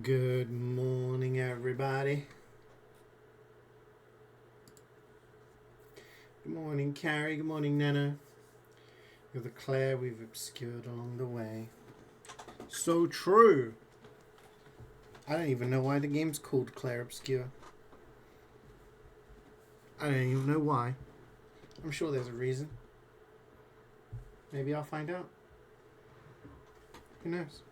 Good morning, everybody. Good morning, Carrie. Good morning, Nana. You're the Claire we've obscured along the way. So true. I don't even know why the game's called Clair Obscure. I don't even know why. I'm sure there's a reason. Maybe I'll find out. Who knows?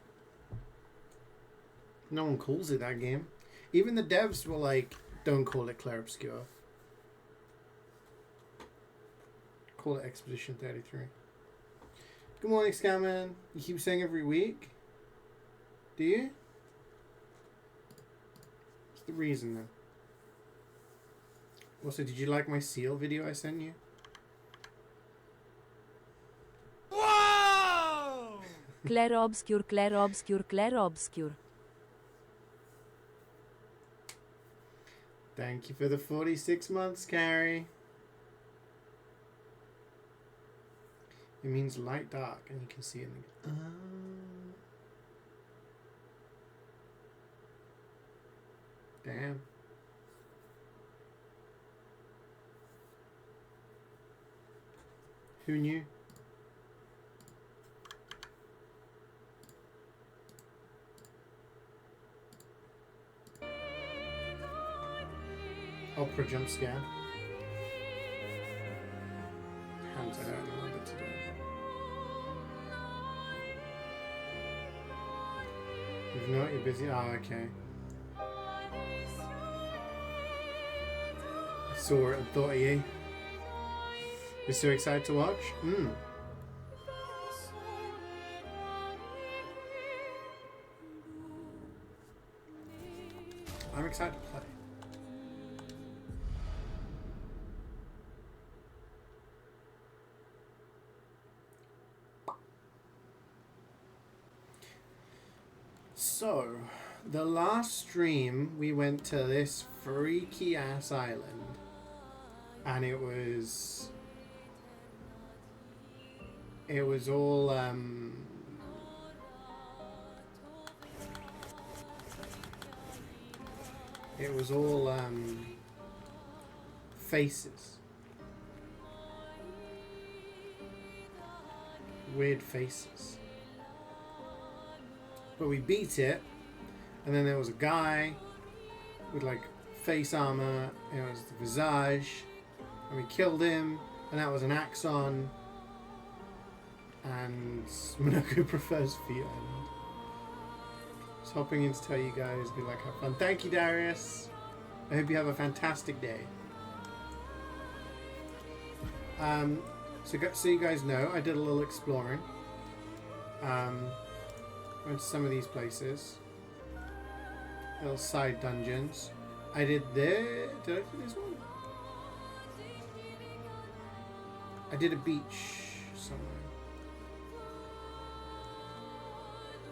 No one calls it that game. Even the devs were like, don't call it Clair Obscure. Call it Expedition 33. Good morning, Scamman. You keep saying every week? Do you? What's the reason then? Also, did you like my seal video I sent you? Whoa! Clair Obscur, Clair Obscur, Clair Obscur. Thank you for the 46 months, Carrie. It means light dark, and you can see it in the... Damn. Who knew? Opera jump scare. Hands are hurting a little bit today. You've not, you're busy? Oh, okay. I saw it and thought of you. You're so excited to watch? I'm excited to play. So, the last stream we went to this freaky ass island, and it was all faces, weird faces. But we beat it, and then there was a guy with like face armor, and it was the Visage, and we killed him, and that was an Axon, and Monaco prefers Feet Island. Just hopping in to tell you guys, good luck, have fun. Thank you, Darius. I hope you have a fantastic day. So you guys know, I did a little exploring. Went to some of these places. Little side dungeons. I did this. Did I do this one? I did a beach somewhere.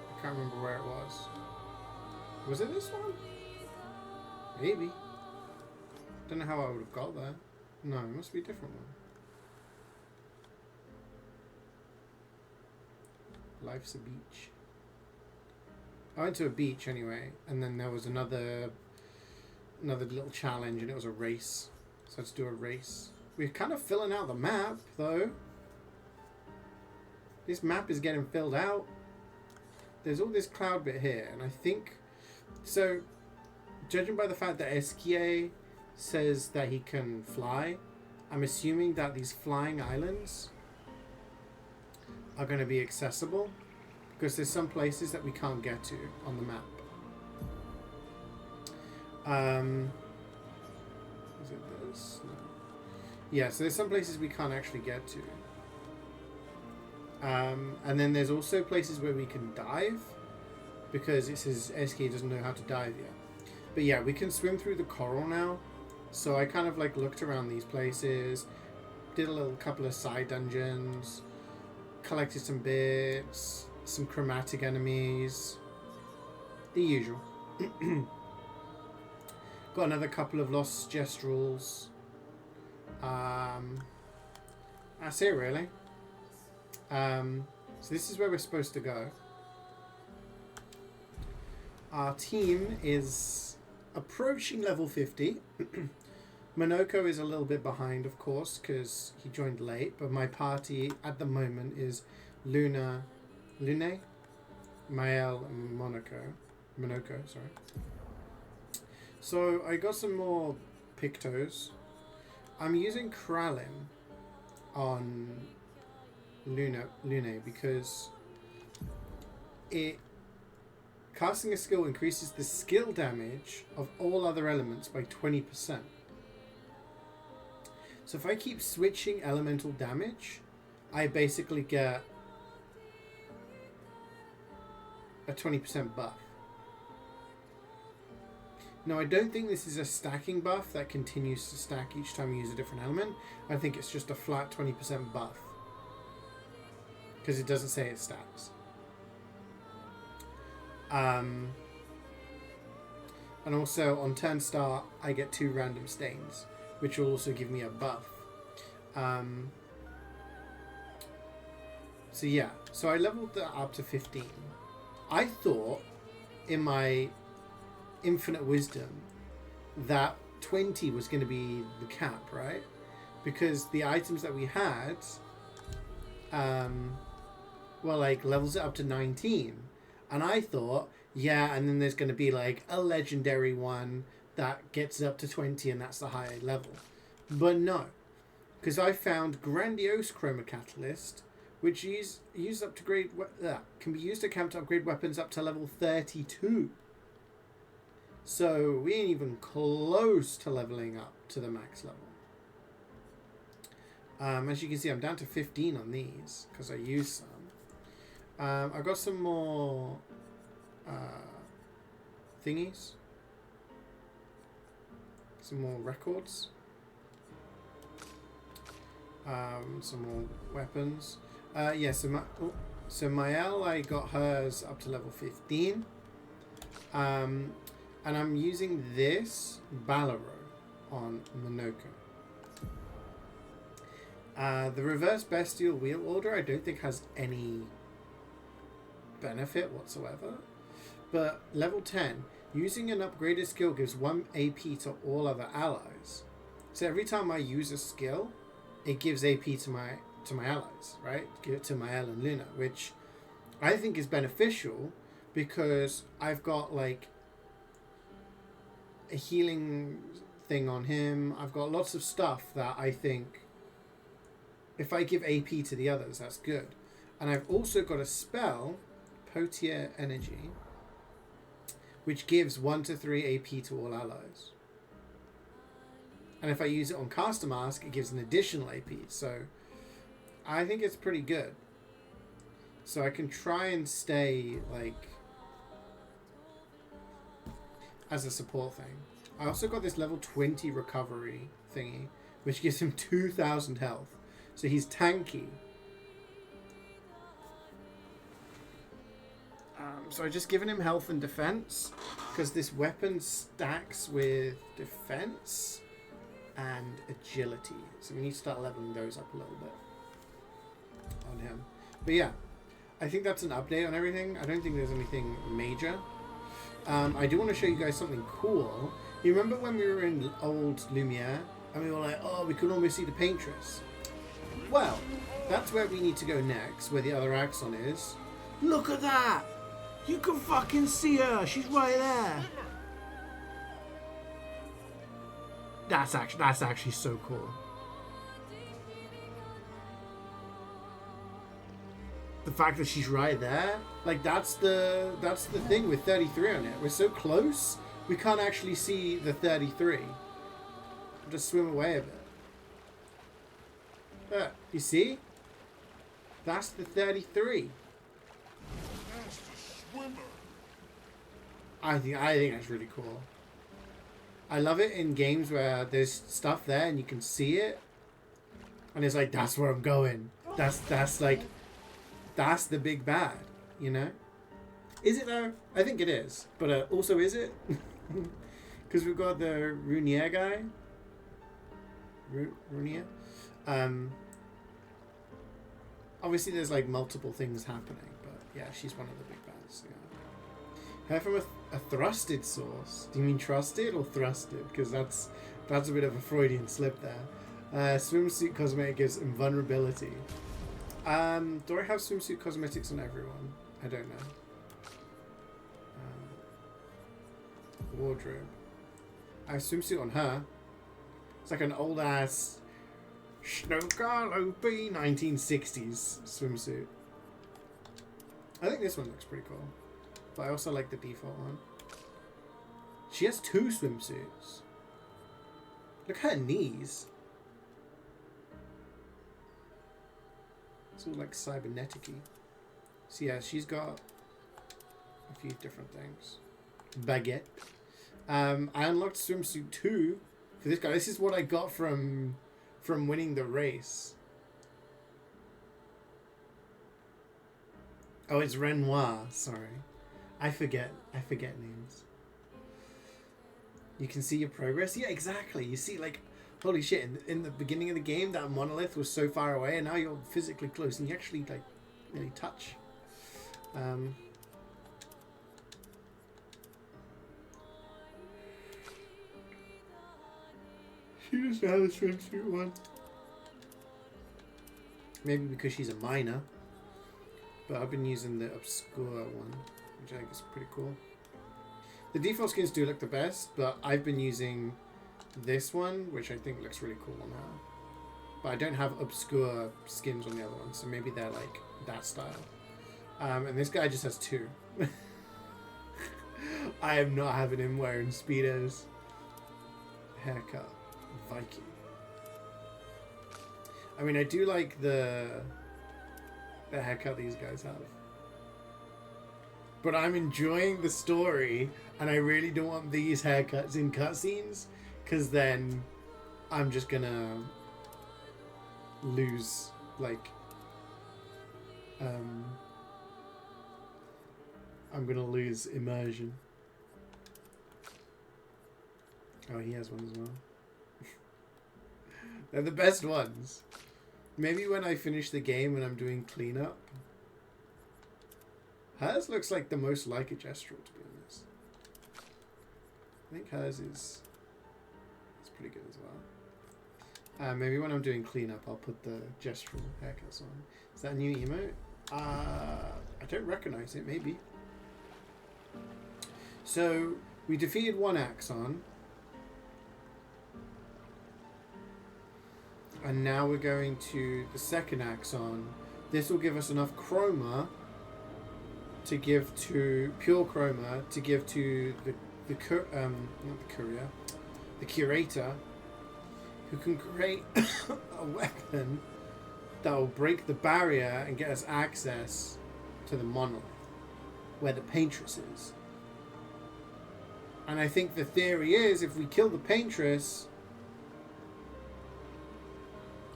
I can't remember where it was. Was it this one? Maybe. Don't know how I would have got there. No, it must be a different one. Life's a beach. I went to a beach anyway, and then there was another little challenge, and it was a race. So let's do a race. We're kind of filling out the map, though. This map is getting filled out. There's all this cloud bit here, and I think... So, judging by the fact that CeeJaey says that he can fly, I'm assuming that these flying islands are going to be accessible. Because there's some places that we can't get to on the map. Is it this? No. Yeah, so there's some places we can't actually get to. And then there's also places where we can dive. Because it says CeeJaey doesn't know how to dive yet. But yeah, we can swim through the coral now. So I kind of like looked around these places. Did a little couple of side dungeons. Collected some bits. Some chromatic enemies. The usual. Got another couple of lost gestrals. That's it really. So this is where we're supposed to go. Our team is approaching level 50. Monoko is a little bit behind, of course, because he joined late. But my party at the moment is Lune, Mael, and Monoko, sorry. So I got some more Pictos. I'm using Kralin on Lune because casting a skill increases the skill damage of all other elements by 20%. So if I keep switching elemental damage, I basically get a 20% buff. Now, I don't think this is a stacking buff that continues to stack each time you use a different element. I think it's just a flat 20% buff. Because it doesn't say it stacks. And also, on turn start, I get 2 random stains, which will also give me a buff. So yeah, so I leveled that up to 15. I thought, in my infinite wisdom, that 20 was going to be the cap, right? Because the items that we had, well, like, levels it up to 19. And I thought, yeah, and then there's going to be, like, a legendary one that gets up to 20, and that's the higher level. But no. Because I found Grandiose Chroma Catalyst, which can be used at camp to upgrade weapons up to level 32. So we ain't even close to leveling up to the max level. As you can see, I'm down to 15 on these because I used some. I've got some more thingies. Some more records. Some more weapons. Yeah, so Mael, I got hers up to level 15. And I'm using this Balaro on Monoko. The reverse bestial wheel order I don't think has any benefit whatsoever. But level 10, using an upgraded skill gives 1 AP to all other allies. So every time I use a skill, it gives AP to my allies, right? Give it to Mael and Luna, which I think is beneficial because I've got like a healing thing on him. I've got lots of stuff that I think if I give AP to the others, that's good. And I've also got a spell, Potier Energy, which gives 1 to 3 AP to all allies. And if I use it on Caster Mask, it gives an additional AP. So I think it's pretty good. So I can try and stay like as a support thing. I also got this level 20 recovery thingy, which gives him 2,000 health. So he's tanky. So I've just given him health and defense because this weapon stacks with defense and agility. So we need to start leveling those up a little bit on him. But yeah, I think that's an update on everything. I don't think there's anything major. I do want to show you guys something cool. You remember when we were in old Lumiere and we were like, oh, we could almost see the paintress? Well, that's where we need to go next, where the other axon is. Look at that! You can fucking see her! She's right there! That's actually so cool. The fact that she's right there, like that's the thing with 33 on it. We're so close, we can't actually see the 33. Just swim away a bit. You see? That's the 33. I think that's really cool. I love it in games where there's stuff there and you can see it, and it's like that's where I'm going. That's the big bad, you know? Is it though? I think it is, but also is it? Because we've got the Runier guy. Runier. Obviously, there's like multiple things happening, but yeah, she's one of the big bads. Yeah. Hair from a thrusted source. Do you mean trusted or thrusted? Because that's a bit of a Freudian slip there. Swimsuit cosmetic gives invulnerability. Do I have swimsuit cosmetics on everyone? I don't know. Wardrobe. I have swimsuit on her. It's like an old ass Snowgirl OP 1960s swimsuit. I think this one looks pretty cool. But I also like the default one. She has 2 swimsuits. Look at her knees. It's all like cybernetic-y. So yeah, she's got a few different things. Baguette. I unlocked swimsuit 2 for this guy. This is what I got from winning the race. Oh, it's Renoir. Sorry, I forget names. You can see your progress. Yeah, exactly. You see, like, holy shit! In the beginning of the game, that monolith was so far away, and now you're physically close, and you actually like really touch. She doesn't have a swimsuit one. Maybe because she's a minor. But I've been using the Obscur one, which I think is pretty cool. The default skins do look the best, but I've been using this one, which I think looks really cool on her. But I don't have Obscur skins on the other one, so maybe they're like that style. And this guy just has 2. I am not having him wearing Speedos. Haircut. Viking. I mean, I do like the haircut these guys have. But I'm enjoying the story, and I really don't want these haircuts in cutscenes, because then I'm just gonna lose, like, I'm gonna lose immersion. Oh, he has one as well. They're the best ones. Maybe when I finish the game and I'm doing cleanup. Hers looks like the most like a gestural, to be honest. I think hers is pretty good as well. Maybe when I'm doing cleanup, I'll put the gestural haircuts on. Is that a new emote? I don't recognize it. Maybe. So we defeated one Axon. And now we're going to the second Axon. This will give us enough chroma to give to pure chroma to give to the courier, the curator, who can create a weapon that will break the barrier and get us access to the monolith, where the paintress is. And I think the theory is, if we kill the paintress,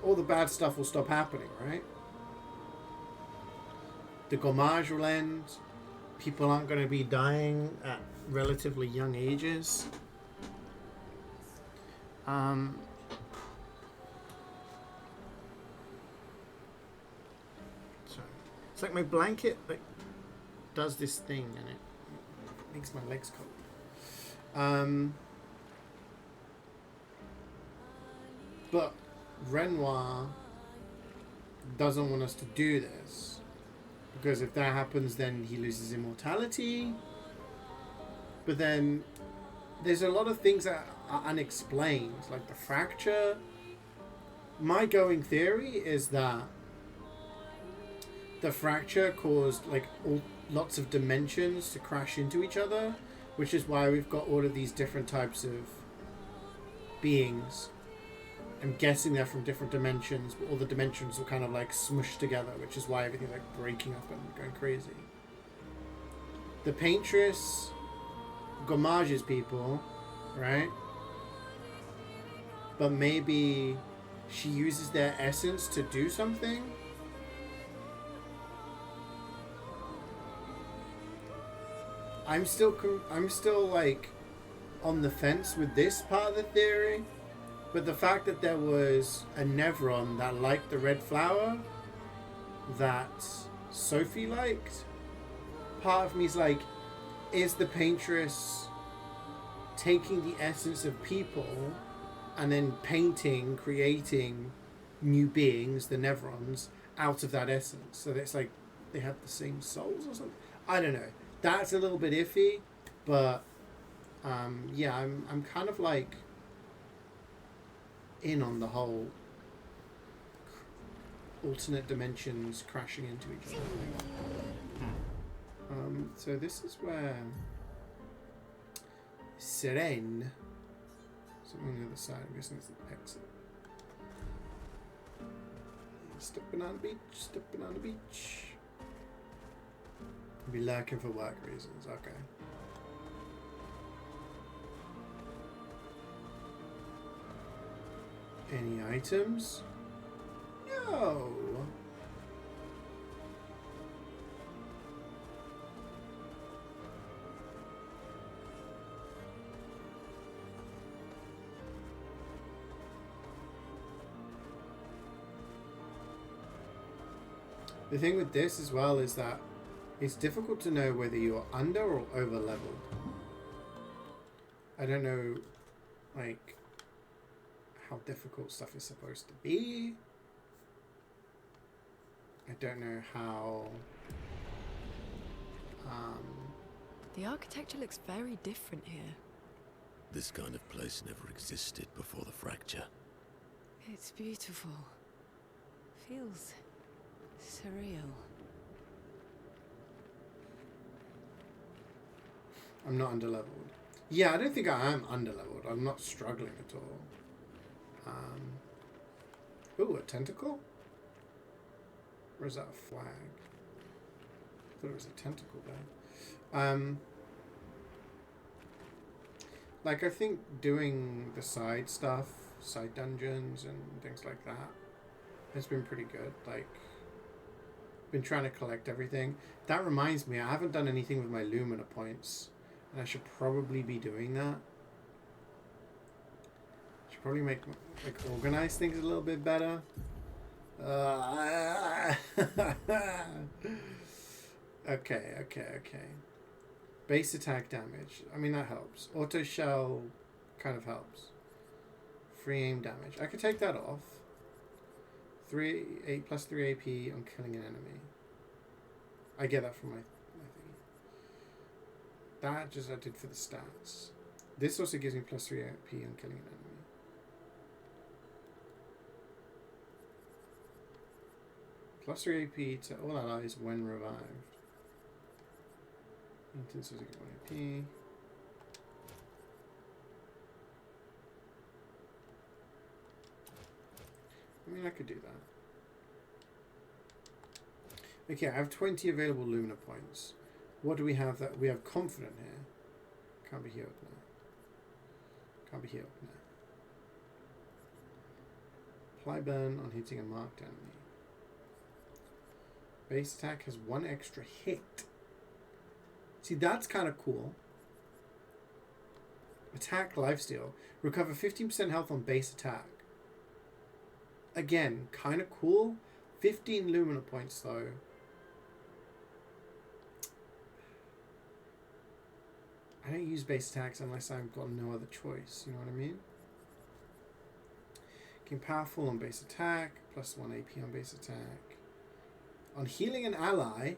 all the bad stuff will stop happening, right? The gommage will end. People aren't going to be dying at relatively young ages. Sorry. It's like my blanket like does this thing and it makes my legs cold. But Renoir doesn't want us to do this, because if that happens, then he loses immortality. But then there's a lot of things that are unexplained, like the fracture. My going theory is that the fracture caused like lots of dimensions to crash into each other, which is why we've got all of these different types of beings. I'm guessing they're from different dimensions, but all the dimensions were kind of like smushed together, which is why everything's like breaking up and going crazy. The paintress gommages people, right? But maybe she uses their essence to do something. I'm still like on the fence with this part of the theory. But the fact that there was a Nevron that liked the red flower that Sophie liked, part of me is like, is the paintress taking the essence of people and then painting, creating new beings, the Nevrons, out of that essence. So it's like they have the same souls or something. I don't know. That's a little bit iffy, but yeah, I'm kind of like in on the whole alternate dimensions crashing into each other thing. So this is where Serene, something on the other side. I'm guessing it's the exit. Stepping on the beach, stepping on the beach. Be lurking for work reasons, okay. Any items? No. The thing with this as well is that it's difficult to know whether you're under or over leveled. I don't know, like, how difficult stuff is supposed to be. I don't know how... The architecture looks very different here. This kind of place never existed before the fracture. It's beautiful. Feels surreal. I'm not underleveled. Yeah, I don't think I am underleveled. I'm not struggling at all. Ooh, a tentacle? Or is that a flag? I thought it was a tentacle there. Like, I think doing the side stuff, side dungeons and things like that, has been pretty good. Like, been trying to collect everything. That reminds me, I haven't done anything with my Lumina points, and I should probably be doing that. Should probably make, like, organize things a little bit better. Okay. Base attack damage. I mean, that helps. Auto shell kind of helps. Free aim damage. I could take that off. 8 plus 3 AP on killing an enemy. I get that from my thing. That just I did for the stats. This also gives me plus 3 AP on killing an enemy. Plus 3 AP to all allies when revived. Intensity 1 AP. I mean, I could do that. Okay, I have 20 available Lumina points. What do we have that we have confident here? Can't be healed now. Can't be healed now. Apply burn on hitting a marked enemy. Base attack has 1 extra hit. See, that's kind of cool. Attack lifesteal. Recover 15% health on base attack. Again, kind of cool. 15 Lumina points, though. I don't use base attacks unless I've got no other choice. You know what I mean? Gain powerful on base attack. Plus 1 AP on base attack. On healing an ally,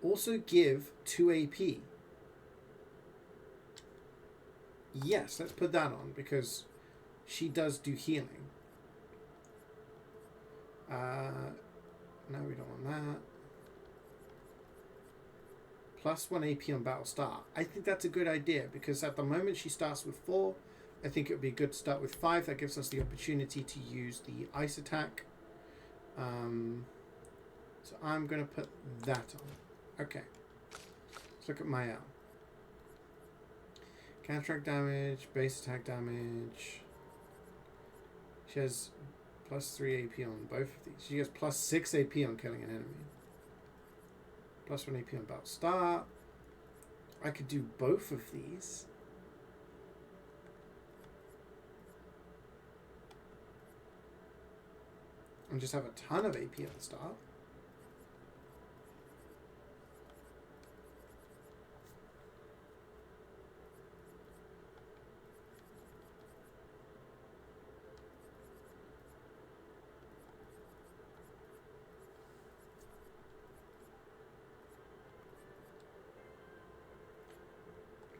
also give 2 AP. Yes, let's put that on because she does do healing. No, we don't want that. Plus 1 AP on battle start. I think that's a good idea because at the moment she starts with 4. I think it would be good to start with 5. That gives us the opportunity to use the ice attack. So I'm going to put that on. Okay. Let's look at my L. Counteract damage, base attack damage. She has plus 3 AP on both of these. She has plus 6 AP on killing an enemy. Plus 1 AP on battle start. I could do both of these. And just have a ton of AP at the start.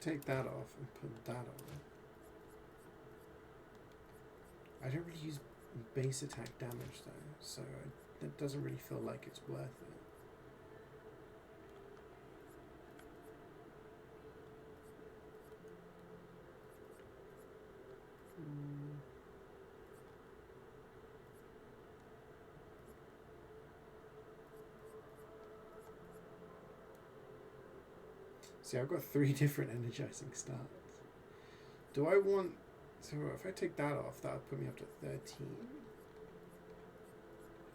take that off and put that on. I don't really use base attack damage though, so it doesn't really feel like it's worth it. See, I've got 3 different energizing starts. Do I want... So if I take that off, that would put me up to 13.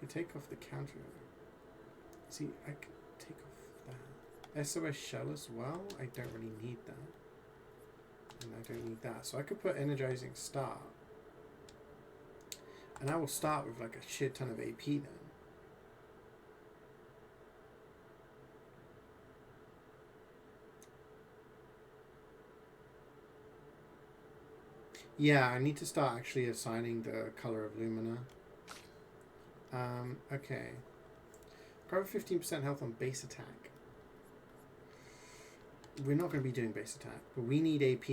I take off the counter. See, I can take off that. SOS shell as well? I don't really need that. And I don't need that. So I could put energizing start. And I will start with like a shit ton of AP then. Yeah, I need to start actually assigning the color of Lumina. Okay. Grab 15% health on base attack. We're not going to be doing base attack, but we need AP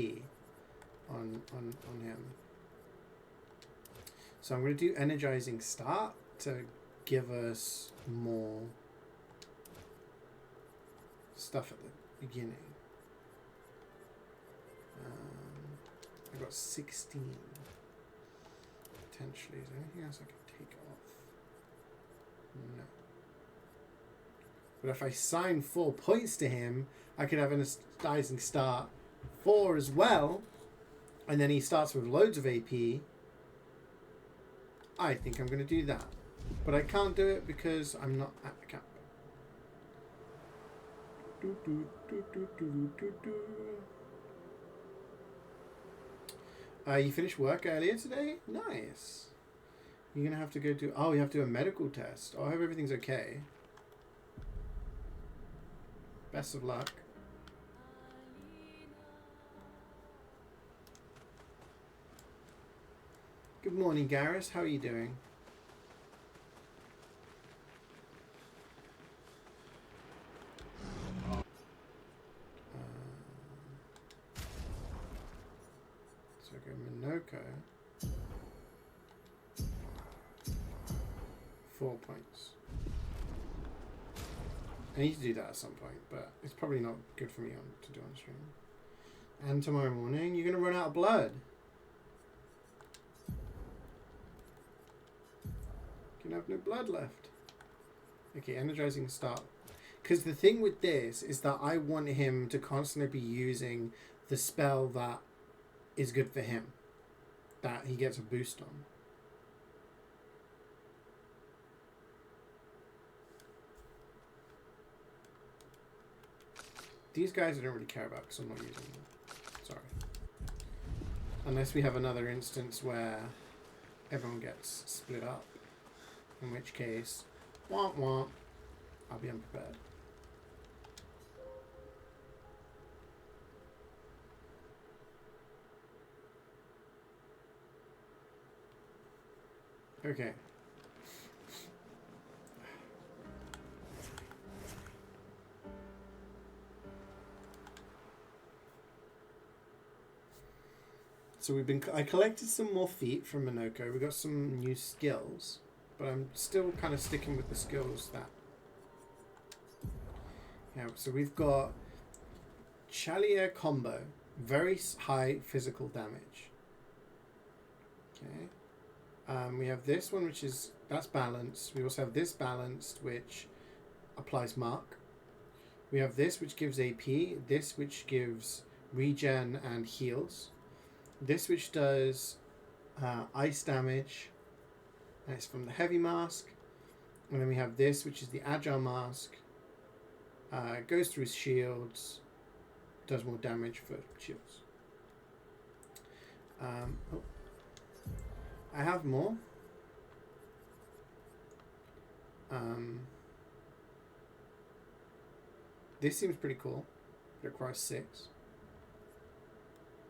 on him. So I'm going to do energizing start to give us more stuff at the beginning. I got 16 potentially. Is there anything else I can take off? No. But if I sign 4 points to him, I could have an energizing start 4 as well, and then he starts with loads of AP. I think I'm going to do that, but I can't do it because I'm not at the camp. You finished work earlier today? Nice. You're going to have to go do... Oh, you have to do a medical test. Oh, I hope everything's okay. Best of luck. Good morning, Garrus. How are you doing? So I go Minoko. 4 points. I need to do that at some point, but it's probably not good for me to do on stream. And tomorrow morning, you're going to run out of blood. You have no blood left. Okay, energizing start. Because the thing with this is that I want him to constantly be using the spell that is good for him, that he gets a boost on. These guys I don't really care about because I'm not using them. Sorry. Unless we have another instance where everyone gets split up. In which case, womp womp, I'll be unprepared. Okay. So I collected some more feet from Minoko. We got some new skills. But I'm still kind of sticking with the skills that... Yeah, so we've got Chalier combo. Very high physical damage. Okay. We have this one, which is... That's balanced. We also have this balanced, which applies mark. We have this, which gives AP. This, which gives regen and heals. This, which does ice damage. And it's from the heavy mask. And then we have this, which is the agile mask. Goes through his shields. Does more damage for shields. Oh. I have more. This seems pretty cool. It requires 6.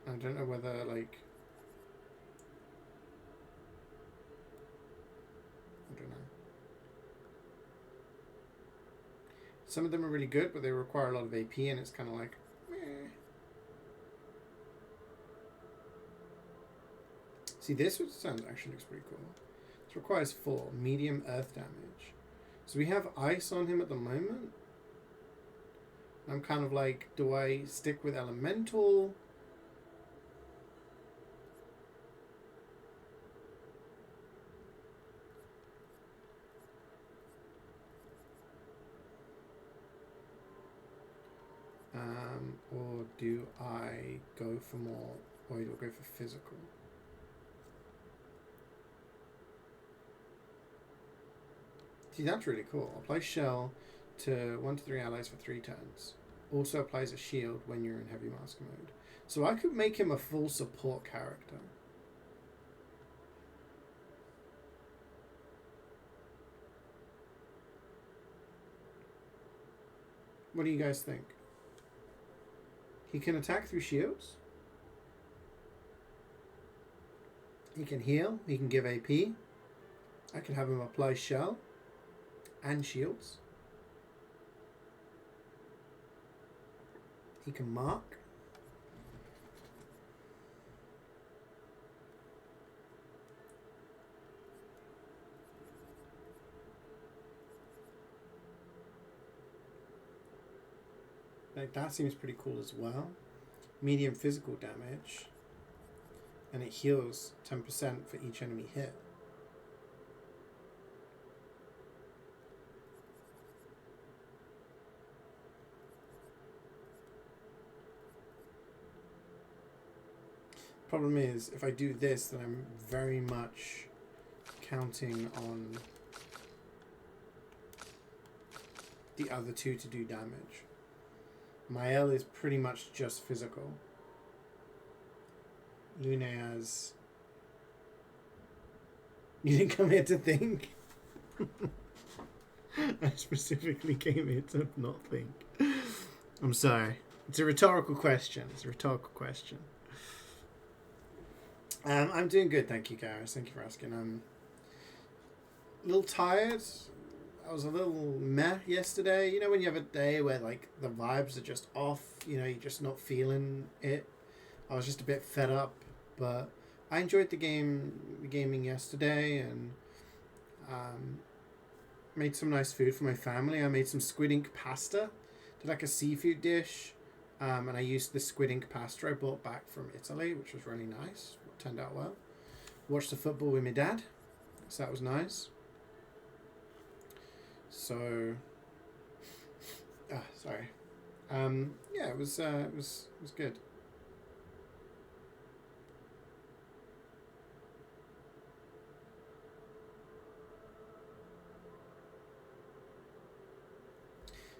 I don't know whether, like... I don't know. Some of them are really good, but they require a lot of AP, and it's kind of like, meh. See, this one sounds actually looks pretty cool. This requires 4 medium earth damage. So we have ice on him at the moment. I'm kind of like, do I stick with elemental? Or do I go for more, or do I go for physical? See, that's really cool. Apply shell to 1 to 3 allies for 3 turns. Also applies a shield when you're in heavy mask mode. So I could make him a full support character. What do you guys think? He can attack through shields. He can heal. He can give AP. I can have him apply shell and shields. He can mark. Like, that seems pretty cool as well. Medium physical damage. And it heals 10% for each enemy hit. Problem is, if I do this, then I'm very much counting on the other two to do damage. My L is pretty much just physical. Lune has... You didn't come here to think? I specifically came here to not think. I'm sorry. It's a rhetorical question. It's a rhetorical question. I'm doing good, thank you, Gareth. Thank you for asking. I'm a little tired. I was a little meh yesterday. You know when you have a day where like the vibes are just off, you know, you're just not feeling it. I was just a bit fed up, but I enjoyed the gaming yesterday, and made some nice food for my family. I made some squid ink pasta, did like a seafood dish, and I used the squid ink pasta I brought back from Italy, which was really nice. It turned out well. Watched the football with my dad, so that was nice. So, sorry. Yeah, it was good.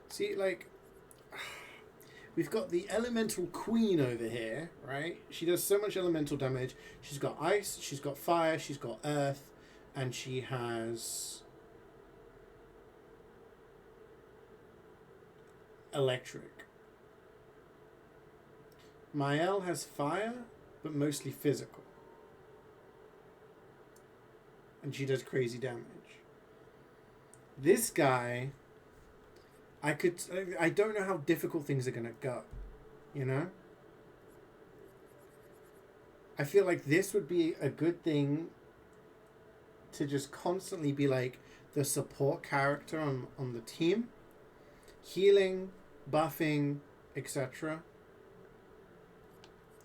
See, like, we've got the elemental queen over here, right? She does so much elemental damage. She's got ice, she's got fire, she's got earth, and she has electric. Mael has fire, but mostly physical. And she does crazy damage. This guy, I don't know how difficult things are going to go, you know? I feel like this would be a good thing to just constantly be like the support character on the team. Healing, buffing, etc.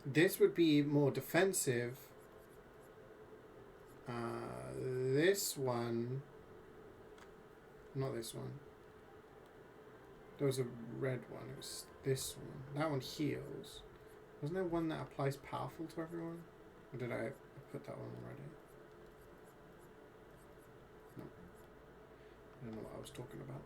This would be more defensive. This one... Not this one. There was a red one. It was this one. That one heals. Wasn't there one that applies powerful to everyone? Or did I put that one already? No. I don't know what I was talking about.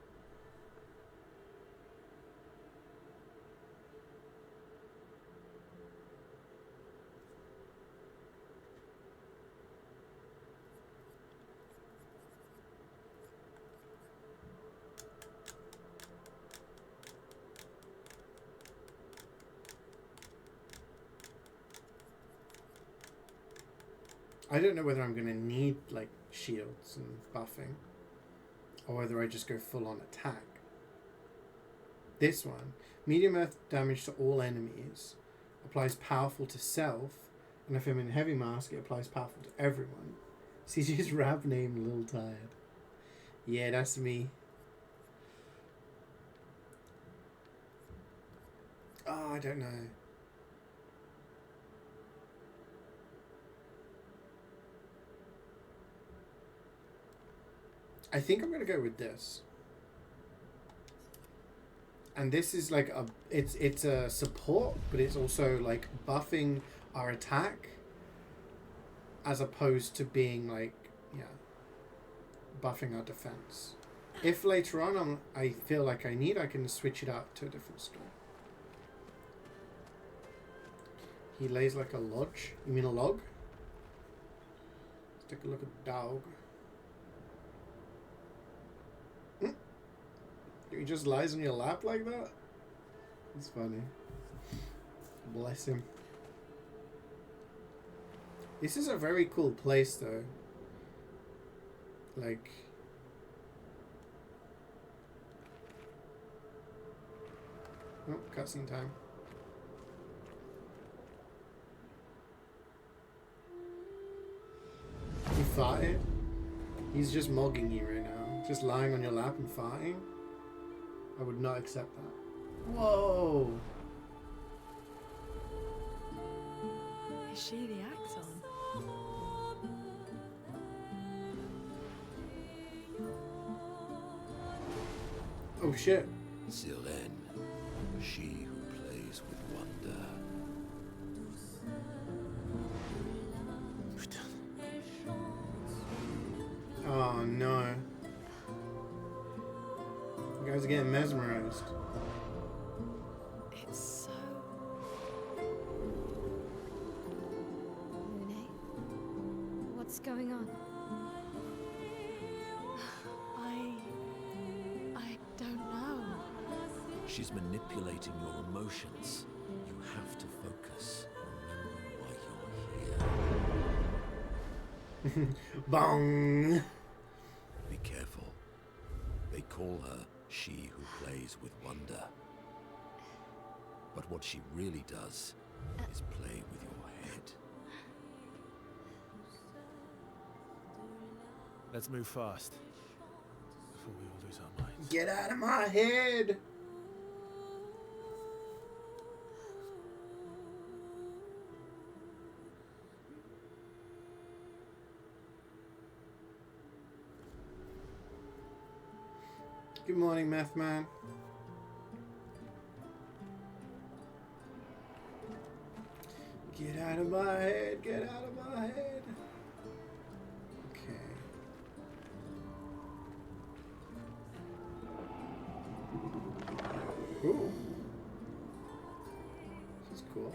I don't know whether I'm going to need like shields and buffing, or whether I just go full on attack. This one, medium earth damage to all enemies, applies powerful to self, And if I'm in heavy mask, it applies powerful to everyone. CeeJaey's rap name, Lil Tired. Yeah, that's me. Oh, I don't know. I think I'm gonna go with this. And this is like a it's a support, but it's also like buffing our attack as opposed to being like, yeah, buffing our defense. If later on I feel like I can switch it out to a different store. He lays like a lodge. You mean a log? Let's take a look at the dog. He just lies on your lap like that? It's funny. Bless him. This is a very cool place though. Like... Oh, cutscene time. You farted? He's just mugging you right now. Just lying on your lap and farting? I would not accept that. Whoa! Is she the Axon? Oh shit. Sylvain, she who plays with wonder. Oh no. You guys are getting mesmerized. It's so... Monet? What's going on? I don't know. She's manipulating your emotions. You have to focus. Remember why you're here. Bong! Be careful. They call her she who plays with wonder. But what she really does is play with your head. Let's move fast before we all lose our minds. Get out of my head! Good morning, Meth Man. Get out of my head, get out of my head. Okay. Ooh. This is cool.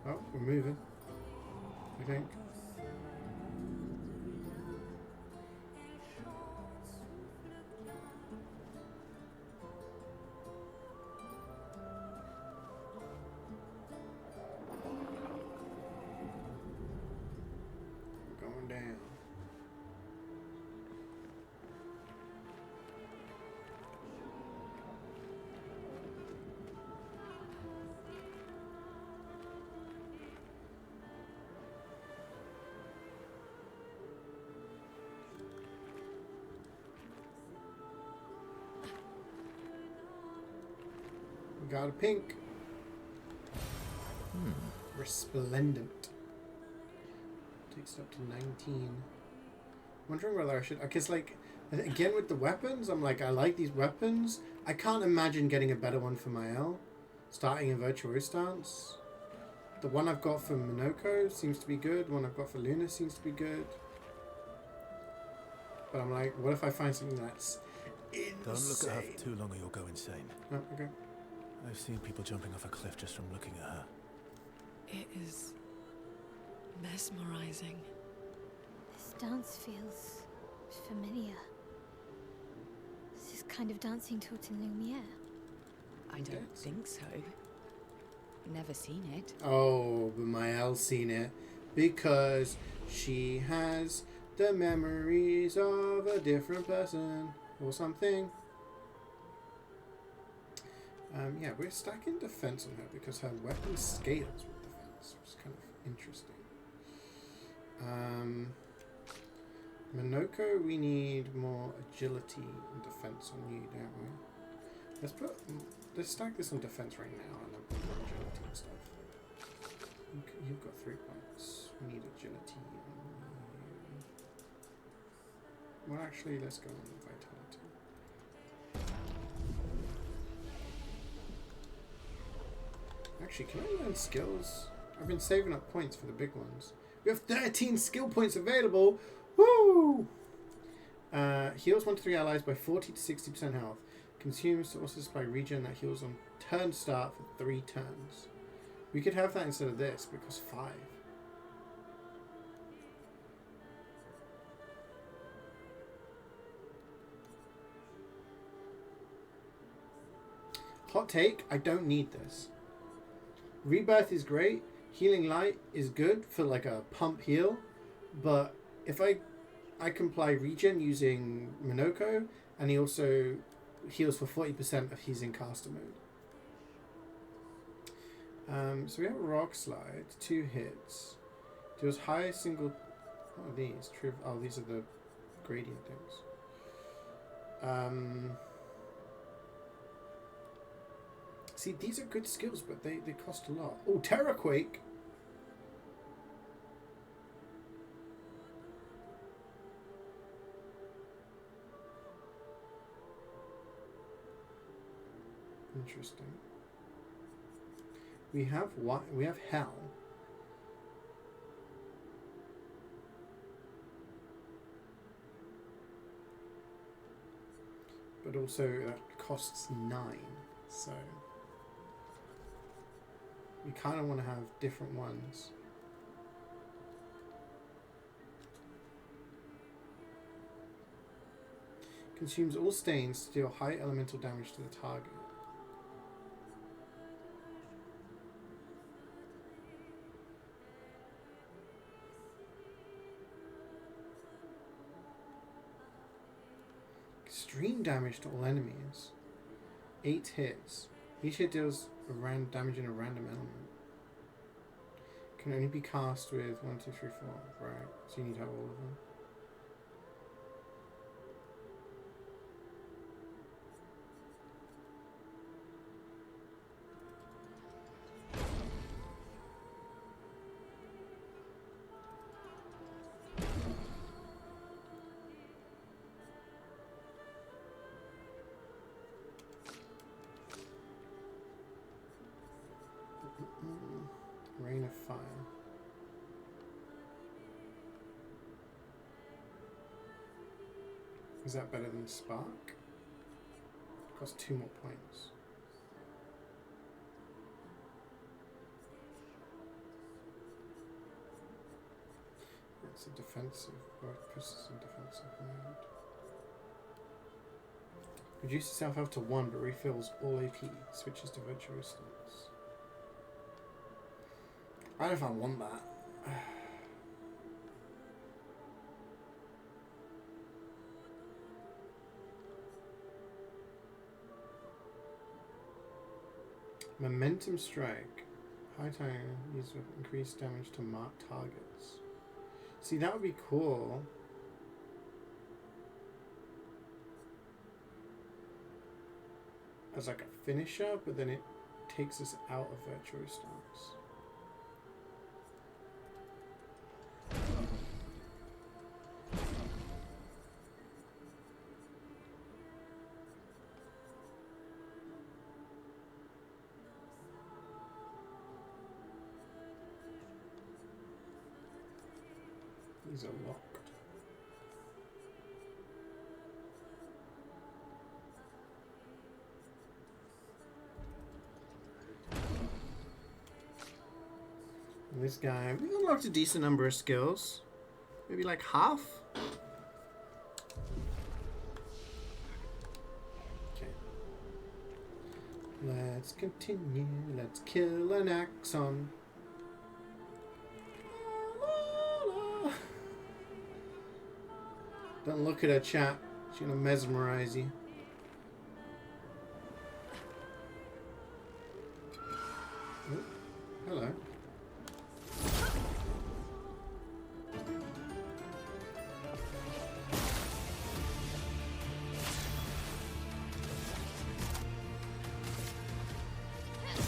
Oh, we're moving, I think. Going down. We got a pink. Resplendent. Takes it up to 19. Wondering whether I should... Because, like, again with the weapons, I'm like, I like these weapons. I can't imagine getting a better one for my L. Starting in Virtuoso Stance. The one I've got for Minoko seems to be good. The one I've got for Luna seems to be good. But I'm like, what if I find something that's insane? Don't look at her for too long or you'll go insane. Oh, okay. I've seen people jumping off a cliff just from looking at her. It is mesmerizing. This dance feels familiar. This is kind of dancing to it in Lumiere. I don't think so. Never seen it. Oh, but my L's seen it because she has the memories of a different person or something. Yeah, we're stacking defense on her because her weapon scales with defense, which is kind of interesting. Minoko, we need more agility and defense on you, don't we? Let's stack this on defense right now and then put more agility and stuff. You've got 3 points. We need agility on you. Well, actually, let's go on vitality. Actually, can I learn skills? I've been saving up points for the big ones. We have 13 skill points available. Woo! Heals 1 to 3 allies by 40 to 60% health. Consumes to also supply regen that heals on turn start for 3 turns. We could have that instead of this because 5. Hot take, I don't need this. Rebirth is great. Healing Light is good for like a pump heal. But if I can apply regen using Minoko, and he also heals for 40% if he's in caster mode. So we have a Rock Slide, 2 hits. Deals high single... What are these? Oh, these are the gradient things. See, these are good skills, but they cost a lot. Oh, Terraquake! Interesting. We have what? We have Hell. But also that costs 9, so we kind of want to have different ones. Consumes all stains to deal high elemental damage to the target. Extreme damage to all enemies. 8 hits. Each hit deals damage in a random element. Can only be cast with 1, 2, 3, 4. Right. So you need to have all of them. Rain of Fire. Is that better than Spark? Costs 2 more points. It's a defensive, or it puts us in defensive mode. Reduces self-health to 1 but refills all AP. Switches to Virtual Stance. I don't know if I want that. Momentum Strike. High time uses increased damage to marked targets. See, that would be cool. As like a finisher, but then it takes us out of Virtual Stance. These are locked. And this guy, we've unlocked a decent number of skills. Maybe like half? Okay. Let's continue. Let's kill an Axon. Don't look at her, chat. She's gonna mesmerize you.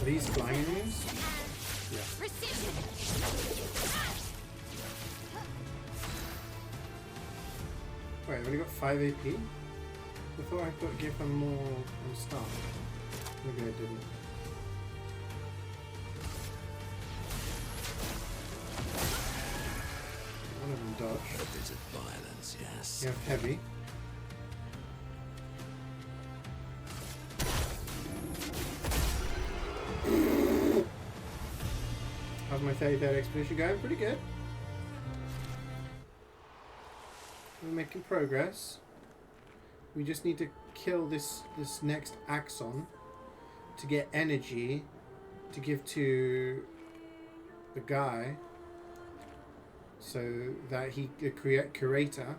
Are these flying enemies? Yeah. Wait, I've only got 5 AP? I thought I put give them more on start. Maybe I didn't. One of them dodge. A bit of violence, yes. You have heavy. How's my 33rd expedition going? Pretty good. We're making progress. We just need to kill this next Axon to get energy to give to the guy, so that he the curator,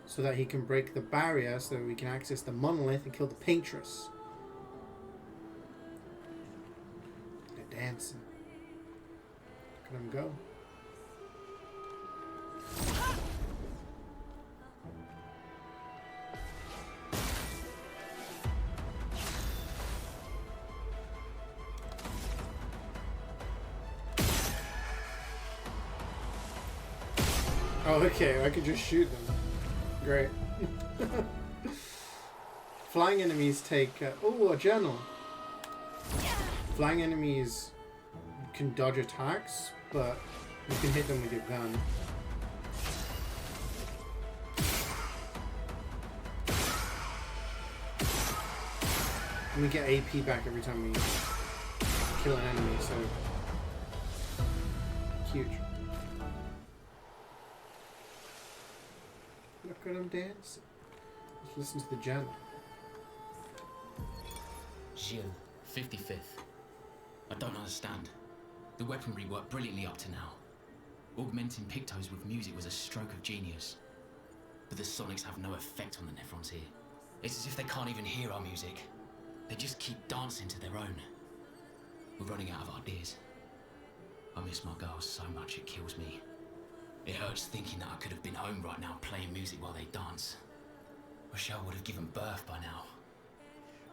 so that he can break the barrier, so we can access the monolith and kill the paintress. They're dancing. Look at them go. Oh, okay, I could just shoot them. Great. Flying enemies take... oh, a journal. Flying enemies can dodge attacks, but you can hit them with your gun. And we get AP back every time we kill an enemy, so... huge. Look at them dance. Let's listen to the journal. Jill, 55th. I don't understand. The weaponry worked brilliantly up to now. Augmenting Pictos with music was a stroke of genius. But the sonics have no effect on the Nephrons here. It's as if they can't even hear our music. They just keep dancing to their own. We're running out of ideas. I miss my girls so much it kills me. It hurts thinking that I could have been home right now playing music while they dance. Rochelle would have given birth by now.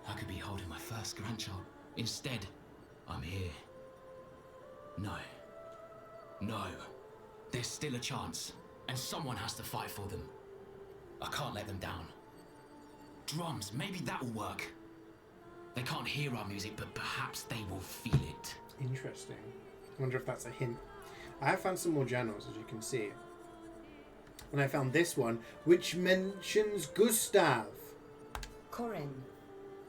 I could be holding my first grandchild. Instead, I'm here. No. No. There's still a chance, and someone has to fight for them. I can't let them down. Drums, maybe that'll work. They can't hear our music, but perhaps they will feel it. Interesting. I wonder if that's a hint. I have found some more journals, as you can see. And I found this one, which mentions Gustav. Corin,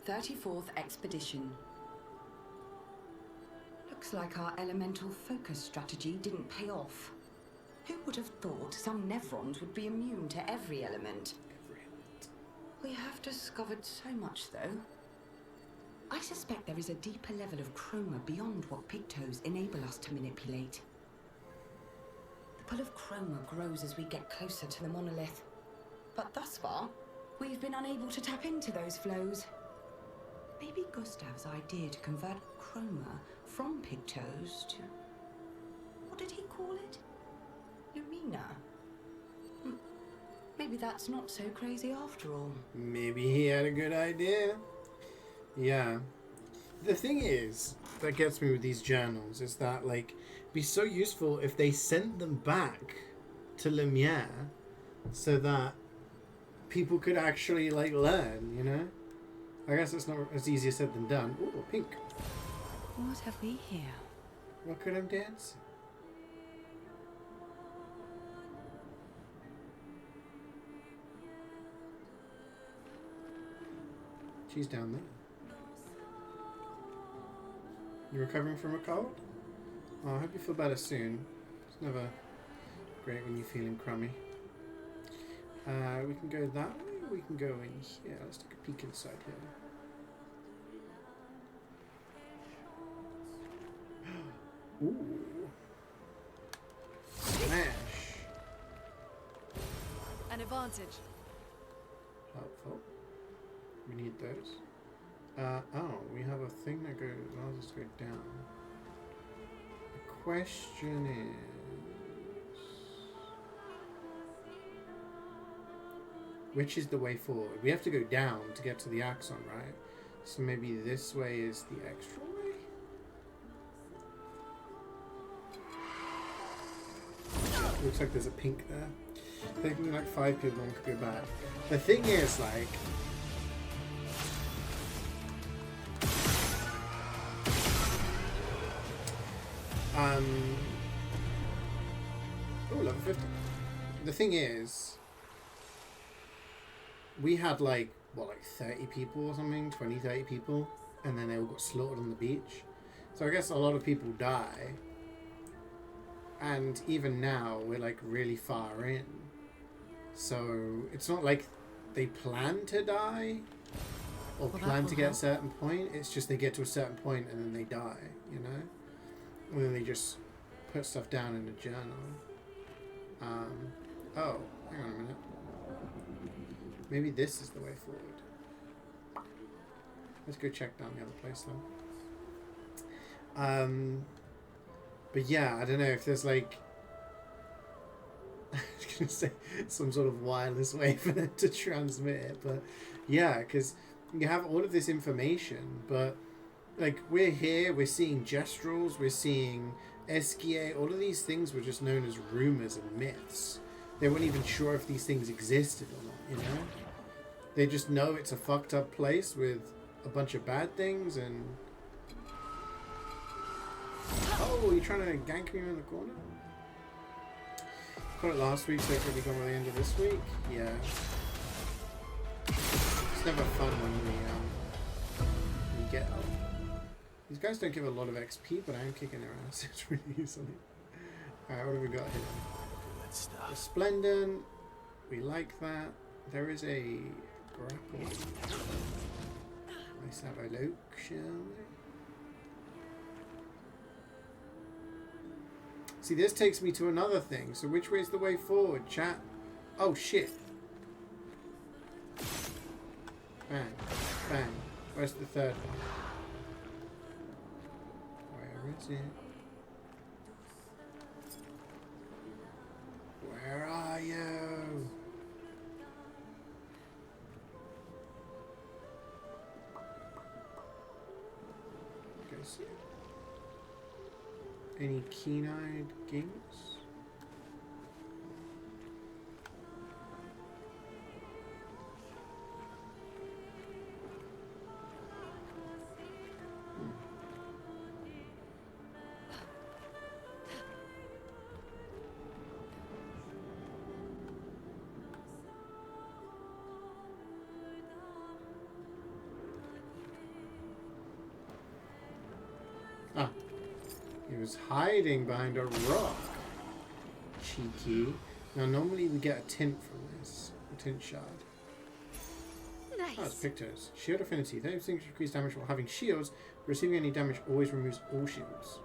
34th Expedition. Looks like our elemental focus strategy didn't pay off. Who would have thought some Nephrons would be immune to every element? We have discovered so much, though. I suspect there is a deeper level of chroma beyond what Pictos enable us to manipulate. The pull of chroma grows as we get closer to the monolith. But thus far, we've been unable to tap into those flows. Maybe Gustav's idea to convert chroma from Pictos to... what did he call it? Lumina? Maybe that's not so crazy after all. Maybe he had a good idea. Yeah. The thing is, that gets me with these journals, is that, like, it'd be so useful if they sent them back to Lumiere so that people could actually, like, learn, you know? I guess it's not as easy said than done. Ooh, pink. What have we here? Look at him dance. She's down there. You recovering from a cold? Oh, I hope you feel better soon. It's never great when you're feeling crummy. We can go that way, or we can go in here. Let's take a peek inside here. Ooh. Smash. An advantage. Helpful. We need those. Oh, we have a thing that goes... I'll just go down. The question is... which is the way forward? We have to go down to get to the Axon, right? So maybe this way is the extra way? Looks like there's a pink there. There can be like 5 people, one could go bad. The thing is, like... Oh, level 50. The thing is... We had like, what, like 30 people or something? 20, 30 people? And then they all got slaughtered on the beach. So I guess a lot of people die. And even now, we're like really far in. So it's not like they plan to die or plan to get a certain point. It's just they get to a certain point and then they die, you know? And then they just put stuff down in a journal. Oh, hang on a minute. Maybe this is the way forward. Let's go check down the other place then. But yeah, I don't know if there's like... I was going to say some sort of wireless way for them to transmit it. But yeah, because you have all of this information, but like we're here, we're seeing gestrels, we're seeing CeeJaey, all of these things were just known as rumors and myths. They weren't even sure if these things existed or not, you know? They just know it's a fucked up place with a bunch of bad things and... Oh, you're trying to gank me in the corner? Caught it last week, so it could be gone by the end of this week. Yeah. It's never fun when we get up. These guys don't give a lot of XP, but I am kicking their ass. It's really easily. Alright, what have we got here? Resplendent. We like that. There is a grapple. Let's have a look, shall we? See, this takes me to another thing. So which way is the way forward, chat? Oh, shit. Bang. Bang. Where's the third one? Where is it? Where are you? Guys, any keen-eyed games? Ah, he was hiding behind a rock. Cheeky. Now, normally we get a tint from this. A tint shard. Nice. Oh, it's Pictos. Shield affinity. They distinguish increase damage while having shields. Receiving any damage always removes all shields.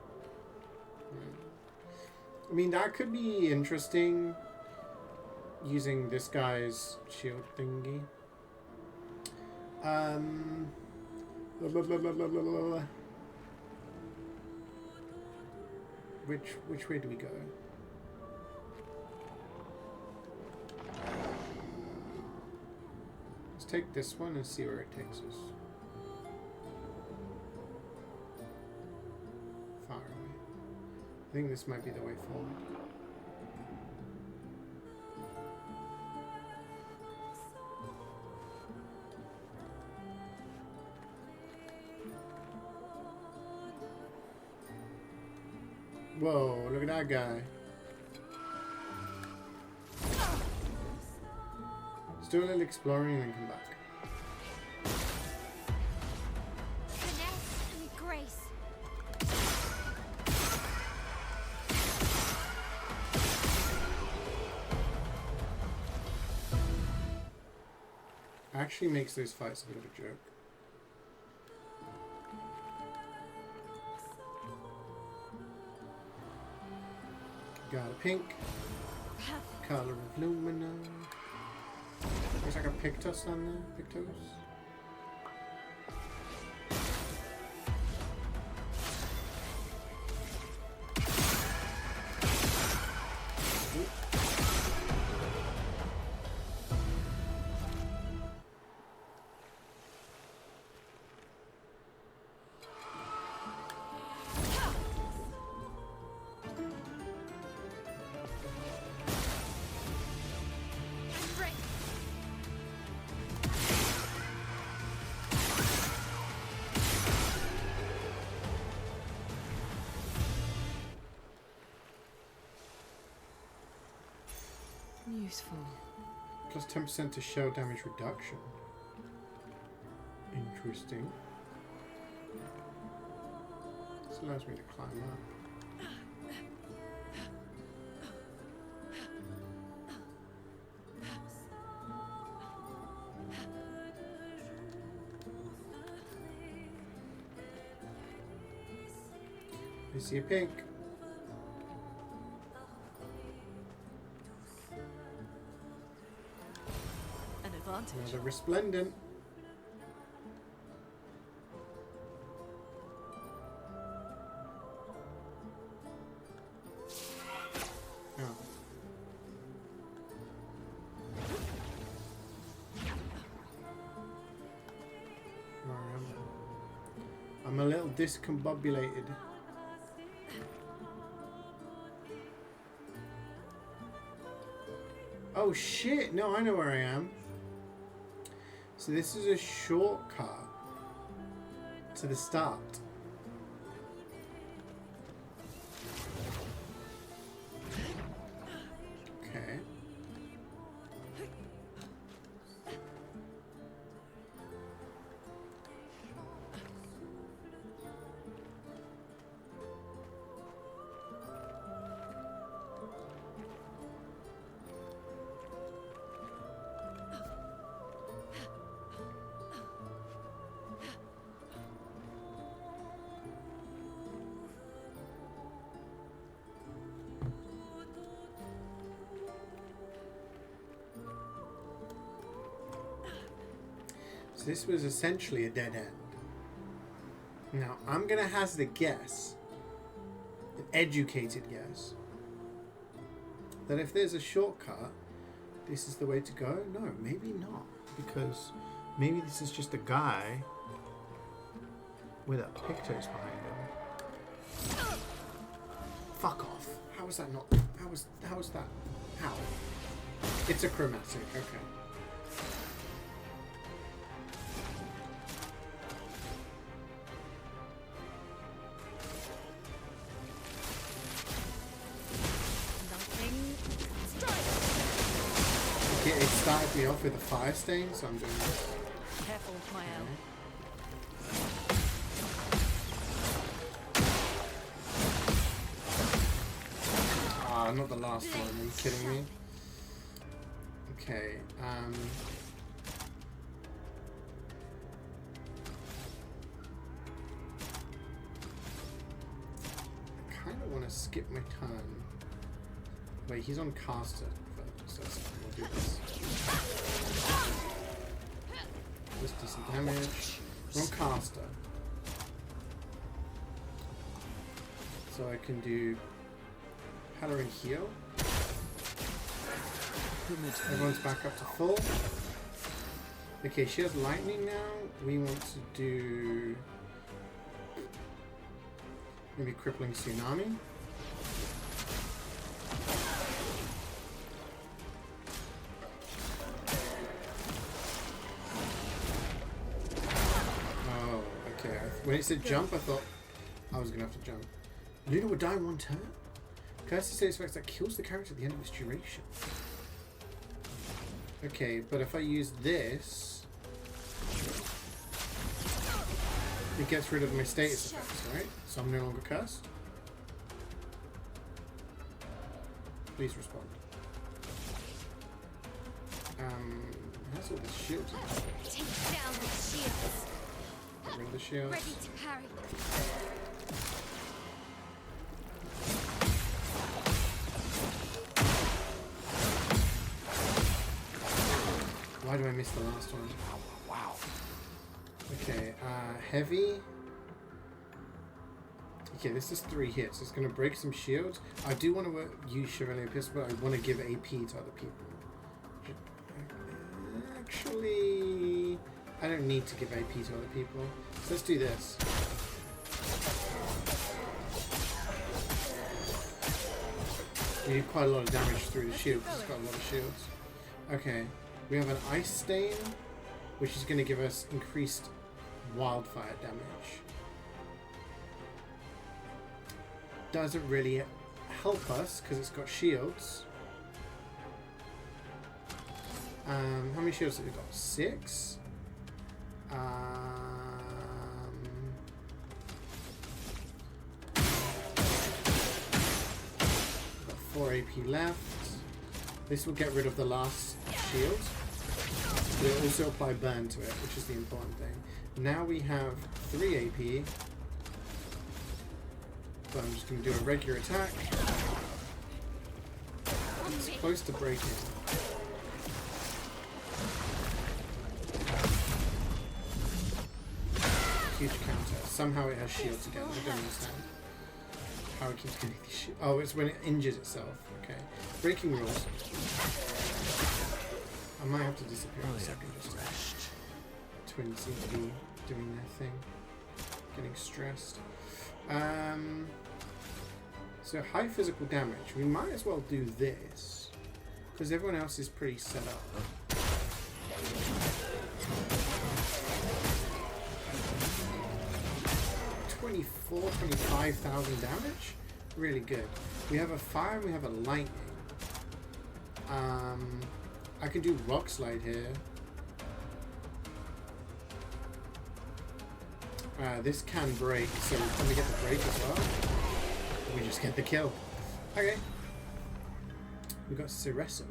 I mean, that could be interesting. Using this guy's shield thingy. Which way do we go? Let's take this one and see where it takes us. Far away. I think this might be the way forward. Whoa, look at that guy. Let's do a little exploring and then come back. Finesse and grace. Actually makes those fights a bit of a joke. Got a pink. Color of Lumina. Looks like a Pictos on there. Pictos. useful. Plus 10% to shell damage reduction. Interesting. This allows me to climb up. I see a pink. An advantage. Another resplendent. Oh. Where am I? I'm a little discombobulated. Oh shit! No, I know where I am. So this is a shortcut to the start. Okay. So this was essentially a dead end. Now, I'm going to hazard a guess, an educated guess, that if there's a shortcut, this is the way to go. No, maybe not. Because maybe this is just a guy with a pictos behind him. Fuck off. How is that not... How is that... How? It's a chromatic, okay. It started me off with a fire stain, so I'm doing this. Careful, my owl. Ah, not the last one. Are you kidding me? Okay. I kind of want to skip my turn. Wait, he's on caster first. So we'll do this. Just decent damage. We're on caster. So I can do Paladin heal. Everyone's back up to full. Okay, she has lightning now. We want to do maybe crippling tsunami. Oh, okay. When it said jump, I thought I was gonna have to jump. Luna would die in one turn. Curse is effects that kills the character at the end of its duration. Okay, but if I use this, it gets rid of my status effects, right? So I'm no longer cursed. Please respond. How's all the shields? Take down the shields. Get rid of the shields. Ready to parry. Why do I miss the last one? Wow. Okay, heavy. Okay, this is 3 hits. It's going to break some shields. I do want to use Chevalier Pistol, but I want to give AP to other people. Actually, I don't need to give AP to other people. So let's do this. We did quite a lot of damage through the shield because it's got a lot of shields. Okay. We have an Ice Stain, which is going to give us increased wildfire damage. Doesn't really help us because it's got shields. How many shields have we got? 6. Got 4 AP left. This will get rid of the last shield. But it'll also apply burn to it, which is the important thing. Now we have 3 AP. So I'm just going to do a regular attack. It's close to breaking. Huge counter. Somehow it has shields again. I don't understand how it keeps getting these shields. Oh, it's when it injures itself. Okay. Breaking rules. I might have to disappear in a second. Just twins seem to be doing their thing. Getting stressed. So high physical damage. We might as well do this. Because everyone else is pretty set up. 25,000 damage? Really good. We have a fire and we have a lightning. I can do rock slide here. This can break, so can we get the break as well? We just get the kill. Okay. We got Cereso.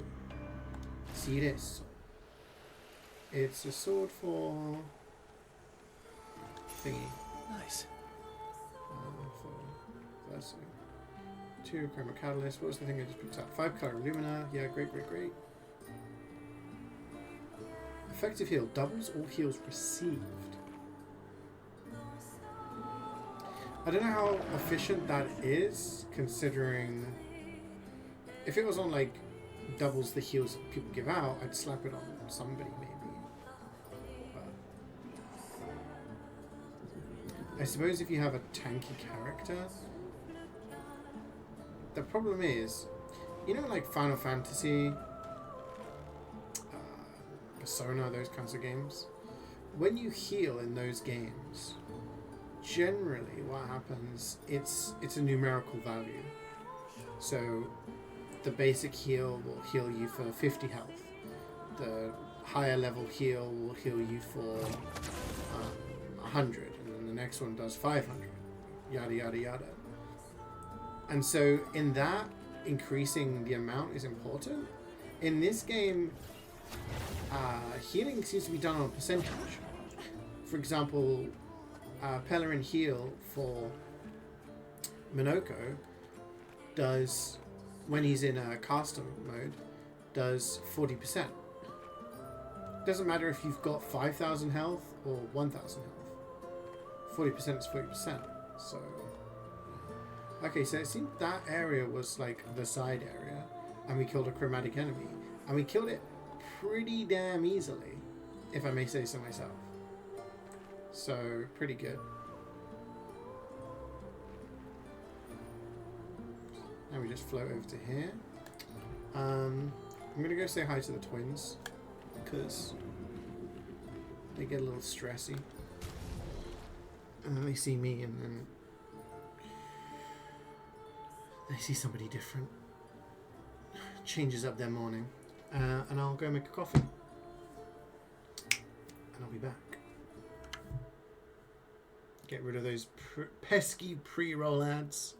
See this. It's a sword for thingy. Nice. For that's 2 chroma catalyst. What was the thing I just picked up? 5 color lumina. Yeah, great. Effective heal doubles all heals received. I don't know how efficient that is, considering if it was on like doubles the heals that people give out, I'd slap it on somebody maybe. But I suppose if you have a tanky character, the problem is, you know, like Final Fantasy, Persona, those kinds of games, when you heal in those games, generally what happens, it's a numerical value. So the basic heal will heal you for 50 health. The higher level heal will heal you for 100, and then the next one does 500. Yada yada yada. And so in that, increasing the amount is important. In this game, healing seems to be done on a percentage. For example, Pellerin heal for Minoko does, when he's in a caster mode, does 40%. Doesn't matter if you've got 5,000 health or 1,000 health. 40% is 40%. So, okay, so it seemed that area was like the side area, and we killed a chromatic enemy, and we killed it pretty damn easily, if I may say so myself. So, pretty good. Now we just float over to here. I'm going to go say hi to the twins, because they get a little stressy. And then they see me, and then they see somebody different. Changes up their morning. And I'll go make a coffee. And I'll be back. Get rid of those pesky pre-roll ads.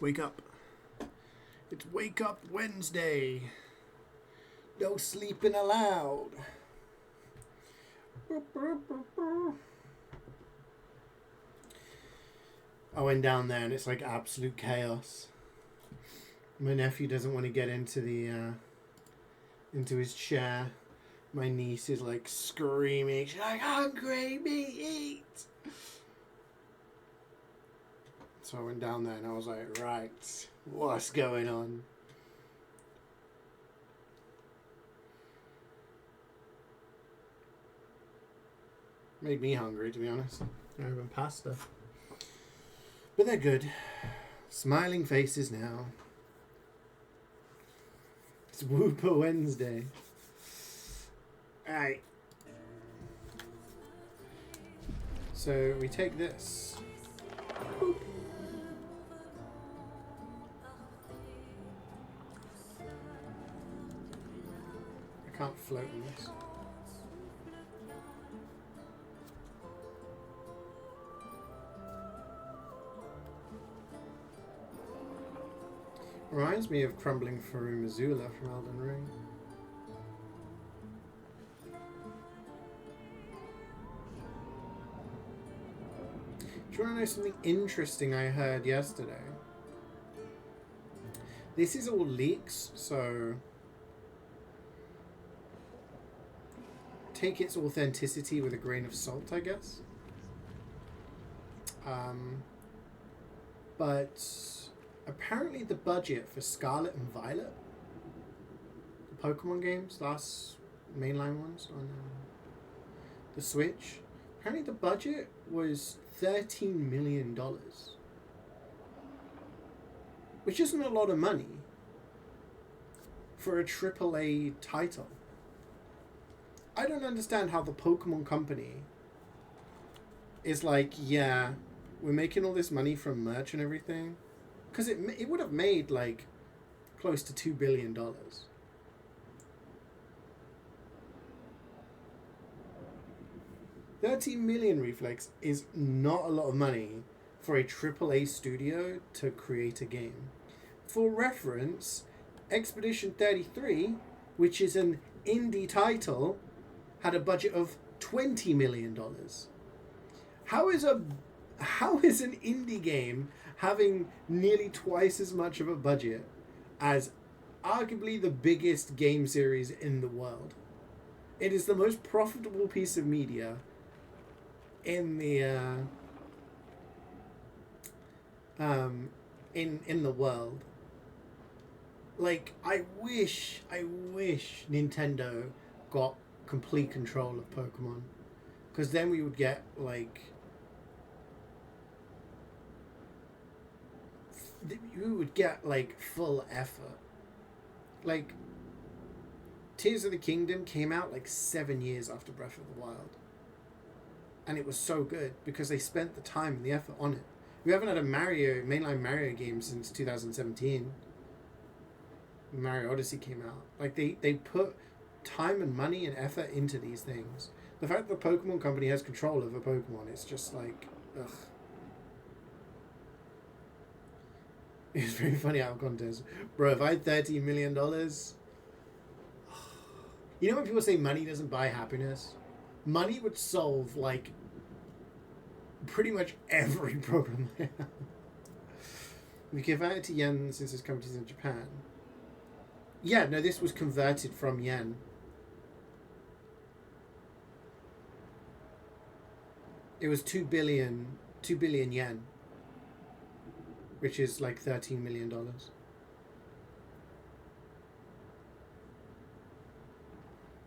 Wake up. It's Wake Up Wednesday. No sleeping allowed. I went down there and it's like absolute chaos. My nephew doesn't want to get into the into his chair. My niece is like screaming. She's like, hungry, me eat. So I went down there and I was like, right, what's going on? Made me hungry, to be honest. I have pasta. But they're good. Smiling faces now. It's Whooper Wednesday. Alright. So we take this. Boop. I can't float in this. Reminds me of Crumbling Farum Azula from Elden Ring. Do you want to know something interesting I heard yesterday? This is all leaks, so take its authenticity with a grain of salt, I guess. But apparently the budget for Scarlet and Violet, the Pokemon games, last mainline ones on the Switch, apparently the budget was $13 million. Which isn't a lot of money for a AAA title. I don't understand how the Pokemon company is like, yeah, we're making all this money from merch and everything. Because it would have made, like, close to $2 billion. $13 million, Reflex, is not a lot of money for a AAA studio to create a game. For reference, Expedition 33, which is an indie title, had a budget of $20 million. How is an indie game having nearly twice as much of a budget as arguably the biggest game series in the world? It is the most profitable piece of media in the in the world. Like, I wish Nintendo got complete control of Pokemon, because then we would get like full effort. Like, Tears of the Kingdom came out like 7 years after Breath of the Wild, and it was so good because they spent the time and the effort on it. We haven't had a mainline Mario game since 2017. Mario Odyssey came out. Like, they put time and money and effort into these things. The fact that the Pokemon company has control over Pokemon, it's just like, ugh. It's very out of context. Bro, if I had $13 million... You know when people say money doesn't buy happiness? Money would solve, like, pretty much every problem I have. We convert it to yen since it's companies in Japan. Yeah, no, this was converted from yen. It was 2 billion yen, which is like $13 million.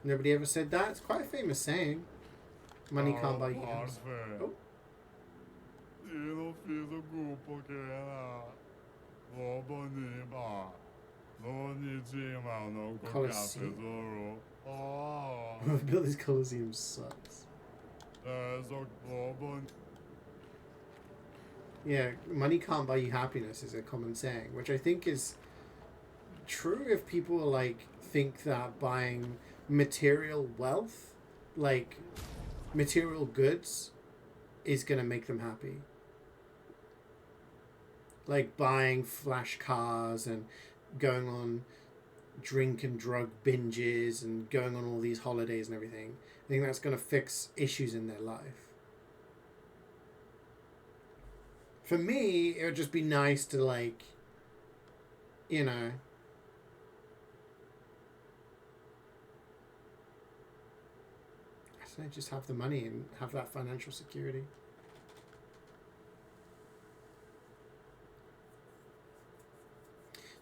Nobody ever said that. It's quite a famous saying. Money can't buy you games. Oh. Colosseum. Built this Colosseum sucks. Yeah, money can't buy you happiness is a common saying, which I think is true if people like think that buying material wealth, like material goods, is gonna make them happy. like buying flash cars and going on drink and drug binges and going on all these holidays and everything. I think that's going to fix issues in their life. For me, it would just be nice to, like, you know, I don't know, just have the money and have that financial security.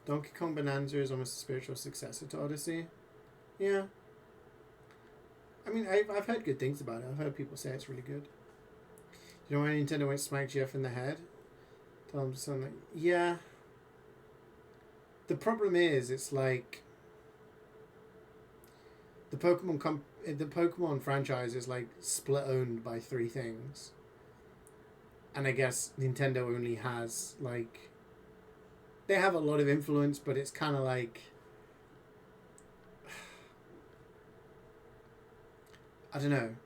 Donkey Kong Bonanza is almost a spiritual successor to Odyssey. Yeah. I mean, I've heard good things about it. I've heard people say it's really good. You know why Nintendo won't smack Jeff in the head? Tell him something. Yeah. The problem is, it's like the Pokemon franchise is like split owned by 3 things, and I guess Nintendo only has like, they have a lot of influence, but it's kind of like, I don't know.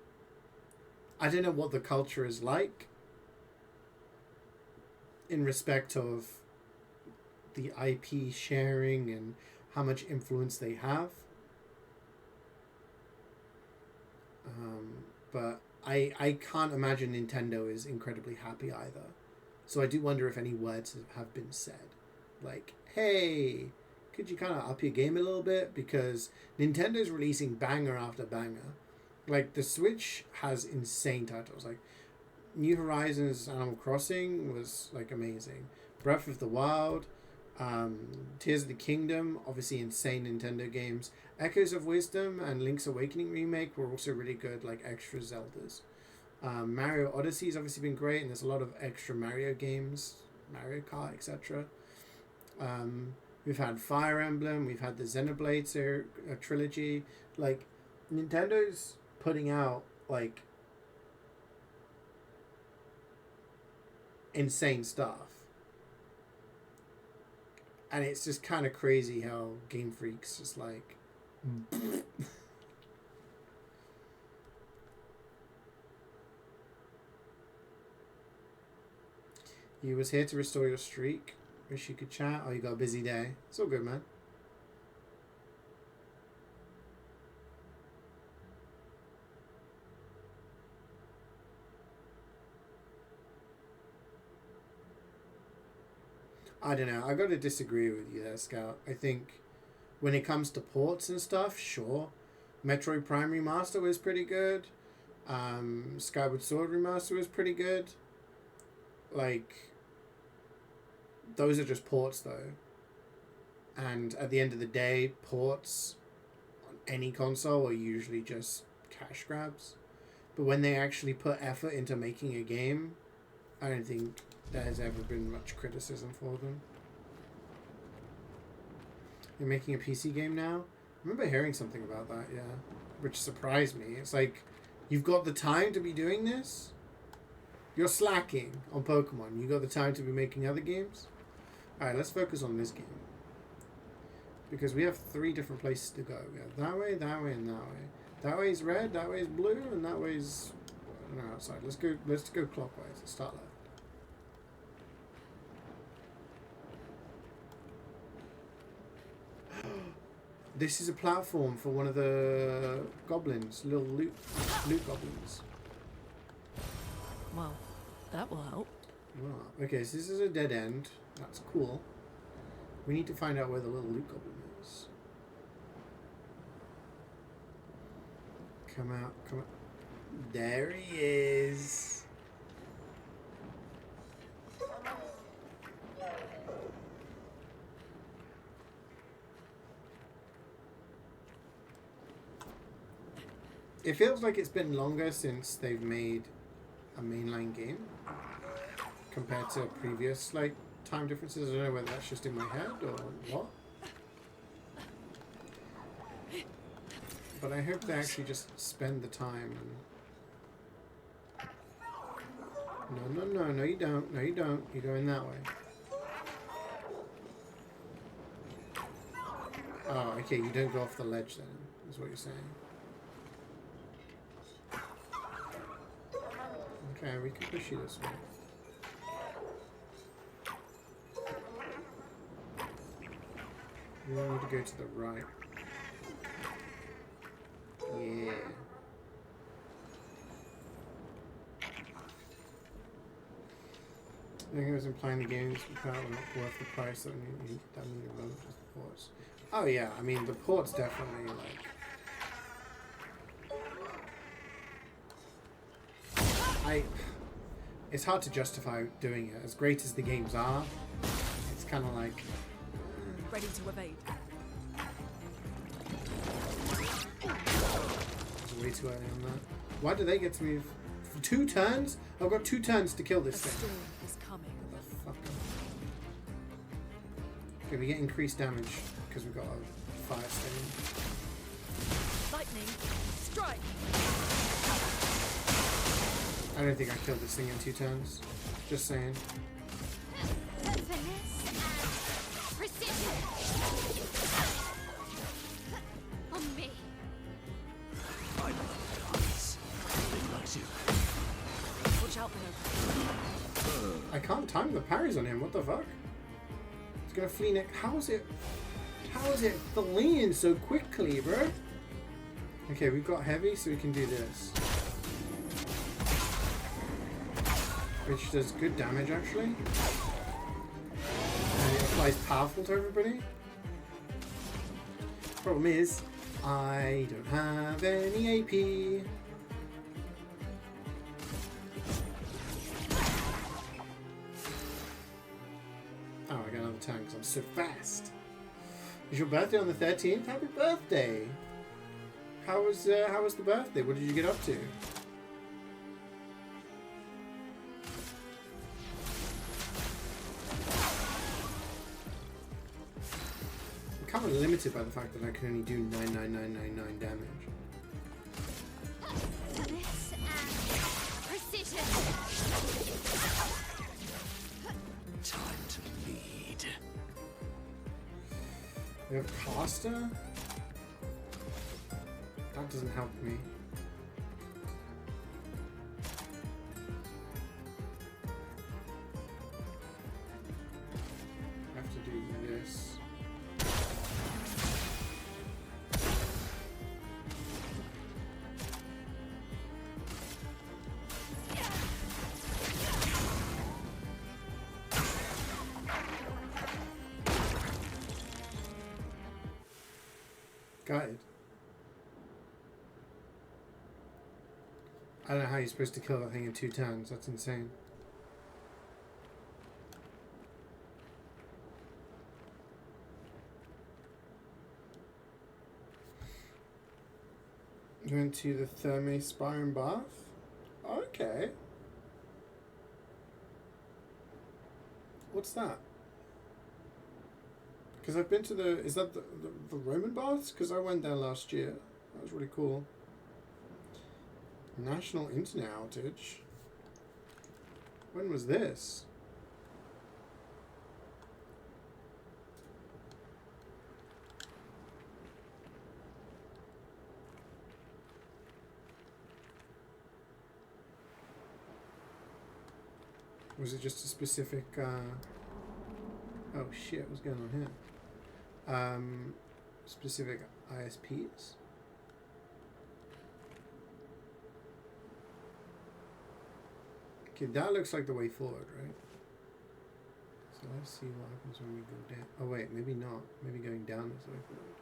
I don't know what the culture is like in respect of the IP sharing and how much influence they have. But I can't imagine Nintendo is incredibly happy either. So I do wonder if any words have been said. Like, hey, could you kind of up your game a little bit? Because Nintendo's releasing banger after banger. Like, the Switch has insane titles. Like, New Horizons Animal Crossing was, like, amazing. Breath of the Wild, Tears of the Kingdom, obviously insane Nintendo games. Echoes of Wisdom and Link's Awakening remake were also really good, like extra Zeldas. Mario Odyssey has obviously been great, and there's a lot of extra Mario games, Mario Kart, etc. We've had Fire Emblem, we've had the Xenoblade trilogy. Like, Nintendo's putting out, like, insane stuff. And it's just kind of crazy how Game Freak's just like... You was here to restore your streak. Wish you could chat. Oh, you got a busy day. It's all good, man. I don't know. I got to disagree with you there, Scout. I think when it comes to ports and stuff, sure. Metroid Prime Remaster was pretty good. Skyward Sword Remaster was pretty good. Like, those are just ports, though. And at the end of the day, ports on any console are usually just cash grabs. But when they actually put effort into making a game, I don't think there's ever been much criticism for them. You're making a PC game now? I remember hearing something about that, yeah. Which surprised me. It's like, you've got the time to be doing this? You're slacking on Pokemon. You got the time to be making other games? Alright, let's focus on this game. Because we have 3 different places to go. We have that way, and that way. That way is red, that way is blue, and that way is... I don't know, outside. Let's go clockwise. Let's start left. This is a platform for one of the goblins, little loot goblins. Well, that will help. Well, okay, so this is a dead end. That's cool. We need to find out where the little loot goblin is. Come out, come out. There he is. It feels like it's been longer since they've made a mainline game compared to previous, like, time differences. I don't know whether that's just in my head or what. But I hope they actually just spend the time and... No, you don't. No, you don't. You're going that way. Oh, okay, you don't go off the ledge then, is what you're saying. Okay, we can push you this way. We need to go to the right. Yeah. I think it was implying the games were not worth the price that we need to run just the ports. Oh yeah, I mean the ports definitely like it's hard to justify doing it. As great as the games are, it's kinda like Ready to evade. it's way too early on that. Why do they get to move for 2 turns? I've got 2 turns to kill this A thing. storm is coming. Fuck. Okay, we get increased damage because we've got a fire stain. Lightning, strike. I don't think I killed this thing in 2 turns. Just saying. Finesse and precision. On me. I love dance. It likes you. Watch out below. I can't time the parries on him. What the fuck? It's gonna flee next. How is it fleeing so quickly, bro? Okay, we've got heavy, so we can do this. Which does good damage, actually. And it applies powerful to everybody. Problem is, I don't have any AP. Oh, I got another turn because I'm so fast. Is your birthday on the 13th? Happy birthday! How was the birthday? What did you get up to? I'm kind of limited by the fact that I can only do 99999 damage. Finesse and precision. Time to lead. We have Costa? That doesn't help me. I have to do this. Got it. I don't know how you're supposed to kill that thing in 2 turns. That's insane. You went to the Therme Spire and Bath? Okay. What's that? Because I've been to the... Is that the Roman baths? Because I went there last year. That was really cool. National internet outage. When was this? Was it just a specific oh shit, what's going on here? Specific ISPs? Okay, that looks like the way forward, right? So let's see what happens when we go down. Oh wait, maybe not. Maybe going down is the way forward.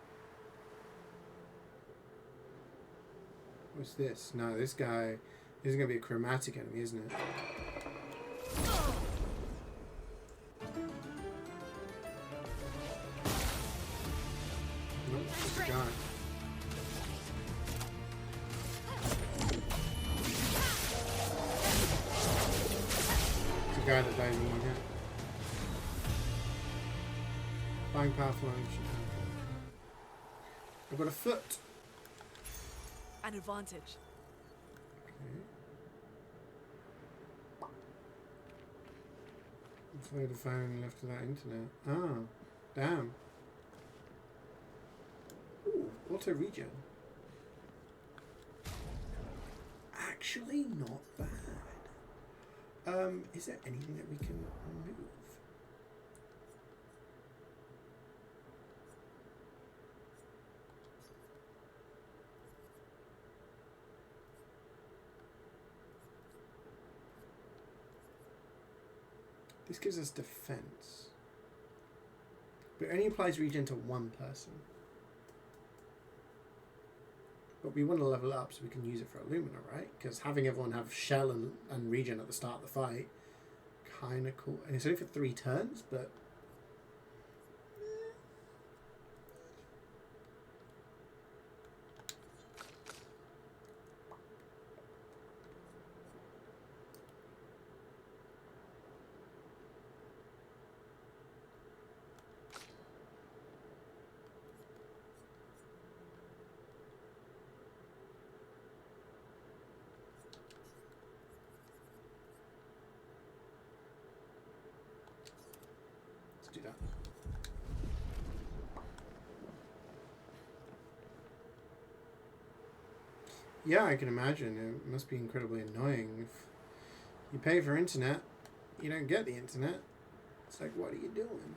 What's this? No, this guy is going to be a chromatic enemy, isn't it? Nope, just a guy. Guy that dies in one hit. Flying powerful action. I've got a foot. An advantage. Okay. Let's load the phone left of that internet. Ah, damn. Ooh, auto regen. Actually, not bad. Is there anything that we can remove? This gives us defense. But it only applies regen to one person. But we want to level up so we can use it for Illumina, right? Because having everyone have shell and regen at the start of the fight, kind of cool. And it's only for 3 turns, but... do that. Yeah, I can imagine. It must be incredibly annoying. If you pay for internet, you don't get the internet. It's like, what are you doing?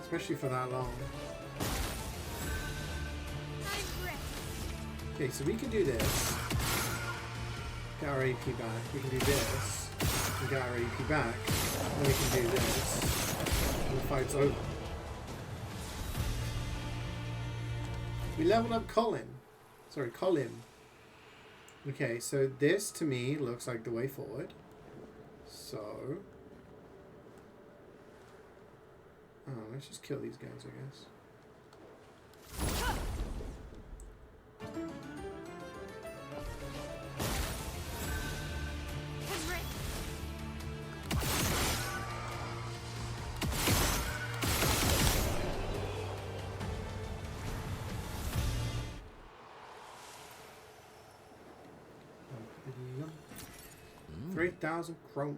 Especially for that long. Okay, so we can do this. Get our AP back. We can do this. And get our AP back. Then we can do this. And the fight's over. We leveled up Colin. Sorry, Colin. Okay, so this to me looks like the way forward. So... oh, let's just kill these guys, I guess. Mm. 3,000 chroma.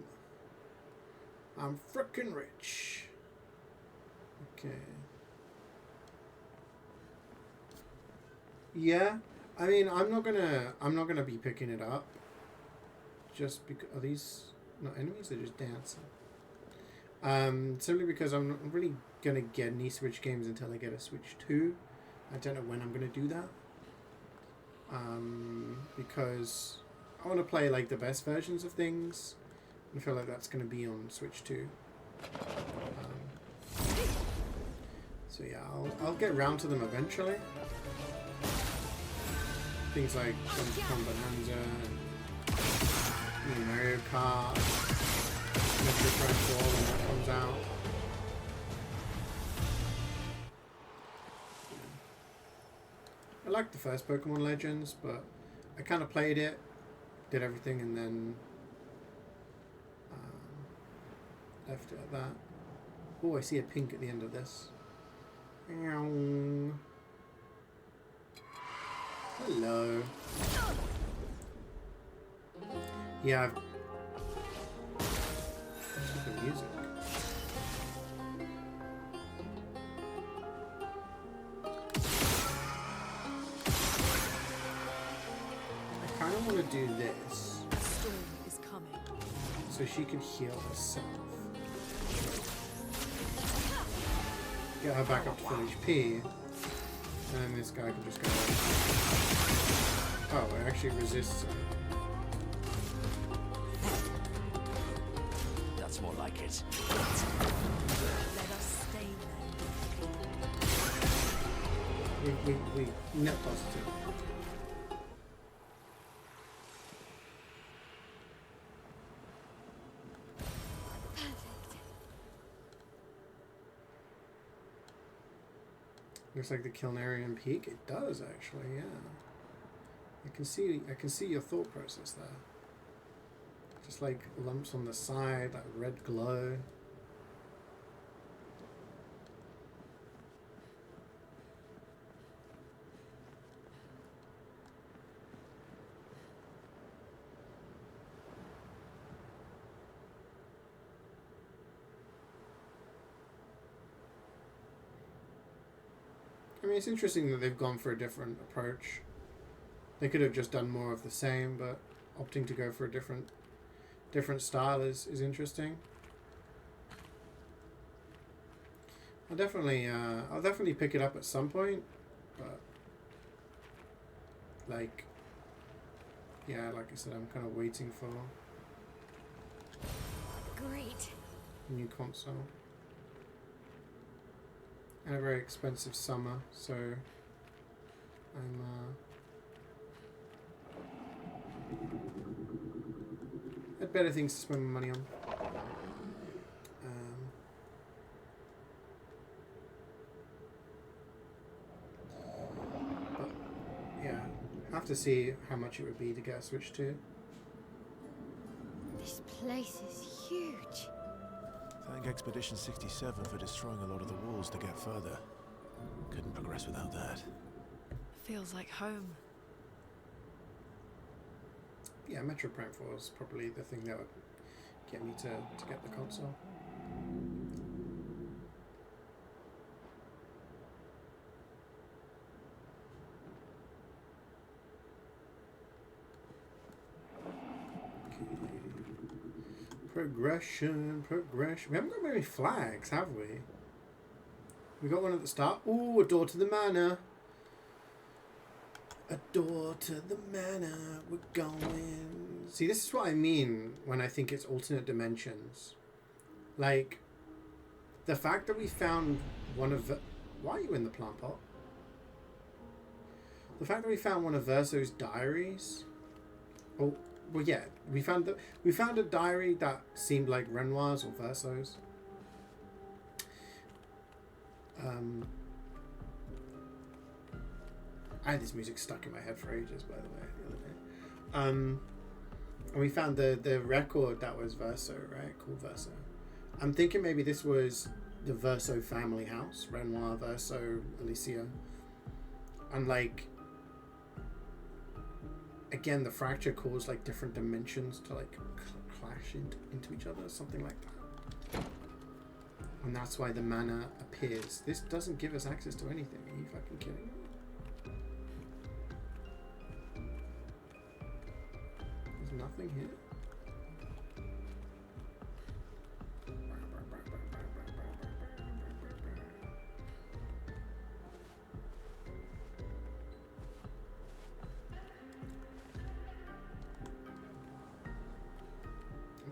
I'm frickin' rich. Okay. Yeah, I mean, I'm not gonna be picking it up. Just because are these not enemies? They're just dancing. Simply because I'm not really gonna get any Switch games until I get a Switch 2. I don't know when I'm gonna do that. Because I want to play like the best versions of things. I feel like that's gonna be on Switch 2. So yeah, I'll get round to them eventually. Things like Donkey Kong Bonanza and Mario Kart, Metroid Prime 4 when that comes out. I like the first Pokemon Legends, but I kind of played it, did everything, and then left it at that. Oh, I see a pink at the end of this. Hello. Yeah. The music. I kind of want to do this. A storm is coming. So she can heal herself. Get her back up to full HP. And then this guy can just go. Oh, it actually resists it. That's more like it. Let us stay there. We net positive. Looks like the Kilnarian Peak. It does actually, yeah. I can see your thought process there. Just like lumps on the side, that red glow. I mean, it's interesting that they've gone for a different approach. They could have just done more of the same, but opting to go for a different style is interesting. I'll definitely pick it up at some point, but like, yeah, like I said, I'm kind of waiting for Great. a new console. And a very expensive summer, so I'm had better things to spend my money on. But yeah, I have to see how much it would be to get a Switch 2. This place is huge. Thank Expedition 67 for destroying a lot of the walls to get further. Couldn't progress without that. Feels like home. Yeah, Metro Prime 4 is probably the thing that would get me to get the console. Progression. We haven't got many flags, have we? We got one at the start. Ooh, a door to the manor. A door to the manor. We're going. See, this is what I mean when I think it's alternate dimensions. Like, the fact that we found one of... Why are you in the plant pot? The fact that we found one of Verso's diaries. Oh, well, yeah. We found a diary that seemed like Renoir's or Verso's. I had this music stuck in my head for ages, by the way, the other day. And we found the record that was Verso, right? Called Verso. I'm thinking maybe this was the Verso family house. Renoir, Verso, Alicia. And like, again, the fracture caused like different dimensions to like clash into each other, something like that. And that's why the manor appears. This doesn't give us access to anything. Are you fucking kidding me? There's nothing here.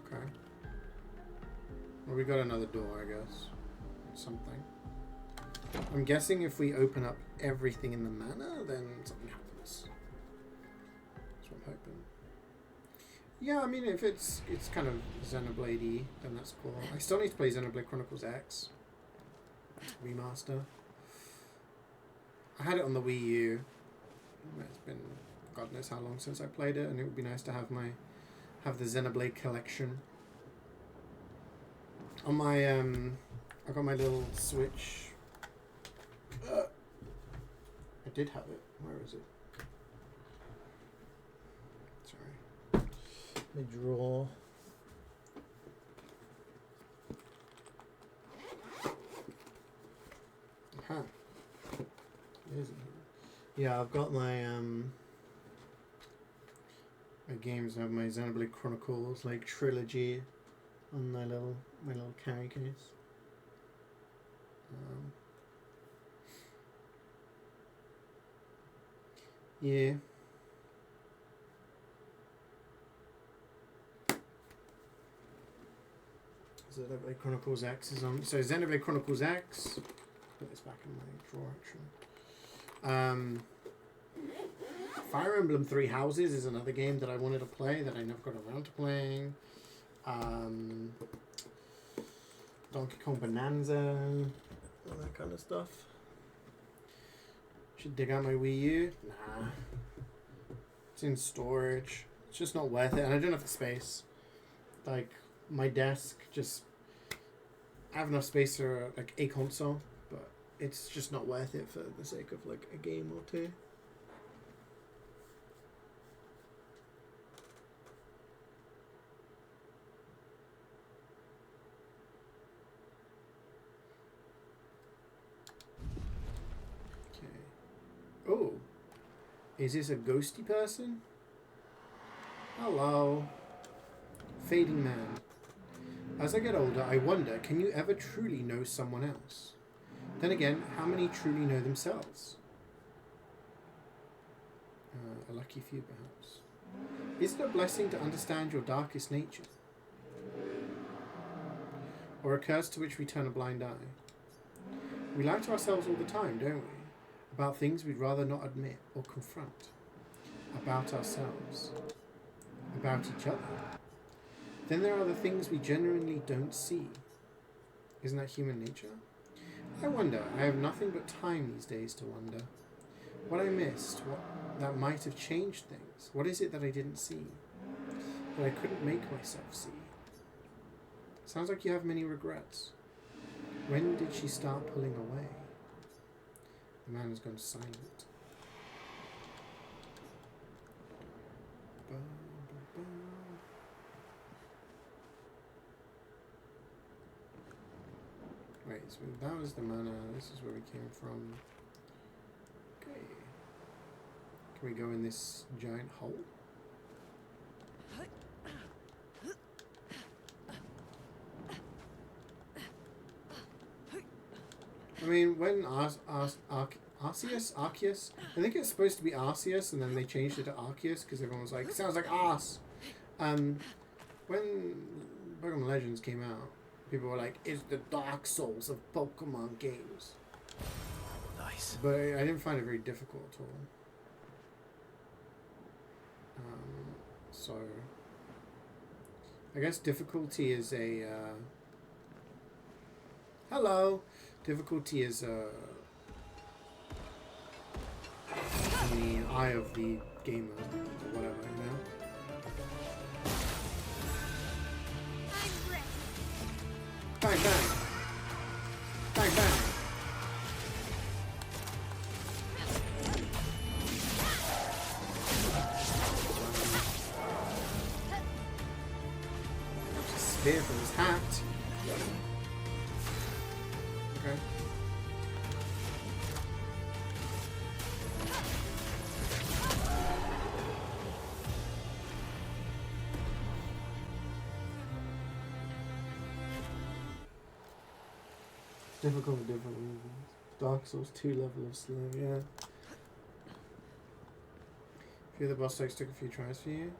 Okay. Well, we got another door, I guess. Something. I'm guessing if we open up everything in the manor, then something happens. That's what I'm hoping. Yeah, I mean, if it's kind of Xenoblade-y, then that's cool. I still need to play Xenoblade Chronicles X remaster. I had it on the Wii U. It's been God knows how long since I played it, and it would be nice to have the Xenoblade collection. On my I got my little Switch. I did have it. Where is it? Sorry. Let me draw. Aha. It isn't here. Yeah, I've got my my games. I have my Xenoblade Chronicles like trilogy on my little carry case. Yeah. Xenoblade Chronicles X is on. So Xenoblade Chronicles X. Put this back in my drawer actually. Fire Emblem Three Houses is another game that I wanted to play that I never got around to playing. Donkey Kong Bonanza, all that kind of stuff. Should dig out my Wii U. Nah. It's in storage. It's just not worth it, and I don't have the space. Like, my desk just... I have enough space for, like, a console, but it's just not worth it for the sake of, like, a game or two. Oh, is this a ghosty person? Hello. Fading man. As I get older, I wonder, can you ever truly know someone else? Then again, how many truly know themselves? A lucky few, perhaps. Is it a blessing to understand your darkest nature? Or a curse to which we turn a blind eye? We lie to ourselves all the time, don't we? About things we'd rather not admit or confront. About ourselves. About each other. Then there are the things we genuinely don't see. Isn't that human nature? I wonder. I have nothing but time these days to wonder. What I missed, what that might have changed things. What is it that I didn't see? That I couldn't make myself see? Sounds like you have many regrets. When did she start pulling away? The man has gone silent. Wait, so that was the manor. This is where we came from. Okay. Can we go in this giant hole? I mean, when Arceus, I think it's supposed to be Arceus, and then they changed it to Arceus because everyone was like, it sounds like arse. When Pokemon Legends came out, people were like, it's the Dark Souls of Pokemon games. Nice. But I didn't find it very difficult at all. So, I guess difficulty is a, hello! Difficulty is, in the eye of the gamer, or whatever, you know? Bang, bang! Bang, bang! Spear from his hat. Okay. Difficult with different reasons. Dark Souls 2 level of slow, yeah. A few of the boss fights took a few tries for you.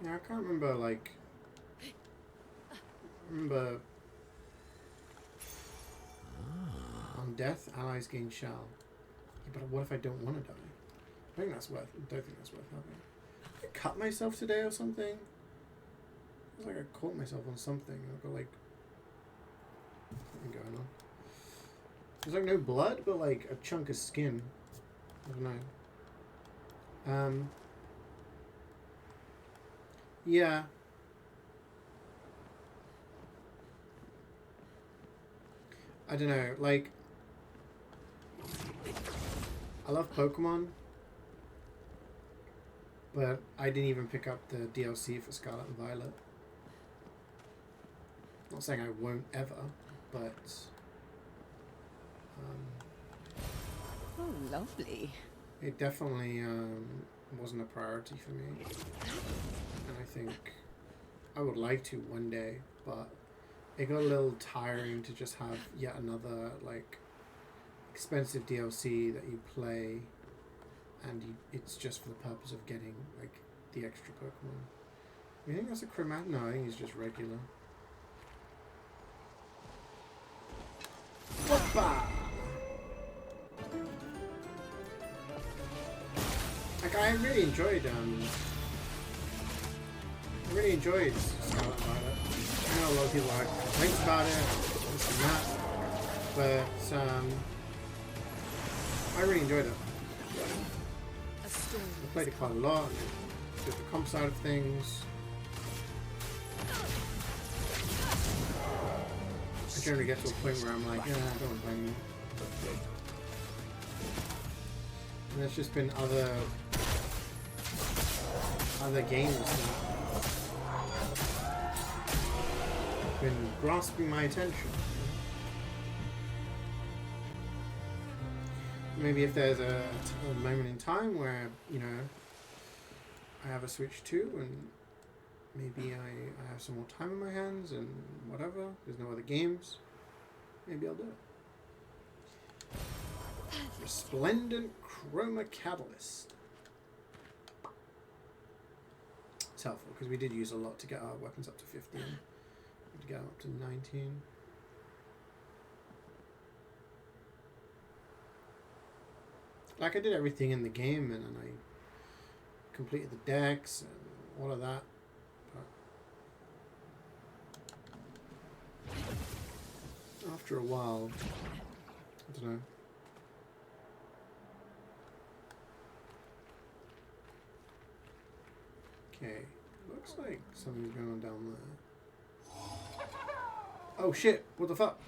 Yeah, I can't remember, like... On death, allies gain shell. Yeah, but what if I don't want to die? I don't think that's worth having. Did I cut myself today or something? It was like I caught myself on something. I've got, like... something going on. There's, like, no blood, but, like, a chunk of skin. I don't know. Yeah. I don't know, like... I love Pokemon. But I didn't even pick up the DLC for Scarlet and Violet. Not saying I won't ever, but... Oh, lovely. It definitely wasn't a priority for me. And I think I would like to one day, but it got a little tiring to just have yet another, like, expensive DLC that you play, and it's just for the purpose of getting, like, the extra Pokemon. You think that's a chromat? No, I think it's just regular. Hoppa! Like, I really enjoyed Scarlet and Violet. I know a lot of people have complaints about it, this and that, but I really enjoyed it. I played it quite a lot, did the comp side of things. I generally get to a point where I'm like, yeah, I don't want to play anymore. And there's just been other games that have been grasping my attention. Maybe if there's a moment in time where, you know, I have a Switch 2 and maybe I have some more time in my hands and whatever, there's no other games, maybe I'll do it. Resplendent Chroma Catalyst. It's helpful because we did use a lot to get our weapons up to 15. To get them up to 19. Like, I did everything in the game, and then I completed the decks and all of that. But after a while, I don't know. Okay, looks like something's going on down there. Oh shit, what the fuck?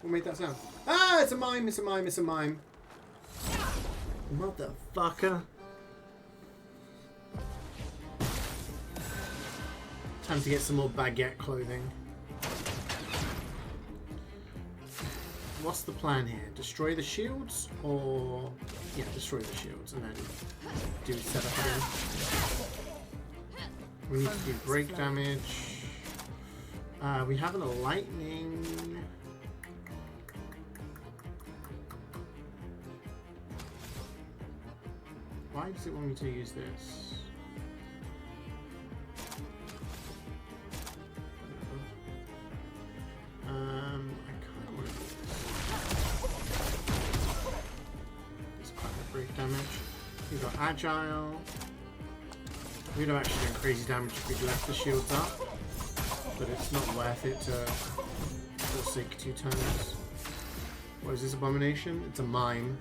What made that sound? Ah, it's a mime, it's a mime, it's a mime. Motherfucker. Time to get some more baguette clothing. What's the plan here? Destroy the shields? Or... yeah, destroy the shields and then do setup again. We need to do break damage. We have a lightning. Why does it want me to use this? I kind of want to do this. It's quite a break damage. We've got agile. We'd have actually done crazy damage if we'd left the shields up, but it's not worth it to forsake 2 turns. What is this abomination? It's a mime.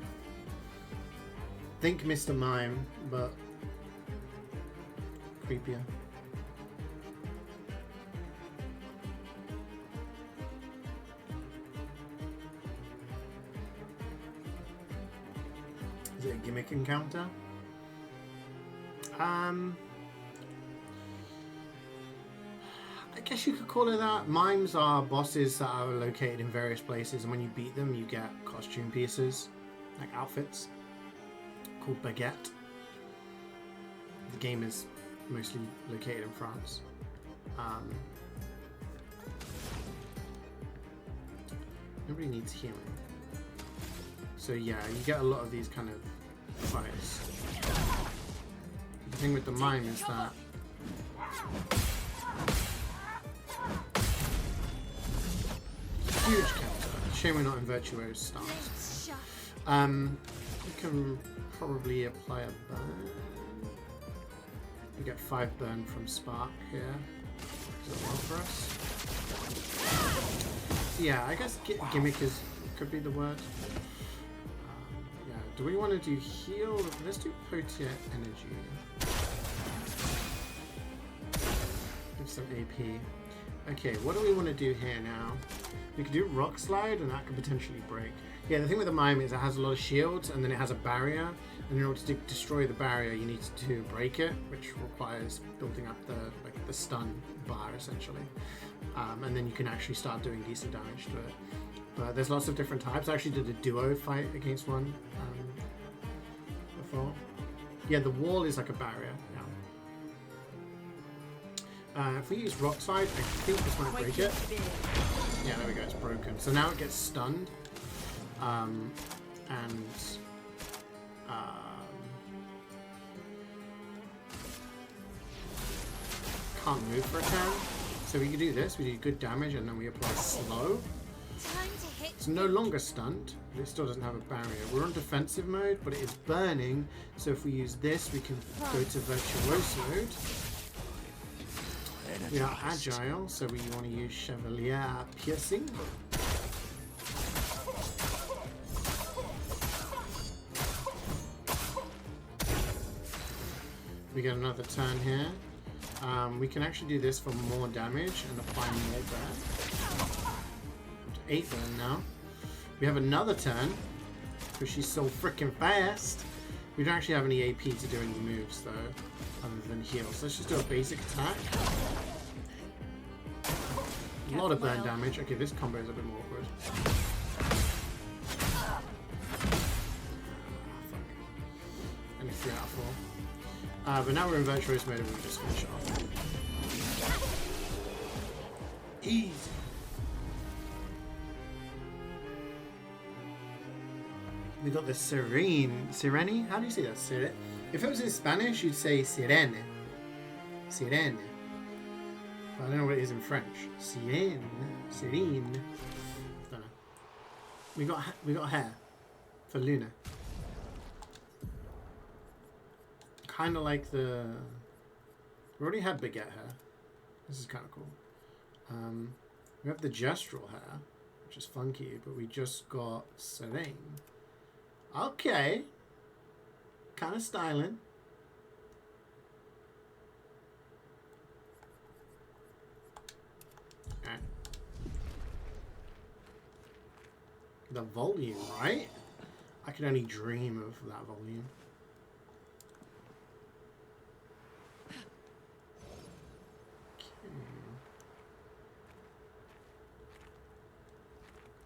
Think Mr. Mime, but creepier. Is it a gimmick encounter? I guess you could call it that. Mimes are bosses that are located in various places, and when you beat them, you get costume pieces, like outfits, called baguette. The game is mostly located in France. Nobody needs healing. So yeah, you get a lot of these kind of fights. The thing with the mime is that huge counter. Shame we're not in Virtuo's stance. We can probably apply a burn. We get 5 burn from Spark here. Does that work for us? Yeah, I guess gimmick could be the word. Yeah, do we want to do heal? Let's do Potia Energy. Give some AP. Okay, what do we want to do here now? We could do Rock Slide, and that could potentially break. Yeah, the thing with the mime is it has a lot of shields, and then it has a barrier. And in order to destroy the barrier, you need to break it, which requires building up the stun bar essentially. And then you can actually start doing decent damage to it. But there's lots of different types. I actually did a duo fight against one before. Yeah, the wall is like a barrier. Yeah. If we use Rock Slide, I think this might break it. Yeah, there we go. It's broken. So now it gets stunned. Can't move for a turn. So we can do this. We do good damage, and then we apply slow. It's no longer stunned, but it still doesn't have a barrier. We're on defensive mode, but it is burning. So if we use this, we can go to Virtuoso mode. We are agile, so we want to use Chevalier Piercing. We get another turn here. We can actually do this for more damage and apply more burn. 8 burn now. We have another turn because she's so freaking fast. We don't actually have any AP to do any moves though, other than heal. So let's just do a basic attack. A lot of burn damage. Okay, this combo is a bit more awkward. Only 3 out of 4. But now we're in Virtuous mode and we'll just finish it off. Easy. We got the Sirene? How do you say that? If it was in Spanish, you'd say Sirene. Sirene. But I don't know what it is in French. Sirene. Don't know. We got hair for Luna. Kind of like the... We already had baguette hair. This is kind of cool. We have the gestural hair, which is funky, but we just got Serene. Okay. Kind of styling. Okay. The volume, right? I could only dream of that volume.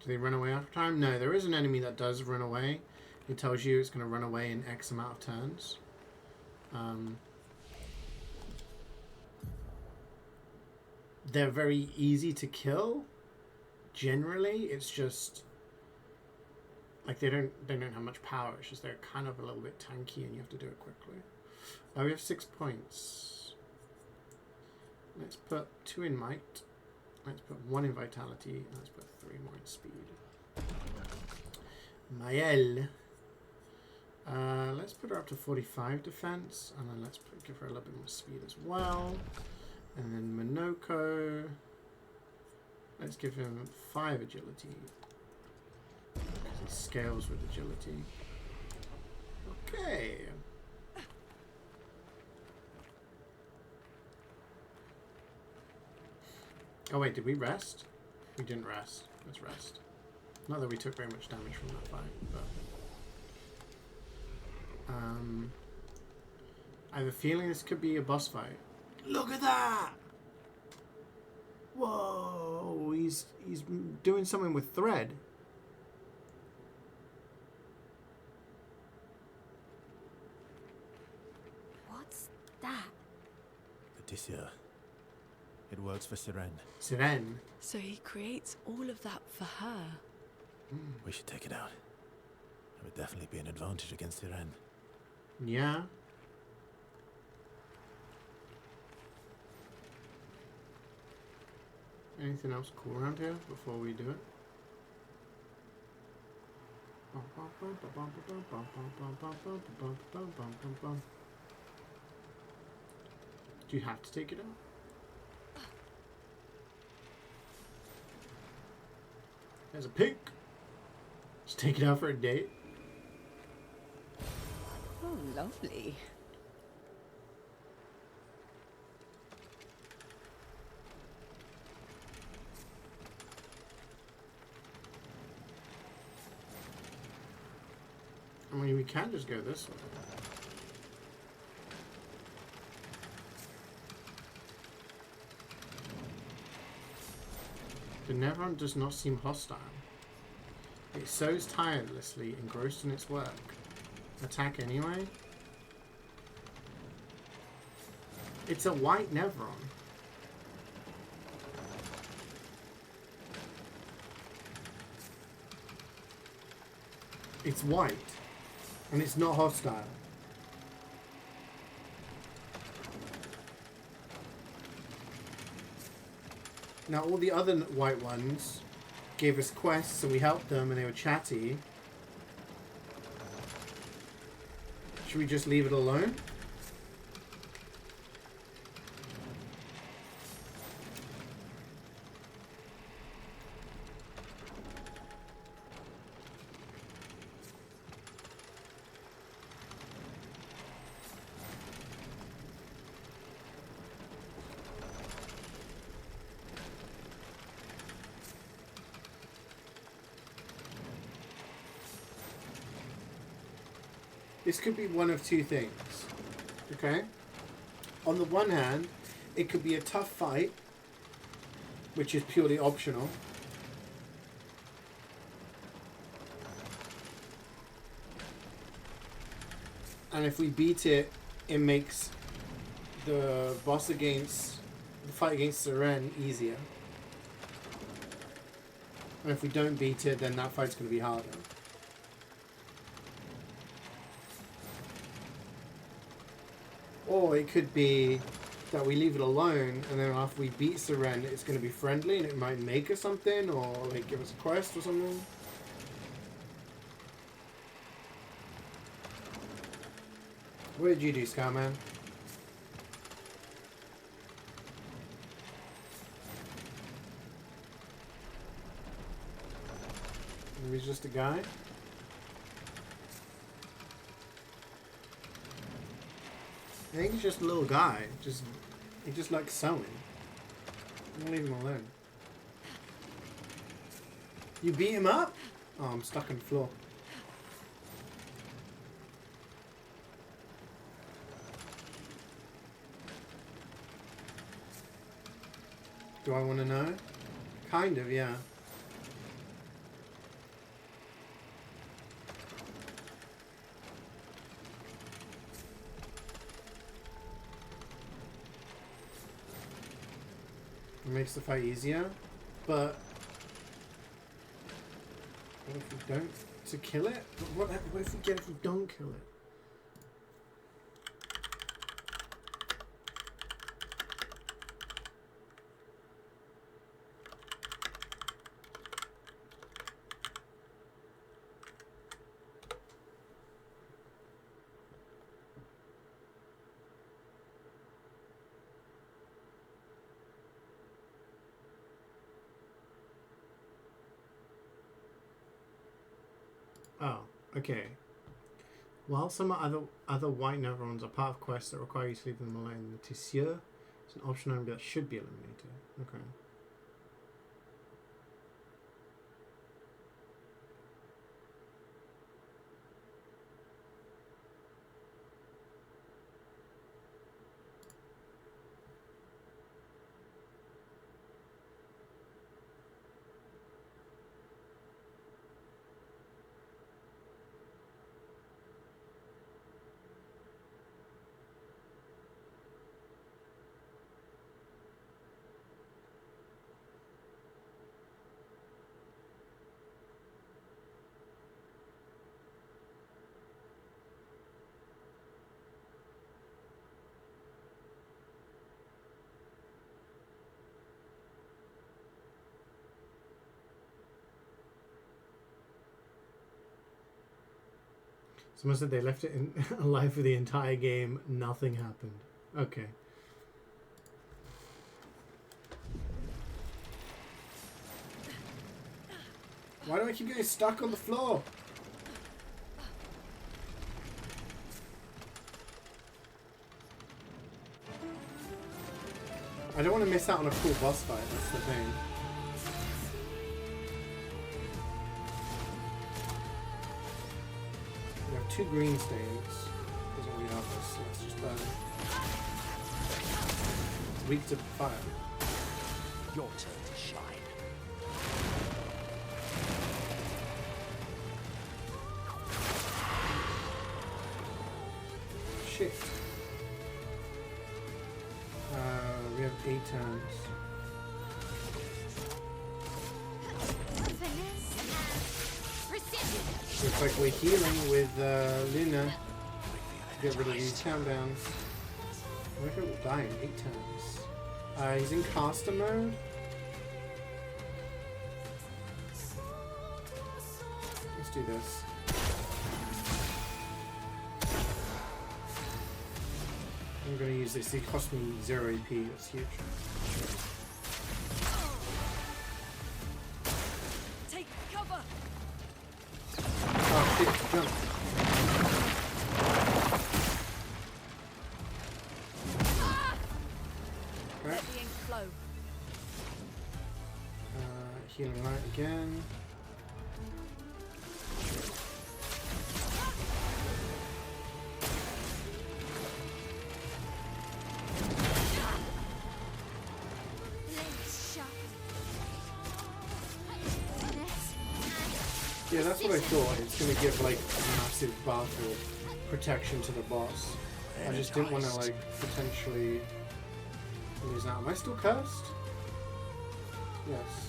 Do they run away after time? No, there is an enemy that does run away. It tells you it's going to run away in X amount of turns. They're very easy to kill. Generally, it's just like they don't have much power. It's just they're kind of a little bit tanky, and you have to do it quickly. We have 6 points. Let's put 2 in might. Let's put 1 in vitality. And let's put 3 more in speed. Mael. Let's put her up to 45 defense, and then let's give her a little bit more speed as well. And then Monoko. Let's give him 5 agility. Because he scales with agility. Okay. Oh wait, did we rest? We didn't rest. Let's rest. Not that we took very much damage from that fight, but... I have a feeling this could be a boss fight. Look at that! Whoa! He's doing something with thread. What's that? Odysseus. It works for Sirene. Sirene. So he creates all of that for her. We should take it out. It would definitely be an advantage against Sirene. Yeah. Anything else cool around here before we do it? Do you have to take it out? There's a pig. Just take it out for a date. Oh, lovely. I mean, we can just go this way. The Nevron does not seem hostile. It sows tirelessly, engrossed in its work. Attack anyway? It's a white Nevron. It's white. And it's not hostile. Now all the other white ones gave us quests and we helped them and they were chatty. Should we just leave it alone? This could be one of two things, okay? On the one hand, it could be a tough fight, which is purely optional. And if we beat it, it makes the fight against Seren easier. And if we don't beat it, then that fight's going to be harder. Or it could be that we leave it alone, and then after we beat Seren, it's going to be friendly, and it might make us something, or like give us a quest or something. What did you do, Scarman? Maybe he's just a guy? I think he's just a little guy. He just likes sewing. Don't leave him alone. You beat him up? Oh, I'm stuck on the floor. Do I want to know? Kind of, yeah. It makes the fight easier, but what if we don't? To kill it? What if we get if we don't kill it? Oh, okay. While some other white nevrons are part of quests that require you to leave them alone, the Tisseur is an option enemy that should be eliminated. Okay. Someone said they left it alive for the entire game. Nothing happened. Okay. Why do I keep getting stuck on the floor? I don't want to miss out on a cool boss fight. That's the thing. We have 2 green stains. Doesn't really help us, so let's just burn it. It's weak to fire. Your turn to shine. Shit. We have 8 turns. Looks like we're healing with Luna to get rid of these countdowns. I wonder if it will die in 8 turns. He's in caster mode. Let's do this. I'm going to use this. It cost me 0 AP. That's huge. Take cover. Oh shit! Jump. Right. Being flow. Healing light again. Yeah, that's what I thought. It's going to give, like, massive battle protection to the boss. I just didn't want to, like, potentially lose out. Am I still cursed? Yes.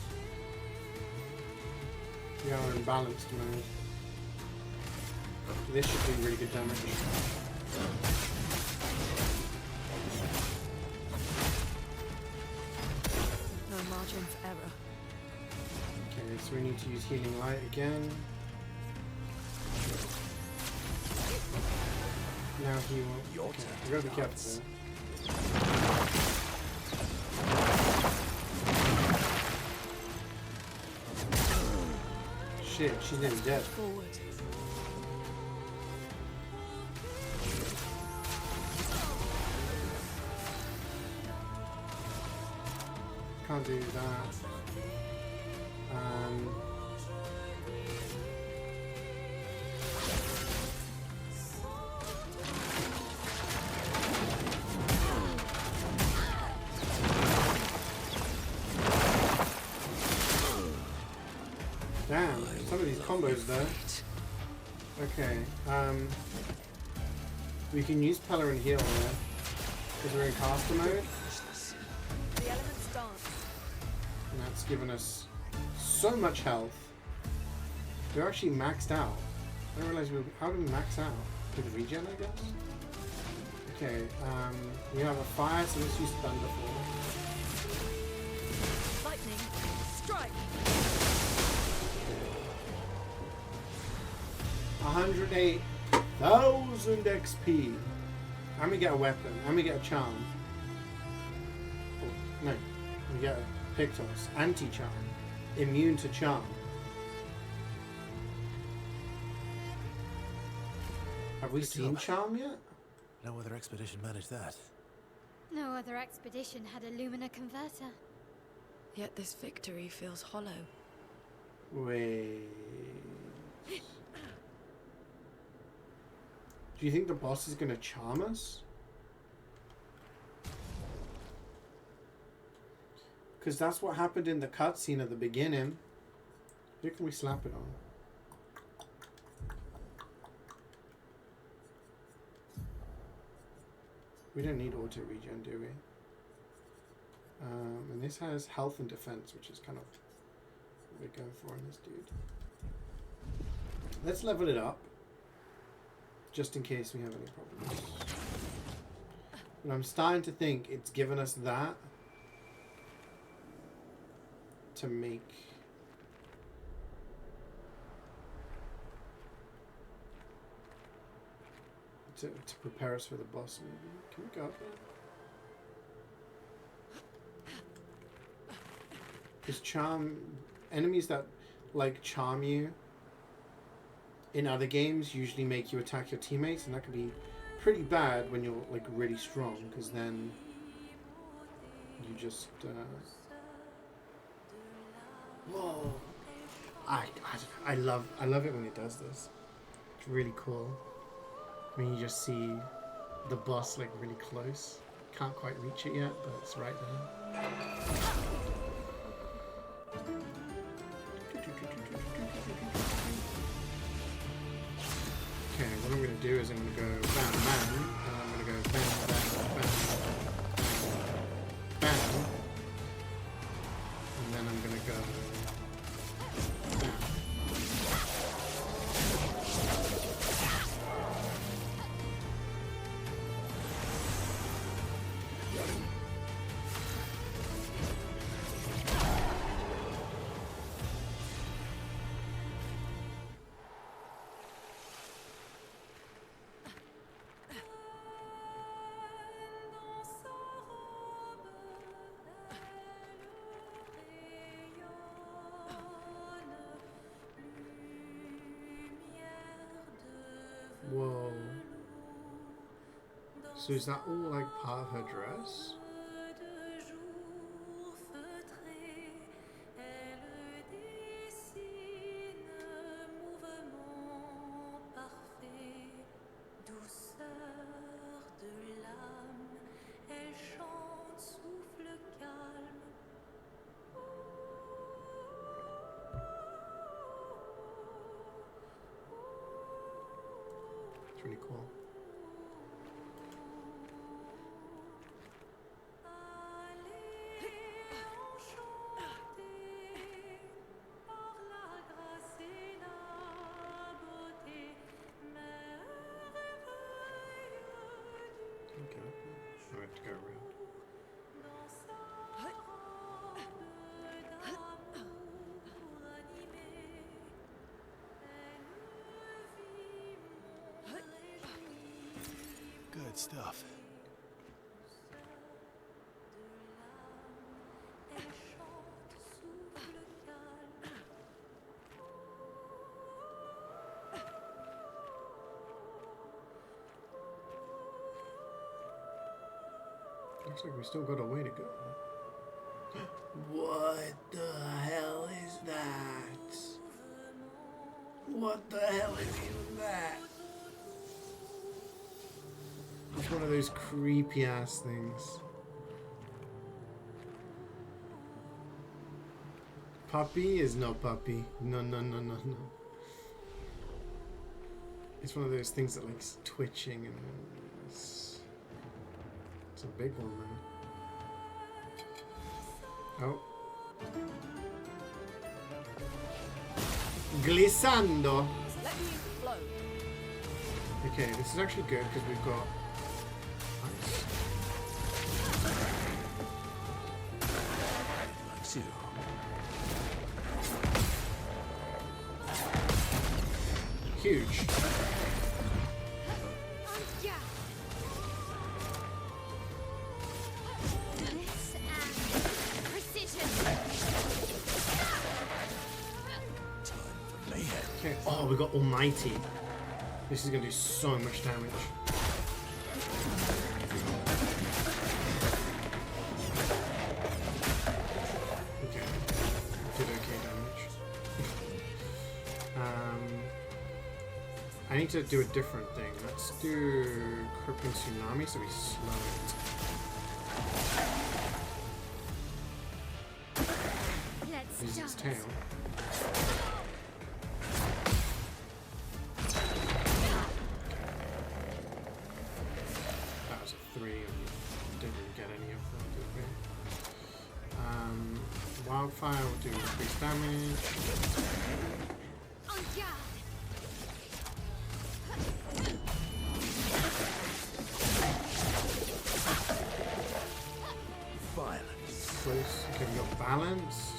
We are in balanced mode. This should do really good damage. margin for error. Okay, so we need to use healing light again. Now he will. Okay, I gotta be careful there. Shit, she's nearly dead. Forward. Can't do that. Damn, some of these combos there. Okay, we can use Pella and heal there, because we're in caster mode. The elements dance. And that's given us so much health. We're actually maxed out. I didn't realize how do we max out? With regen, I guess? Okay, we have a fire, so let's use thunder for it. Lightning. Strike. 108,000 XP. And we get a weapon. And we get a charm. Oh, no. We get a Pictos. Anti-charm. Immune to charm. Have we seen charm yet? No other expedition managed that. No other expedition had a Lumina converter. Yet this victory feels hollow. Wait. Do you think the boss is gonna charm us? Because that's what happened in the cutscene at the beginning. Where can we slap it on? We don't need auto regen, do we? And this has health and defense, which is kind of what we're going for in this dude. Let's level it up, just in case we have any problems. But I'm starting to think it's given us that to make to prepare us for the boss, maybe. Can we go up there? Because charm enemies that like charm you in other games usually make you attack your teammates, and that can be pretty bad when you're like really strong, because then you just whoa. I love it when it does this. It's really cool when you just see the boss like really close. Can't quite reach it yet, but it's right there. Okay, what I'm going to do is I'm going to go bam bam, and I'm going to go bam bam bam bam, and then I'm going to go bam. Whoa. So is that all like part of her dress? It's really cool. Okay, I have to go around. stuff. Looks like we still got a way to go. What the hell is that? What the hell is even that? It's one of those creepy ass things. Puppy is no puppy. No, no, no, no, no. It's one of those things that likes twitching and it's a big one, man. Oh. Glissando. Let me flow. Okay, this is actually good because we've got ice. Likes you. Huge. Okay. Oh, we got Almighty. This is going to do so much damage. Okay. Did okay damage. I need to do a different thing. Let's do Crippling Tsunami so we slow it. Use its tail. That was a 3 and didn't really get any of them, did we? Wildfire will do increased damage. Violence. Close. Okay, we got balanced.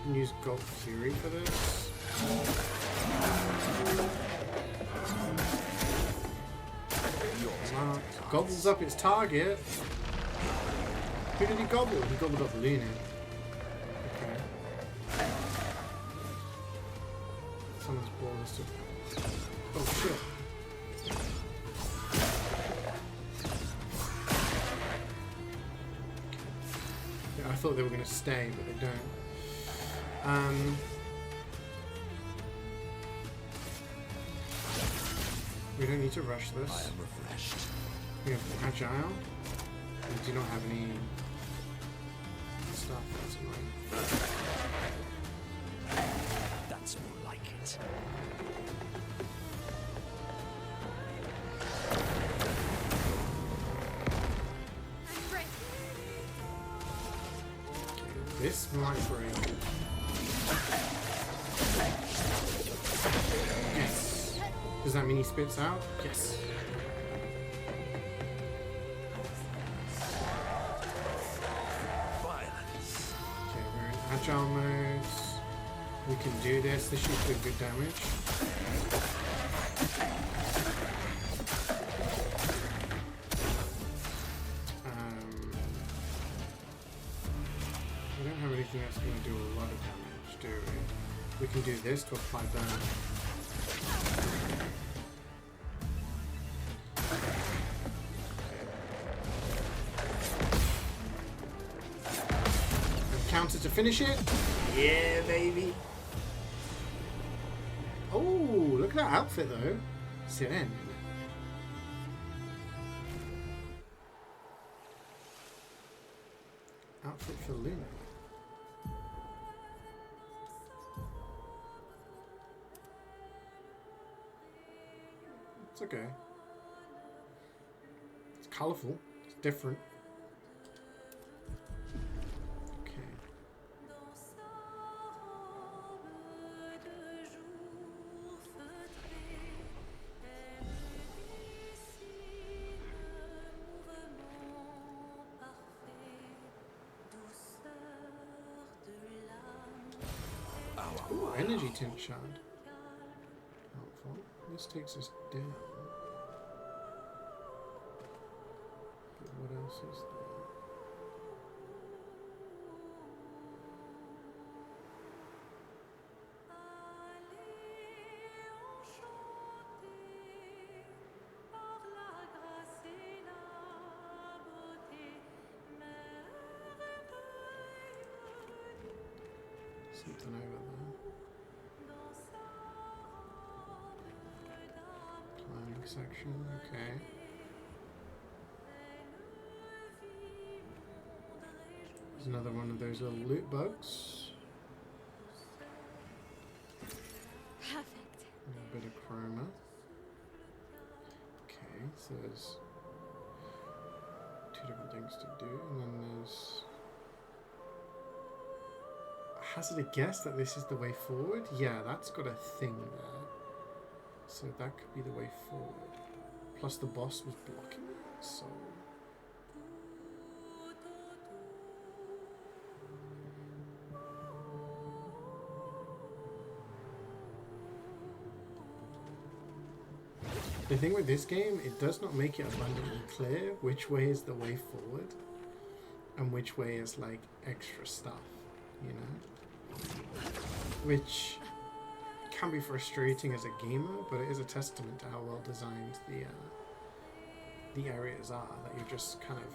You can use Gulf Fury for this. Gobbles up its target. Who did he gobble? He gobbled up Luna. Okay. Someone's ball is to... Oh shit. Yeah, I thought they were going to stay, but they don't. We don't need to rush this. I am refreshed. We have Agile. We do not have any stuff. That's annoying. That's more like it. This might break. Yes. Does that mean he spits out? Yes. Violence. Okay, we're in agile mode. We can do this. This should do good damage. We don't have anything that's going to do a lot of damage, do we? We can do this to apply burn. Counter to finish it. Yeah, baby. Oh, look at that outfit though. Siren. Outfit for Luna. It's okay. It's colourful. It's different. Okay. Ooh, energy tint shard. Helpful. This takes us down. this is the one. Something over there. Planning section, okay. There's another one of those little loot bugs. Perfect. A bit of chroma. Okay, so there's two different things to do, and then there's... Hazard a guess that this is the way forward? Yeah, that's got a thing there. So that could be the way forward. Plus the boss was blocking it, so... The thing with this game, it does not make it abundantly clear which way is the way forward and which way is like extra stuff, you know? Which can be frustrating as a gamer, but it is a testament to how well designed the areas are, that you're just kind of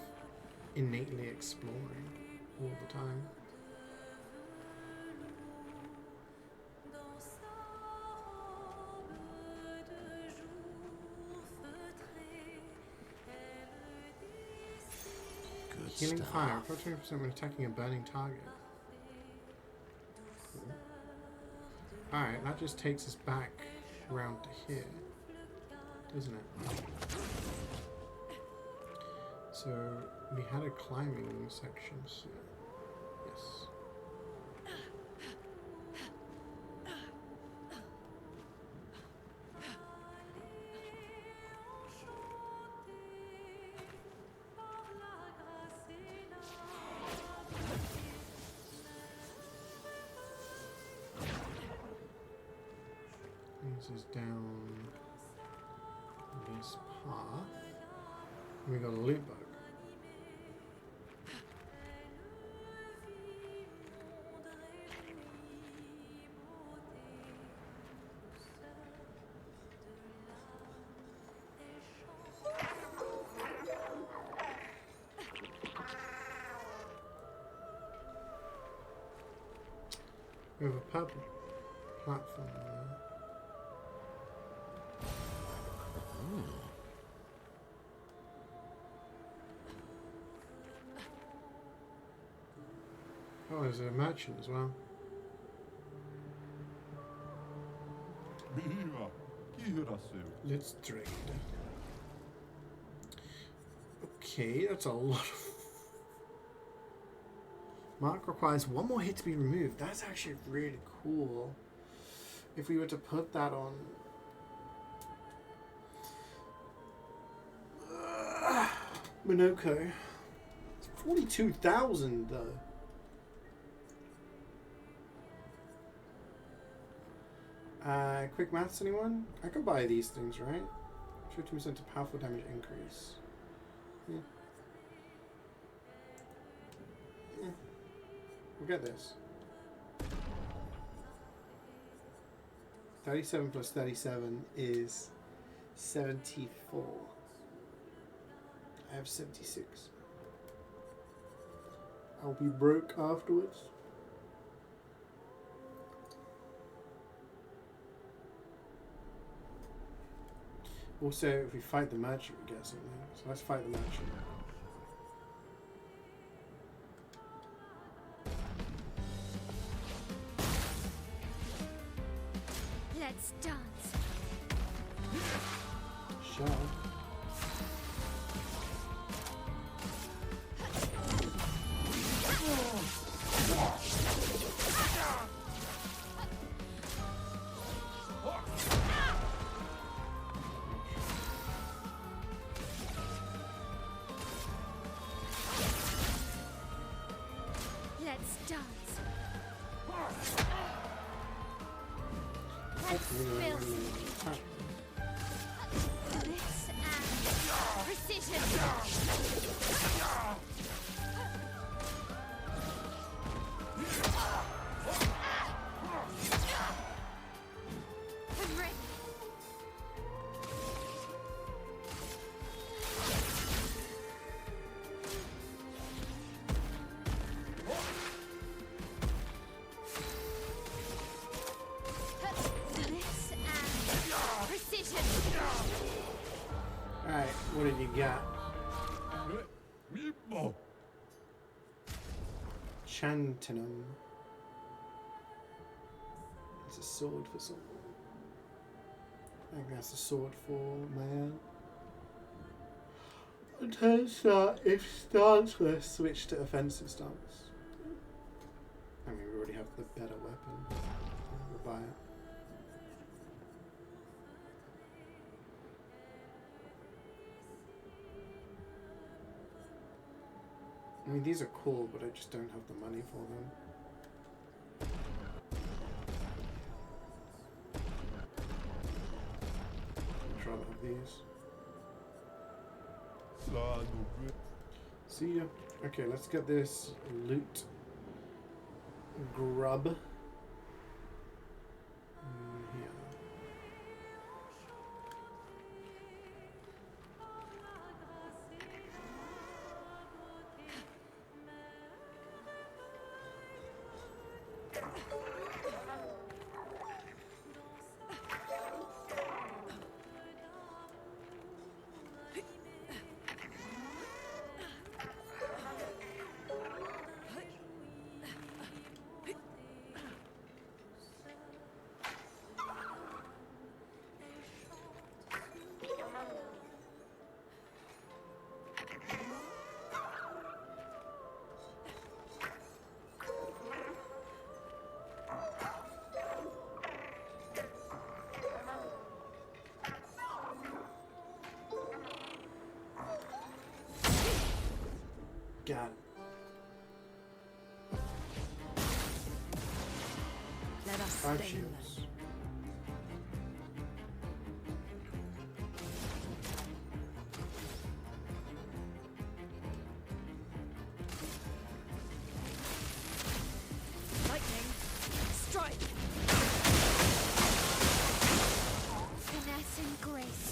innately exploring all the time. Good Healing stuff. fire, approximately 20% when attacking a burning target. Alright, that just takes us back around to here, doesn't it? So, we had a climbing section, so yes. This is down this path. And we got a loot bug. We have a purple platform there. Oh, there's a merchant as well. Let's trade. Okay, that's a lot of... Mark requires one more hit to be removed. That's actually really cool. If we were to put that on... Minoko. It's 42,000 though. Quick maths, anyone? I can buy these things, right? 50% to powerful damage increase. Yeah. Yeah. We'll get this. 37 plus 37 is 74. I have 76. I'll be broke afterwards. Also, if we fight the merchant, we get something. So let's fight the merchant. Let's dance. Shall. Let's dance. Hopefully, This and Precision. Alright, what did you got? Chantinum. It's a sword for someone. I think that's a sword for man. It turns out if stanceless, switch to offensive stance. I mean, we already have the better weapon. We'll buy it. I mean, these are cool, but I just don't have the money for them. I'd rather have these. See ya. Okay, let's get this loot grub. Here. Got it. Let us 5 stay shields. Lightning, strike. Finesse and grace.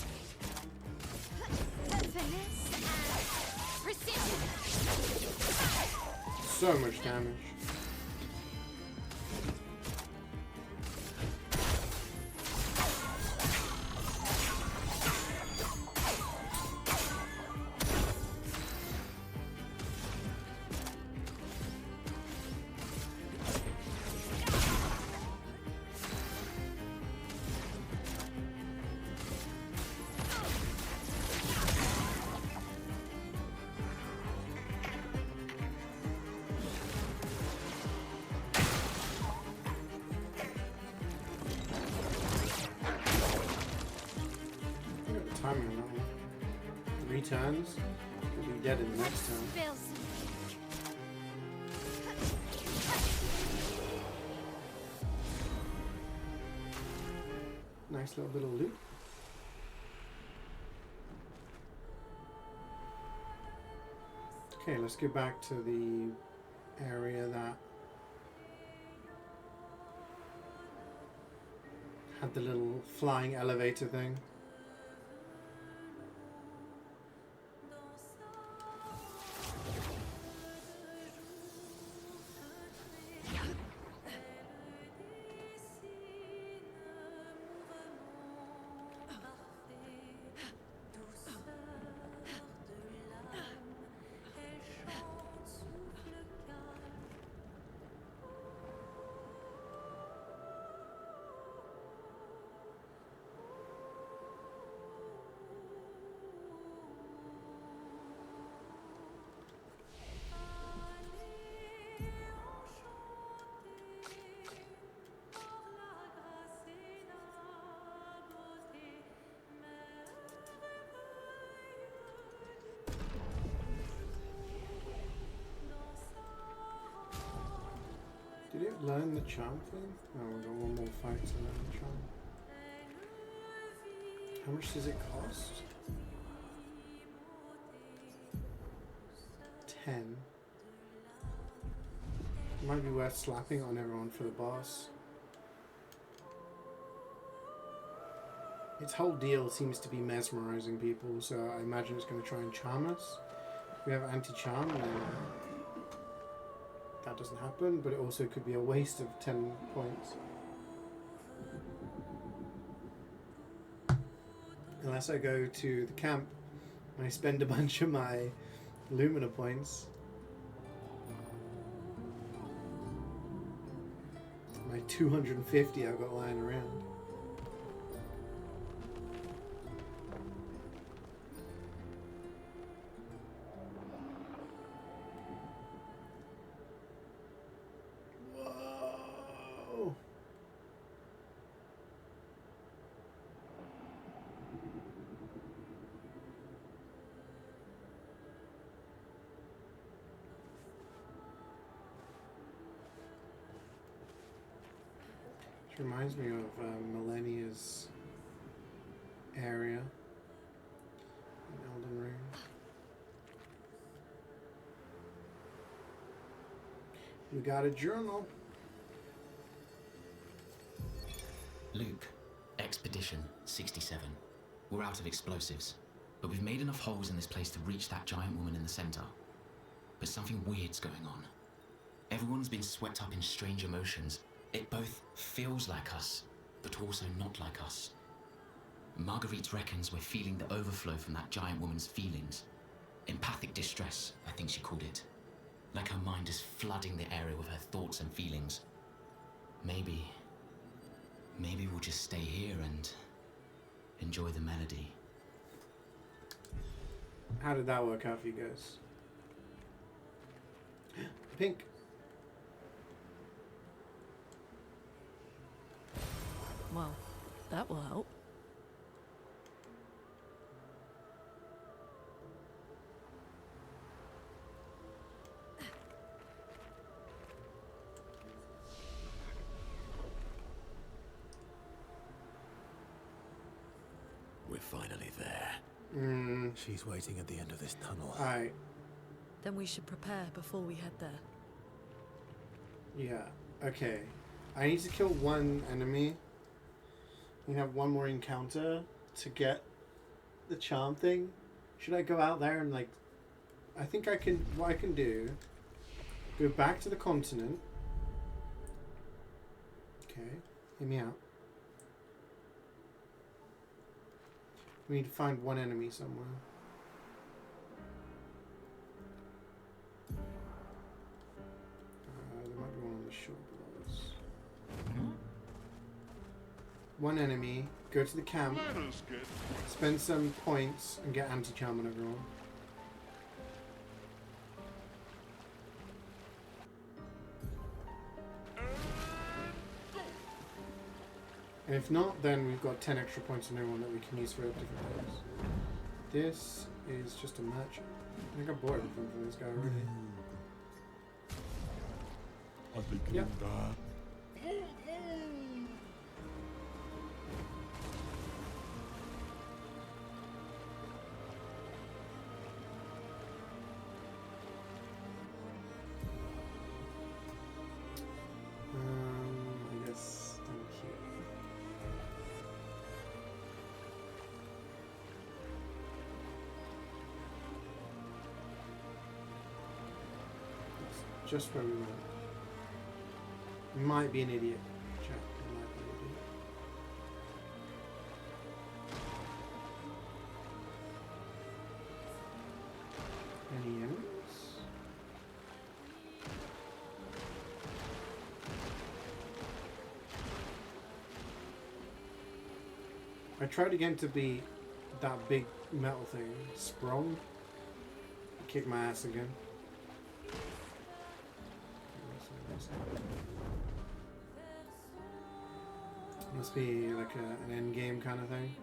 Finesse and precision. So much damage. Timing on that one. 3 turns. We'll be dead in the next turn. Feels Nice little bit of loot. Okay, let's get back to the area that had the little flying elevator thing. Did it learn the charm thing? Oh, we've got one more fight to learn the charm. How much does it cost? 10. Might be worth slapping on everyone for the boss. Its whole deal seems to be mesmerizing people, so I imagine it's going to try and charm us. If we have anti-charm, then that doesn't happen, but it also could be a waste of 10 points. Unless I go to the camp and I spend a bunch of my Lumina points. My 250 I've got lying around. Whoa! Which reminds me of Millennia's area in Elden Ring. We got a journal. Luke, Expedition 67. We're out of explosives, but we've made enough holes in this place to reach that giant woman in the center. But something weird's going on. Everyone's been swept up in strange emotions. It both feels like us, but also not like us. Marguerite reckons we're feeling the overflow from that giant woman's feelings. Empathic distress, I think she called it. Like her mind is flooding the area with her thoughts and feelings. Maybe we'll just stay here and enjoy the melody. How did that work out for you guys? Pink. Well, that will help. We're finally there. She's waiting at the end of this tunnel. Alright. Then we should prepare before we head there. Yeah. Okay. I need to kill one enemy. We have one more encounter to get the charm thing. Should I go out there and like... I think I can... What I can do... Go back to the continent. Okay. Hear me out. We need to find one enemy somewhere. There might be one on the shore below us. One enemy, go to the camp, spend some points, and get anti-charm on everyone. And if not, then we've got 10 extra points on everyone that we can use for different things. This is just a merchant. I think I bought everything from this guy already. Yep. I guess down here. That's just where we went. Might be an idiot. Check. Might be an idiot. Any enemies? I tried again to be that big metal thing. Sprung. Kick my ass again. Must be like an end game kind of thing.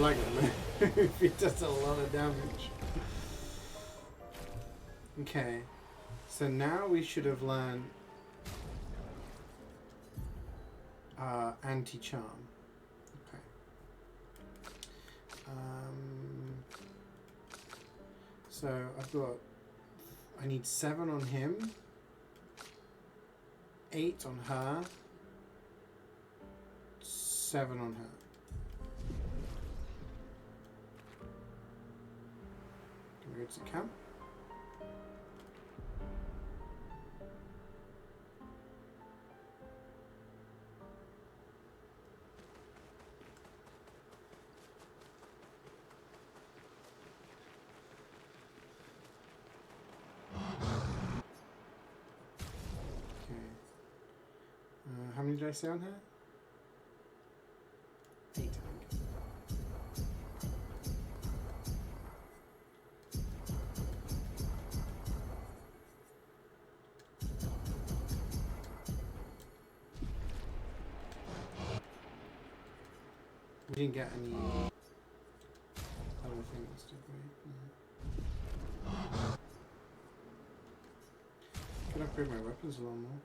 like that. It does a lot of damage. Okay. So now we should have learned anti-charm. Okay. So I've got, I need 7 on him, 8 on her, 7 on her. Can we go to the camp? How many did I say on her? 8, I think. We didn't get any other things, did we? No. Could upgrade my weapons a little more.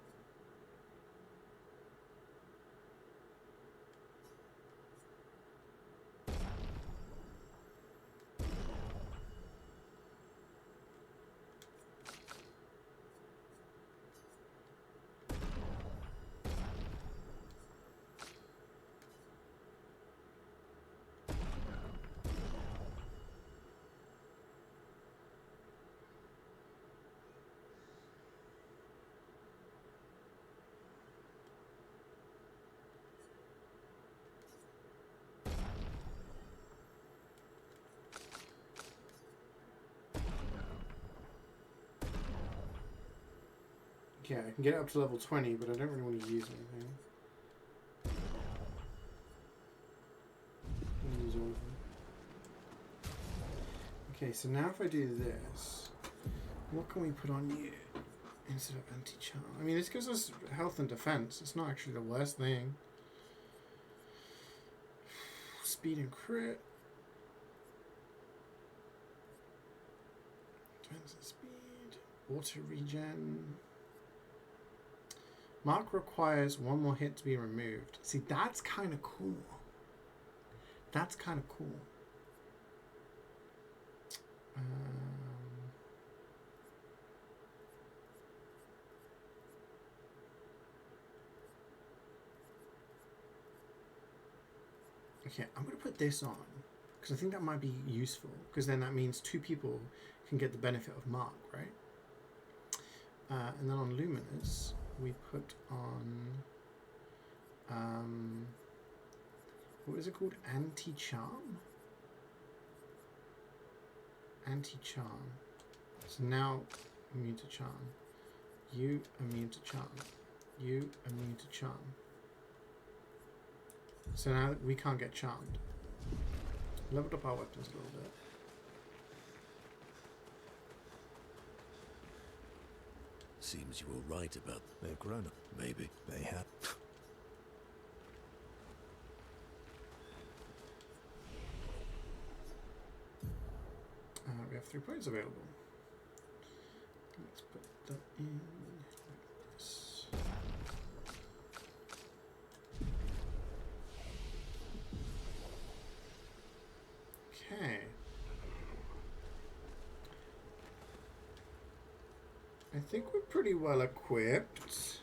Yeah, I can get it up to level 20, but I don't really want to use anything. Use all of them. Okay, so now if I do this, what can we put on you instead of anti-charm? I mean, this gives us health and defense. It's not actually the worst thing. Speed and crit. Defense and speed. Auto regen. Mark requires 1 more hit to be removed. See, that's kind of cool. That's kind of cool. Okay, I'm going to put this on because I think that might be useful because then that means 2 people can get the benefit of Mark, right? And then on Luminous, we put on what is it called? Anti-charm? Anti-charm. So now immune to charm. You immune to charm. You immune to charm. So now we can't get charmed. Leveled up our weapons a little bit. Seems you were right about... They've grown up. Maybe. They have. We have 3 points available. Let's put that in like this. Okay. I think we're pretty well equipped.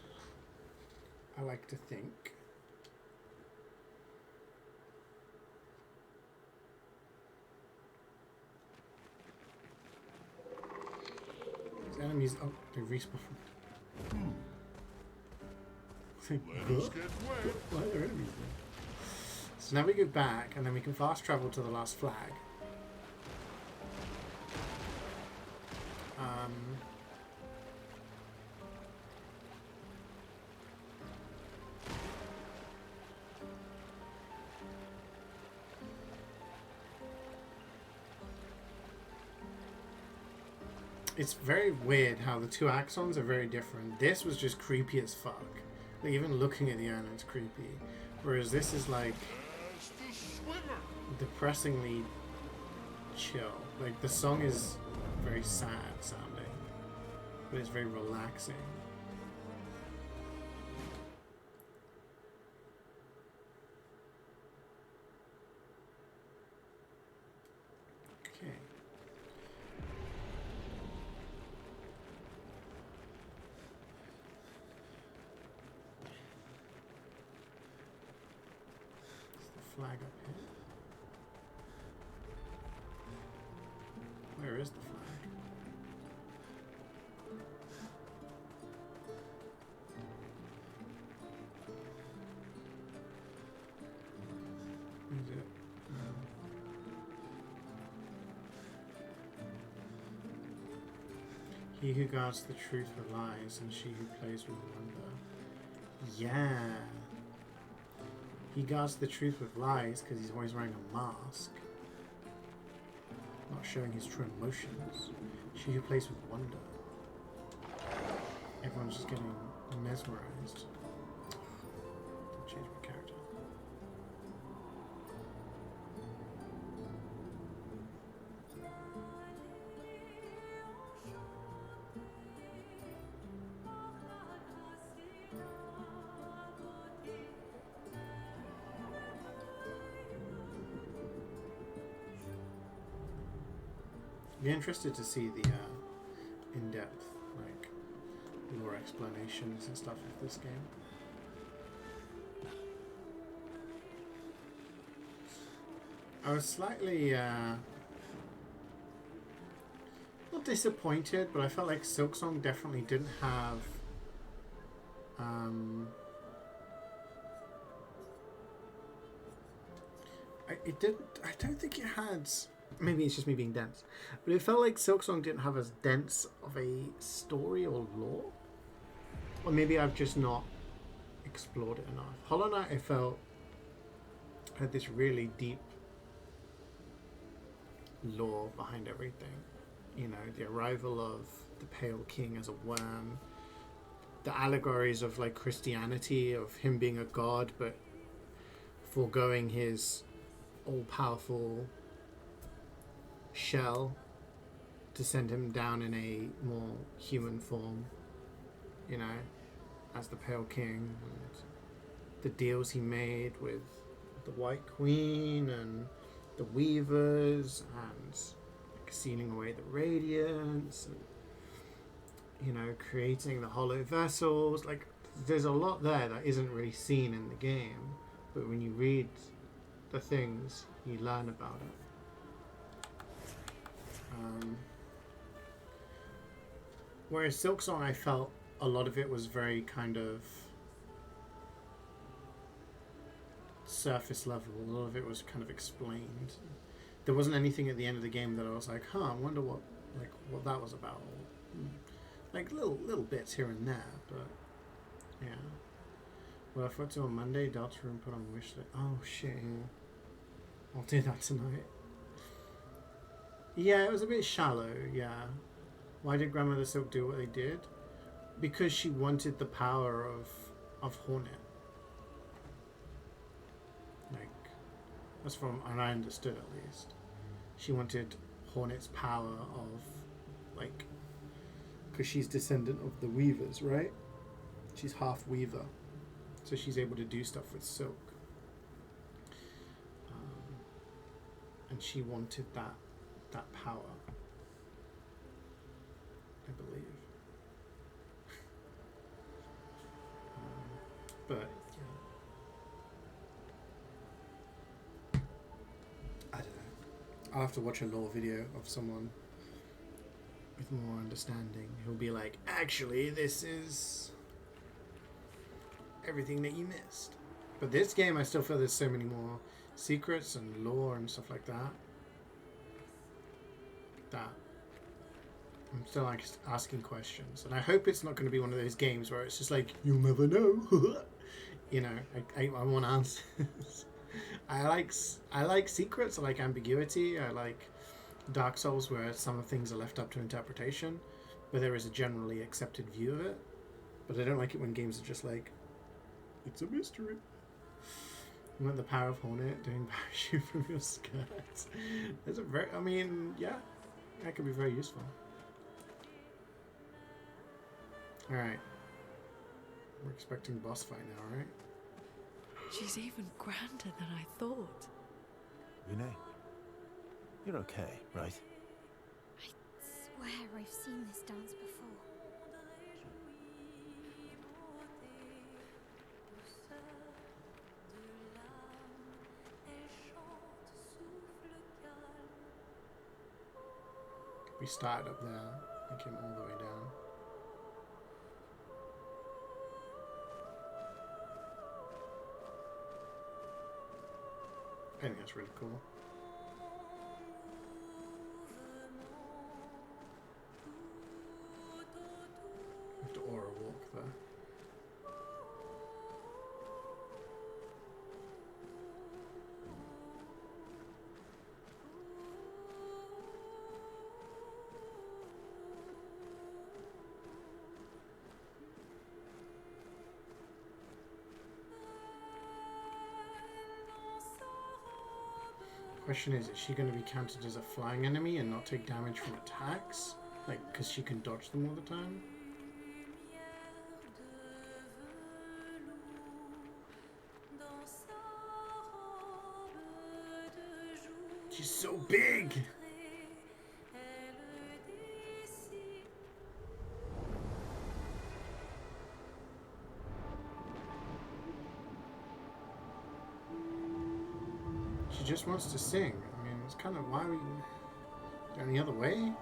I like to think. These enemies, oh, they respawn. Why are there enemies there? So now we go back, and then we can fast travel to the last flag. It's very weird how the 2 axons are very different. This was just creepy as fuck. Like, even looking at the urn, it's creepy. Whereas this is like depressingly chill. Like, the song is very sad sounding, but it's very relaxing. Okay. Is the flag up here? Where is the flag? Is it? He who guards the truth with lies, and she who plays with wonder. Yeah. He guards the truth with lies because he's always wearing a mask, not showing his true emotions. She who plays with wonder. Everyone's just getting mesmerized. Don't change my character. Be interested to see the in-depth, like, lore explanations and stuff of this game. I was slightly not disappointed, but I felt like Silksong definitely didn't have I don't think it had. Maybe it's just me being dense, but it felt like Silksong didn't have as dense of a story or lore, or maybe I've just not explored it enough. Hollow Knight, I felt, had this really deep lore behind everything. You know, the arrival of the Pale King as a worm, the allegories of like Christianity, of him being a god but foregoing his all-powerful shell to send him down in a more human form, you know, as the Pale King, and the deals he made with the White Queen and the Weavers, and like sealing away the Radiance, and, you know, creating the hollow vessels. Like, there's a lot there that isn't really seen in the game, but when you read the things, you learn about it. Whereas Silksong, I felt a lot of it was very kind of surface level. A lot of it was kind of explained. There wasn't anything at the end of the game that I was like, I wonder what that was about. Like little bits here and there, but yeah. Well, I forgot to on Monday, Delta Room put on wish list. Oh shit, yeah. I'll do that tonight. Yeah, it was a bit shallow, yeah. Why did Grandmother Silk do what they did? Because she wanted the power of Hornet. Like, that's from, and I understood at least. She wanted Hornet's power of, like, because she's descendant of the Weavers, right? She's half Weaver. So she's able to do stuff with silk. And she wanted that power, I believe. But yeah, I don't know. I'll have to watch a lore video of someone with more understanding who'll be like, actually, this is everything that you missed. But this game, I still feel there's so many more secrets and lore and stuff like that. I'm still like asking questions, and I hope it's not going to be one of those games where it's just like, you'll never know. You know, I want answers. I like secrets. I like ambiguity. I like Dark Souls, where some of things are left up to interpretation, where there is a generally accepted view of it. But I don't like it when games are just like, it's a mystery. I'm at the power of Hornet doing parachute from your skirt. That's a very, I mean, yeah, that could be very useful. Alright. We're expecting boss fight now, right? She's even grander than I thought. Renee, you're okay, right? I swear I've seen this dance before. We started up there and came all the way down. I think that's really cool. We have to aura walk there. Question is she going to be counted as a flying enemy and not take damage from attacks? Like, because she can dodge them all the time? She's so big! She just wants to sing. I mean, it's kind of why we... Any other way?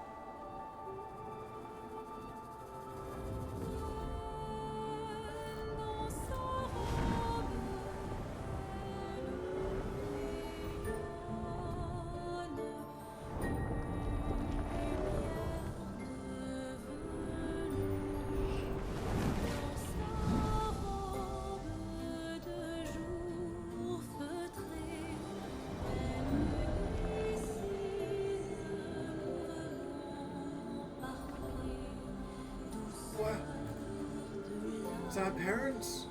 Is that our parents?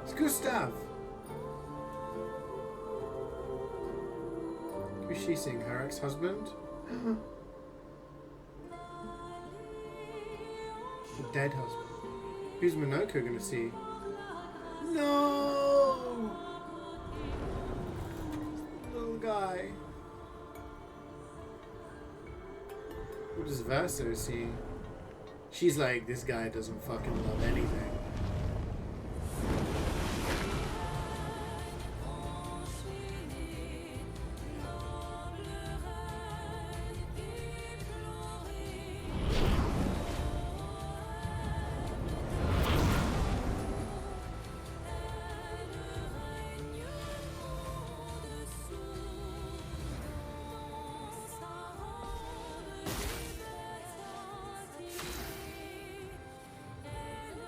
It's Gustav! Who's she seeing? Her ex-husband? The dead husband. Who's Minoko gonna see? No! Little guy. What does Verso see? She's like, this guy doesn't fucking love anything.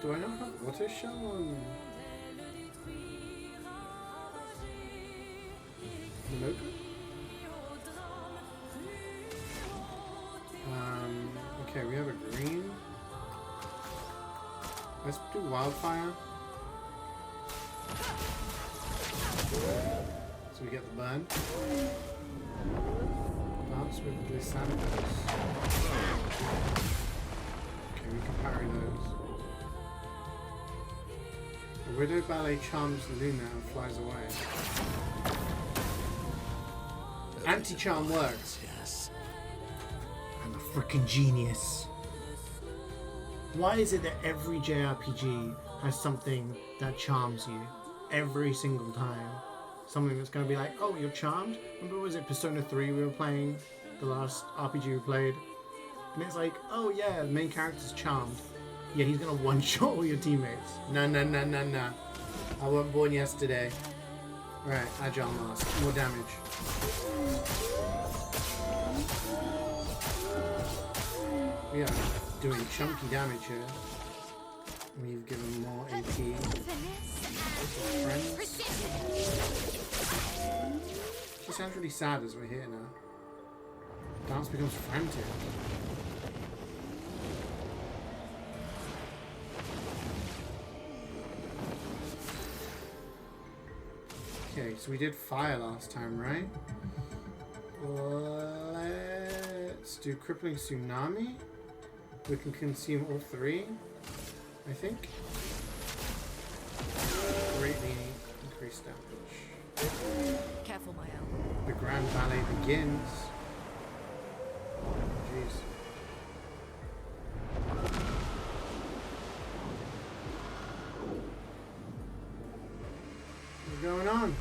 Do I not have auto show on Minoko? Okay, we have a green. Let's do wildfire. So we get the burn. Dance with the Santos. Okay, we can parry those. The Widow Ballet charms Luna and flies away. Anti-charm works. Yes. I'm a freaking genius. Why is it that every JRPG has something that charms you? Every single time. Something that's going to be like, oh, you're charmed? Remember, was it Persona 3 we were playing? The last RPG we played? And it's like, oh yeah, the main character's charmed. Yeah, he's going to one-shot all your teammates. Nah. I wasn't born yesterday. Right, Agile Mask. More damage. We are doing chunky damage here. We've given more AP. Friends. She sounds really sad as we're here now. Dance becomes frantic. Okay, so we did fire last time, right? Let's do crippling tsunami. We can consume all three, I think. Greatly increased damage. Careful, my owl. The grand ballet begins. Jeez. What's going on?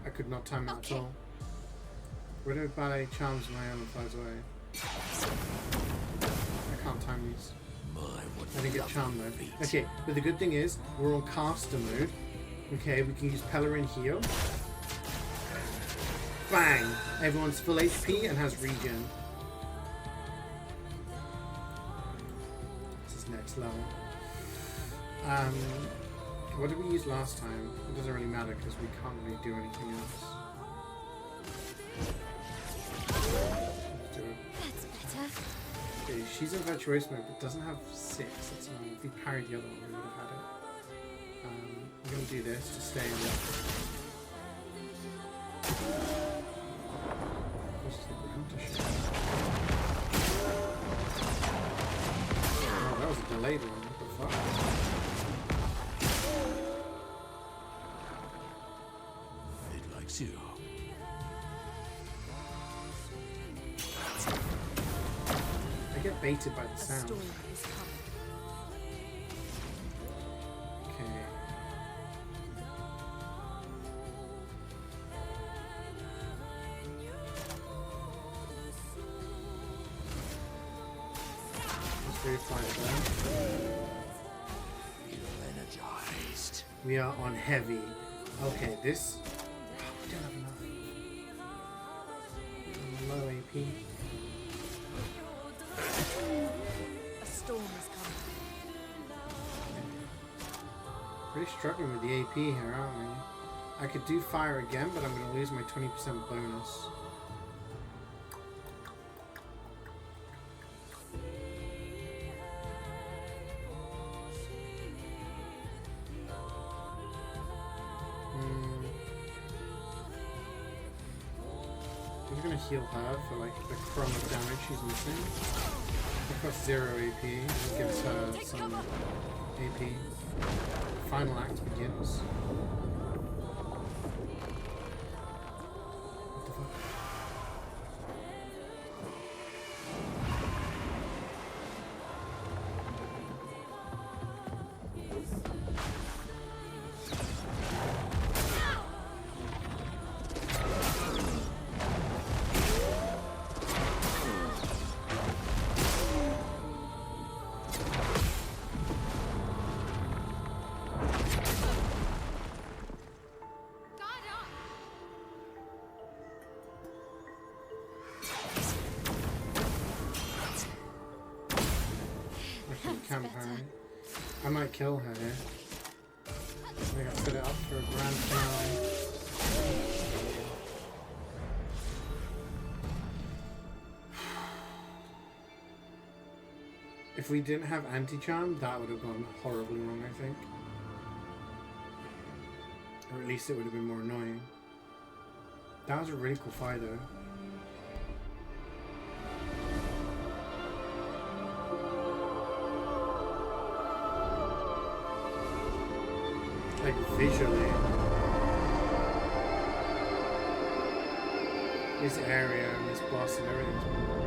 I could not time that at all. Widow ballet charms my own flies away. I can't time these. I didn't get charmed though. Okay, but the good thing is we're on caster mode. Okay, we can use Pellerin heal. Bang! Everyone's full HP and has regen. This is next level. What did we use last time? It doesn't really matter because we can't really do anything else. Let's do it. That's better. Okay, she's in virtuous mode but doesn't have 6. That's annoying. If we parried the other one, we would have had it. I'm going to do this to stay in the... Oh, that was a delayed one. What the fuck? It likes you. I get baited by the A sound. storm is coming. Okay. Let's verify that. Feel energized. We are on heavy. Okay, this... we don't have enough. Low AP. A storm is coming. Really struggling with the AP here, aren't we? I could do fire again, but I'm going to lose my 20% bonus. I'm going to heal her for like the crumb of damage she's missing. It costs 0 AP, it gives her some AP. Final act begins. What the fuck? Camp her. I might kill her here. I think I'll set it up for a grand finale. If we didn't have anti-charm, that would have gone horribly wrong, I think. Or at least it would have been more annoying. That was a really cool fight though. Like visually, this area and this boss and everything's really cool.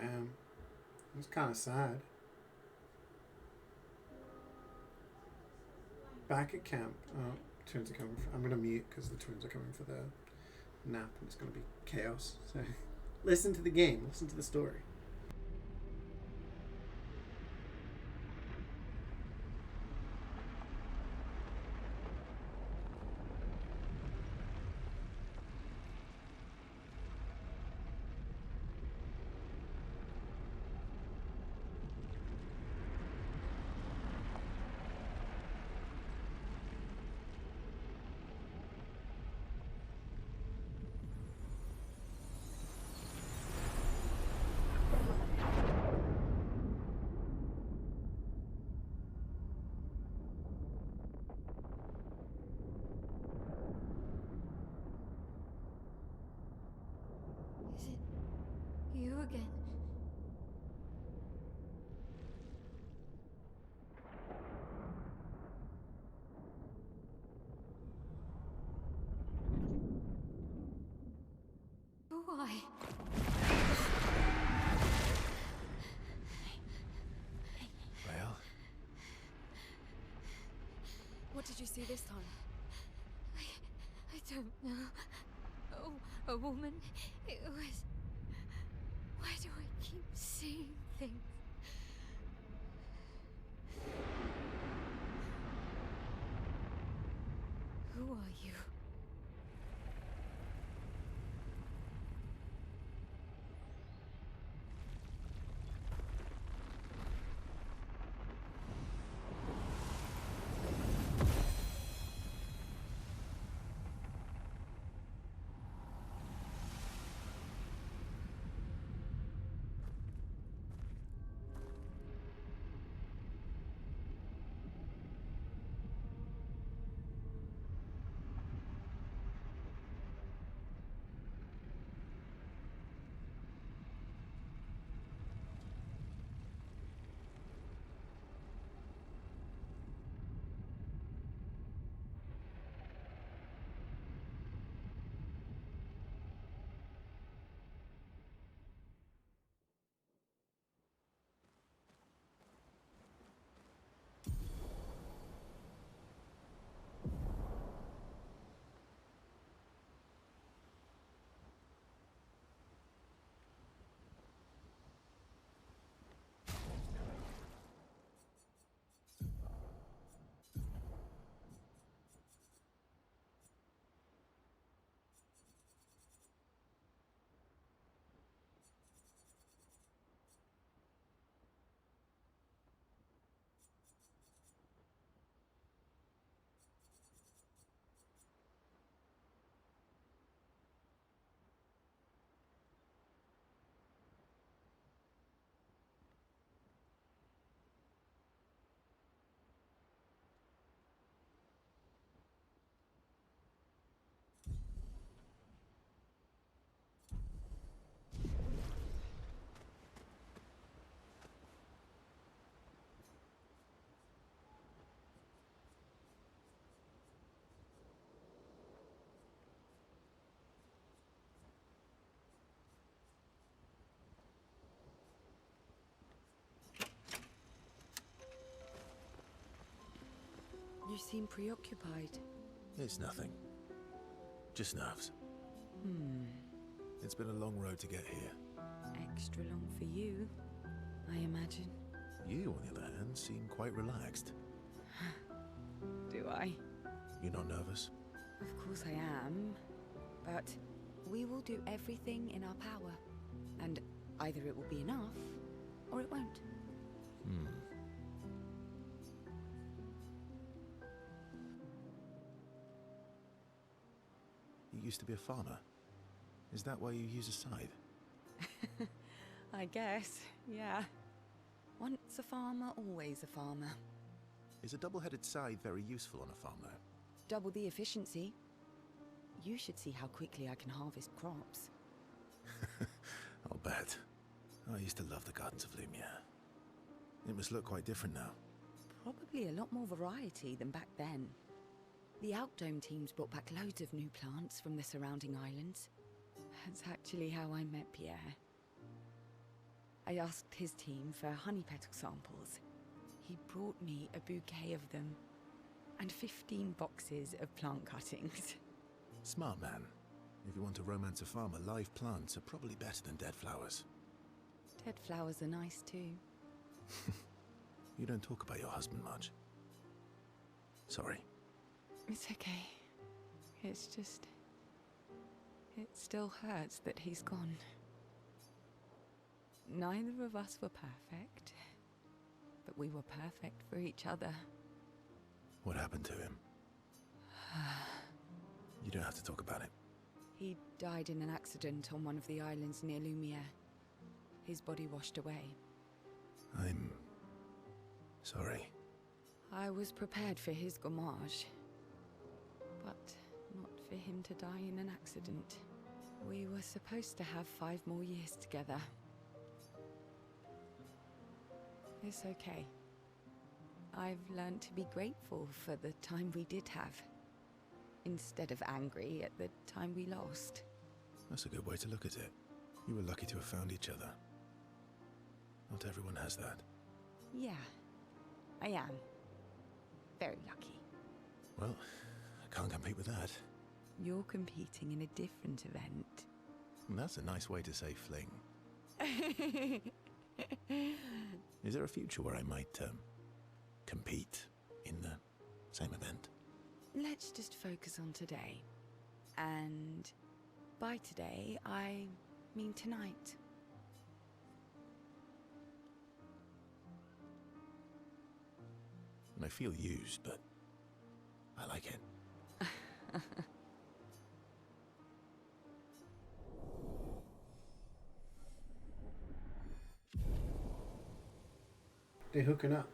Damn. It's kind of sad. Back at camp. Oh, twins are coming. I'm going to mute because the twins are coming for their nap and it's going to be chaos. So listen to the game. Listen to the story. Is it you again? Why? Well, What did you see this time? I don't know. Oh, a woman. It was. Why do I keep seeing things? Who are you? You seem preoccupied. it's nothing. Just nerves. Hmm. It's been a long road to get here. Extra long for you, I imagine. You, on the other hand, seem quite relaxed. Do I? You're not nervous? Of course I am. But we will do everything in our power. And either it will be enough, or it won't. Hmm. You used to be a farmer. Is that why you use a scythe? I guess, yeah. Once a farmer, always a farmer. Is a double-headed scythe very useful on a farm, though? Double the efficiency. You should see how quickly I can harvest crops. I'll bet. I used to love the gardens of Lumia. It must look quite different now. Probably a lot more variety than back then. The Outdome teams brought back loads of new plants from the surrounding islands. That's actually how I met Pierre. I asked his team for honey petal samples. He brought me a bouquet of them, and 15 boxes of plant cuttings. Smart man. If you want to romance a farmer, live plants are probably better than dead flowers. Dead flowers are nice too. You don't talk about your husband much. Sorry. It's okay. It's just... it still hurts that he's gone. Neither of us were perfect, but we were perfect for each other. What happened to him? You don't have to talk about it. He died in an accident on one of the islands near Lumiere. His body washed away. I'm... sorry. I was prepared for his gommage, but not for him to die in an accident. We were supposed to have 5 more years together. It's okay. I've learned to be grateful for the time we did have, instead of angry at the time we lost. That's a good way to look at it. You were lucky to have found each other. Not everyone has that. Yeah, I am. Very lucky. Well, I can't compete with that. You're competing in a different event. That's a nice way to say fling. Is there a future where I might, compete in the same event? Let's just focus on today. And by today, I mean tonight. And I feel used, but I like it. They're hooking up.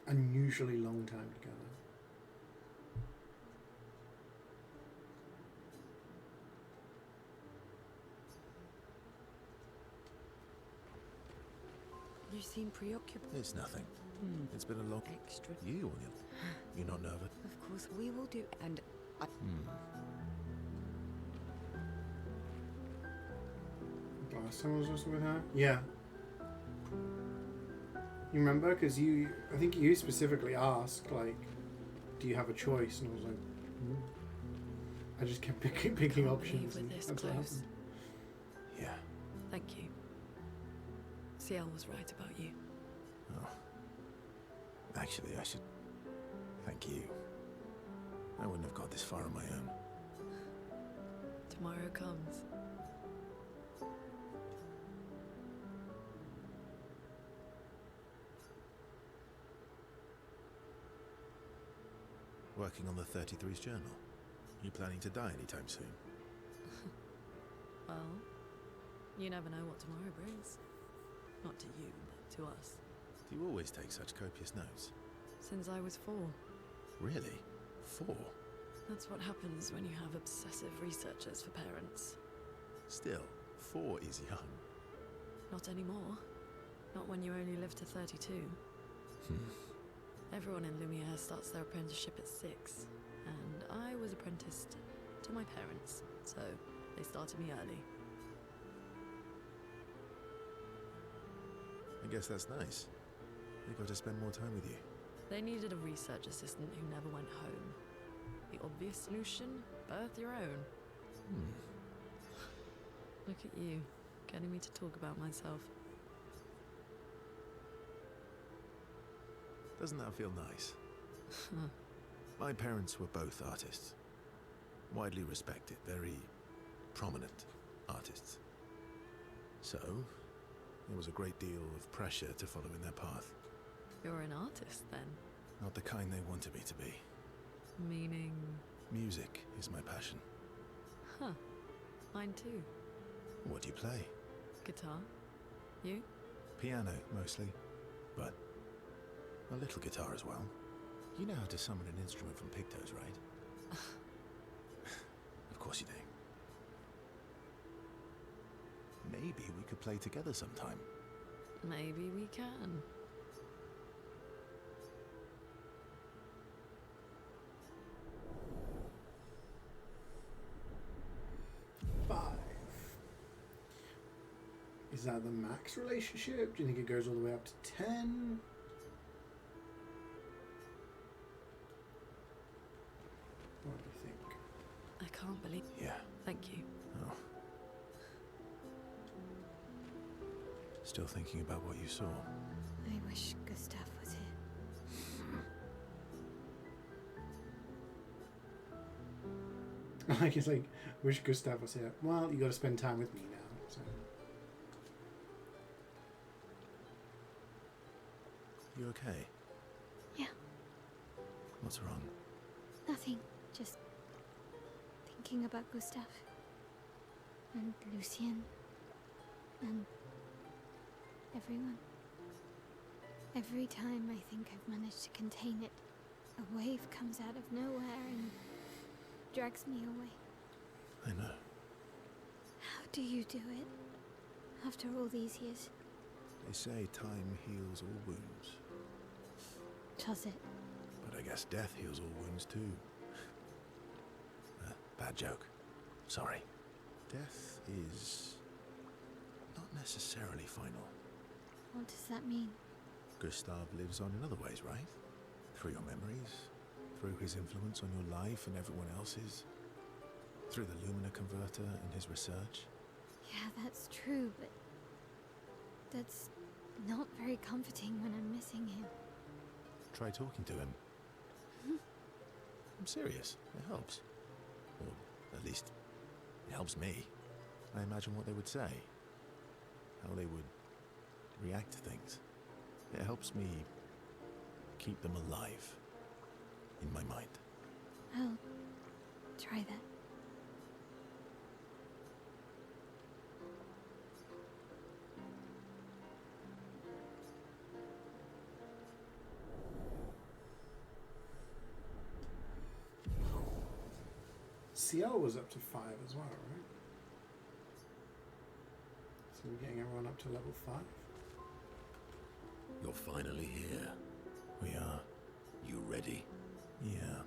Unusually long time together. You seem preoccupied. It's nothing. It's been a long... Extra. You're not nervous? Of course, we will do, and I... Someone was also with her? Yeah. You remember? Because I think you specifically asked, like, do you have a choice? And I was like, I just kept picking options. And this that's what close. happened. Yeah. Thank you. CL was right about you. Oh. Actually, I should thank you. I wouldn't have got this far on my own. Tomorrow comes. Working on the 33's journal. You planning to die anytime soon? Well, you never know what tomorrow brings. Not to you, but to us. Do you always take such copious notes? Since I was 4. Really? 4? That's what happens when you have obsessive researchers for parents. Still, 4 is young. Not anymore. Not when you only live to 32. Everyone in Lumiere starts their apprenticeship at 6, and I was apprenticed to my parents, so they started me early. I guess that's nice. They got to spend more time with you. They needed a research assistant who never went home. The obvious solution? Birth your own. Look at you, getting me to talk about myself. Doesn't that feel nice? My parents were both artists. Widely respected, very prominent artists. So, there was a great deal of pressure to follow in their path. You're an artist, then? Not the kind they wanted me to be. Meaning? Music is my passion. Huh. Mine too. What do you play? Guitar. You? Piano, mostly. But a little guitar as well. You know how to summon an instrument from Pictos, right? Of course you do. Maybe we could play together sometime. Maybe we can. Is that the max relationship? Do you think it goes all the way up to 10? What do you think? I can't believe. Yeah. Thank you. Oh. Still thinking about what you saw? I wish Gustav was here. Like, it's like, wish Gustav was here. Well, you got to spend time with me now. So. You okay? Yeah, What's wrong? nothing. Just thinking about Gustav. And Lucien. And everyone. Every time I think I've managed to contain it, a wave comes out of nowhere and drags me away. I know. How do you do it? After all these years? They say time heals all wounds. Does it? But I guess death heals all wounds too. Bad joke. Sorry. Death is not necessarily final. What does that mean? Gustav lives on in other ways, right? Through your memories, through his influence on your life and everyone else's, through the Lumina converter and his research. Yeah, that's true, but that's not very comforting when I'm missing him. Try talking to him. I'm serious. It helps. Or at least, it helps me. I imagine what they would say. How they would react to things. It helps me keep them alive in my mind. I'll try that. CL was up to 5 as well, right? So we're getting everyone up to level 5. You're finally here. We are. You ready? Yeah.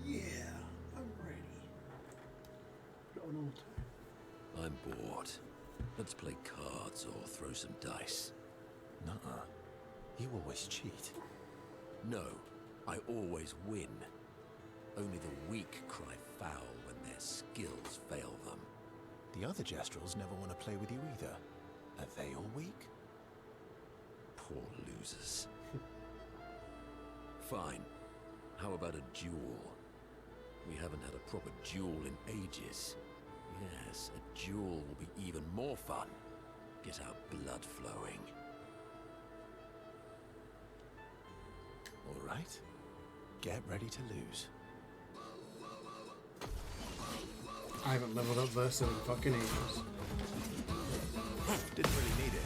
Yeah, I'm ready. Put it on auto. I'm bored. Let's play cards or throw some dice. Nuh-uh. You always cheat. No, I always win. Only the weak cry foul when their skills fail them. The other Jestrels never want to play with you either. Are they all weak? Poor losers. Fine. How about a duel? We haven't had a proper duel in ages. Yes, a duel will be even more fun. Get our blood flowing. All right. Get ready to lose. I haven't leveled up Versa in fucking ages. Didn't really need it.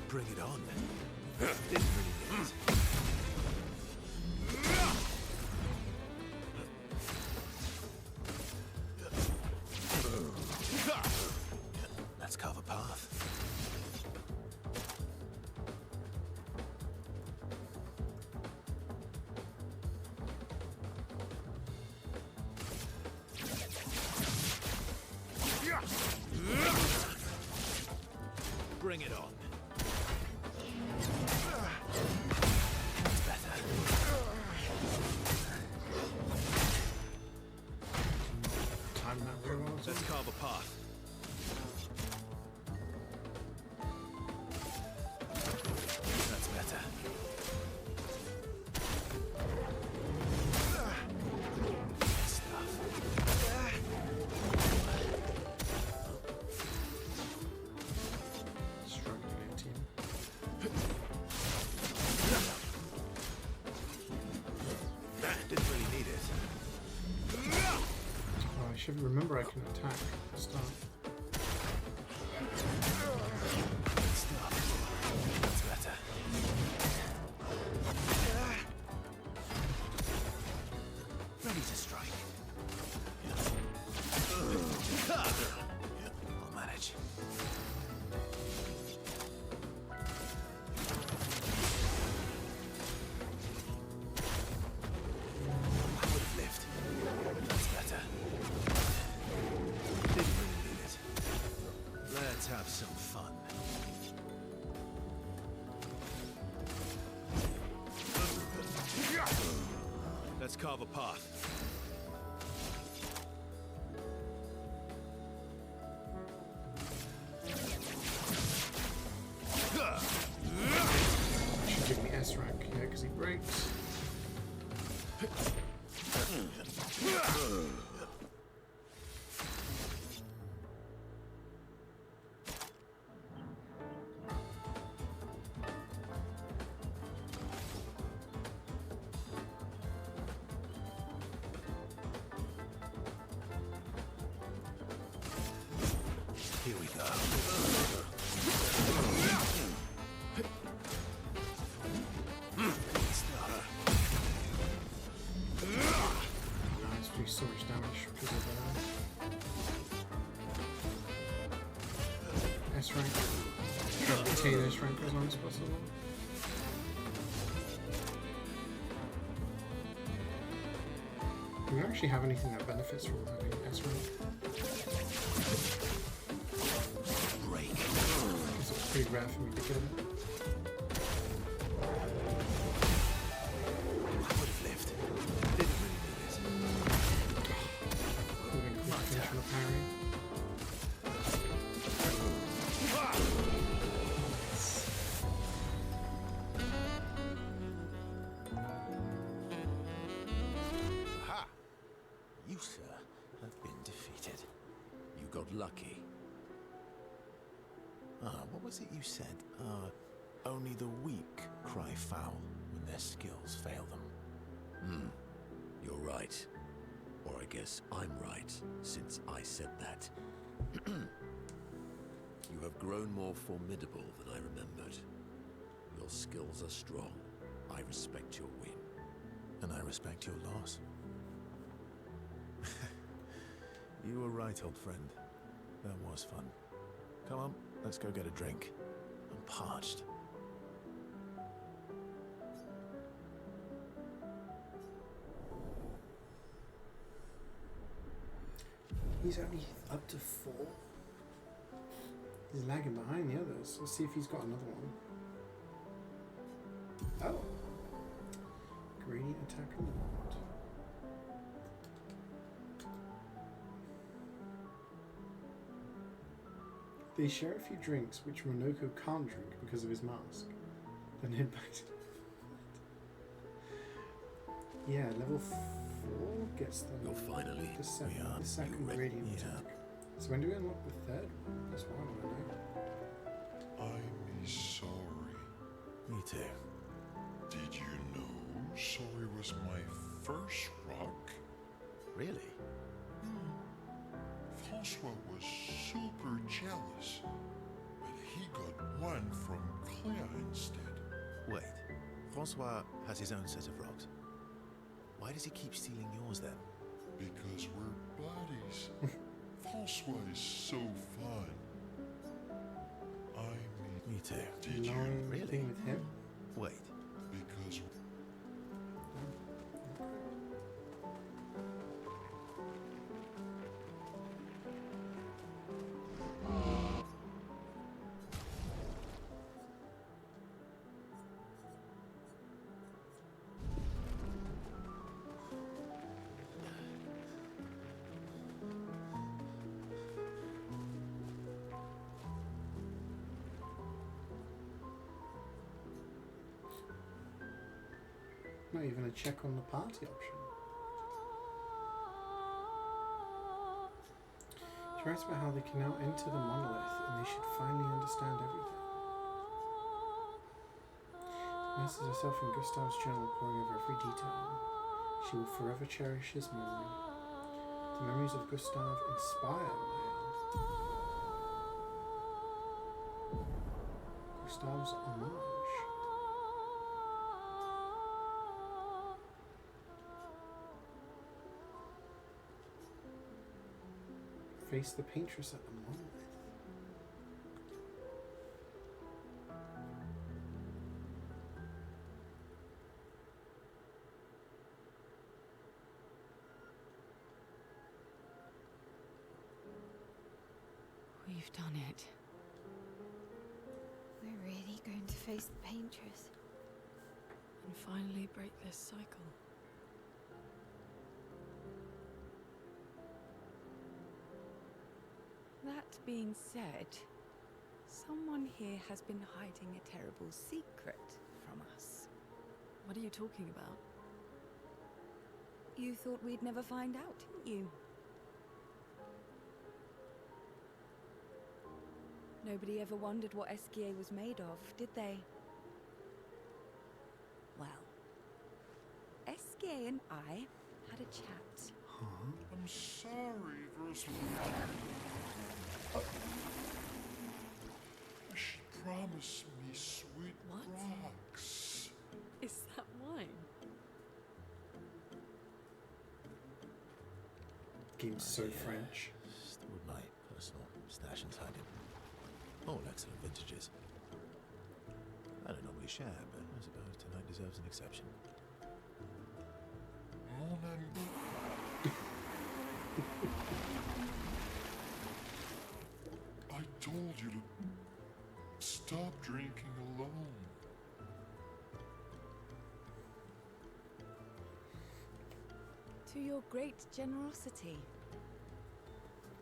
Bring it on. Didn't really need it. Let's carve a path. Bring it on. That's better. Time that very well. Let's carve a path. That's better. Good stuff. Struggling. should remember I can attack at the start. That's better. Ready to strike. I'll manage. Powered lift. That's better. Didn't really need it. Let's have some fun. Let's carve a path. Should give me S rank, yeah, because he breaks. Here we go. Nice, do so much damage because of S rank. Try to retain S rank as long as possible. Do we actually have anything that benefits from having S rank? Break. It's pretty rare for me to get it. Powered lift. Didn't really need it. Moving quick finish on a parry. Aha! You, sir, have been defeated. You got lucky. What was it you said? Only the weak cry foul when their skills fail them. You're right. Or I guess I'm right, since I said that. You have grown more formidable than I remembered. Your skills are strong. I respect your win. And I respect your loss. You were right, old friend. That was fun. Come on, let's go get a drink. I'm parched. He's only up to 4. He's lagging behind the others. Let's see if he's got another one. Oh. Gradient attack unlocked. They share a few drinks which Monoko can't drink because of his mask. Then head back to... Yeah, level 4 gets the... You're finally... The second You ready? gradient attack. So when do we unlock the third one? That's what I want to know. I'm sorry. Me too. Did you know sorry was my first rock? Really? Francois was super jealous, but he got one from Clair instead. Wait. Francois has his own set of rocks. Why does he keep stealing yours then? Because we're buddies. Francois is so fun. I Me too. did you? Really? Thing with him? Wait. Because Not even a check on the party option. She writes about how they can now enter the monolith and they should finally understand everything. Immerses herself in Gustav's journal, poring over every detail. She will forever cherish his memory. The The memories of Gustav inspire my Gustav's homage. Face the paintress at the monolith. We've done it. We're really going to face the paintress. And finally break this cycle. That being said, someone here has been hiding a terrible secret from us. What are you talking about? You thought we'd never find out, didn't you? Nobody ever wondered what CeeJaey was made of, did they? Well, CeeJaey and I had a chat. I'm sorry, Rosalie. She promised me sweet What? rocks. Is that wine? Game's so French. Stored my personal stash inside it. All excellent vintages. I don't normally share, but I suppose tonight deserves an exception. I told you to stop drinking alone. To your great generosity.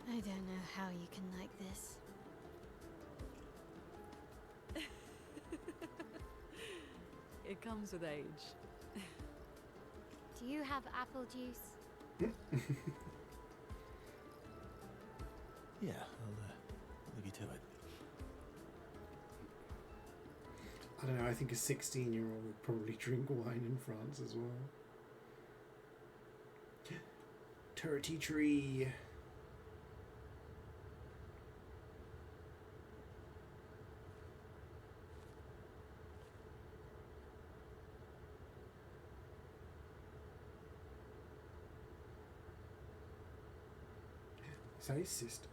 I don't know how you can like this. It comes with age. Do you have apple juice? Yeah, I'll leave you to it. I don't know, I think a 16-year-old would probably drink wine in France as well. Turrety tree. Is that his sister?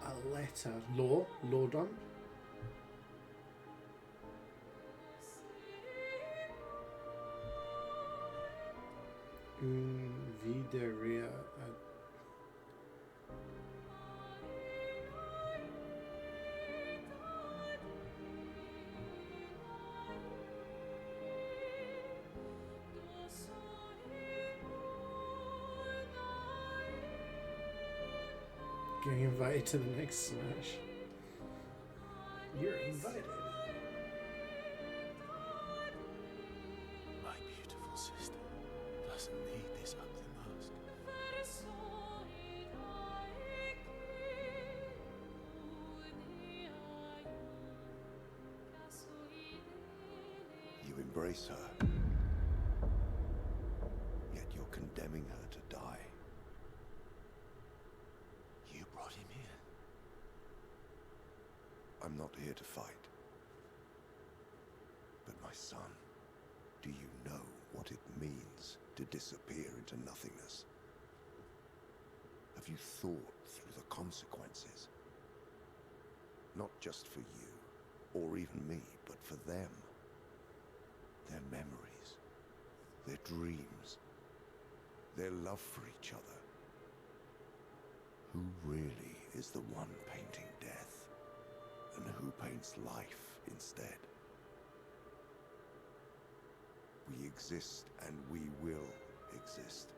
A letter. Law dump. Videria. Getting invited to the next Smash. You're invited. My beautiful sister doesn't need this ugly mask. You embrace her, yet you're condemning her to die. You brought him here. I'm not here to fight. But my son, do you know what it means to disappear into nothingness? Have you thought through the consequences? Not just for you, or even me, but for them. Their memories, their dreams, their love for each other. Who really is the one painting death, and who paints life instead? We exist and we will exist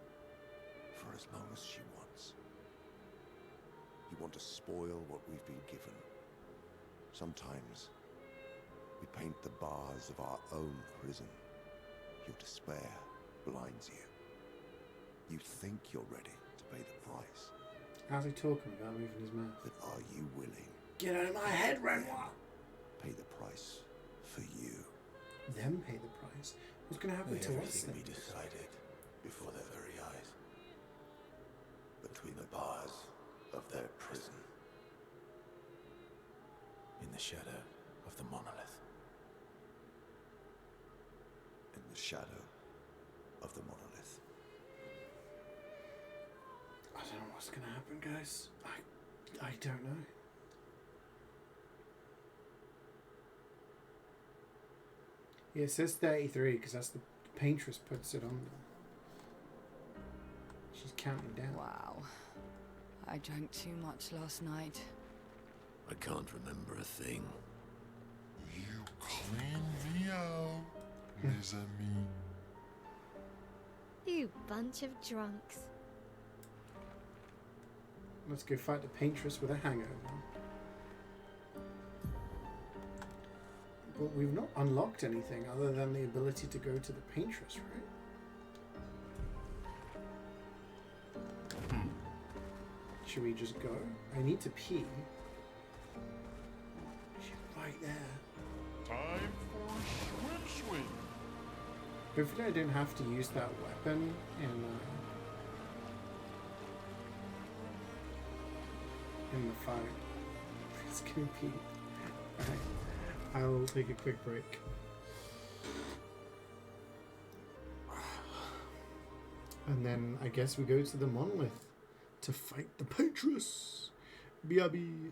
for as long as she wants. You want to spoil what we've been given. Sometimes we paint the bars of our own prison. Your despair blinds you. You think you're ready to pay the price. How's he talking without moving his mouth? But are you willing? Get out of my head, Renoir! Pay the price for you. Them pay the price. What's going to happen to us then? Everything be decided before their very eyes. Between the bars of their prison. In the shadow of the monolith. In the shadow of the monolith. I don't know what's going to happen, guys. I don't know. Yeah, it says 33 because that's the paintress puts it on them. She's counting down. Wow. I drank too much last night. I can't remember a thing. You clean me out, mes amis. You bunch of drunks. Let's go fight the paintress with a hangover. But we've not unlocked anything other than the ability to go to the paintress, right? Should we just go? I need to pee. She's right there. Time for swim. Hopefully I don't have to use that weapon in the fight. It's gonna be... Alright, I'll take a quick break. And then I guess we go to the monolith to fight the paintress. BRB.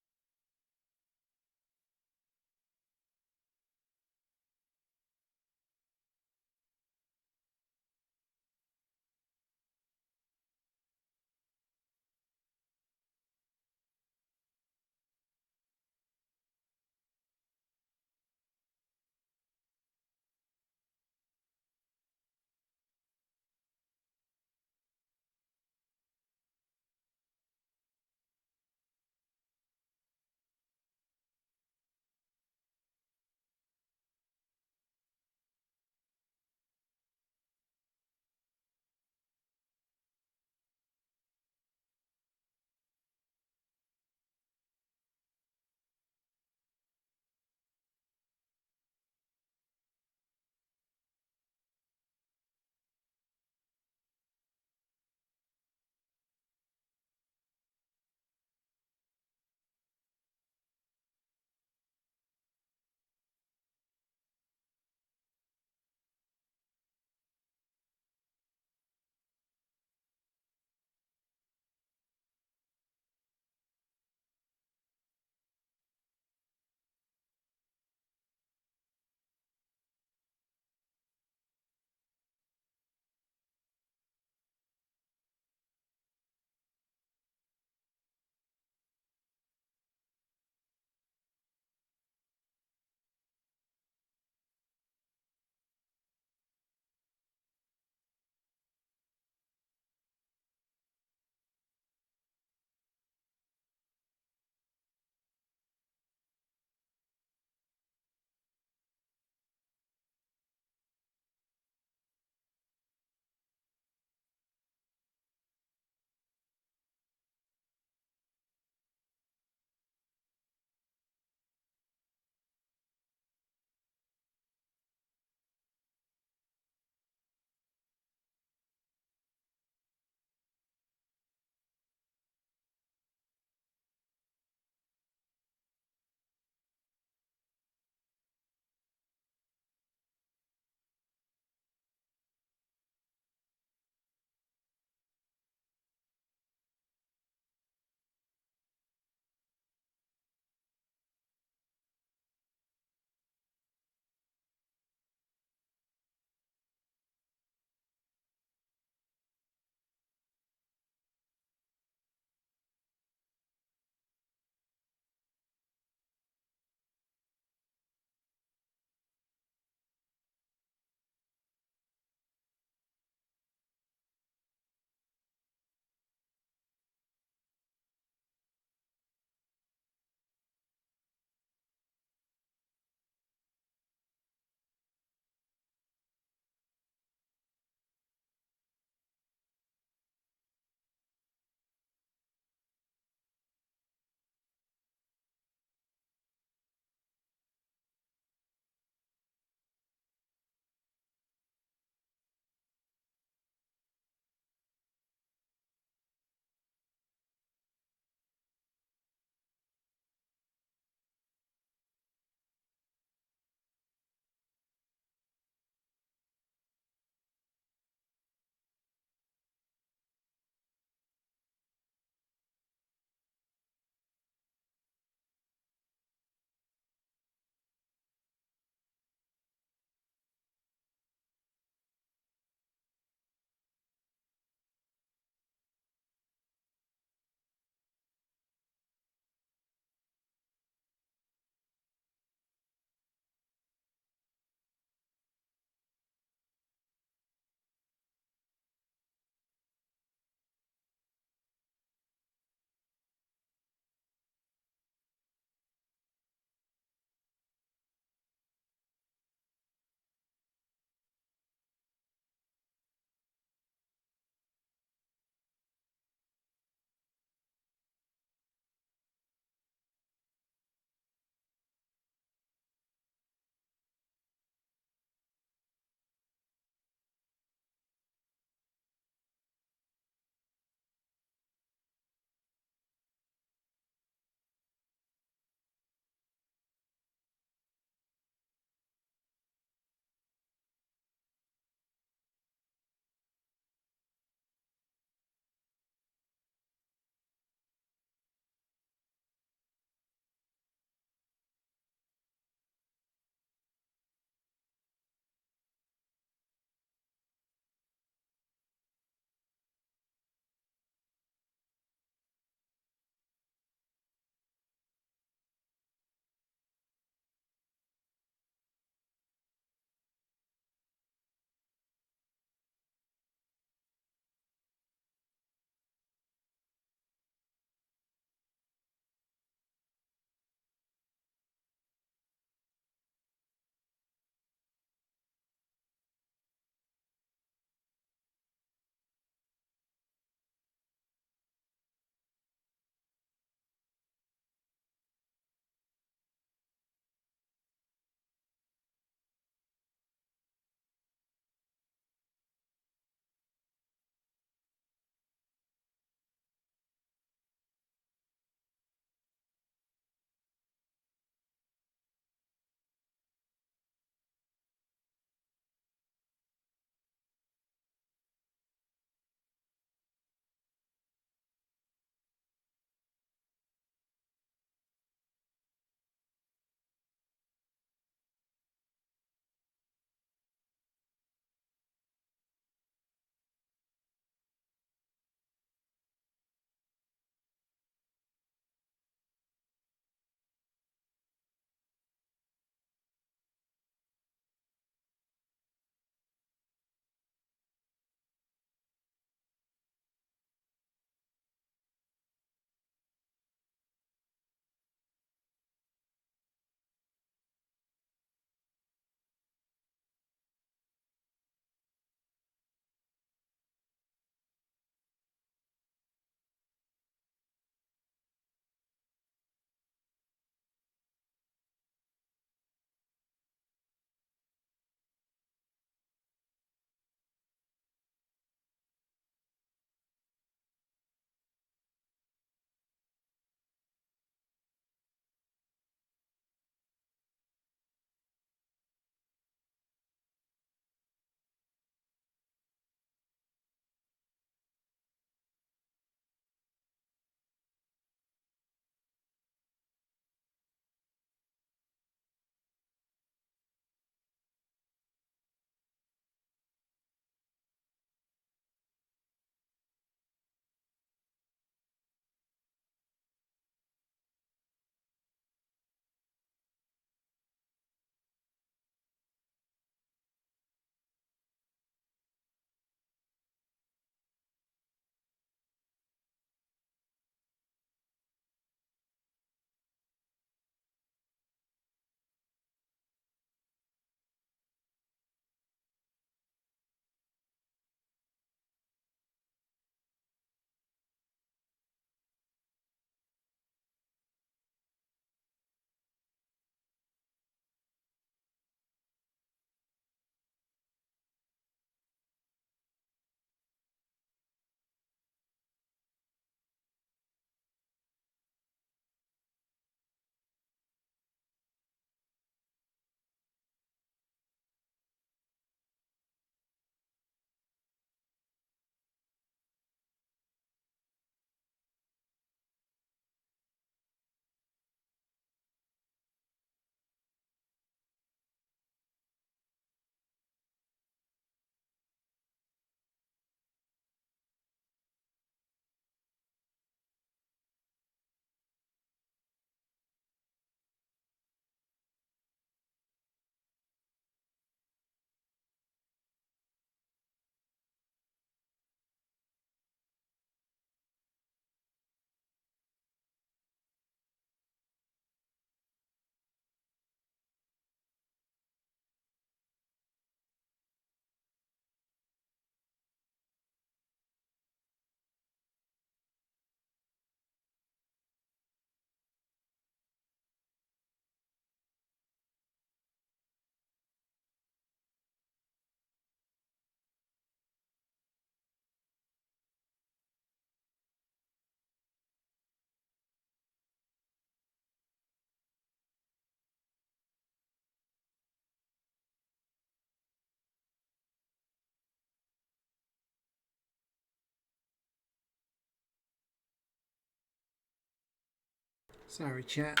Sorry, chat.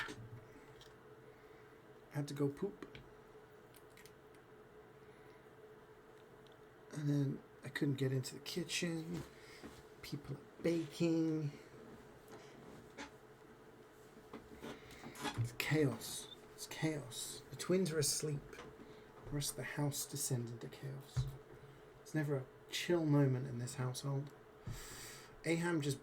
Had to go poop. And then I couldn't get into the kitchen. People are baking. It's chaos. It's chaos. The twins are asleep. The rest of the house descends into chaos. There's never a chill moment in this household. Aham just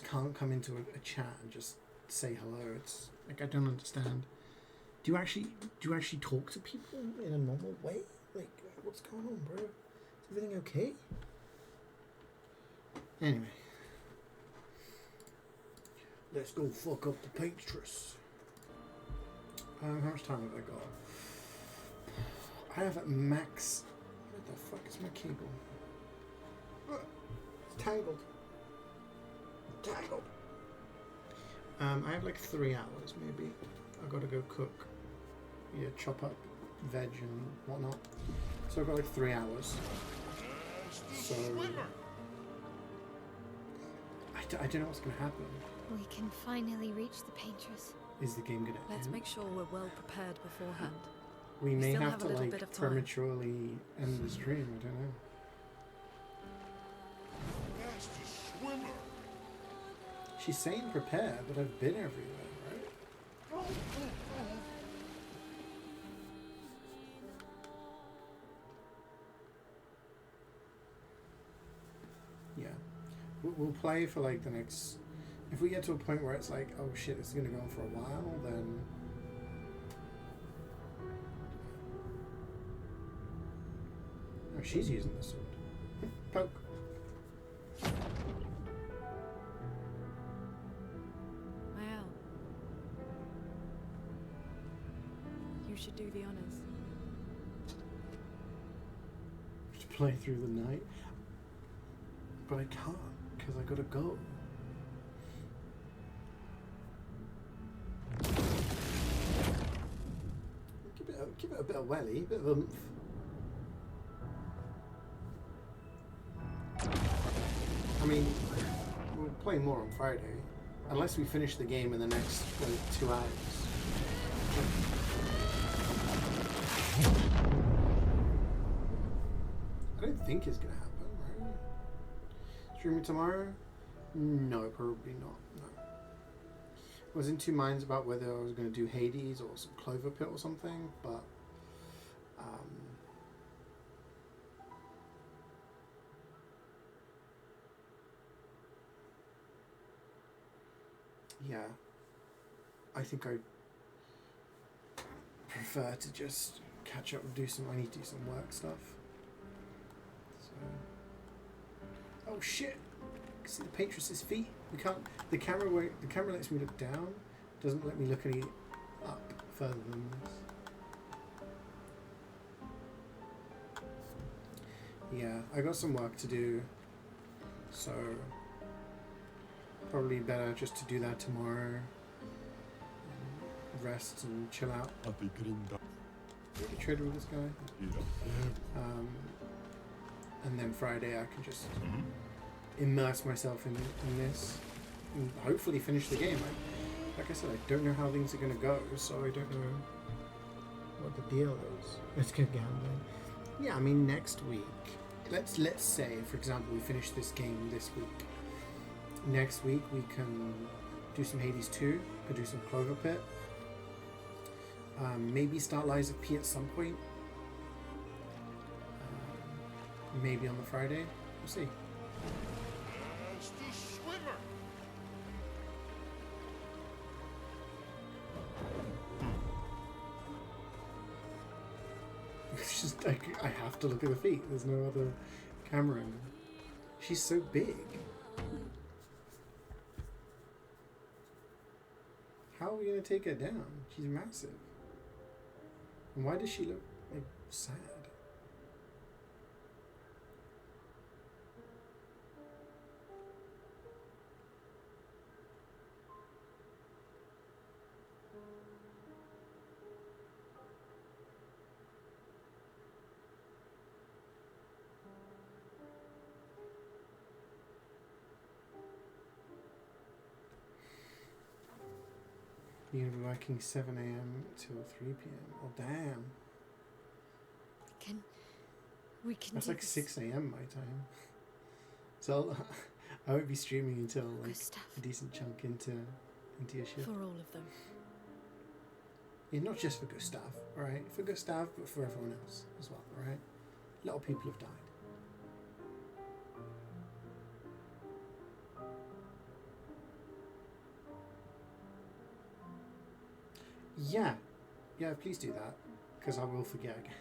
can't come into a chat and just say hello. It's like, I don't understand. Do you actually talk to people in a normal way? Like, what's going on, bro? Is everything okay? Anyway. Let's go fuck up the paintress. How much time have I got? I have at max... Where the fuck is my cable? It's tangled. Tangled. I have like 3 hours maybe. I've got to go cook. Yeah, chop up veg and whatnot. So I've got like 3 hours. So... I don't know what's going to happen. We can finally reach the paintress. Is the game going to end? Let's make sure we're well prepared beforehand. We may still have to a little like bit of time. prematurely end the stream, I don't know. She's saying prepare, but I've been everywhere, right? Yeah. We'll play for like the next... If we get to a point where it's like, oh shit, this is going to go on for a while, then... Oh, she's using the sword. Poke. Well, you should do the honors. Just play through the night. But I can't, because I gotta go. Give it a bit of welly, a bit of oomph. I mean, we'll play more on Friday, unless we finish the game in the next like 2 hours. I don't think it's gonna happen, right? Streaming tomorrow? No, probably not. No. I was in two minds about whether I was going to do Hades or some Clover Pit or something, but yeah, I think I prefer to just catch up and do some. I need to do some work stuff. So, oh shit! See the paintress's feet. We can't. The camera lets me look down. Doesn't let me look any up further than this. Yeah, I got some work to do. So probably better just to do that tomorrow. Rest and chill out. Maybe trade with this guy. And then Friday I can just immerse myself in this and hopefully finish the game. Like I said, I don't know how things are going to go, so I don't know what the deal is. Let's go gambling. Yeah, I mean next week, let's say for example we finish this game this week. Next week we can do some Hades 2, could do some Clover Pit, maybe start Lies of P at some point, maybe on the Friday, we'll see. It's just like, I have to look at the feet. There's no other camera in. She's so big. How are we gonna take her down? She's massive. And why does she look like sad? You're going to be working 7 a.m. till 3 p.m. Oh, damn. We can That's do like this. 6 a.m. my time. So I won't be streaming until like Gustav. a decent chunk into your shift. For all of them. Yeah, not just for Gustav, alright? For Gustav, but for everyone else as well, alright? A lot of people have died. Yeah, please do that, because I will forget again.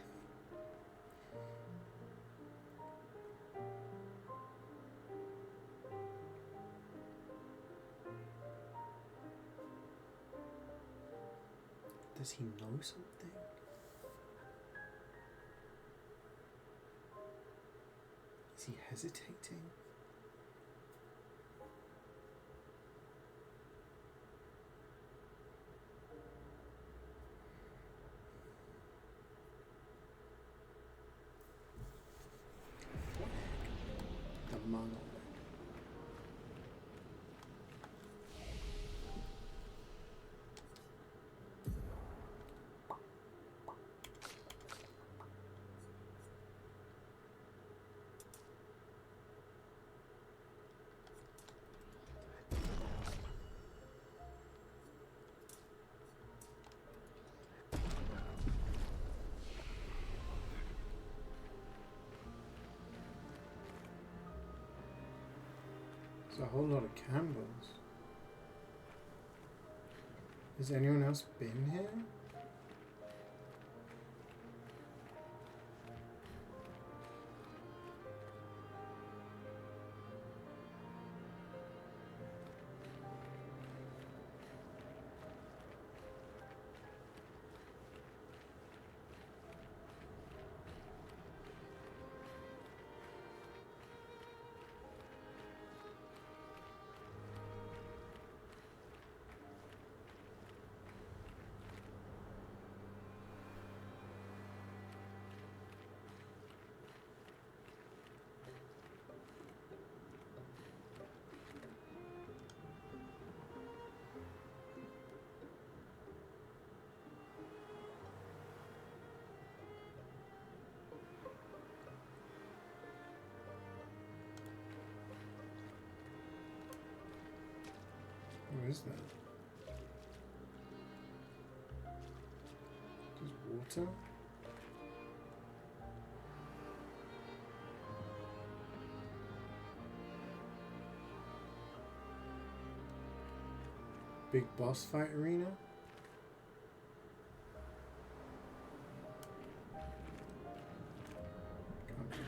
Does he know something? Is he hesitating? The monolith. There's a whole lot of candles. Has anyone else been here? Where is that? There's water? Big boss fight arena? Can't do that.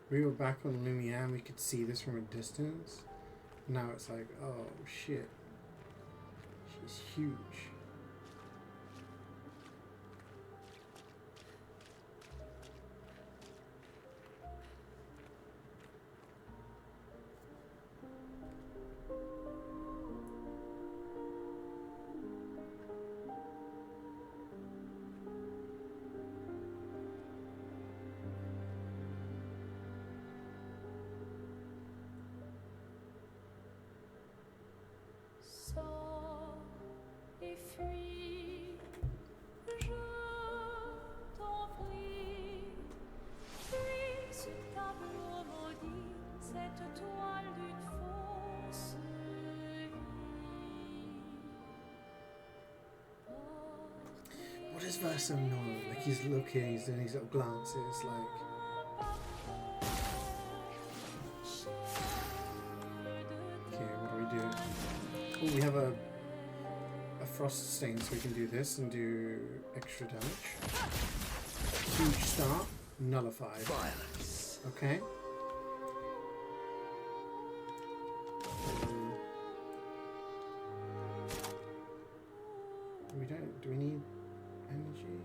We were back on Lumiere and we could see this from a distance. Now it's like, oh shit. She's huge. Et fuis, je t'en prie, fuis ce tableau maudit, cette toile d'une fausse vie. What is Verso know? Like he's looking, he's doing these little glances, like. Okay, what do we do? Oh, we have a frost stain, so we can do this and do extra damage. Huge start, nullified. Violence. Okay. Do we need energy?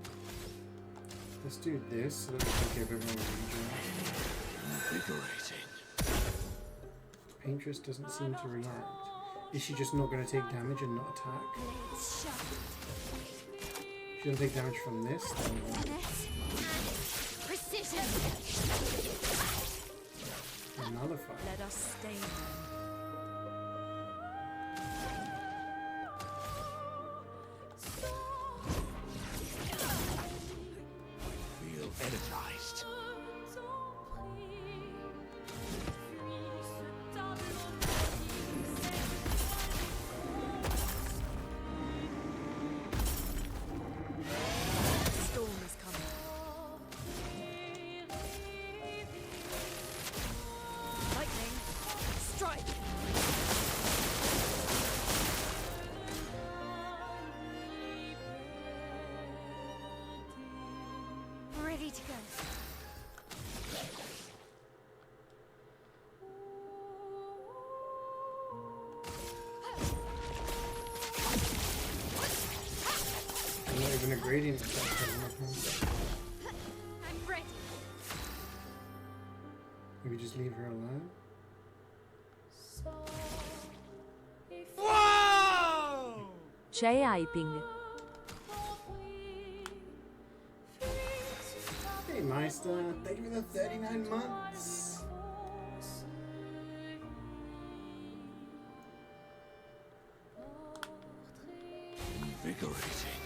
Let's do this so that we can give everyone regen. Invigorating. paintress doesn't seem to react. Is she just not going to take damage and not attack? She doesn't take damage from this, then Precision. another fight. Let us stay there. Feel energized. Storm is coming. Lightning, strike. Ready to go. Not even a gradient attack. I'm ready. Maybe just leave her alone? CeeJaey ping. Hey Meister, thank you for the 39 months. Invigorating.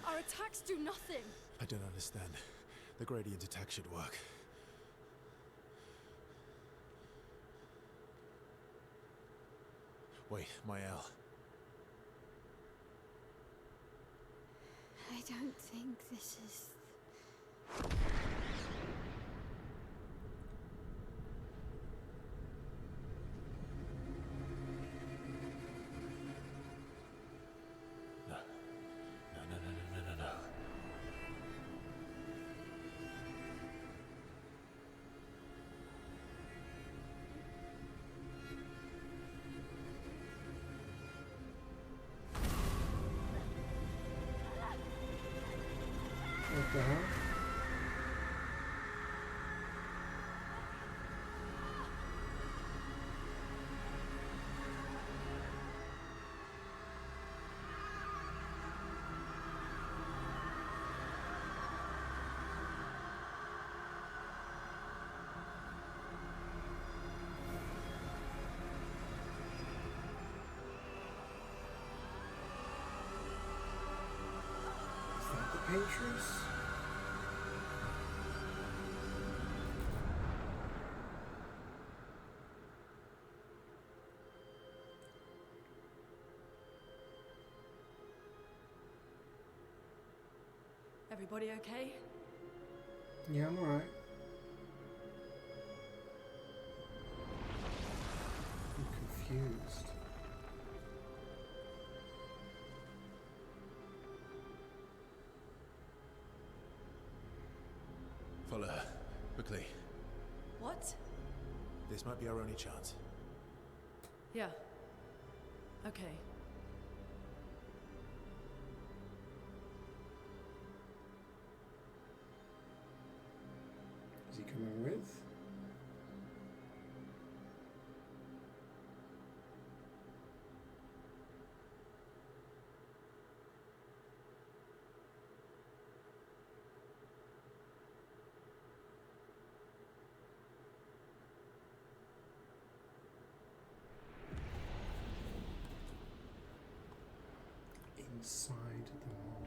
Our attacks do nothing. I don't understand. The gradient attack should work. Wait, Mael. I don't think this is... No. No. What the hell? Is that the Patriots? Everybody okay? Yeah, I'm alright. I'm confused. Follow her. Quickly. What? This might be our only chance. Yeah. Okay. Is he coming with? Inside the mall.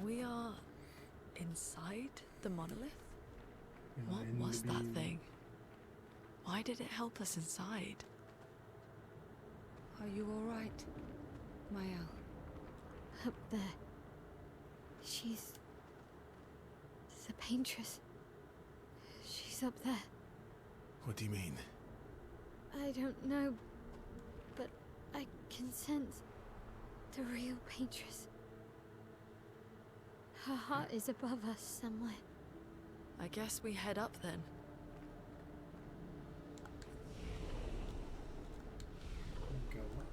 We are inside the monolith? We are What in was the that beam. thing? Why did it help us inside? Are you all right, Mael? Up there. She's... the paintress. She's up there. What do you mean? I don't know, but I can sense the real paintress. Her heart is above us somewhere. I guess we head up then. Go up.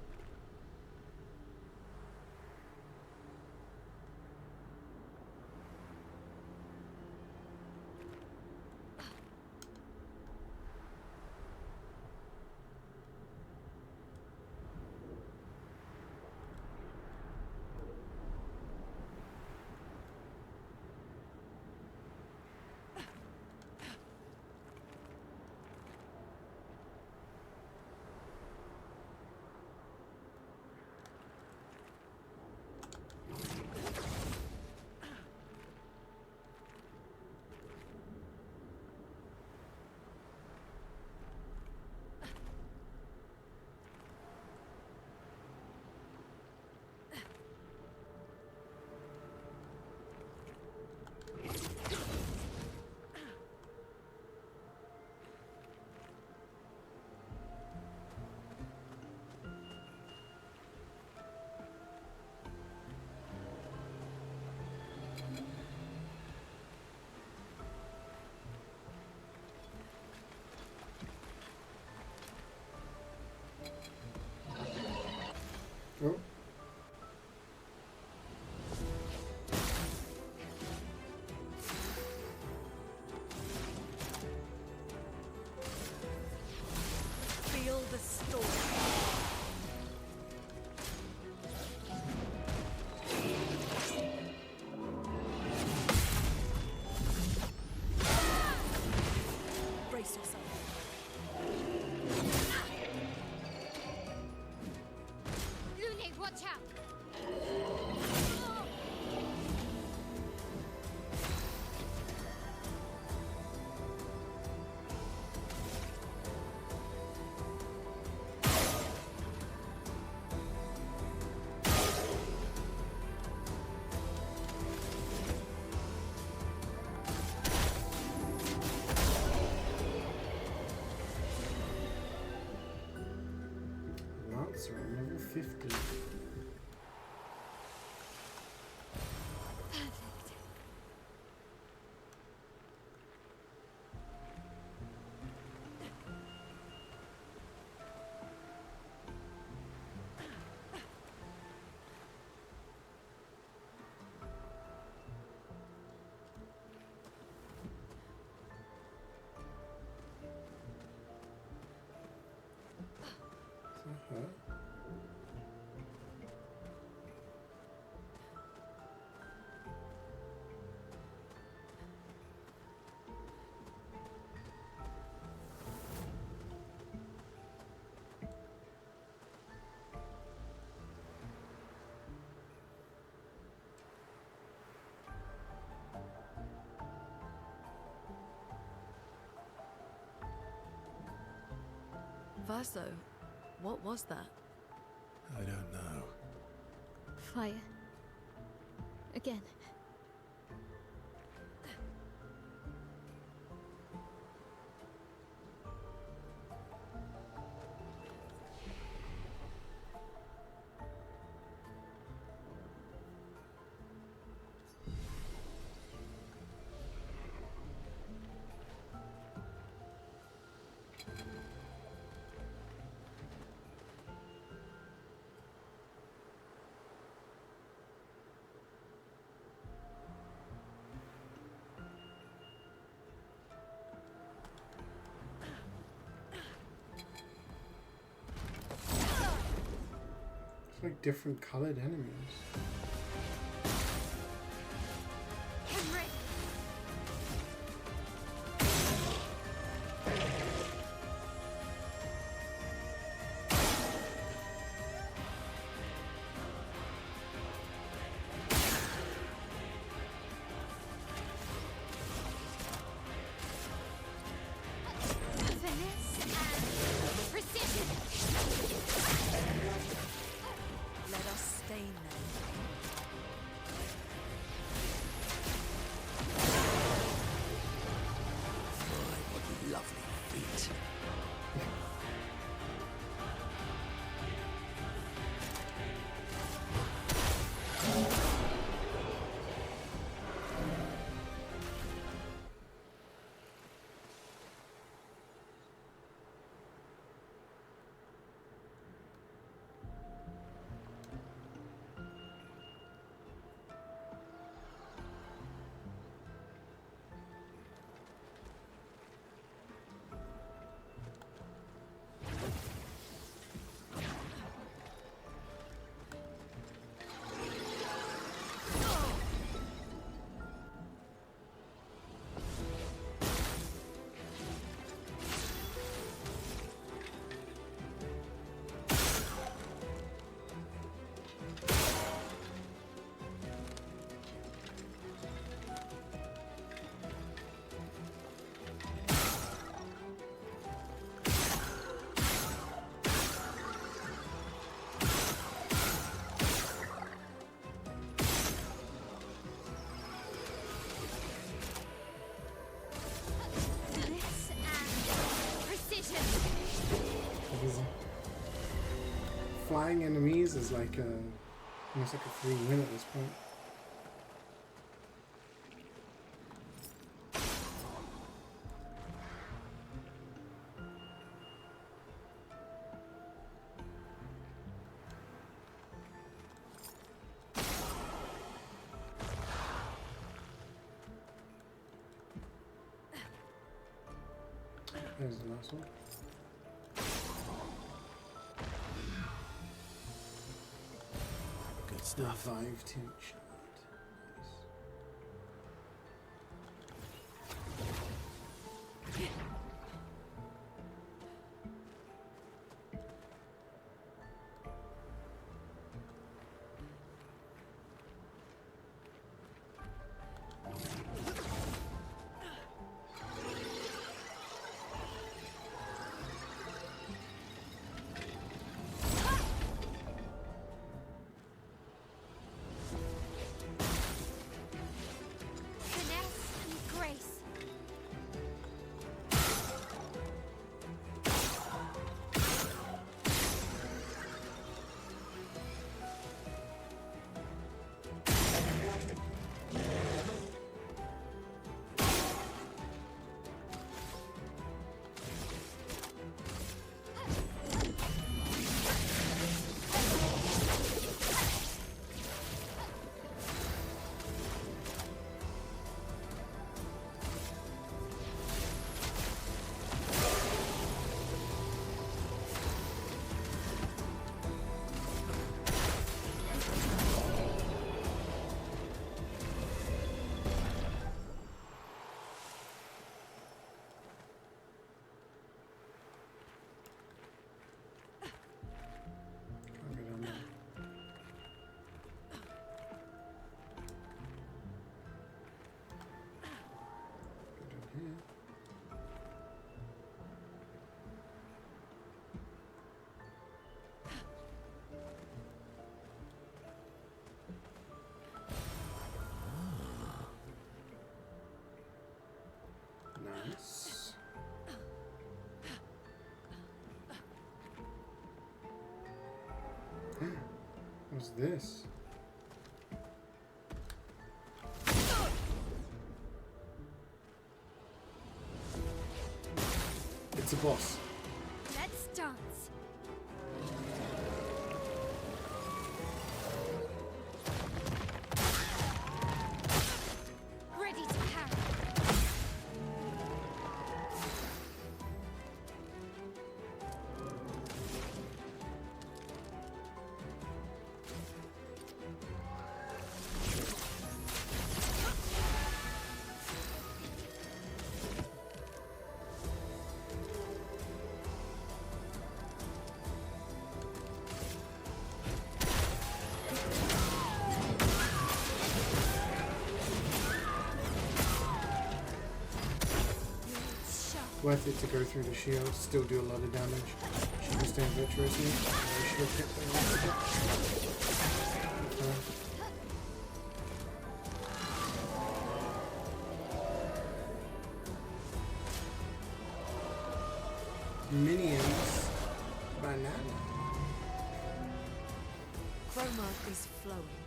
Oh. Feel the storm. Brace yourself. Lune, watch out! Lancer on level 50. Is that her? Verso, what was that? I don't know. Fire. Again. It's like different colored enemies. Henry! Finesse and precision! Let us stain them. My, what lovely feet. flying enemies is like almost like a free win at this point. There's the last one. Good stuff. Revive to chat. Nice. Nice. What's this? It's a boss. Let's dance. Ready to parry. Worth it to go through the shield, still do a lot of damage. She can stand virtuously. I should have kept that Minions. Banana. Chroma is flowing.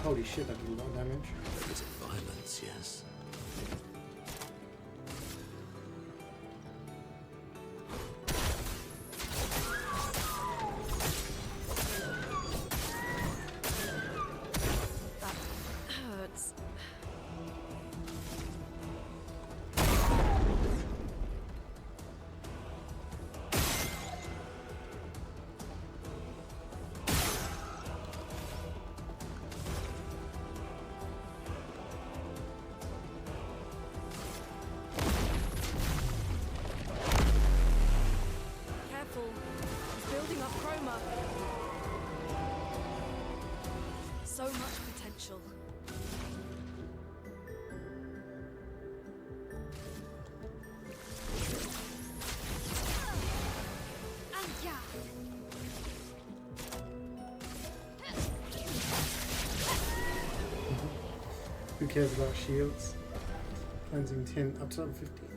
Holy shit, that did a lot of damage. Is it violence, yes? That hurts. So much potential. Who cares about shields? Cleansing 10 up to level 15.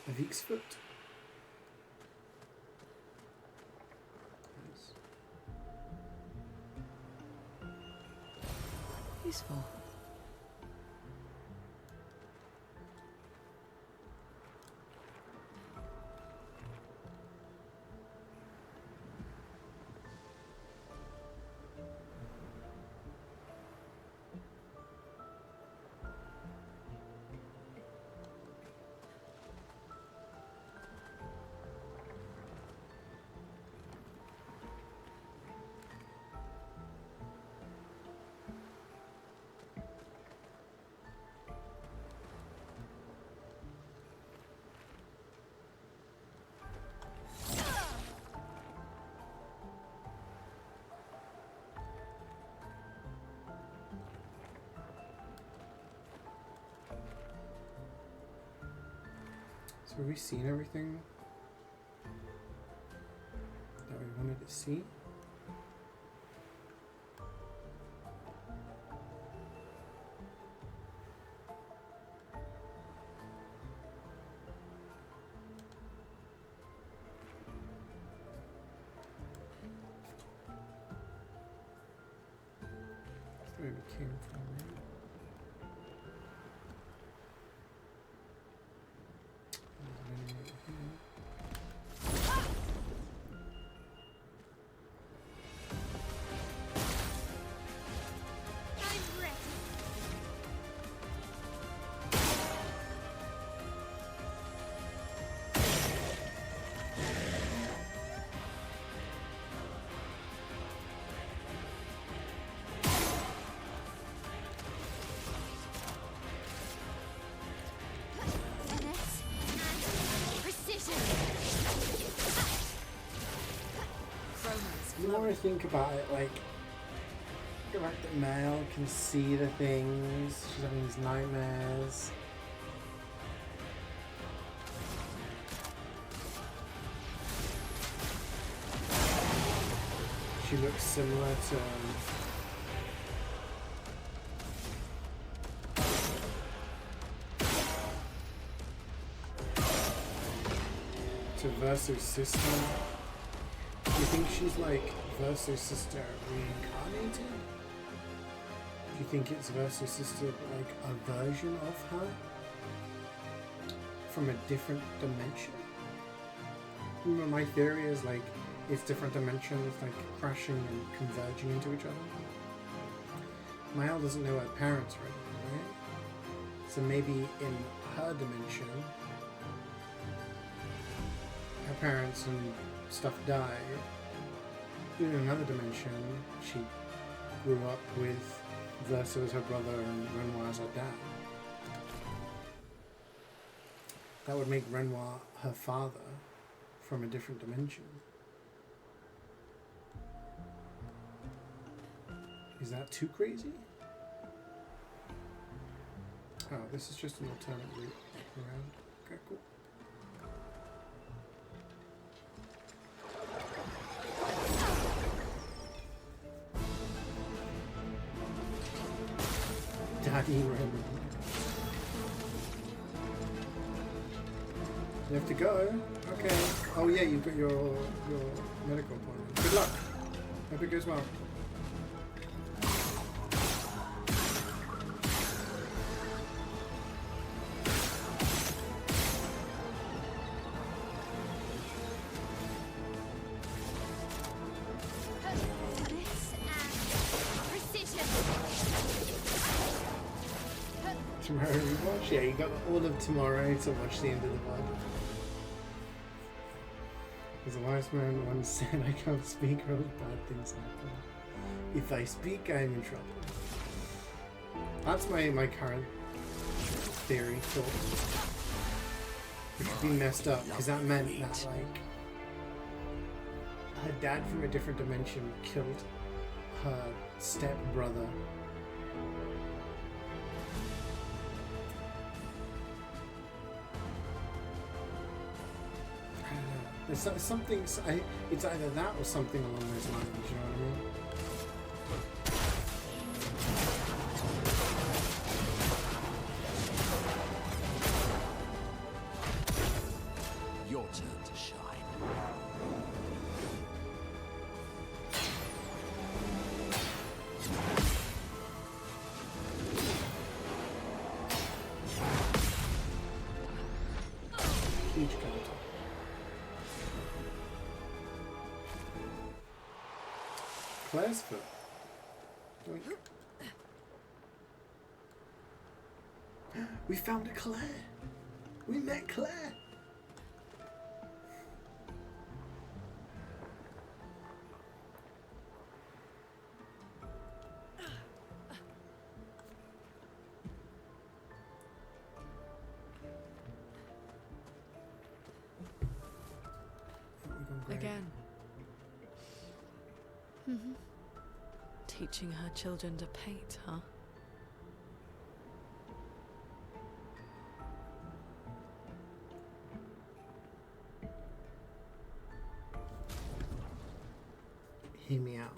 A Veek's foot. Useful. So have we seen everything that we wanted to see? That's where we came from, right? The more I think about it, like the fact that Mel can see the things, she's having these nightmares. She looks similar to Versu's sister. Do you think she's like Versu's sister reincarnated? Do you think it's Versu's sister like a version of her from a different dimension? Remember, my theory is like it's different dimensions like crashing and converging into each other. Mael doesn't know her parents right now, right? So maybe in her dimension, her parents and stuff died. In another dimension, she grew up with Versa as her brother and Renoir as her dad. That would make Renoir her father from a different dimension. Is that too crazy? Oh, this is just an alternate route around. Okay, cool. Daddy Ren. You have to go? Okay. Oh yeah, you've got your medical appointment. Good luck. Hope it goes well. Tomorrow rewatch? Yeah, you got all of tomorrow to watch the end of the VOD. As a wise man once said, I can't speak or bad things happen. If I speak, I'm in trouble. That's my current theory, thought. Which would be messed up, because that meant that, like, her dad from a different dimension killed her step-brother. It's something. It's either that or something along those lines. You know what your turn to shine. Huge counter. Claire's foot. Doink. We found a Clair. We met Claire. Again. Teaching her children to paint, huh? Hear me out.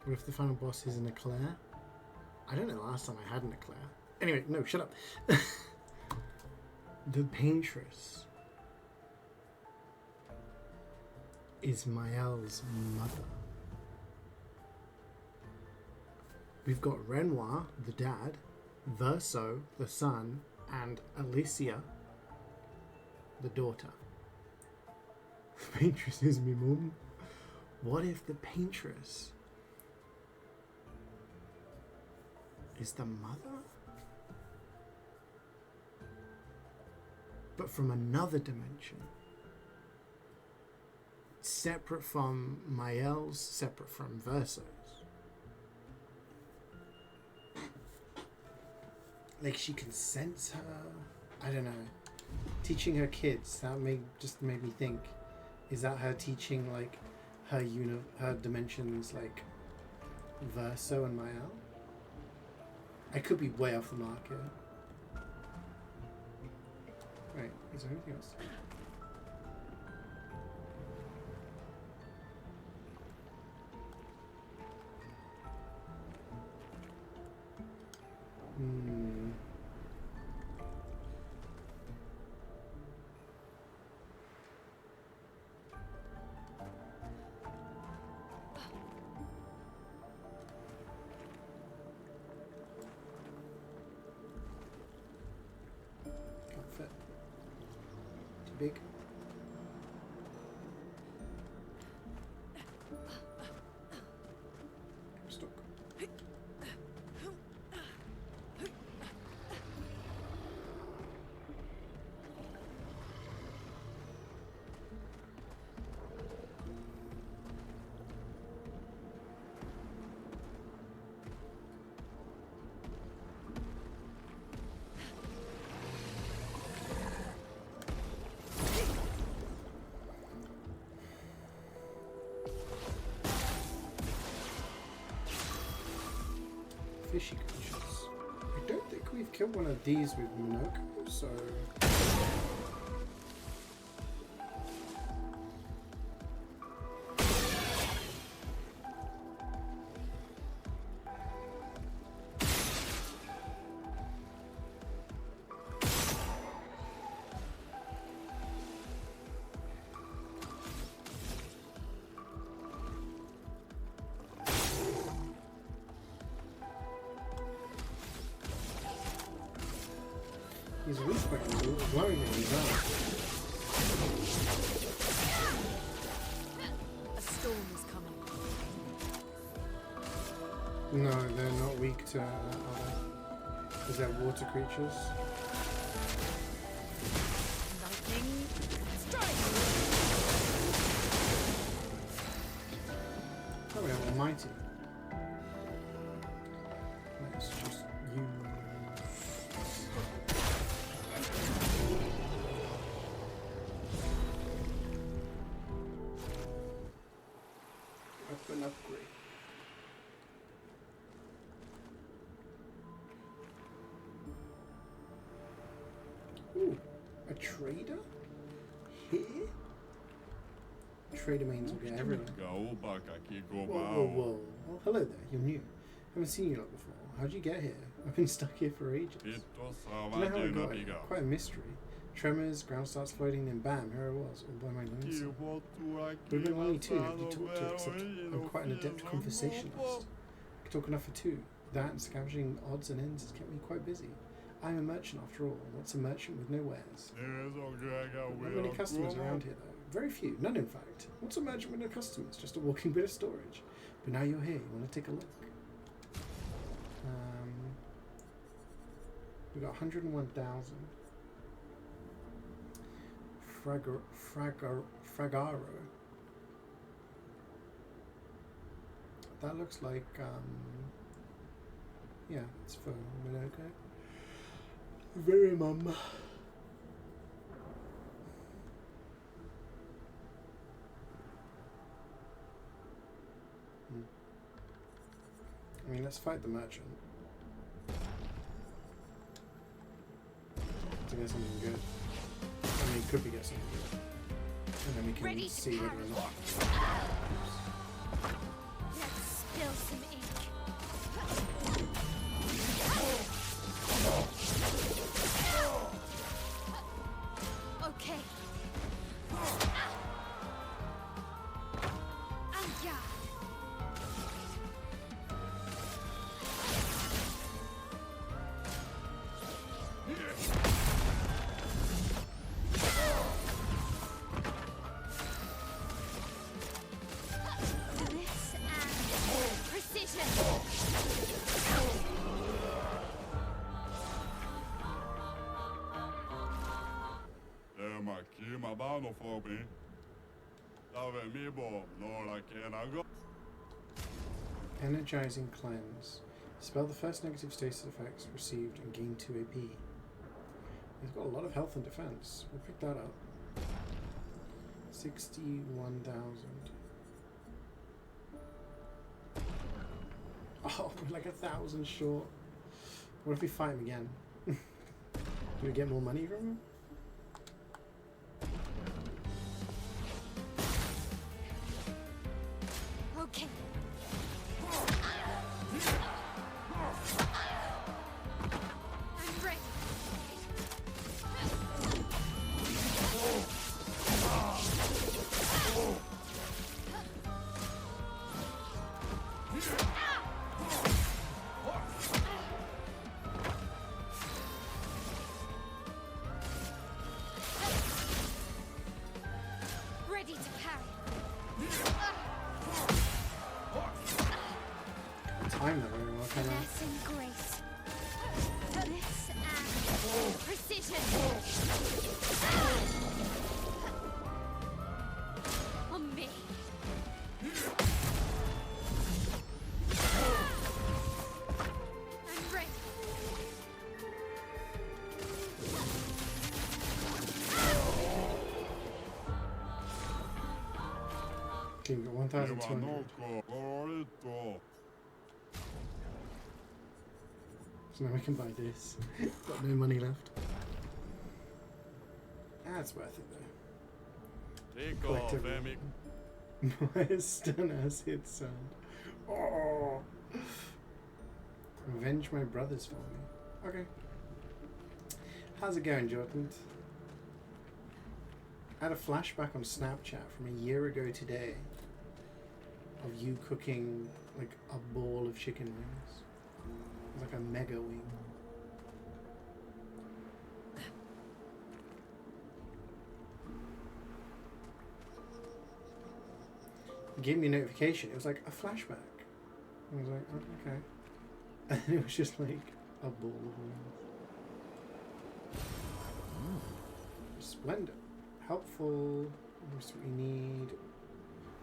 What if the final boss isn't a Clair? I don't know the last time I had an Clair. Anyway, no, shut up. The paintress is Mael's mother. We've got Renoir, the dad, Verso, the son, and Alicia, the daughter. The paintress is me mum. What if the paintress is the mother? But from another dimension. Separate from Mael's, separate from Verso's. Like she can sense her. I don't know. Teaching her kids, that just made me think. Is that her teaching like her dimensions like Verso and Mael? I could be way off the mark here. Right, is there anything else? Can't fit. Too big. I'm stuck. Fishy creatures. I don't think we've killed one of these with Minoko, so... He's weak, but he's blowing it in out. A storm is coming. No, they're not weak to other. Because they're water creatures. Lightning strike! Oh, we are almighty. Let's just use... Weapon upgrade. Ooh, a trader? Here? Trader means we'll get everything. Whoa, whoa, whoa. Well, hello there, you're new. Haven't seen you lot before. How'd you get here? I've been stuck here for ages. Don't know how I got here. Quite a mystery. Tremors, ground starts floating, then bam, here I was, all by my lonesome. We've been only two, nobody to talk to, except I'm quite an adept conversationalist. I can talk enough for two. That and scavenging odds and ends has kept me quite busy. I'm a merchant after all, and what's a merchant with no wares? Not many customers around here though. Very few, none in fact. What's a merchant with no customers? Just a walking bit of storage. But now you're here, you want to take a look? We got 101,000. Fragaro. That looks like, yeah, it's for Minoka. Very mum. I mean, let's fight the merchant. To get something good. I mean, could we get something good? And then we can see whether or not. Let's spill some ink. Okay. Energizing cleanse. Dispel the first negative status effects received and gain 2 AP. He's got a lot of health and defense. We'll pick that up. 61,000. Oh, we're like 1,000 short. What if we fight him again? Do we get more money from him? Okay. I'm ready. Ready to parry. Time that very well, can I? Finesse and grace. This and precision. On me. I'm ready. Okay, we got 1,200. So now we can buy this. Got no money left. That's worth it though. Take off, Emmy. My stunner's hit sound. Oh! Avenge my brothers for me. Okay. How's it going, Jordan? I had a flashback on Snapchat from a year ago today of you cooking like a ball of chicken wings. It was like a mega wing. It gave me a notification. It was like a flashback. I was like, oh, okay. And it was just like a ball of wings. Splendid. Helpful. What's what we need?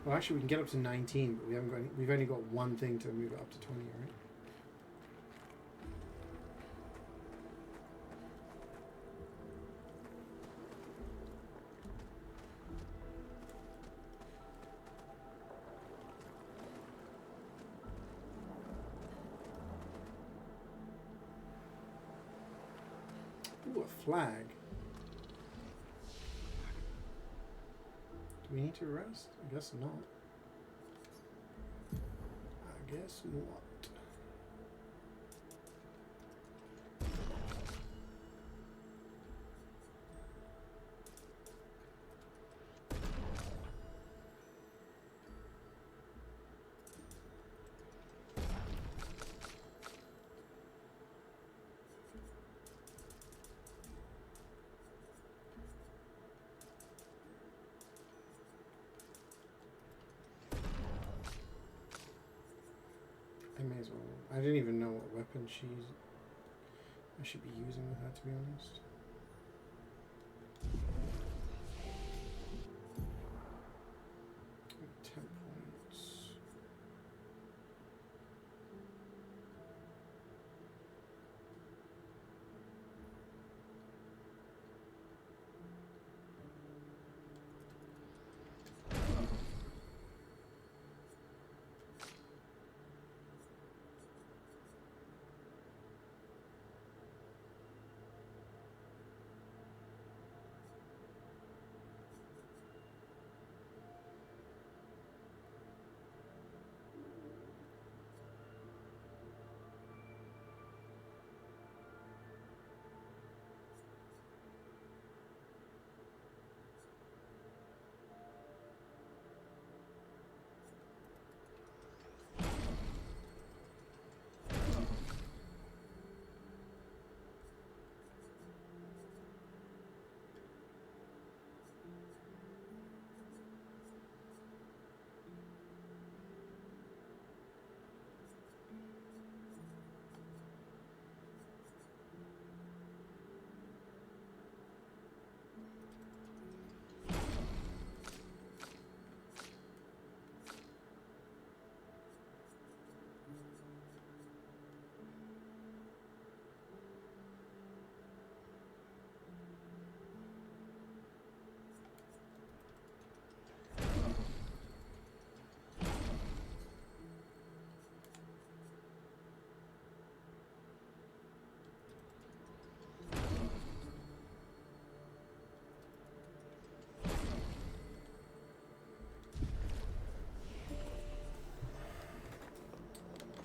Well, actually, we can get up to 19, but we haven't got any, we've only got one thing to move it up to 20, right? Ooh, a flag. Do we need to rest? I guess not. I guess not. may as well. I didn't even know what weapon I should be using with her, to be honest. 10 points.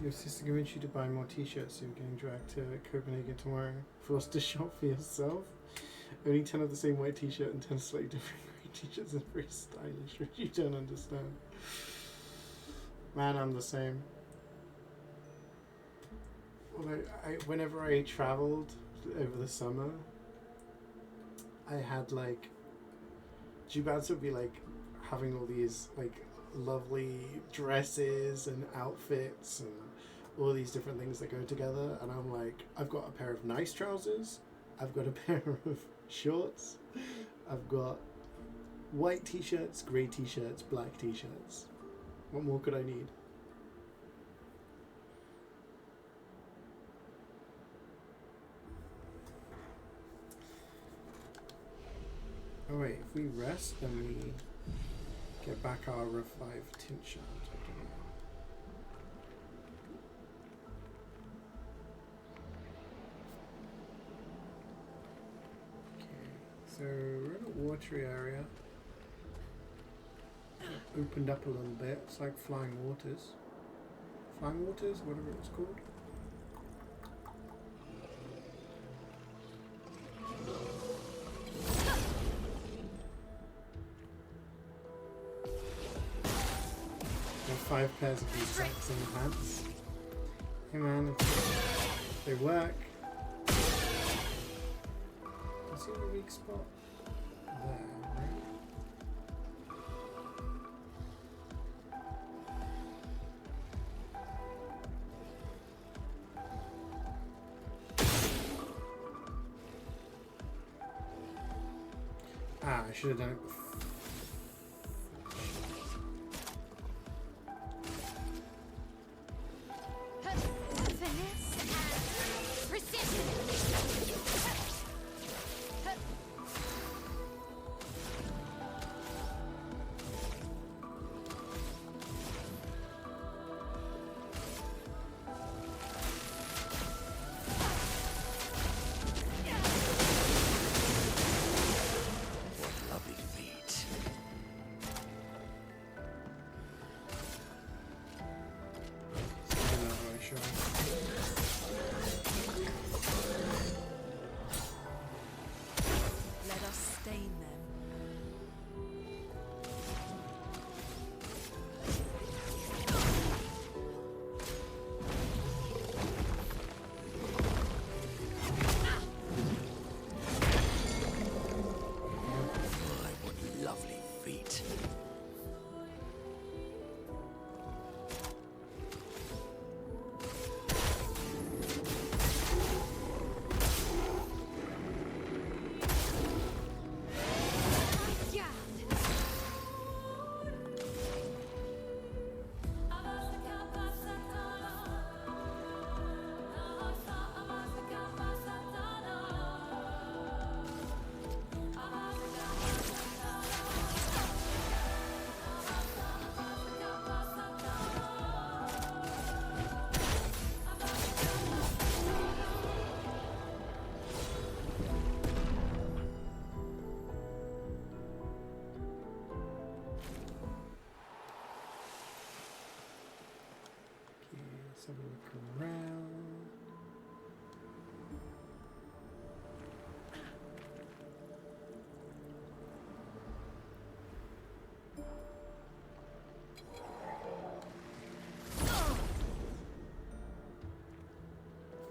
Your sister convinced you to buy more t-shirts, so you're getting dragged to Copenhagen tomorrow. Forced to shop for yourself. Only 10 of the same white t-shirt and 10 slightly different green t-shirts are very stylish, which you don't understand. Man, I'm the same. Although, whenever I travelled over the summer, I had like... Jubats would be like having all these like lovely dresses and outfits and all these different things that go together, and I'm like, I've got a pair of nice trousers, I've got a pair of shorts, I've got white t-shirts, grey t-shirts, black t-shirts. What more could I need? Oh wait, if we rest, then we get back our revive tint shard. So we're in a watery area. Opened up a little bit. It's like Flying Waters. Flying Waters, whatever it's called. There are 5 pairs of these socks and pants. Hey man, they work. I see the weak spot there, right? Ah, I should have done it before. Lovely to meet.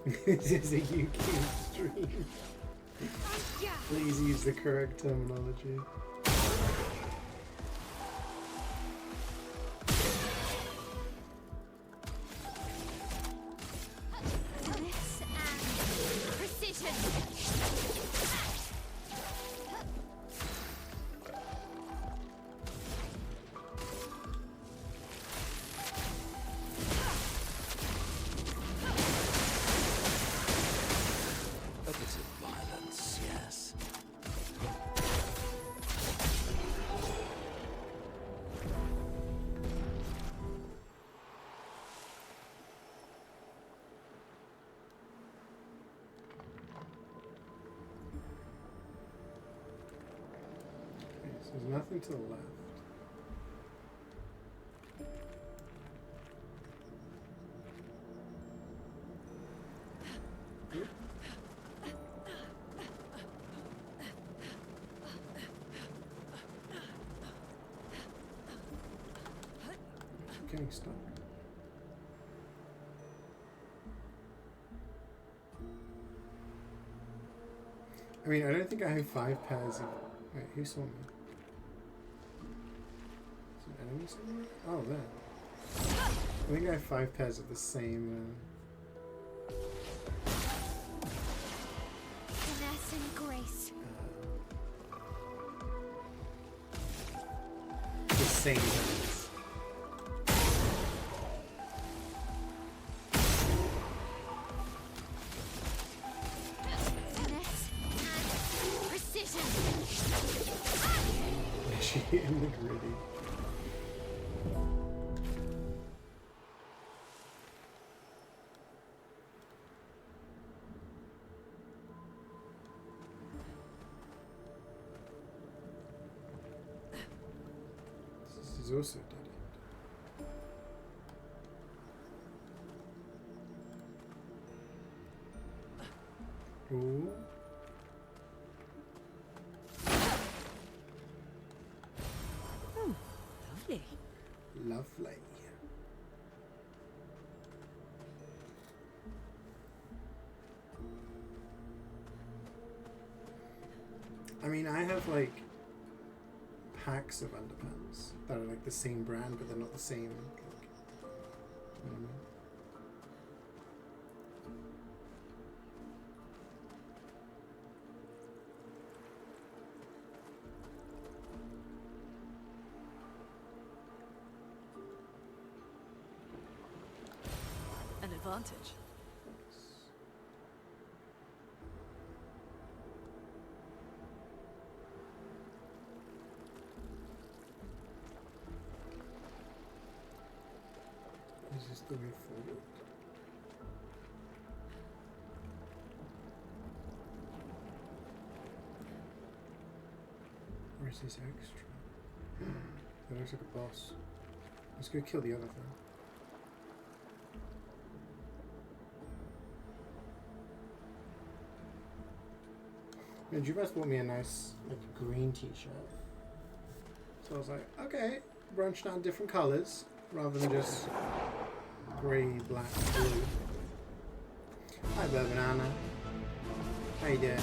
This is a YouTube stream. Please use the correct terminology. A bit of violence, yes. Okay, so there's nothing to the left. Getting stuck. I mean, I don't think I have 5 pairs of... Wait, who saw me? Is an enemy somewhere? Oh, there. I think I have 5 pairs of the same... Finesse and grace. The same pairs. In the gritty. This is also dead end. Ooh. Lovely. I mean, I have like packs of underpants that are like the same brand, but they're not the same. Like, you know what I mean? Advantage. Is this the way forward? Or is this extra? That looks like a boss. Let's go kill the other thing. And you bought me a nice like green t-shirt. So I was like, okay, brunch down different colors rather than just grey, black, blue. Hi, Banana. How you doing?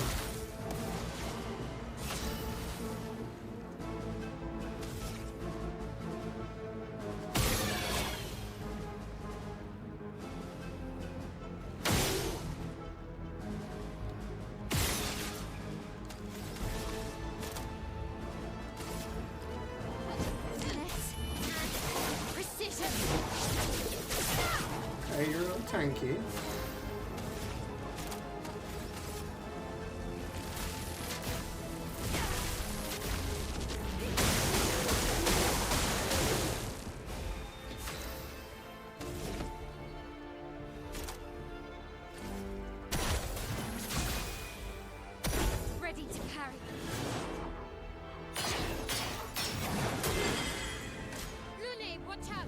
Okay, you're a little tanky. Ready to carry. Lune, watch out!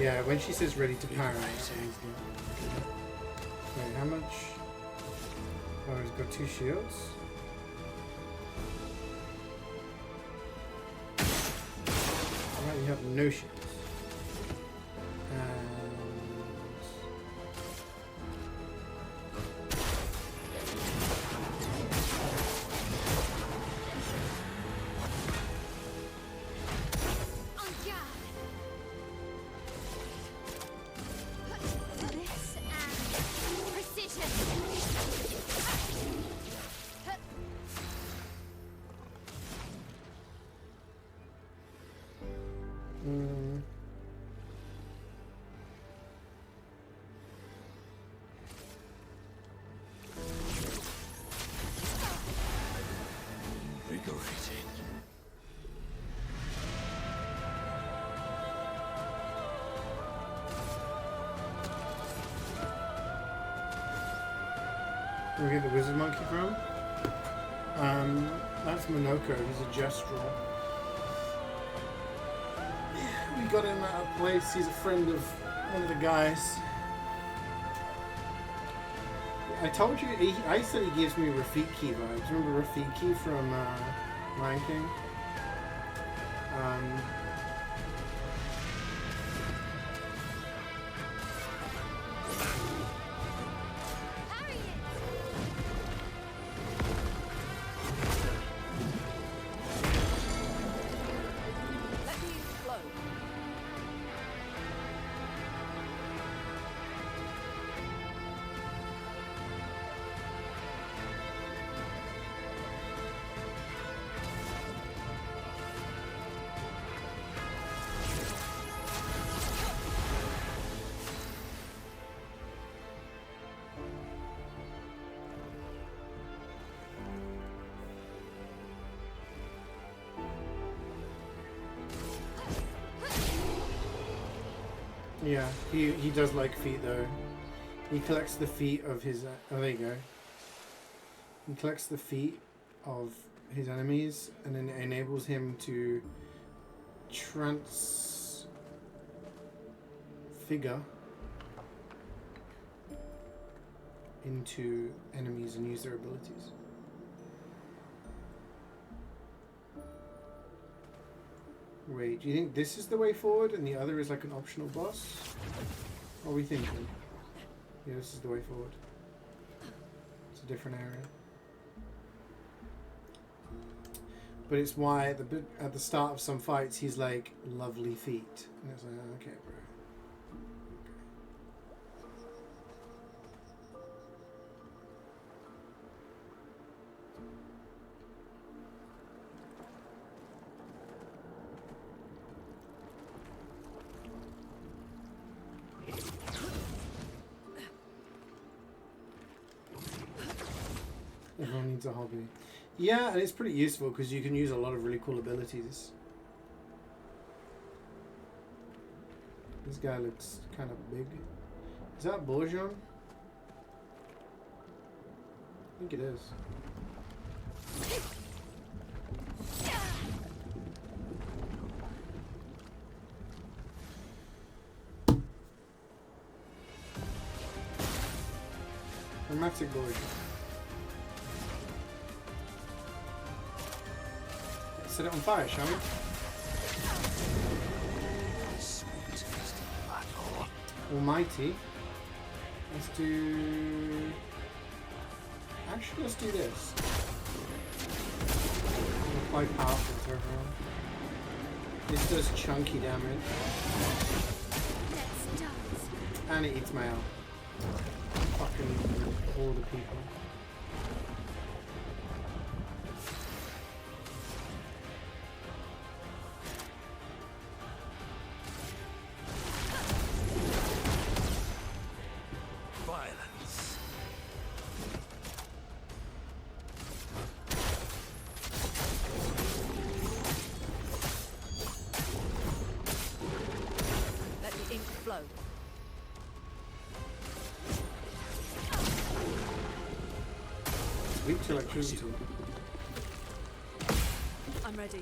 Yeah, when she says ready to power, that means wait, how much? Oh, he's got 2 shields. Alright, you have no shields. Where we get the wizard monkey from? That's Monoko. He's a gestural. We got him at a place. He's a friend of one of the guys. I told you. I said he gives me Rafiki vibes. Remember Rafiki from Lion King? Yeah, he does like feet though. He collects the feet of his... oh, there you go. He collects the feet of his enemies and then it enables him to transfigure into enemies and use their abilities. Wait, do you think this is the way forward and the other is like an optional boss? What are we thinking? Yeah, this is the way forward. It's a different area. But it's why at the start of some fights he's like, lovely feet. And it's like, okay, bro. Everyone needs a hobby. Yeah, and it's pretty useful because you can use a lot of really cool abilities. This guy looks kind of big. Is that Bourgeon? I think it is. Dramatic Bourgeon. Set it on fire, shall we? Almighty. Let's do... actually, let's do this. Apply powerful to everyone. This does chunky damage. And it eats my out. Fucking all the people. Electricity. I'm ready.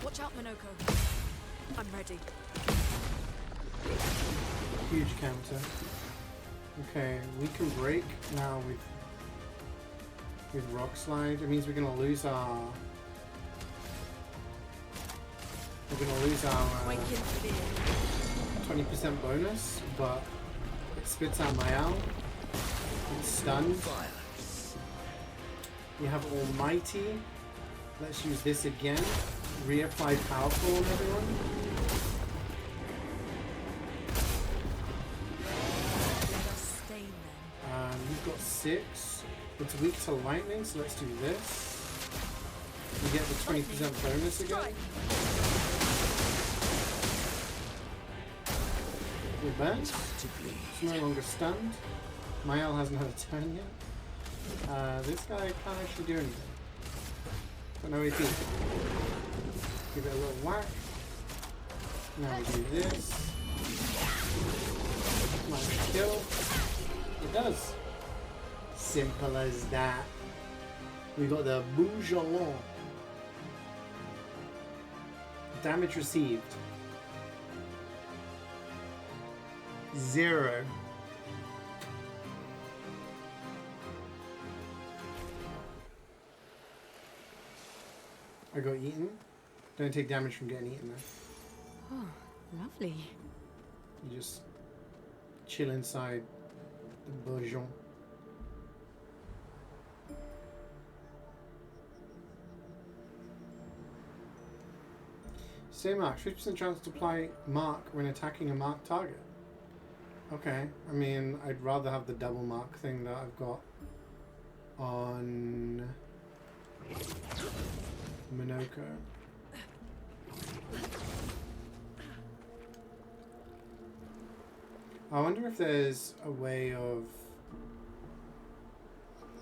Watch out, Monoko. I'm ready. Huge counter. Okay, we can break now with Rock Slide. It means we're gonna lose our 20% bonus, but it spits out Mayal. It's stunned. We have Almighty. Let's use this again. Reapply Powerful on everyone. You've got 6. It's weak to lightning, so let's do this. We get the 20% bonus again. We're back. It's no longer stunned. Mayal hasn't had a turn yet. This guy can't actually do anything. Got no AP. Give it a little whack. Now we do this. Might kill. It does. Simple as that. We got the Bougelon. Damage received. 0. I got eaten. Don't take damage from getting eaten though. Oh, lovely. You just chill inside the bourgeon. Stay marked. 50% chance to apply mark when attacking a marked target. Okay. I mean, I'd rather have the double mark thing that I've got on Minoko. I wonder if there's a way of...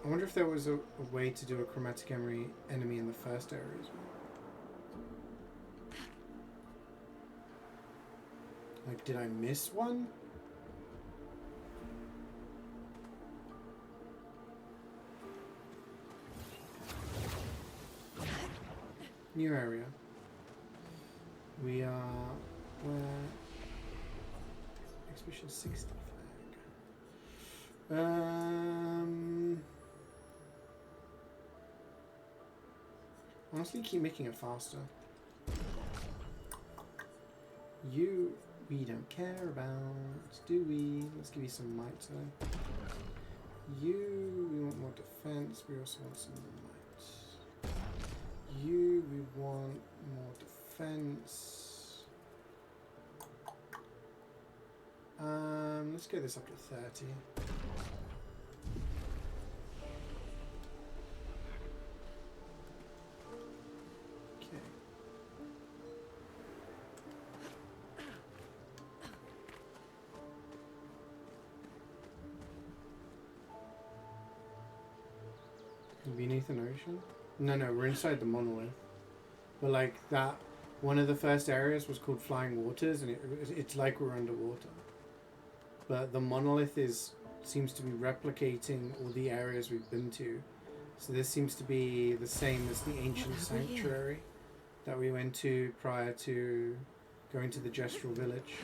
I wonder if there was a way to do a chromatic enemy in the first area as well. Like, did I miss one? New area. We are where? Exhibition 60 flag. Honestly, keep making it faster. You, we don't care about, do we? Let's give you some might though. You, we want more defense. We also want some more might. You, we want more defense. Let's get this up to 30. Okay. Beneath an ocean? No, we're inside the monolith. But like that, one of the first areas was called Flying Waters, and it's like we're underwater. But the monolith seems to be replicating all the areas we've been to. So this seems to be the same as the ancient sanctuary that we went to prior to going to the Gestural village.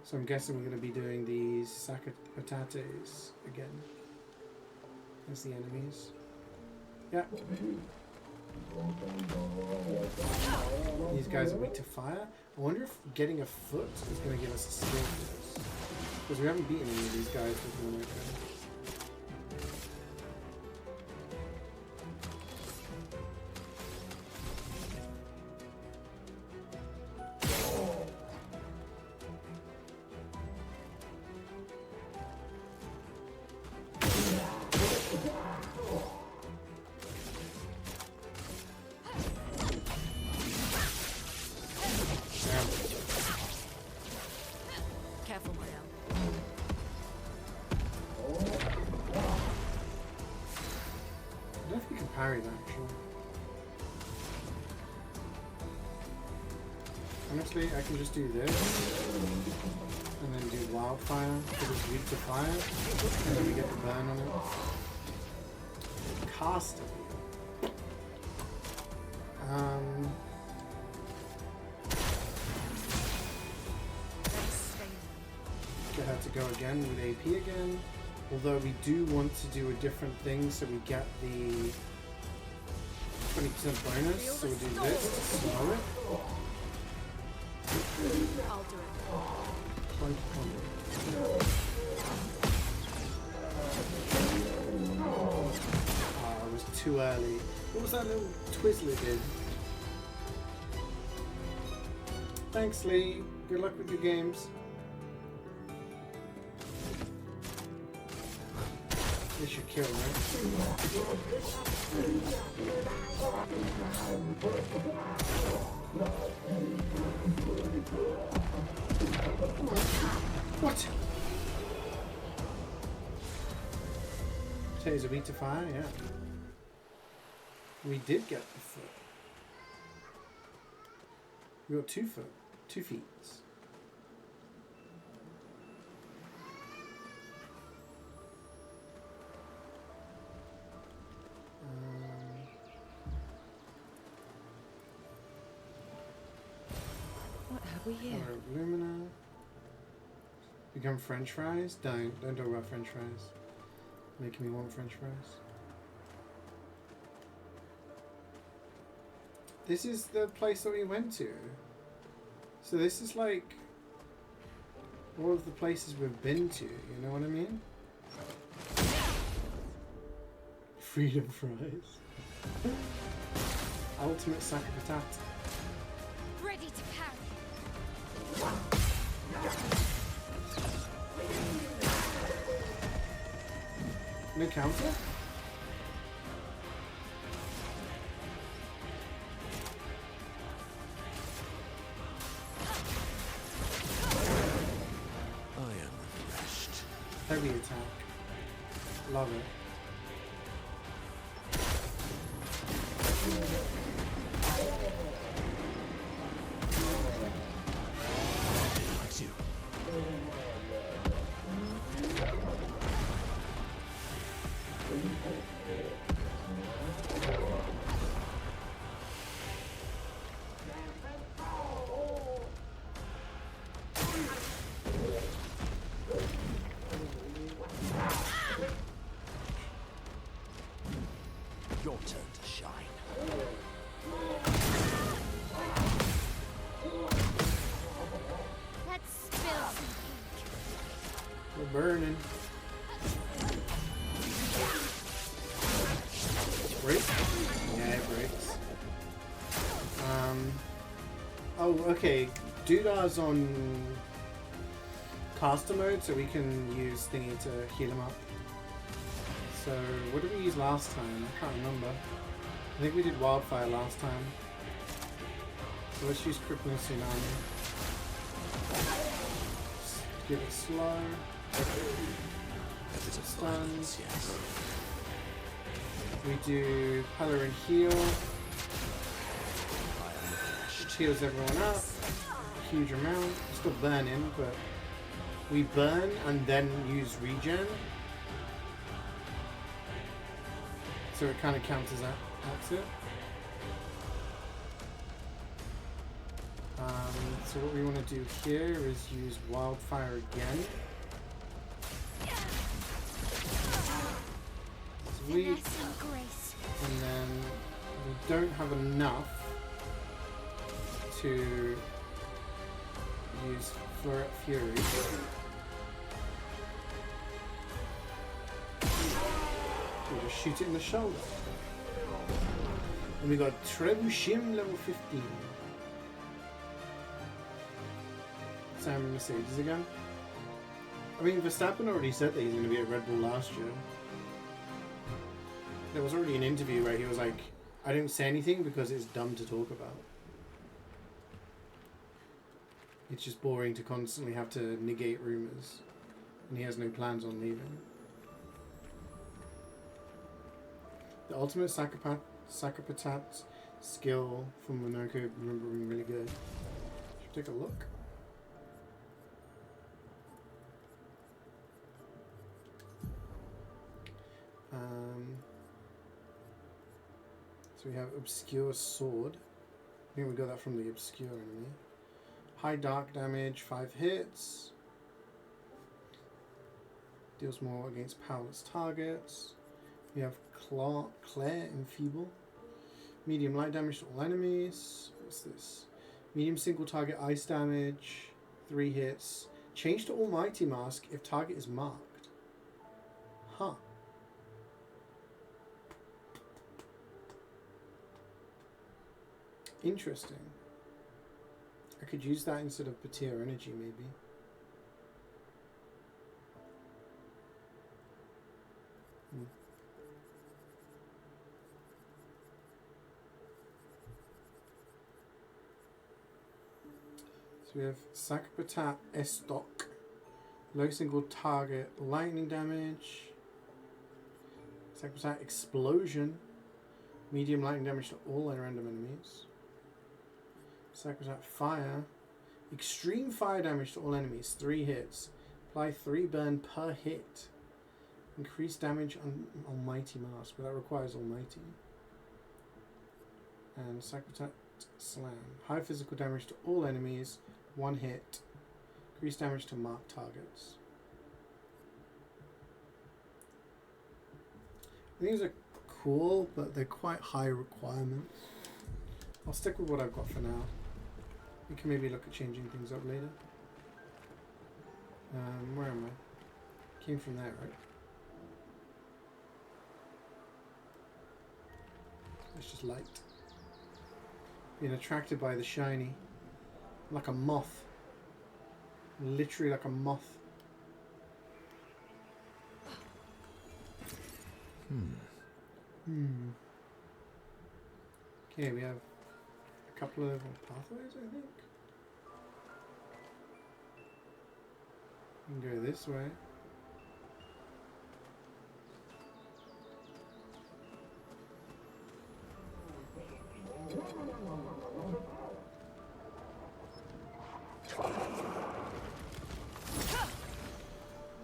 So I'm guessing we're going to be doing these Sakatates again as the enemies. Yeah. These guys are weak to fire. I wonder if getting a foot is going to give us a skill for this. Because we haven't beaten any of these guys with Minoko. Parry that actually. Honestly, I can just do this and then do wildfire because it's weak to fire, and then we get the burn on it. Cast it. Get her to go again with AP again. Although we do want to do a different thing so we get the 20% bonus. So we'll do this to slow it. I'll do it. Plunk, plunk. Ah, it was too early. What was that little Twizzler did? Thanks, Lee. Good luck with your games. This should kill, right? What? Potatoes are weak to fire, yeah. We did get the foot. We got 2 foot. 2 feet. What have we here? Color of Lumina. Become French fries? Don't talk about French fries. Making me want French fries. This is the place that we went to. So this is like all of the places we've been to, you know what I mean? Freedom fries. Ultimate sacrifice. Ready to parry. No counter? I am refreshed. Heavy attack. Love it. Likes you. Your turn to shine. Let's spill some ink. We're burning. Break? Yeah, it breaks. Oh, okay. Doodar's on caster mode, so we can use thingy to heal him up. So, what did we use last time? I can't remember. I think we did Wildfire last time. So let's use Crippling Tsunami. Just give it slow. If it's a Stuns. yes. We do Pellerin Heal. Which heals everyone up. A huge amount. We're still burning, but we burn and then use regen. So it kind of counters that. That's it. So what we want to do here is use Wildfire again. It's weak. Finesse and grace. And then we don't have enough to use Fury. We'll just shoot it in the shoulder. And we got Trebuchet level 15. Sam Mercedes again. I mean, Verstappen already said that he's going to be at Red Bull last year. There was already an interview where he was like, I didn't say anything because it's dumb to talk about. It's just boring to constantly have to negate rumors. And he has no plans on leaving. The ultimate Sacapatat skill from Monoko remembering really good. Should take a look. So we have Obscure Sword. I think we got that from the Obscure enemy. High dark damage, 5 hits. Deals more against powerless targets. We have Clair Enfeeble. Medium light damage to all enemies. What's this? Medium single target ice damage. 3 hits. Change to Almighty Mask if target is marked. Huh. Interesting. I could use that instead of Patir Energy, maybe. So we have Sakpatat Estok. Low single target lightning damage. Sakpatat Explosion. Medium lightning damage to all random enemies. Sakpatat Fire. Extreme fire damage to all enemies. 3 hits. Apply 3 burn per hit. Increase damage on Almighty Mask, but that requires Almighty. And Sakpatat Slam. High physical damage to all enemies. 1 hit. Increase damage to marked targets. These are cool, but they're quite high requirements. I'll stick with what I've got for now. We can maybe look at changing things up later. Where am I? Came from there, right? It's just light. Being attracted by the shiny. Like a moth. Literally like a moth. Okay, we have a couple of pathways, I think. We can go this way.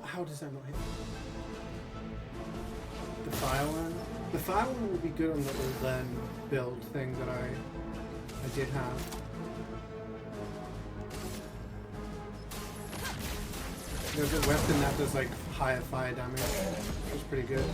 How does that not hit? The fire one? The fire one will be good on the all then build thing that I did have. There's a weapon that does like higher fire damage, which is pretty good.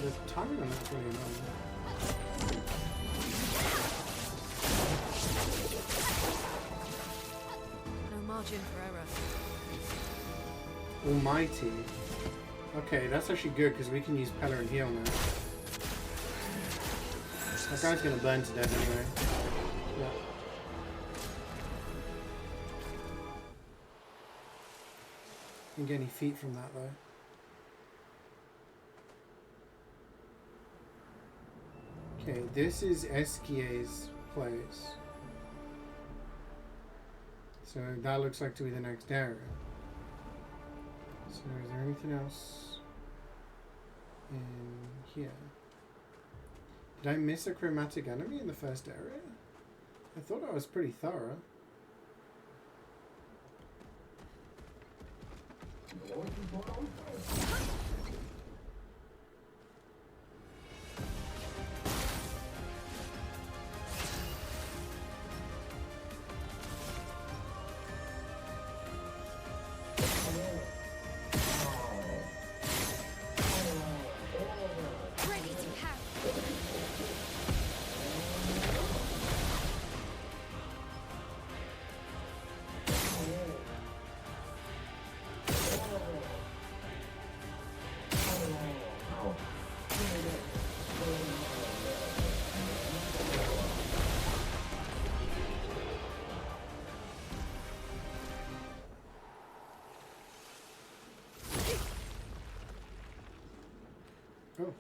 The timing on that's really annoying. No margin for error. Almighty. Okay, that's actually good because we can use Peller and heal now. That guy's gonna burn to death anyway. Yeah. Didn't get any feet from that though. Okay, this is CeeJay's place. So that looks like to be the next area. So is there anything else in here? Did I miss a chromatic enemy in the first area? I thought I was pretty thorough. Cool.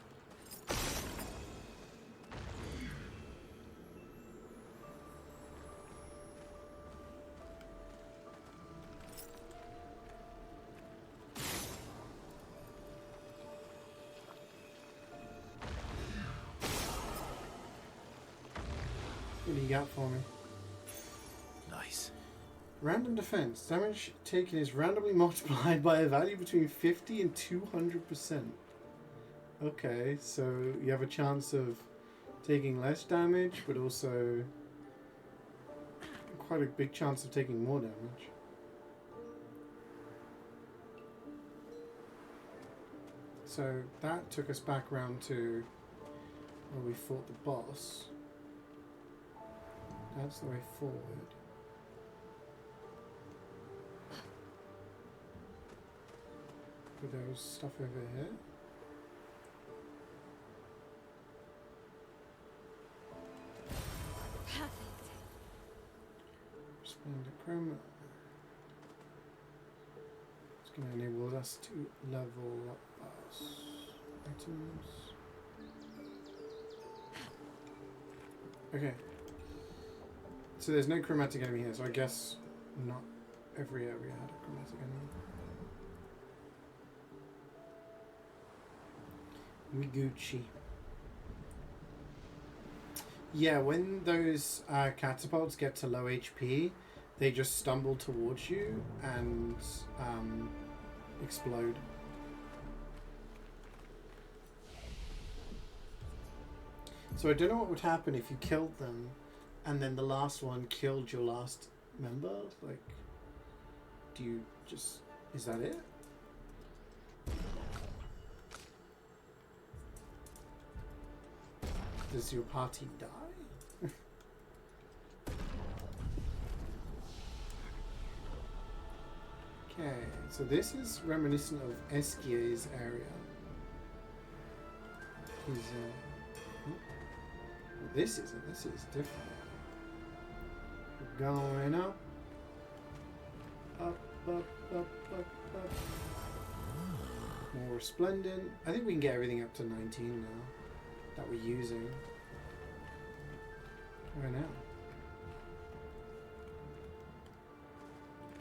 What do you got for me? Nice. Random defense. Damage taken is randomly multiplied by a value between 50 and 200%. Okay, so you have a chance of taking less damage, but also quite a big chance of taking more damage. So that took us back round to where we fought the boss. That's the way forward. But there was stuff over here. Perfect. Spend a chroma. It's going to enable us to level up our items. Okay. So there's no chromatic enemy here, so I guess not every area had a chromatic enemy. We Gucci. Yeah, when those catapults get to low HP, they just stumble towards you and explode. So I don't know what would happen if you killed them and then the last one killed your last member. Like, do you just... is that it? Does your party die? Okay, so this is reminiscent of Eskier's area. He's this isn't. This is different. We're going up, up, up, up, up, up. More resplendent. I think we can get everything up to 19 now that we're using. Where now?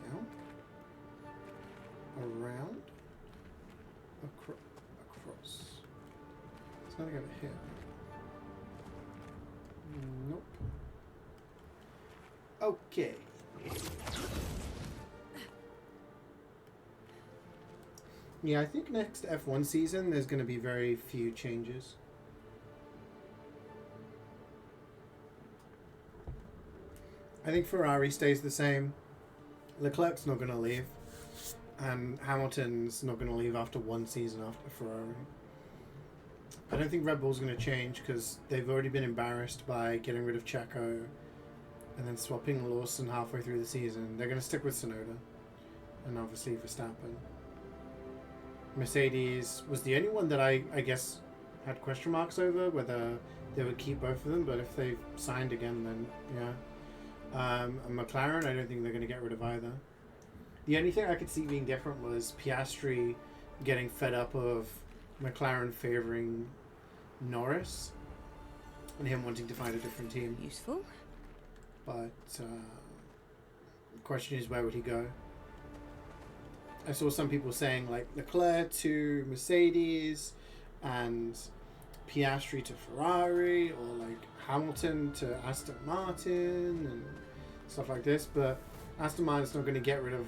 Down. Around. Across. It's nothing over here. Nope. Okay. Yeah, I think next F1 season there's going to be very few changes. I think Ferrari stays the same. Leclerc's not going to leave. And Hamilton's not going to leave after one season after Ferrari. I don't think Red Bull's going to change because they've already been embarrassed by getting rid of Checo and then swapping Lawson halfway through the season. They're going to stick with Tsunoda and obviously Verstappen. Mercedes was the only one that I guess had question marks over whether they would keep both of them, but if they signed again, then yeah. And McLaren, I don't think they're going to get rid of either. The only thing I could see being different was Piastri getting fed up of McLaren favouring Norris and him wanting to find a different team. Useful. But the question is, where would he go? I saw some people saying like Leclerc to Mercedes and Piastri to Ferrari, or like Hamilton to Aston Martin and stuff like this, but Aston Martin's not going to get rid of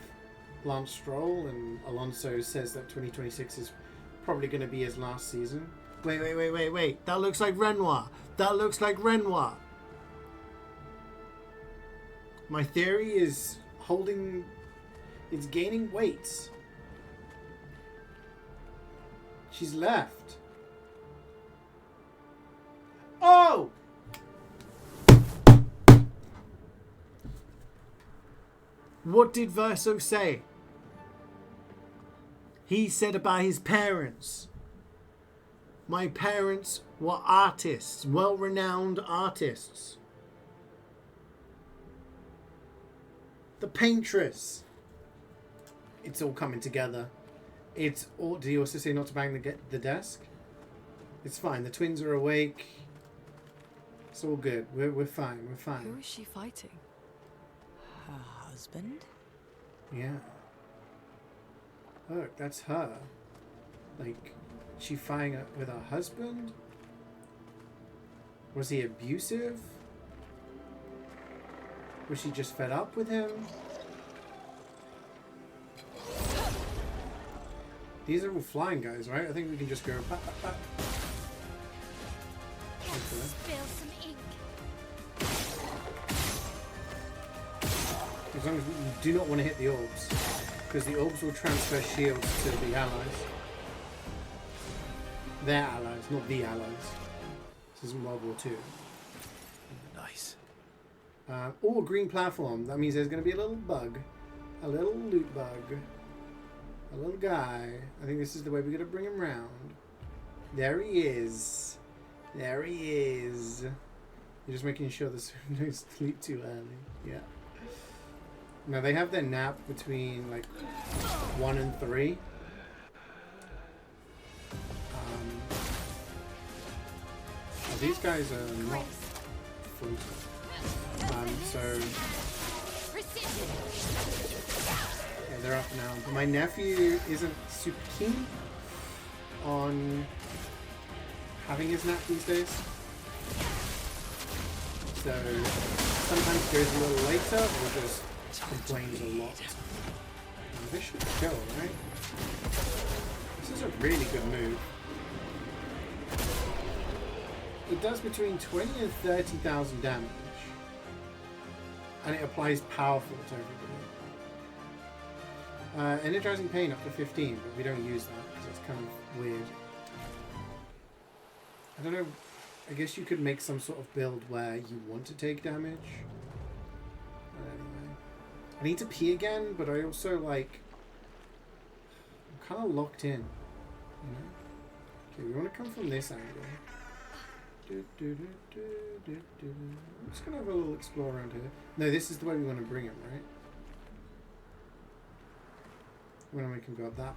Lance Stroll, and Alonso says that 2026 is probably going to be his last season. Wait. That looks like Renoir. That looks like Renoir. My theory is holding... it's gaining weight. She's left. Oh! What did Verso say? He said about his parents. My parents were artists, well-renowned artists. The paintress. It's all coming together. It's all... Did he also say not to bang the desk? It's fine. The twins are awake. It's all good. We're fine. We're fine. Who is she fighting? Her husband? Yeah. Look, that's her. Like, she fighting with her husband? Was he abusive? Was she just fed up with him? These are all flying guys, right? I think we can just go pop, pop, pop. Spill some ink. As long as we do not want to hit the orbs, because the orbs will transfer shields to the allies. Their allies, not the allies. This isn't World War II. Nice. Oh, green platform. That means there's going to be a little bug. A little loot bug. A little guy. I think this is the way we're going to bring him round. There he is. There he is. You're just making sure there's no sleep too early. Yeah. Now they have their nap between like 1 and 3. These guys are not floating. So yeah, they're up now. But my nephew isn't super keen on having his nap these days. So sometimes goes a little later or just complains a lot. And this should go, right? This is a really good move. It does between 20 and 30,000 damage. And it applies powerful to everybody. Energizing pain up to 15, but we don't use that because it's kind of weird. I don't know, I guess you could make some sort of build where you want to take damage. Anyway. I need to pee again, but I also like... I'm kind of locked in, you know? Okay, we want to come from this angle. I'm just going to have a little explore around here. No, this is the way we want to bring him, right? When we can go up that path.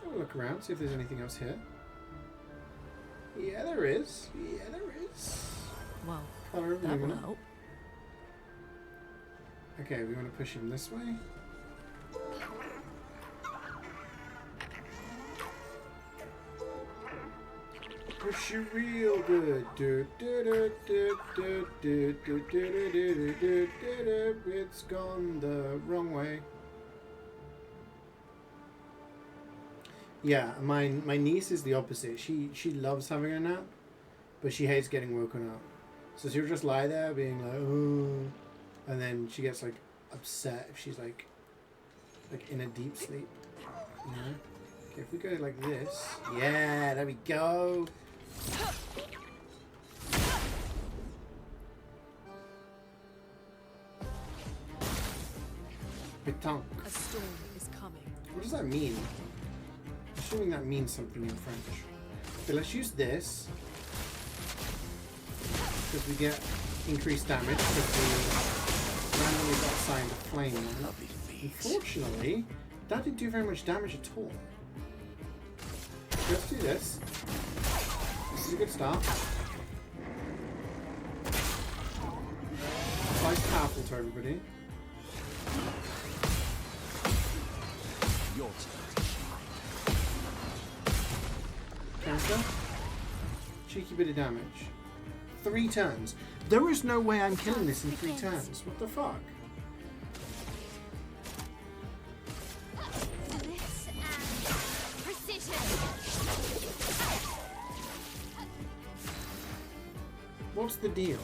Have a look around, see if there's anything else here. Yeah, there is. Yeah, there is. Well, Color of that will Lumina. help. Okay, we want to push him this way. Push you real good. It's gone the wrong way. Yeah, my niece is the opposite. She loves having a nap, but she hates getting woken up. So she'll just lie there being like, oh. And then she gets like upset if she's like in a deep sleep, you know? Okay, if we go like this, yeah, there we go. Pétanque. A storm is coming. What does that mean? I'm assuming that means something in French. Okay, let's use this because we get increased damage because we randomly got assigned a flame one. Unfortunately, that didn't do very much damage at all. Let's do this. This is a good start. Applies powerful to everybody. Your turn. Counter. Cheeky bit of damage. 3 turns. There is no way I'm killing this in 3 turns. What the fuck? Bliss and precision. What's the deal?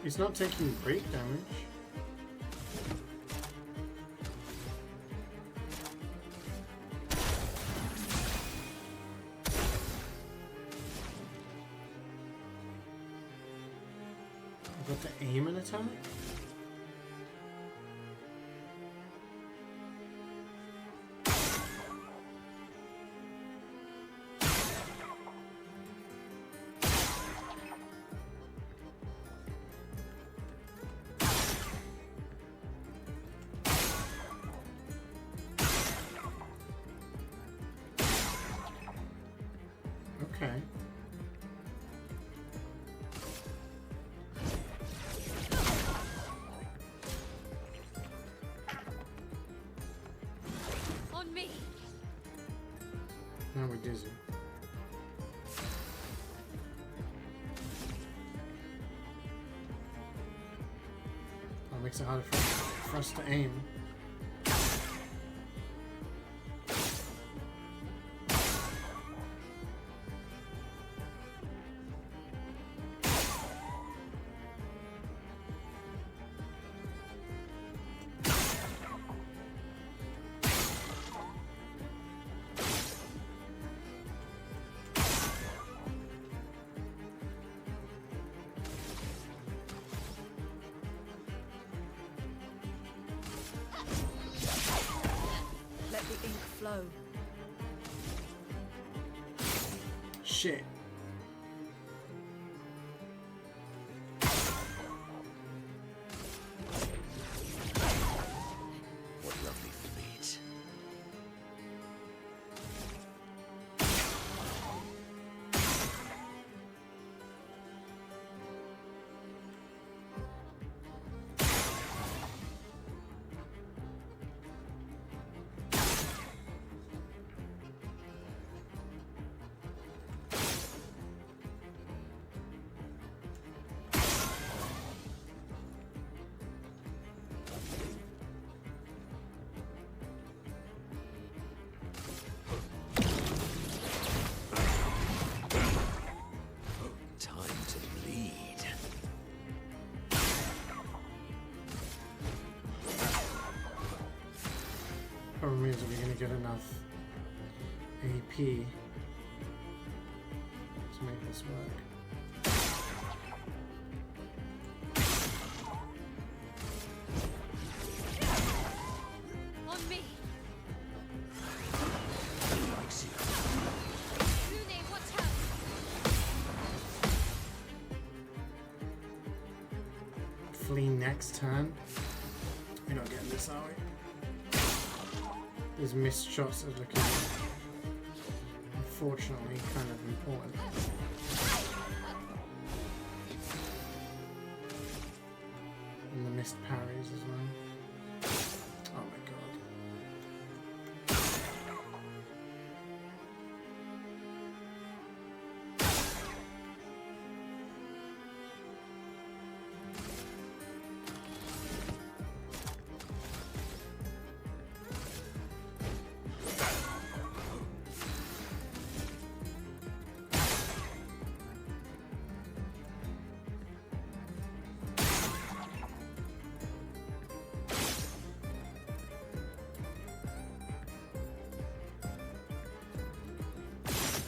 He's not taking break damage. I've got to aim an attack? Now we're dizzy. That makes it harder for us to aim. Flow. Shit. What lovely feet. Problem is, are we going to get enough AP to make this work? On me. Lune, watch out. Flee next turn. We're not getting this, are we? These missed shots are looking, unfortunately, kind of important. And the missed parries as well. Oh my god.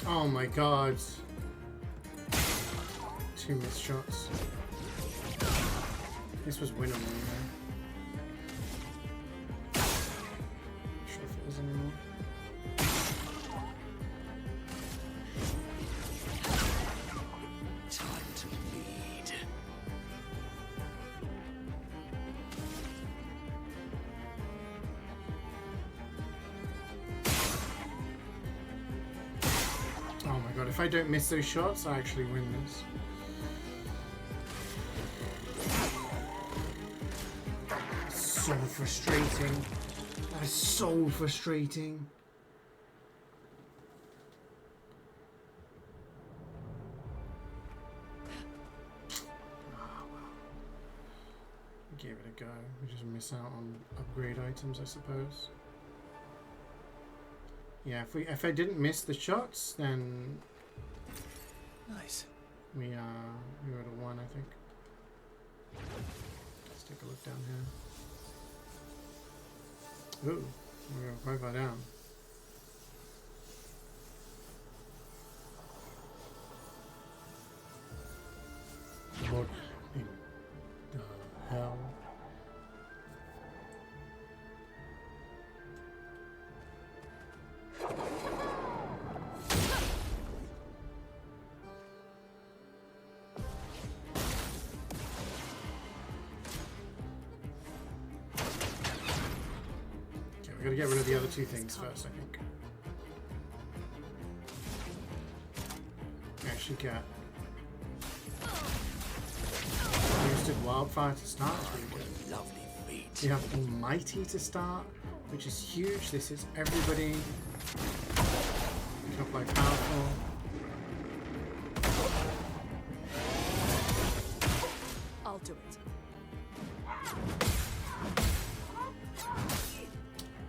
Oh my god. 2 missed shots. This was winnable, you know. Not sure if it is anymore. Time to lead. Oh my god, if I don't miss those shots, I actually win this. So frustrating. That is so frustrating. Oh, well. Give it a go. We just miss out on upgrade items, I suppose. Yeah, if I didn't miss the shots, then nice. We would have won, I think. Let's take a look down here. Ooh, we're quite far down. What in the hell? We gotta get rid of the other 2 things first, I think. We actually get boosted wildfire to start. That's really good. Lovely feet. We have almighty to start, which is huge. This is everybody We can apply powerful. I'll do it.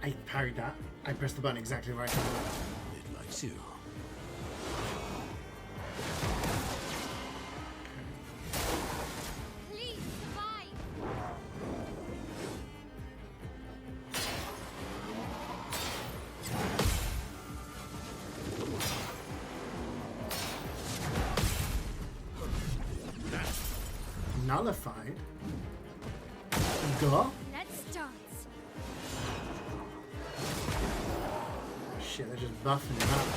I parried that. I pressed the button exactly right. It likes you. Please survive. Nullified. Go. Let's dance. Shit, they're just buffing it up.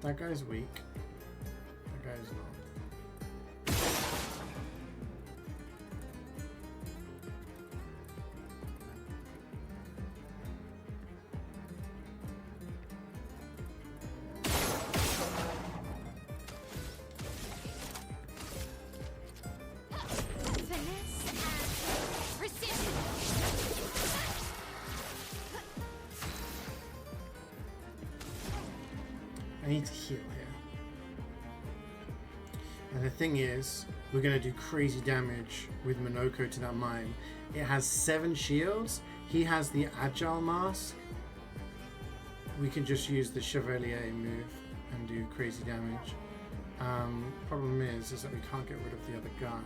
That guy's weak. That guy's not. Finesse and precision. I need to heal here. And the thing is, we're going to do crazy damage with Minoko to that mine. It has 7 shields. He has the Agile Mask. We can just use the Chevalier move and do crazy damage. Problem is that we can't get rid of the other guy.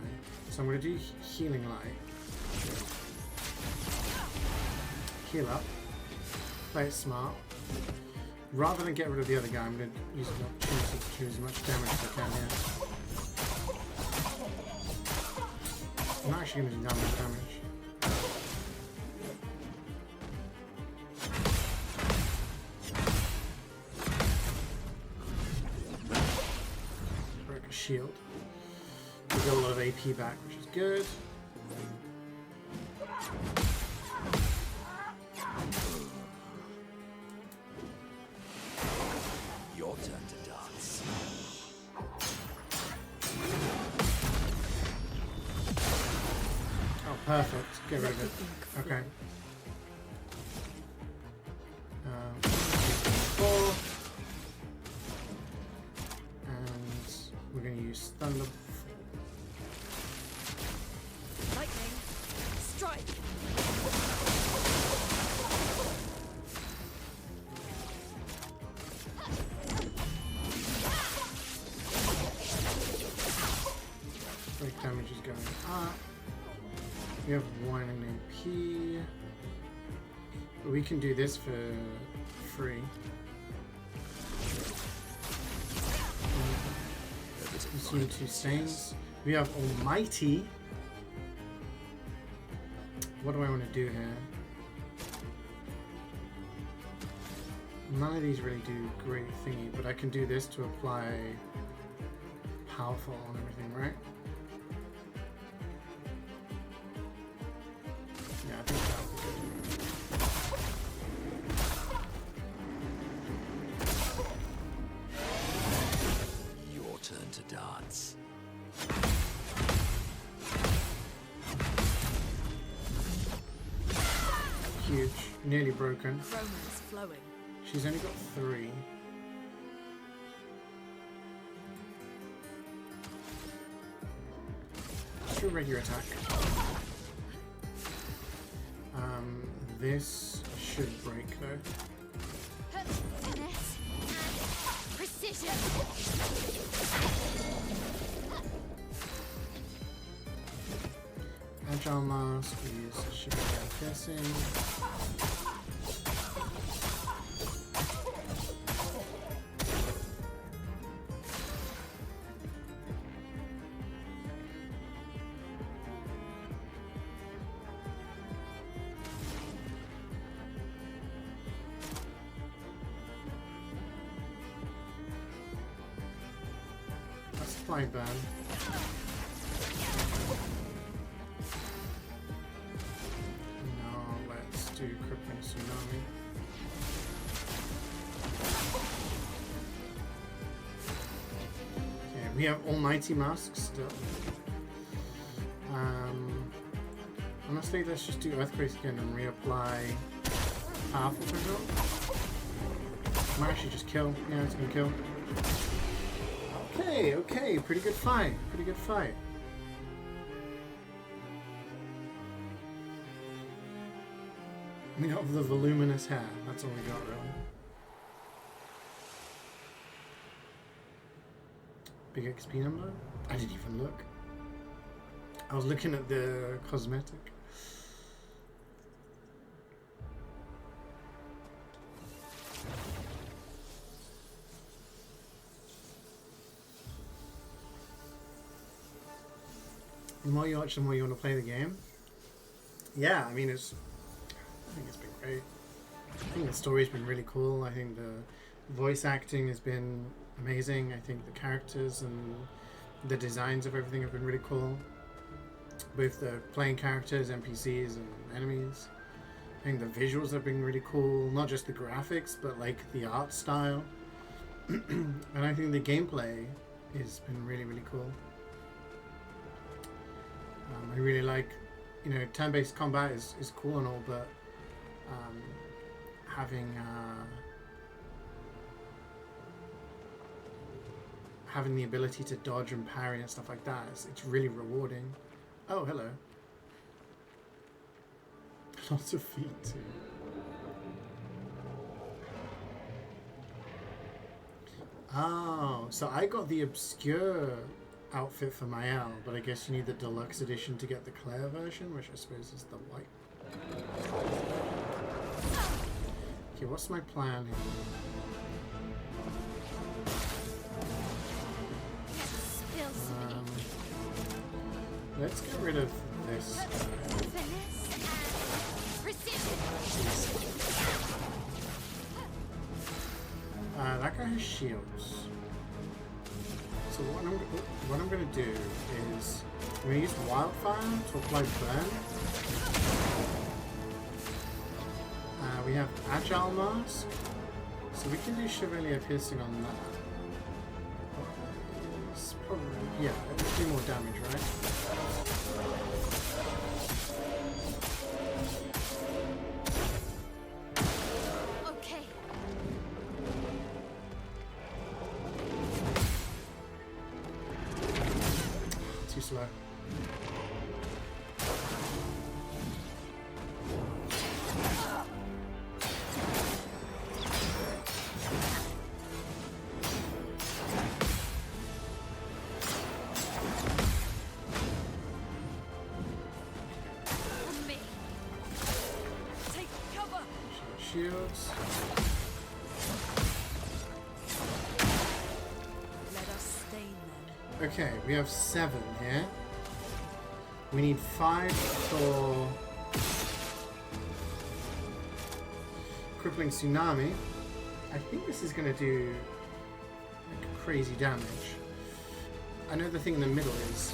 So I'm going to do Healing Light. Heal up. Play it smart. Rather than get rid of the other guy, I'm going to use an opportunity to do as much damage as I can here. I'm not actually going to do that much damage. Break a shield. We got a lot of AP back, which is good. Your turn to dance. Oh, perfect. Get rid of it. Okay. 4. And we're going to use Thunder. Lightning. Strike. Break damage is going up. We have 1 in AP. But we can do this for free. Consume 2 stains. We have Almighty. What do I want to do here? None of these really do great thingy, but I can do this to apply powerful on everything, right? Yeah, I think that'll be good. Your turn to dance. Huge. Nearly broken. Romance flowing. She's only got 3. Let's do a regular attack. This should break though. Finesse and precision. Agile Mask, we use Chevalier Piercing. Let's apply burn. do Crippling Tsunami. Okay, we have Almighty Mask still. Honestly, let's just do Earthquake again and reapply Powerful Control. Might actually just kill. Yeah, it's gonna kill. Okay, okay, pretty good fight. Pretty good fight. We got the voluminous hair. That's all we got, really. Big XP number? I didn't even look. I was looking at the cosmetic. The more you watch, the more you want to play the game. Yeah, I mean, I think it's been great. I think the story's been really cool. I think the voice acting has been amazing. I think the characters and the designs of everything have been really cool. Both the playing characters, NPCs, and enemies. I think the visuals have been really cool. Not just the graphics, but like the art style. And I think the gameplay has been really, really cool. I really like, you know, turn-based combat is cool and all, but having the ability to dodge and parry and stuff like that, it's really rewarding. Oh, hello. Lots of feet too. Oh, so I got the Obscur outfit for Mael, but I guess you need the deluxe edition to get the Clair version, which I suppose is the white. Okay, what's my plan here? Let's get rid of this. That guy has shields. So what I'm going to do is I'm going to use Wildfire to apply Burn. We have Agile Mask, so we can do Chevalier Piercing on that. It's probably, yeah, it will do more damage, right? Okay. Too slow. Shields. Let us stain them. Okay, we have 7 here. We need 5 for Crippling Tsunami. I think this is going to do like crazy damage. I know the thing in the middle is...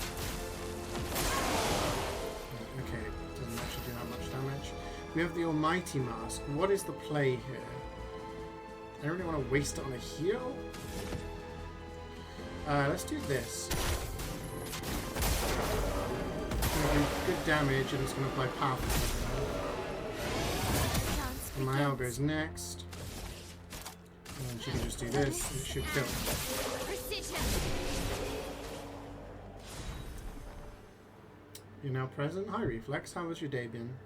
Okay, doesn't actually do that much damage. We have the Almighty Mask. What is the play here? I don't really want to waste it on a heal. Let's do this. It's going to do good damage and it's going to apply powerful. And Mael goes next. And she can just do this and it should kill. You're now present. Hi Reflex, how was your day been?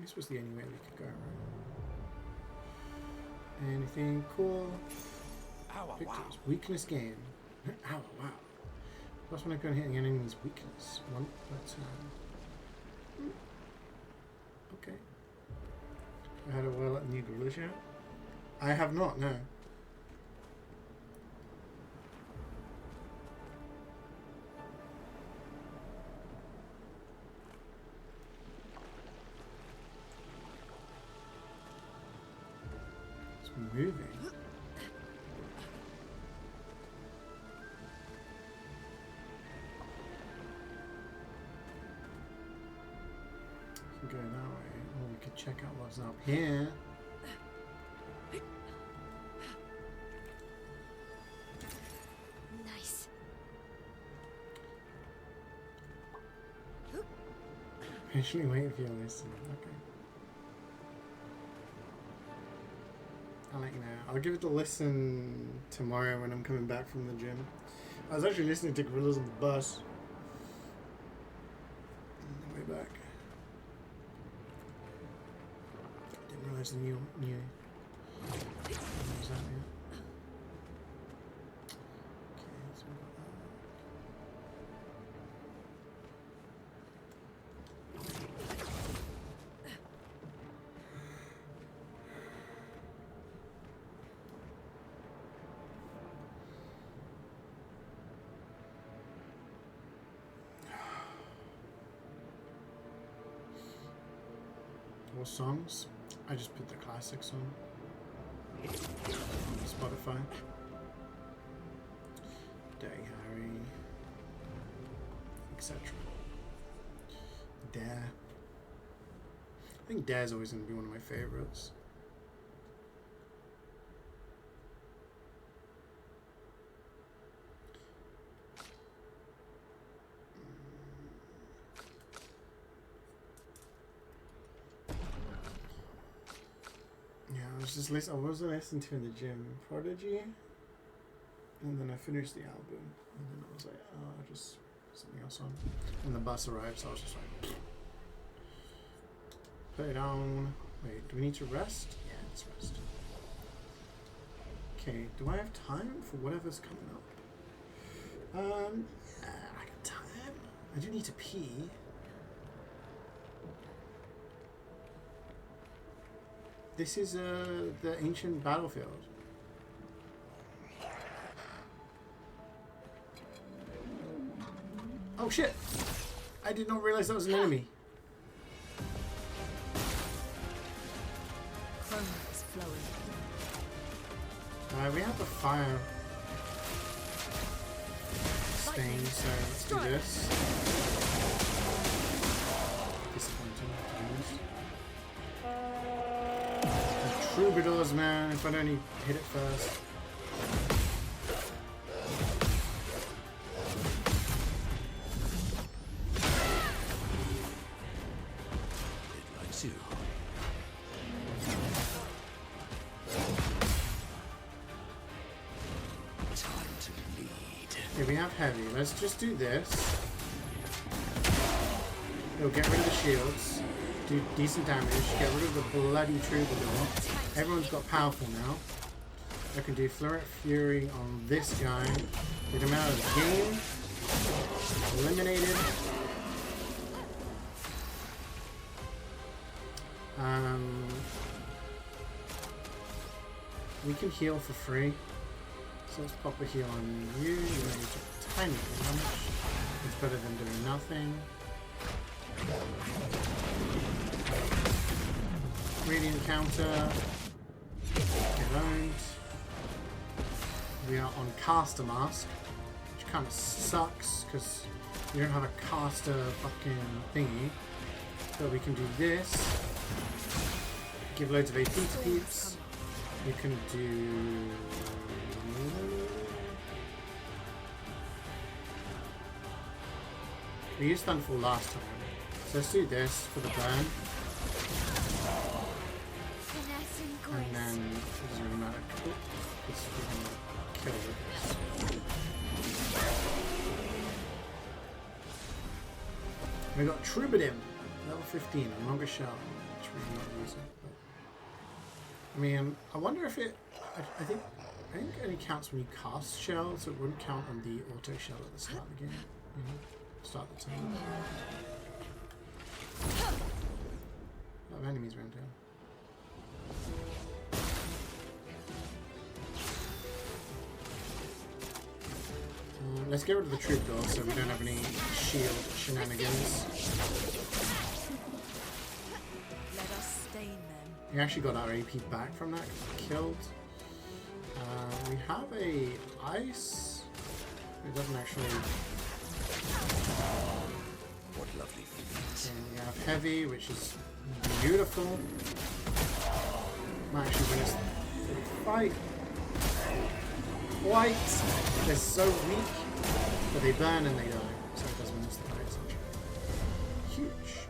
This was the only way we could go, right? Anything cool? Victor's weakness gain. Ow, wow. Plus when I go and hit an enemy's weakness. One per turn. Okay. I had a whirl at New Gorillas yet? I have not, no. Moving. check out what's up here. Nice. Patiently wait for your listen. Okay. I'll let you know. I'll give it a listen tomorrow when I'm coming back from the gym. I was actually listening to Gorillas on the bus. On the way back. Didn't realize the new. What was that yet? Okay, so we've got that. What songs? I just put the classics on Spotify. Day Harry, etc. Dare. I think Dare's always going to be one of my favorites. I was listening to in the gym Prodigy, and then I finished the album, and then I was like, oh, I'll just put something else on. And the bus arrived, so I was just like, put it on. Wait, do we need to rest? Yeah, let's rest. Okay, do I have time for whatever's coming up? Yeah, I got time. I do need to pee. This is the ancient battlefield. Oh shit! I did not realize that was an enemy. Chroma is flowing. We have the fire stain, so let's do this. Disappointing, to be honest. Troubadours, man, if I'd only hit it first. It likes you. Time to lead. Okay, we have heavy. Let's just do this. It'll get rid of the shields. Do decent damage, get rid of the bloody troubadour. Everyone's got powerful now. I can do Flurry Fury on this guy. Get him out of the game. Eliminated. We can heal for free. So let's pop a heal on you. You know, you took tiny damage. It's better than doing nothing. Radiant counter. Get owned. We are on caster mask, which kind of sucks because we don't have a caster fucking thingy. But we can do this. Give loads of AP to peeps. You can do. We used Stunful last time. So let's do this for the burn. And then it doesn't really matter. It's kill with this. We got Troubadour, level 15, a longer shell, which we're not using. But, I mean, I wonder if it. I think it only counts when you cast shells, so it wouldn't count on the auto shell at the start of the game. Start the turn. A lot of enemies around here. Let's get rid of the troubadour so we don't have any shield shenanigans. Let us stain them. We actually got our AP back from that because we killed. We have a ice. It doesn't actually. What lovely feelings. And we have heavy, which is Beautiful. Might actually win us the fight. White. They're so weak, but they burn and they die. So it does win us the fight essentially. Huge.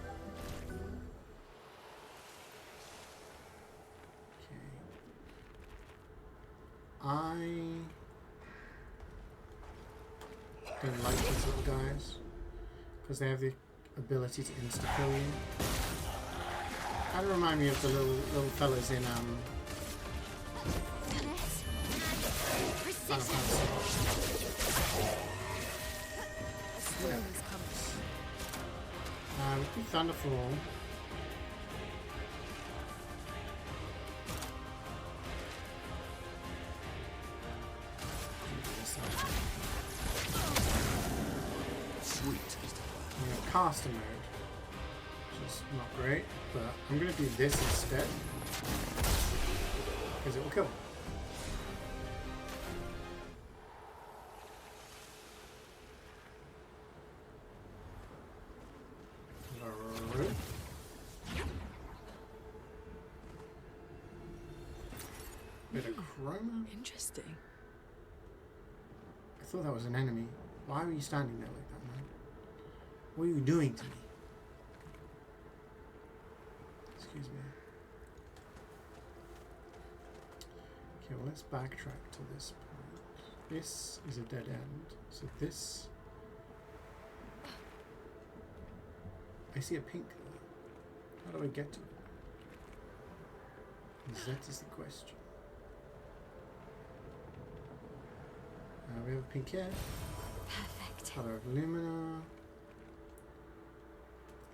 Okay. I don't like these little guys because they have the ability to insta-kill you. Kind of remind me of the little fellas in Final Fantasy. Thunderfall. Sweet. Caster mode, which is not great, but I'm going to do this instead because it will kill. Bit of chroma. Interesting. I thought that was an enemy. Why were you standing there like that, man? What are you doing to me? Excuse me. Okay, well, let's backtrack to this point. This is a dead end. So this... I see a pink there. How do I get to it? That is the question. We have a pink here. Perfect. Color of Lumina.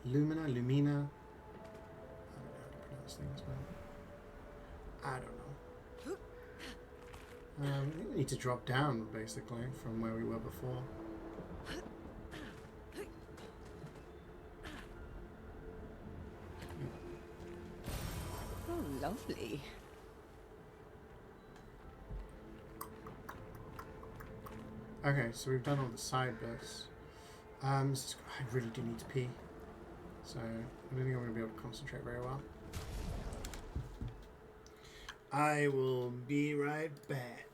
Lumina. I don't know how to pronounce things, man. I don't know. I think we need to drop down, basically, from where we were before. Oh, lovely. Okay, so we've done all the side bits. I really do need to pee. So, I don't think I'm going to be able to concentrate very well. I will be right back.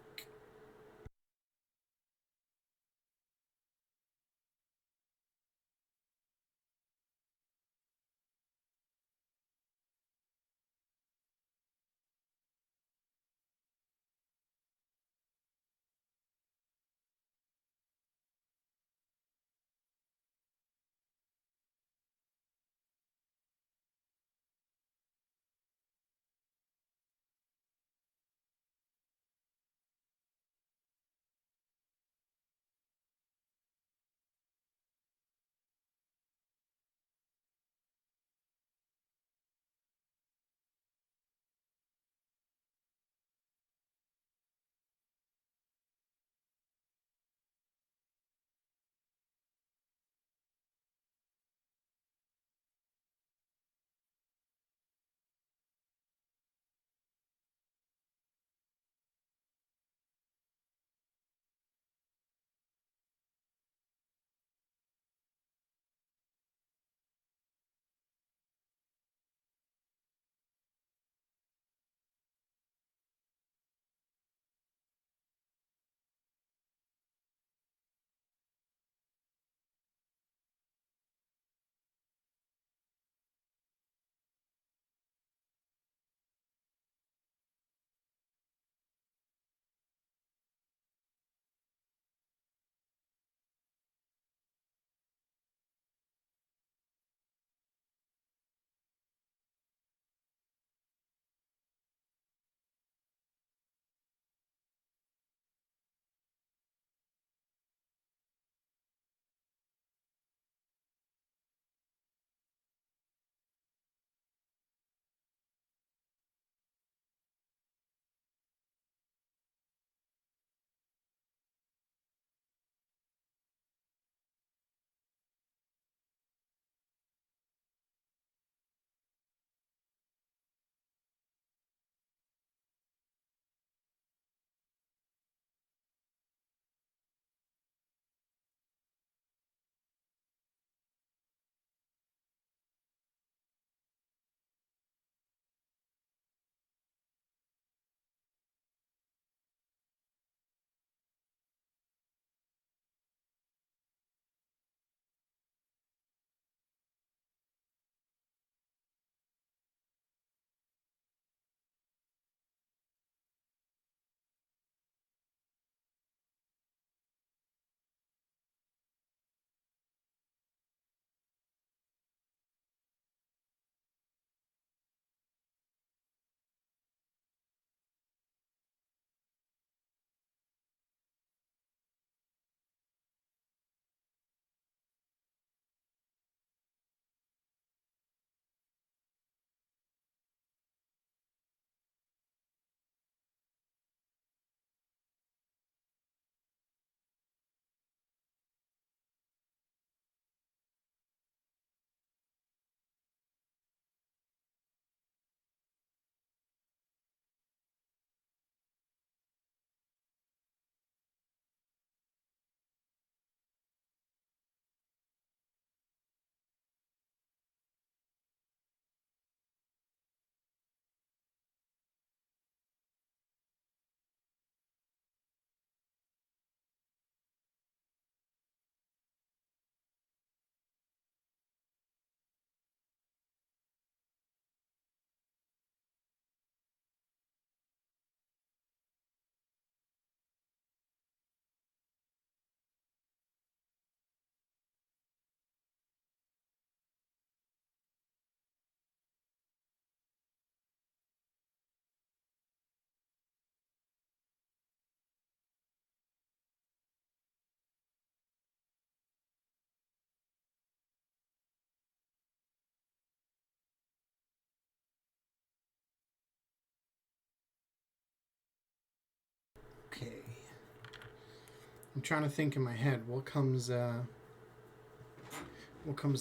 I'm trying to think in my head what comes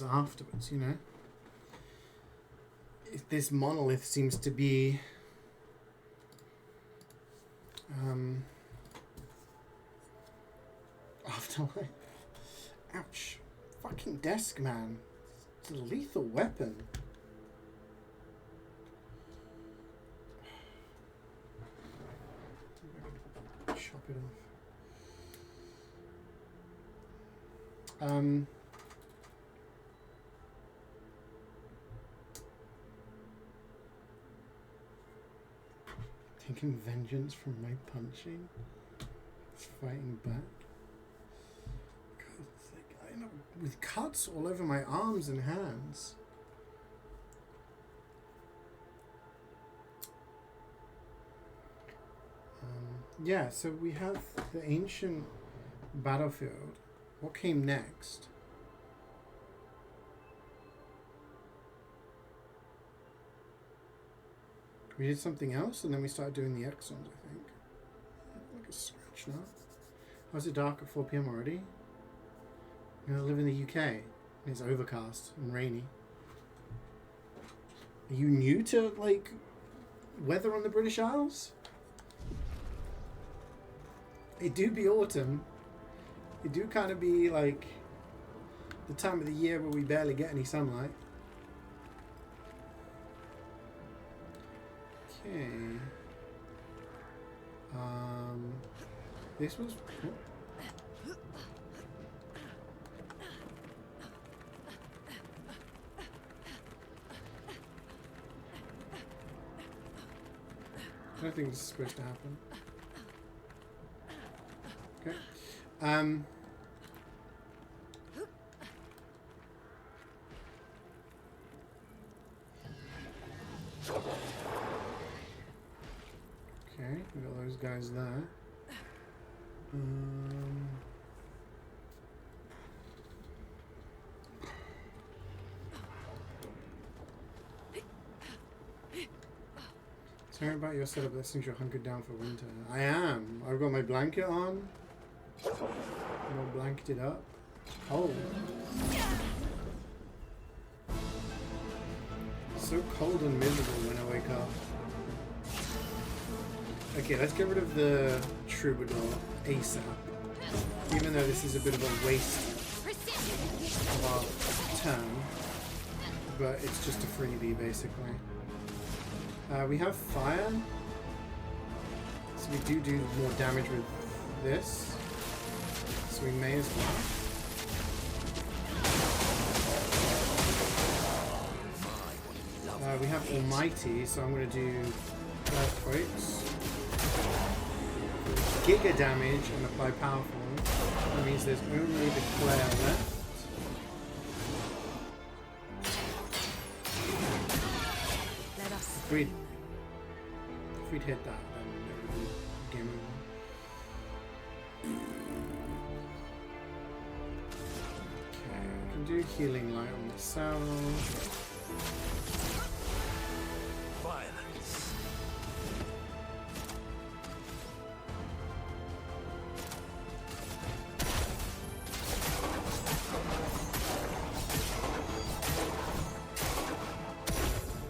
afterwards, you know? This monolith seems to be afterlife. Ouch. Fucking desk, man. It's a lethal weapon. Chop it off. Taking vengeance from my punching. It's fighting back. God, it's like, I know, with cuts all over my arms and hands. Yeah, so we have the ancient battlefield. What came next? We did something else, and then we started doing the exons, I think. Like a scratch now. How's it dark at 4 p.m. already? I live in the UK, and it's overcast and rainy. Are you new to, like, weather on the British Isles? It do be autumn. It do kind of be, like, the time of the year where we barely get any sunlight. Okay. This was... Oh. I don't think this is supposed to happen. Okay. Okay, we got those guys there. Sorry about your setup. That seems you're hunkered down for winter. I am. I've got my blanket on. I'm all blanketed up. Oh. So cold and miserable when I wake up. Okay, let's get rid of the troubadour ASAP. Even though this is a bit of a waste of our turn. But it's just a freebie, basically. We have fire. So we do more damage with this. So we may as well. We have Almighty, so I'm going to do Earthquakes. Giga damage and apply Powerful. That means there's only the Clair left. If we'd hit that, then it would be game over. Okay, I can do Healing Light on the cell. Violence.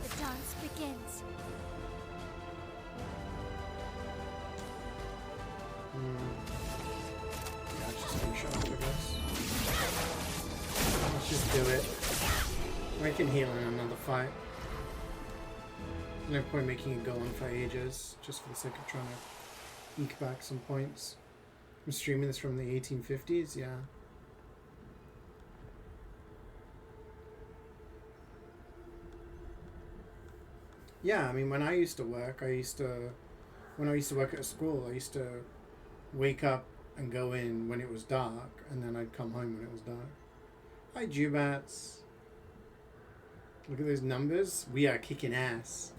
The dance begins. Yeah, it's just gonna show up, I guess. Let's just do it. I can heal in another fight. No point making it go on for ages, just for the sake of trying to eke back some points. I'm streaming this from the 1850s, yeah. Yeah, I mean, when I used to work, when I used to work at a school, I used to wake up and go in when it was dark, and then I'd come home when it was dark. Hi, Jubats. Look at those numbers. We are kicking ass.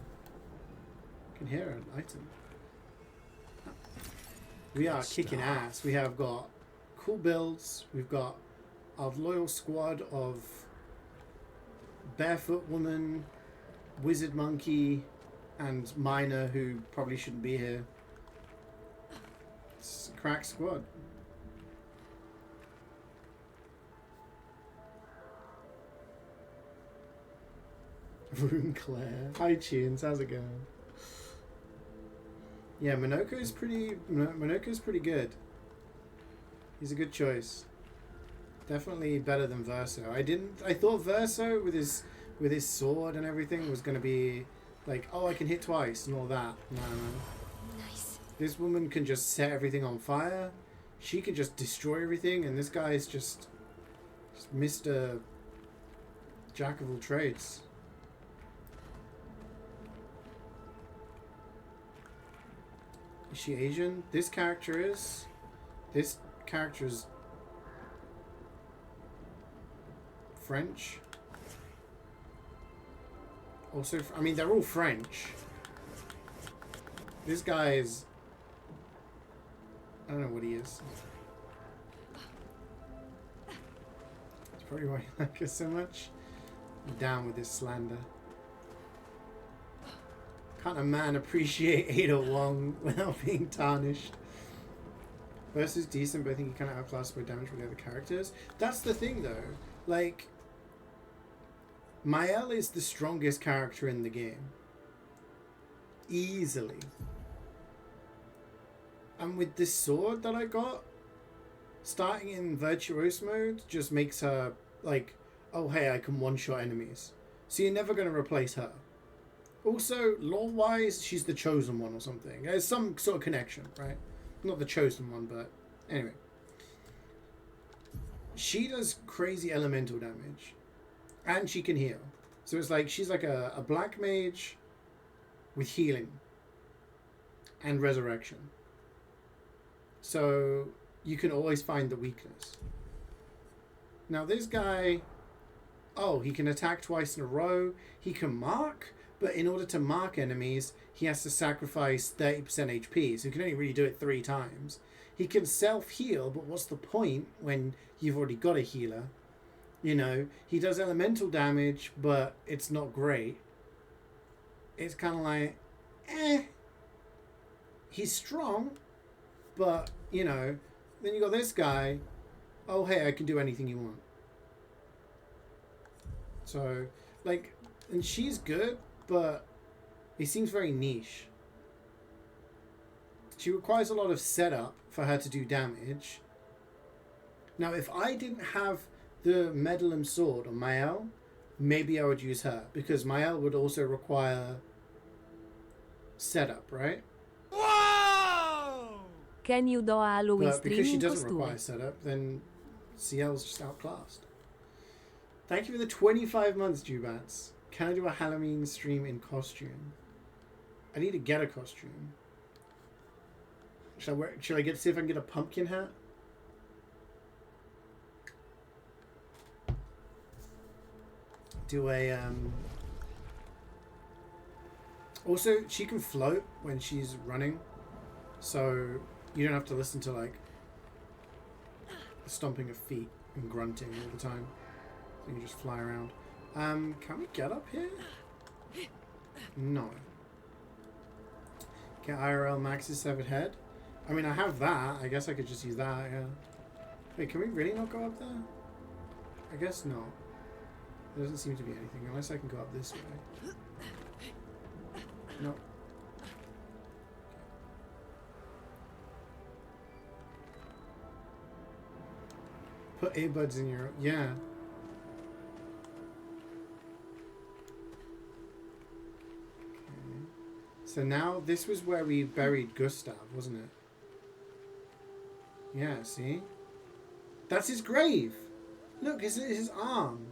I can hear an item. We are kicking ass. We have got cool builds. We've got our loyal squad of Barefoot Woman, Wizard Monkey, and Miner, who probably shouldn't be here. It's a crack squad. Rune Clair. Hi Tunes, how's it going? Yeah, Minoko's pretty good. He's a good choice. Definitely better than Verso. I thought Verso with his sword and everything was gonna be like, oh, I can hit twice and all that. No. Nice. This woman can just set everything on fire. She can just destroy everything, and this guy is just Mr. Jack of all trades. Is she Asian? This character is. This character is French. Also, I mean, they're all French. This guy is... I don't know what he is. That's probably why I like her so much. I'm down with this slander. Can't a man appreciate Ada Wong without being tarnished? Versus decent, but I think he kind of outclassed by damage with the other characters. That's the thing, though. Like, Mael is the strongest character in the game. Easily. And with this sword that I got, starting in Virtuose mode just makes her, like, oh, hey, I can one-shot enemies. So you're never going to replace her. Also, lore-wise, she's the chosen one or something. There's some sort of connection, right? Not the chosen one, but anyway. She does crazy elemental damage. And she can heal. So it's like, she's like a black mage with healing. And resurrection. So you can always find the weakness. Now this guy, oh, he can attack twice in a row. He can mark, but in order to mark enemies, he has to sacrifice 30% HP. So he can only really do it 3 times. He can self-heal, but what's the point when you've already got a healer? You know, he does elemental damage, but it's not great. It's kind of like, he's strong, but, you know, then you got this guy, oh, hey, I can do anything you want. So, like, and she's good, but it seems very niche. She requires a lot of setup for her to do damage. Now, if I didn't have the Medallum Sword on Mael, maybe I would use her, because Mael would also require setup, right? Can you do a Halloween But stream because she in doesn't costume? require setup, then CL's just outclassed. Thank you for the 25 months, Jubats. Can I do a Halloween stream in costume? I need to get a costume. Should I see if I can get a pumpkin hat? Do a Also, she can float when she's running, so you don't have to listen to like the stomping of feet and grunting all the time. So you can just fly around. Can we get up here? No. Get IRL Max's severed head. I mean, I have that. I guess I could just use that, yeah. Wait, can we really not go up there? I guess not. There doesn't seem to be anything, unless I can go up this way. No. Put earbuds in your... Yeah. Okay. So now, this was where we buried Gustav, wasn't it? Yeah, see? That's his grave! Look, it's his arm.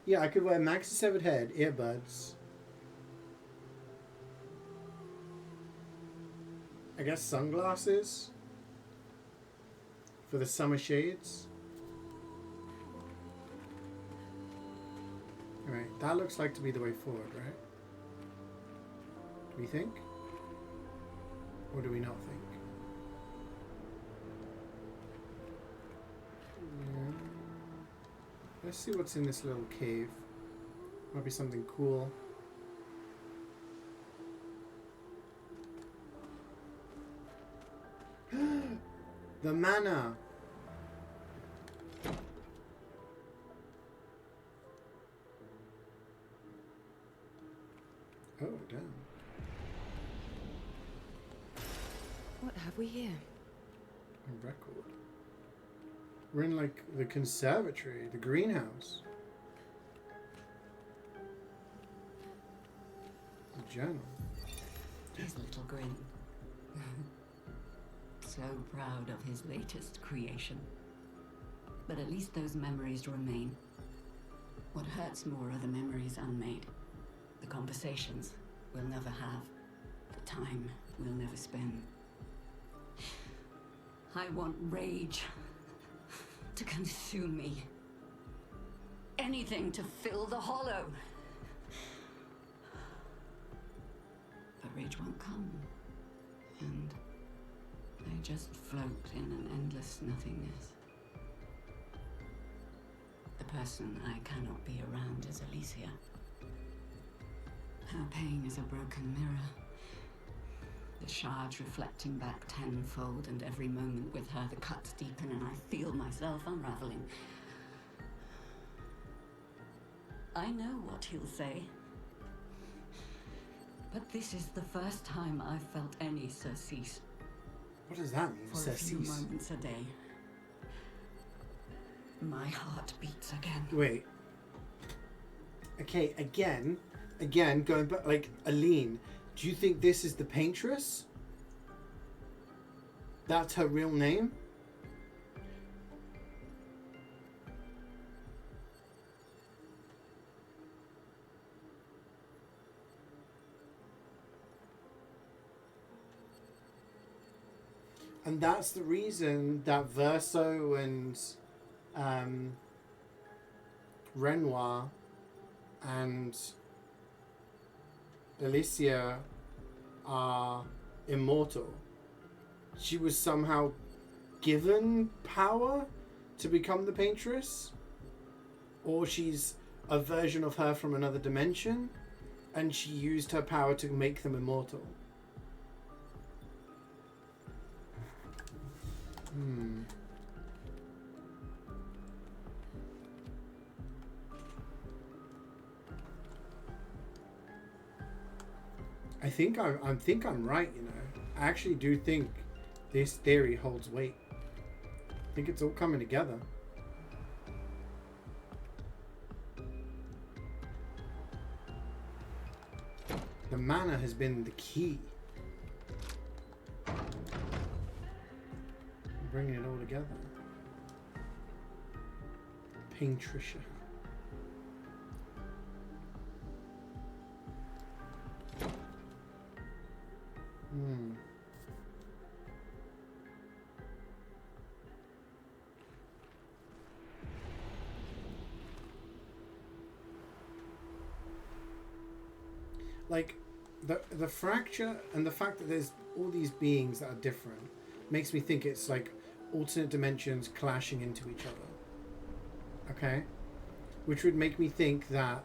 Yeah, I could wear Max's severed head, earbuds. I guess sunglasses. For the summer shades. Alright, that looks like to be the way forward, right? Do we think? Or do we not think? Yeah. Let's see what's in this little cave. Might be something cool. The mana! have we here? A record. We're in like the conservatory, the greenhouse. The journal. His little grin. So proud of his latest creation. But at least those memories remain. What hurts more are the memories unmade. The conversations we'll never have. The time we'll never spend. I want rage to consume me. Anything to fill the hollow. But rage won't come. And I just float in an endless nothingness. The person I cannot be around is Alicia. Her pain is a broken mirror. The shards reflecting back tenfold, and every moment with her the cuts deepen and I feel myself unraveling. I know what he'll say. But this is the first time I've felt any surcease. What does that mean, For a few surcease? moments a day. My heart beats again. Wait. Okay, again, going back, like, Aline, do you think this is the paintress? That's her real name? And that's the reason that Verso and Renoir and Alicia are immortal. She was somehow given power to become the paintress, or she's a version of her from another dimension and she used her power to make them immortal. I think I'm right, you know. I actually do think this theory holds weight. I think it's all coming together. The mana has been the key. Bringing it all together. Paintricia. Like, the fracture and the fact that there's all these beings that are different makes me think it's like alternate dimensions clashing into each other. Okay? Which would make me think that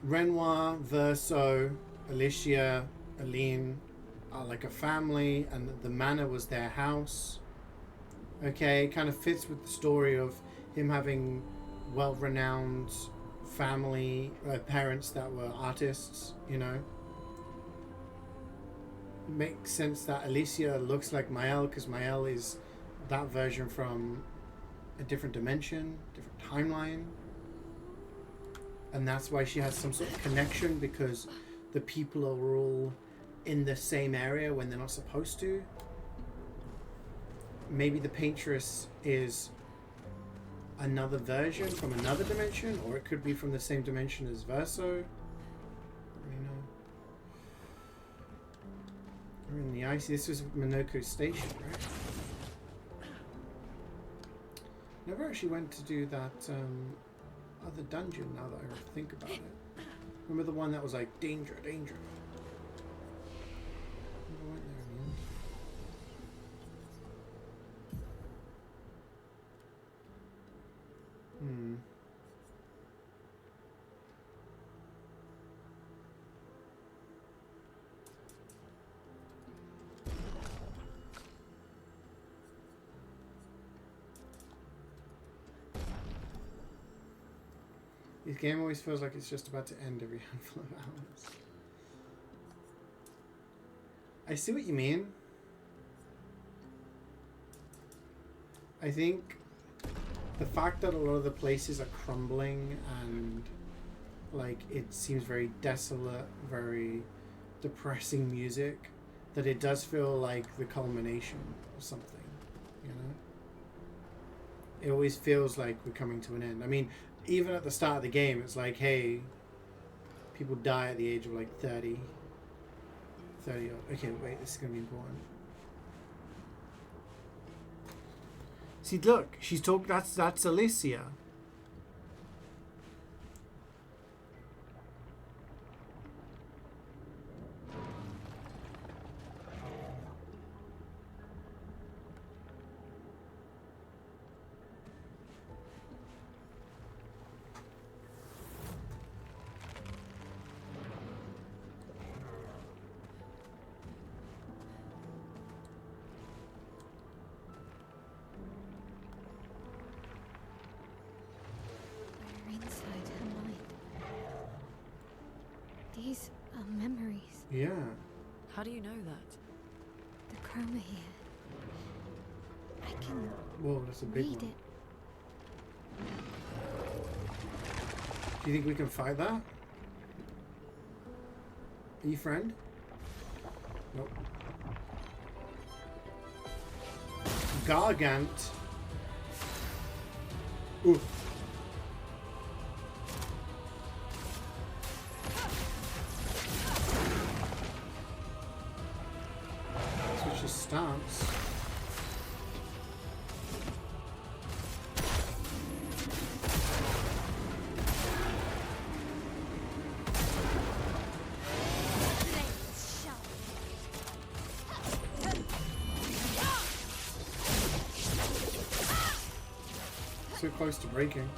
Renoir, Verso, Alicia, Aline are like a family, and the manor was their house. Okay? Kind of fits with the story of him having well-renowned family, parents that were artists, you know. Makes sense that Alicia looks like Mael, because Mael is that version from a different dimension, different timeline. And that's why she has some sort of connection, because the people are all in the same area when they're not supposed to. Maybe the paintress is another version from another dimension, or it could be from the same dimension as Verso. You know. We're in the icy. This was Minoko Station, right? Never actually went to do that other dungeon, now that I think about it. Remember the one that was like, danger, danger? Never went there in the end. This game always feels like it's just about to end every handful of hours. I see what you mean. I think the fact that a lot of the places are crumbling and like it seems very desolate, very depressing music, that it does feel like the culmination of something, you know? It always feels like we're coming to an end. I mean, even at the start of the game, it's like, hey, people die at the age of like 30. Okay, wait, this is going to be important. See, look, she's talking, that's Alicia. These are memories. Yeah. How do you know that? The chroma here. I can Whoa, that's a big read one. it. Do you think we can fight that? Are you friend? Nope. Gargant. Ooh. Switch his stance. So close to breaking.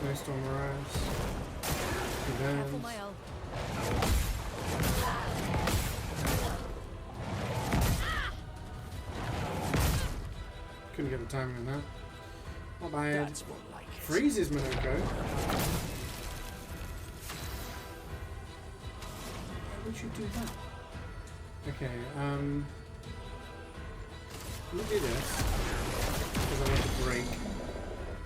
Snowstorm arrives. He Careful, burns. my elf. Couldn't get the timing on that. Not bad. That's more like it. Freezes Minoko. Why would you do that? Okay, let me do this. Because I want to break.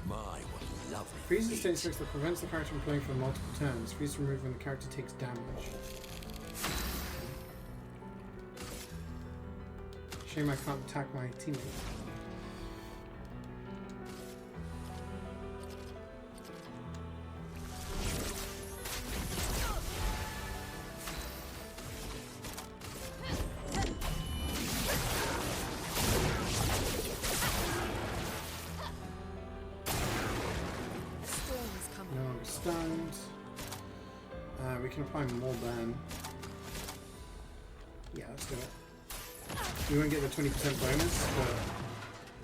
My, what lovely. Freeze is a state effect that prevents the character from playing for multiple turns. Freeze removed when the character takes damage. Shame I can't attack my teammate. No longer stunned. We can apply more burn. Yeah, let's do it. We won't get the 20% bonus, but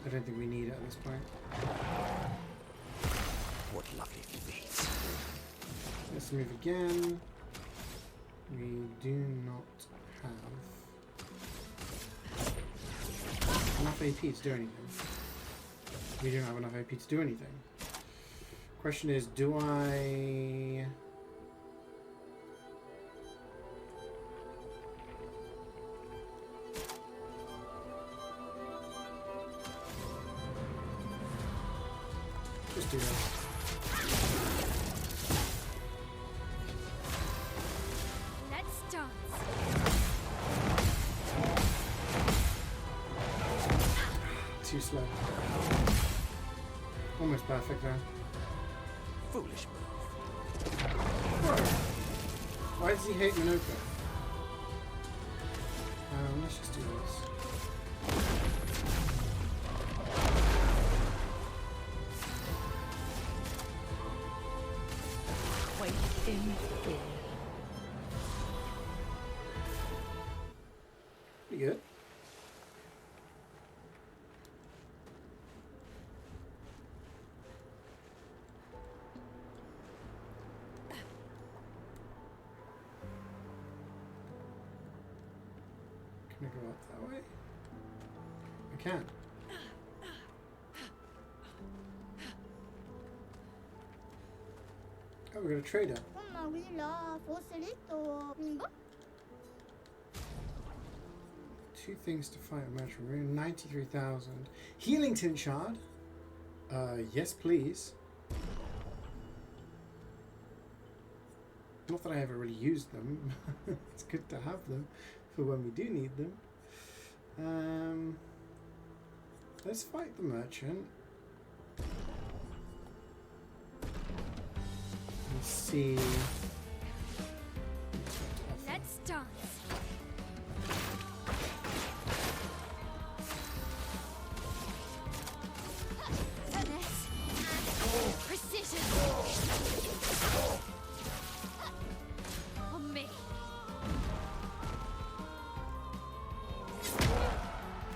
I don't think we need it at this point. What lovely feet. Let's move again. We do not have enough AP to do anything. We don't have enough AP to do anything. Question is, do I... Just do this. Let's dance. Too slow. Almost perfect there. Foolish move. Bro, why does he hate Minoko? Let's just do this. Wait in fear. Pretty good. Can I go up that way? I can. Oh, we got a trader. 2 things to fight a merchant rune. 93,000. Healing tint shard. Yes, please. Not that I ever really used them. It's good to have them for when we do need them. Let's fight the merchant. Let's see. Let's dance. Finesse and precision. On me.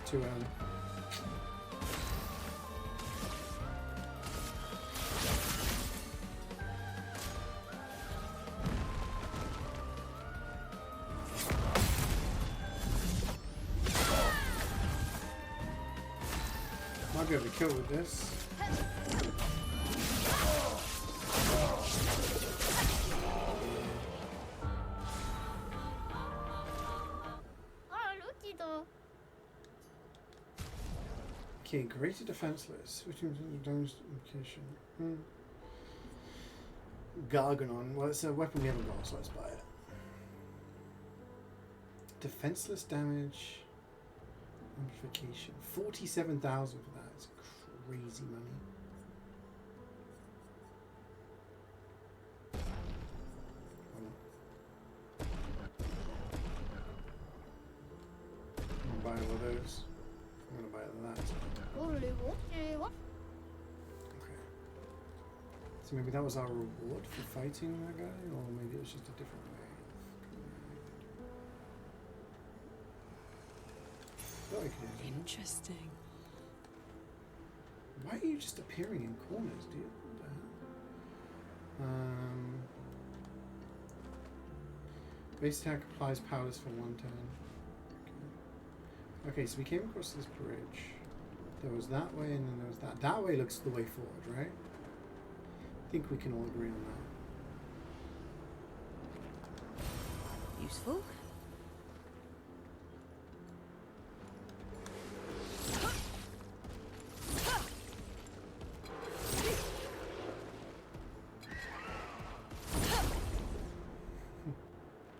Too early. Might be able to kill with this. Okay, greater defenseless. Switching to damage implication. Garganon. Well, it's a weapon we haven't got, so let's buy it. Defenseless damage. Amplification. 47,000 for that. It's crazy money. I'm gonna buy all those. I'm gonna buy that. Okay. So maybe that was our reward for fighting that guy, or maybe it was just a different way. Interesting. Why are you just appearing in corners, dude? What the hell? Base attack applies powerless for 1 turn. Okay, so we came across this bridge. There was that way, and then there was that. That way looks the way forward, right? I think we can all agree on that. Useful.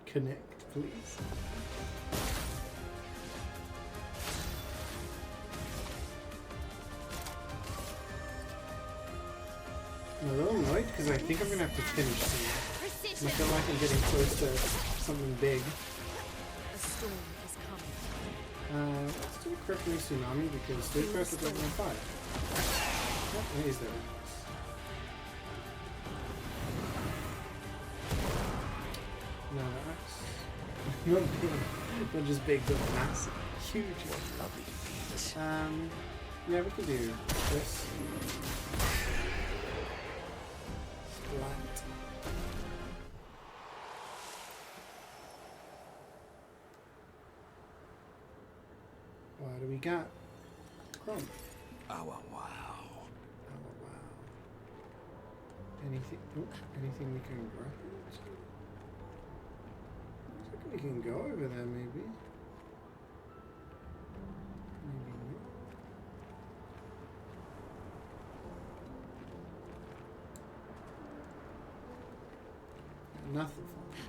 Connect, please. I'm a little annoyed because I think I'm going to have to finish soon. I feel like I'm getting close to something big. A storm is coming. Let's do a crippling tsunami because those guys are level 5. Yep, it is there. No, that's not just big, but massive, huge. Lovely feet. Yeah, we can do this. Splat. What do we got? Chrome. Oh, wow. Oh, wow. Anything? Oh, anything we can grapple to? Looks like we can go over there, maybe. Maybe not. Nothing for me.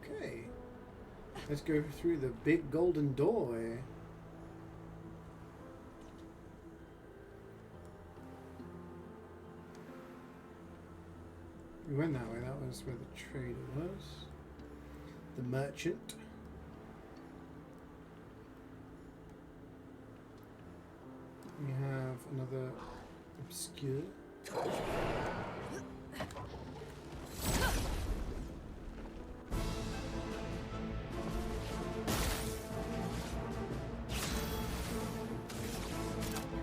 Okay. Let's go through the big golden doorway. We went that way. That was where the trader was. The merchant. We have another obscure.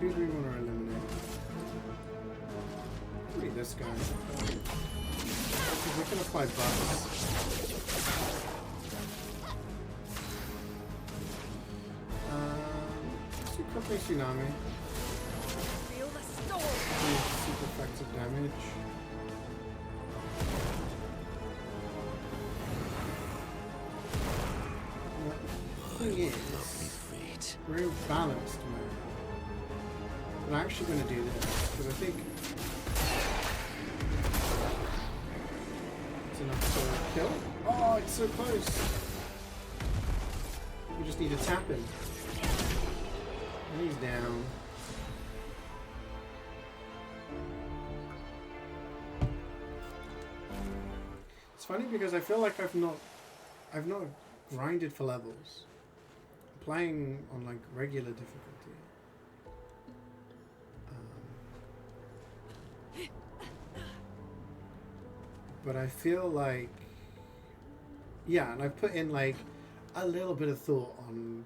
Who do we want to eliminate? Probably this guy. Because we can apply buffs. Let's do quickly tsunami. super effective damage. The thing is, we're balanced mode. But I'm actually going to do this because I think it's enough to kill. Oh, it's so close. We just need to tap him. And he's down. It's funny because I feel like I've not grinded for levels. I'm playing on like regular difficulty. But I feel like, yeah, and I've put in like a little bit of thought on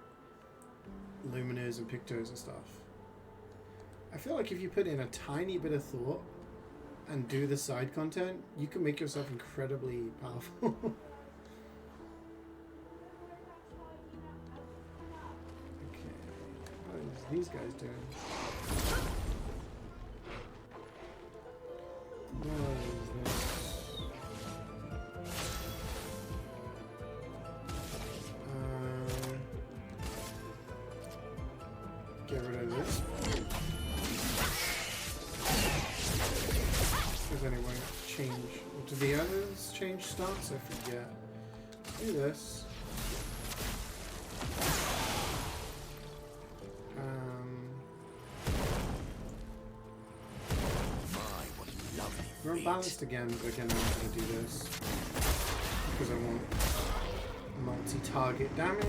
luminers and pictos and stuff. I feel like if you put in a tiny bit of thought and do the side content, you can make yourself incredibly powerful. Okay, what is these guys doing? What is this? Get rid of this. Does anyone change? Do the others change stats? I forget. Do this. We're unbalanced again, but again I'm going to do this because I want multi-target damage.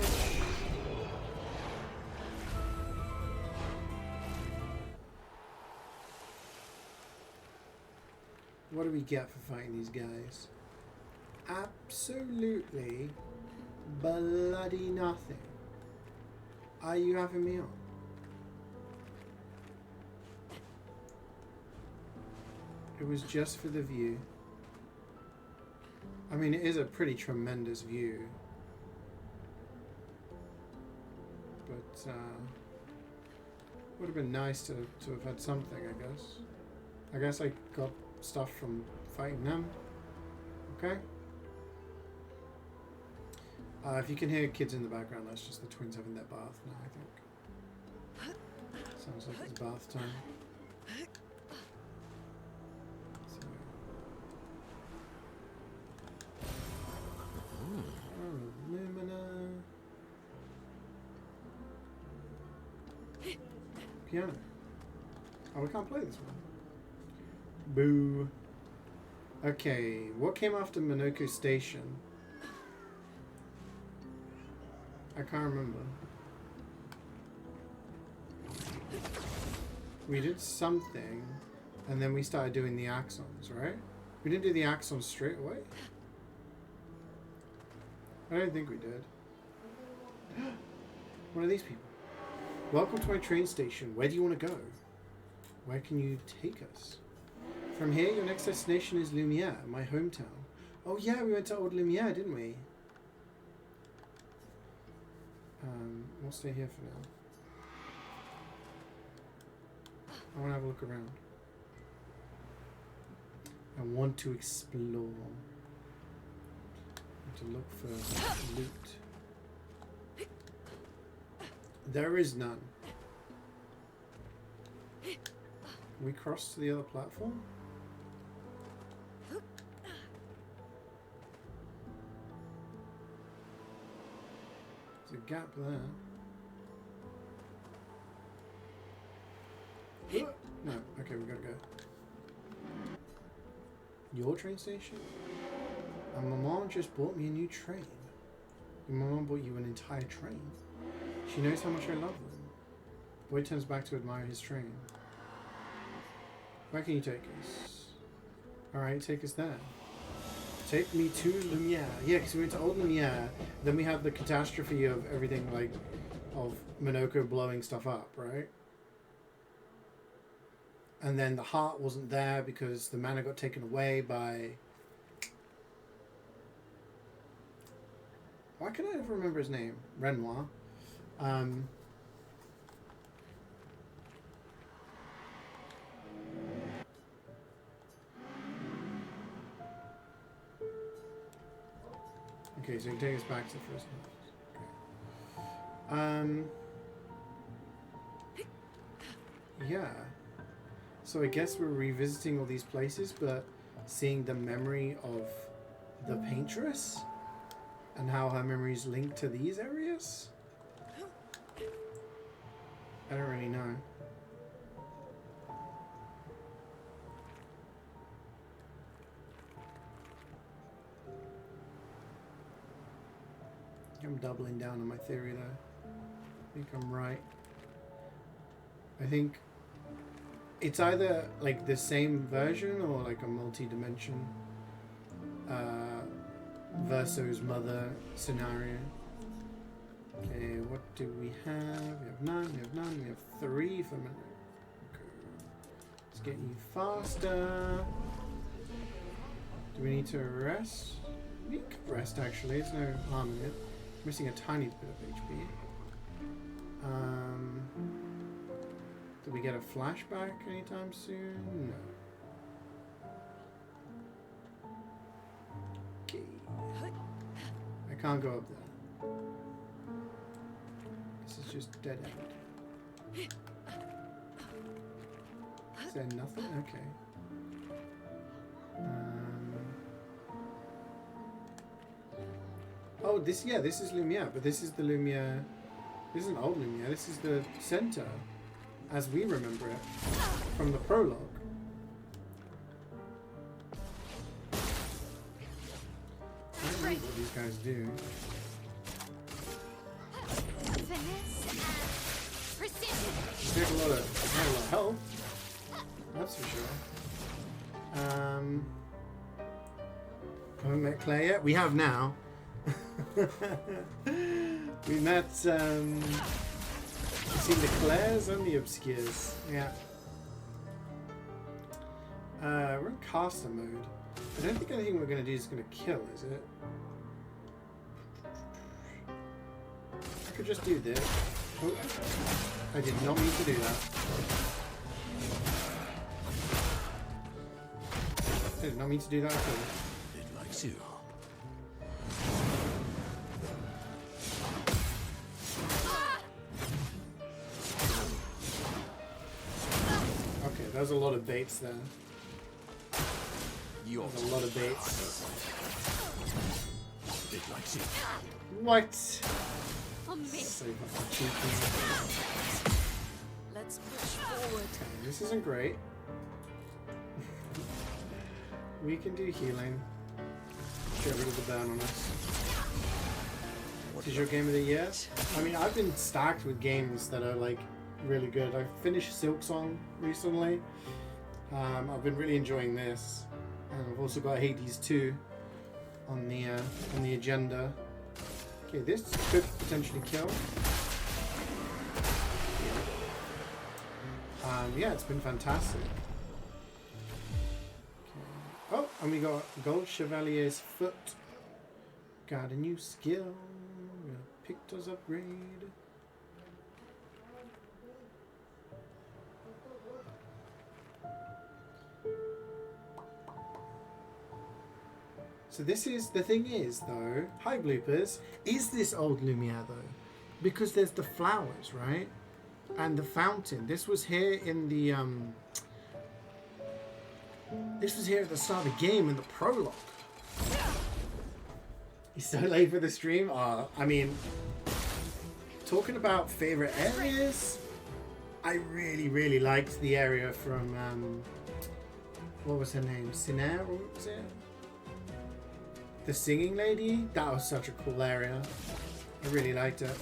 What do we get for fighting these guys? Absolutely bloody nothing. Are you having me on? It was just for the view. I mean, it is a pretty tremendous view. But, would have been nice to have had something, I guess. I guess I got stuff from fighting them. Okay. If you can hear kids in the background, that's just the twins having their bath now, I think. Sounds like it's bath time. So. Oh, Lumina. Piano. Oh, we can't play this one. Boo. Okay, what came after Minoko Station? I can't remember. We did something, and then we started doing the axons, right? We didn't do the axons straight away? I don't think we did. One of these people. Welcome to my train station. Where do you want to go? Where can you take us? From here, your next destination is Lumiere, my hometown. Oh yeah, we went to Old Lumiere, didn't we? We'll stay here for now. I want to have a look around. I want to explore. I want to look for loot. There is none. We crossed to the other platform? There's a gap there. No, okay, we gotta go. Your train station? And my mom just bought me a new train. Your mom bought you an entire train. She knows how much I love them. Boy turns back to admire his train. Where can you take us? Alright, take us there. Take me to Lumiere. Yeah, because we went to Old Lumiere. Then we had the catastrophe of everything, like, of Minoko blowing stuff up, right? And then the heart wasn't there because the mana got taken away by... Why can I never remember his name? Renoir. Okay, so you can take us back to the first one. Okay. Yeah. So I guess we're revisiting all these places, but seeing the memory of the paintress and how her memories link to these areas. I don't really know. I'm doubling down on my theory though. I think I'm right. I think it's either like the same version or like a multi-dimension Verso's mother scenario. Okay, what do we have? We have none, we have none, we have 3 for memory. Okay. Let's get you faster. Do we need to rest? We could rest actually, there's no harm in it. Missing a tiny bit of HP. Do we get a flashback anytime soon? No. Okay. I can't go up there. This is just dead end. Is there nothing? Okay. Oh, this is Lumiere, but this is the Lumiere. This isn't old Lumiere. This is the center, as we remember it from the prologue. I don't know what these guys do. They have a lot of health. That's for sure. Haven't met Claire yet. We have now. We met, we've seen the Clairs and the Obscurs. Yeah. We're in caster mode. I don't think anything we're going to do is going to kill, is it? I could just do this. Oh, I did not mean to do that. I did not mean to do that at all. It likes you. There's a lot of baits there. There's a lot of baits. It likes you. What? So fucking cheeky. Let's push forward. Okay, this isn't great. We can do healing. Get rid of the burn on us. This is your game of the year? I mean, I've been stacked with games that are like really good. I finished Silksong recently. I've been really enjoying this, and I've also got Hades 2 on the agenda. Okay, this could potentially kill. Yeah, it's been fantastic. Okay. Oh, and we got Gold Chevalier's Foot. Got a new skill. Pictos upgrade. So this is, the thing is though, hi bloopers, is this old Lumiere though? Because there's the flowers, right? And the fountain. This was here in the, this was here at the start of the game in the prologue. He's so late for the stream? I mean, talking about favorite areas, I really, really liked the area from, what was her name? Sinaire, what was it? The singing lady? That was such a cool area. I really liked it.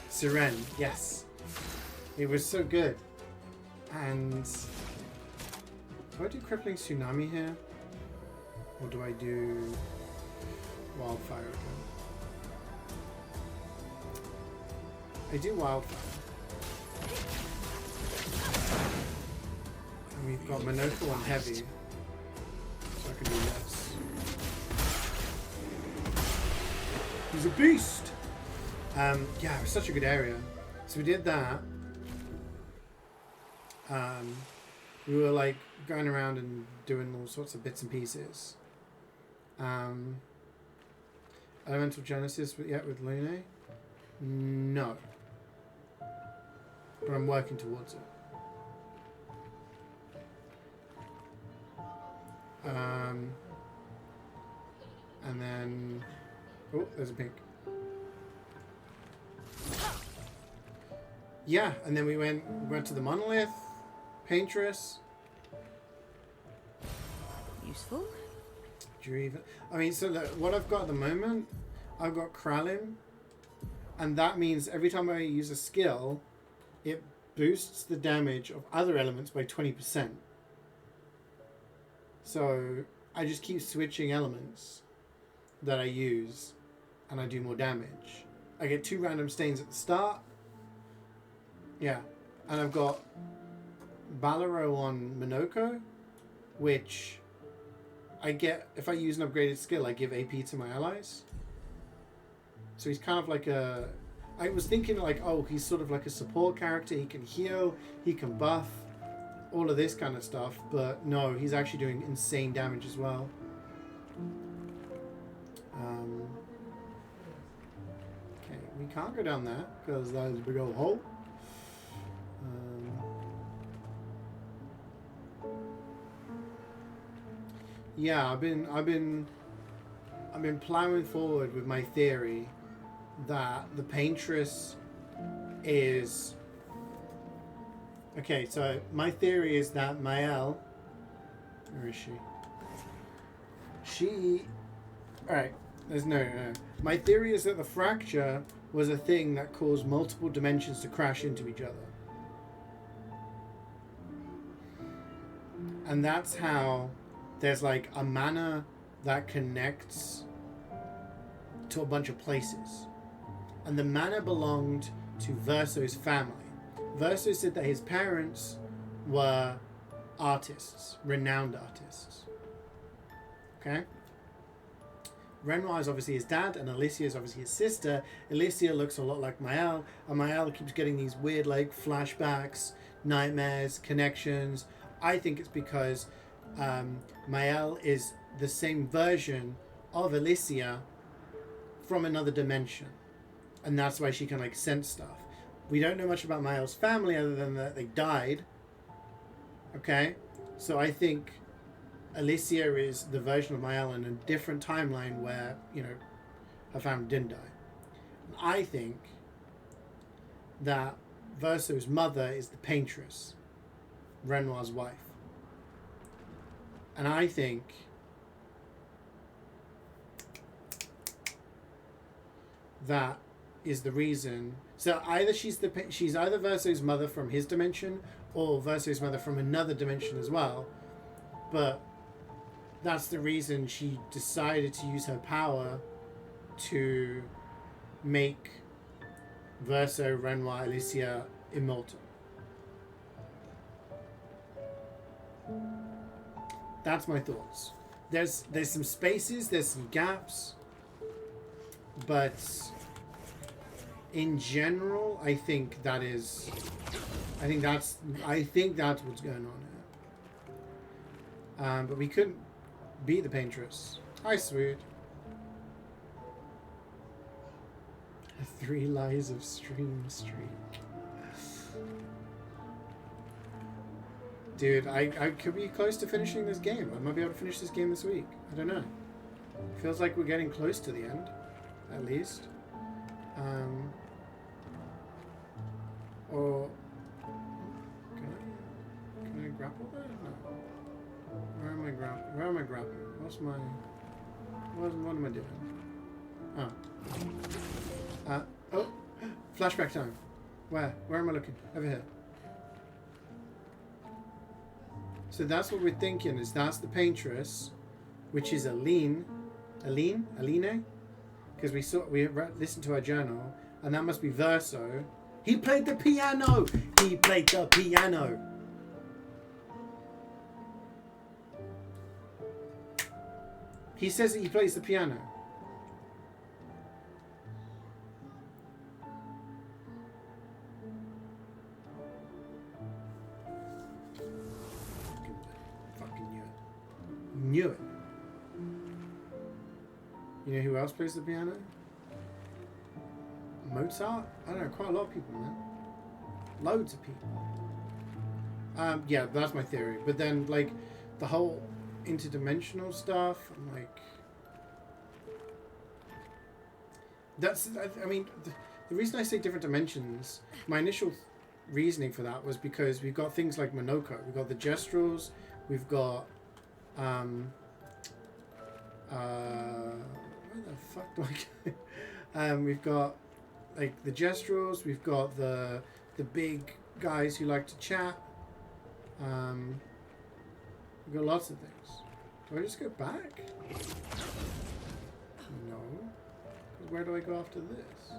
Siren, yes. It was so good. And do I do Crippling Tsunami here? Or do I do Wildfire again? I do Wildfire. We've got Monocle and Heavy, so I can do this. He's a beast! Yeah, it was such a good area. So we did that. we were like going around and doing all sorts of bits and pieces. Elemental Genesis with Lune? No. But I'm working towards it. And then... Oh, there's a pink. Yeah, and then we went to the Monolith, Paintress. Useful. I mean, so look, what I've got at the moment, I've got Kralin, and that means every time I use a skill, it boosts the damage of other elements by 20%. So I just keep switching elements that I use, and I do more damage. I get 2 random stains at the start. Yeah, and I've got Balaro on Minoko, which I get, if I use an upgraded skill, I give AP to my allies. So he's kind of like a... I was thinking like, oh, he's sort of like a support character. He can heal, he can buff, all of this kind of stuff. But no, he's actually doing insane damage as well. Okay, we can't go down there because that is a big old hole. Yeah, I've been plowing forward with my theory that the Paintress is... Okay, so my theory is that Mael... Where is she? She... Alright, there's no. My theory is that the fracture was a thing that caused multiple dimensions to crash into each other. And that's how there's like a mana that connects to a bunch of places. And the mana belonged to Verso's family. Verso said that his parents were artists, renowned artists. Okay? Renoir is obviously his dad, and Alicia is obviously his sister. Alicia looks a lot like Mael, and Mael keeps getting these weird like flashbacks, nightmares, connections. I think it's because Mael is the same version of Alicia from another dimension, and that's why she can like sense stuff. We don't know much about Mael's family other than that they died. Okay, so I think Alicia is the version of Mael in a different timeline where, you know, her family didn't die. And I think that Verso's mother is the Paintress, Renoir's wife. And I think that is the reason. So either she's either Verso's mother from his dimension or Verso's mother from another dimension as well. But that's the reason she decided to use her power to make Verso, Renoir, Alicia immortal. That's my thoughts. There's some spaces, there's some gaps, but in general, I think that's what's going on here. But we couldn't beat the Paintress. Hi, sweet. 3 lies of stream streak. Dude, I could be close to finishing this game. I might be able to finish this game this week. I don't know. Feels like we're getting close to the end, at least. Or can I grapple there? No. Where am I grappling? What am I doing? Oh, flashback time. Where am I looking? Over here. So that's what we're thinking, is that's the Paintress, which is Aline, because we listened to her journal, and that must be Verso. He played the piano. He says that he plays the piano. knew it. You know who else plays the piano? Mozart? I don't know, quite a lot of people, man. Loads of people. Yeah, that's my theory. But then, like, the whole interdimensional stuff, I'm like... That's, I mean, the reason I say different dimensions, my initial reasoning for that was because we've got things like Monoko, we've got the Gestrels, we've got, where the fuck do I go? We've got, like, the Gestrels, we've got the big guys who like to chat, we've got lots of things. Do I just go back? No. Where do I go after this?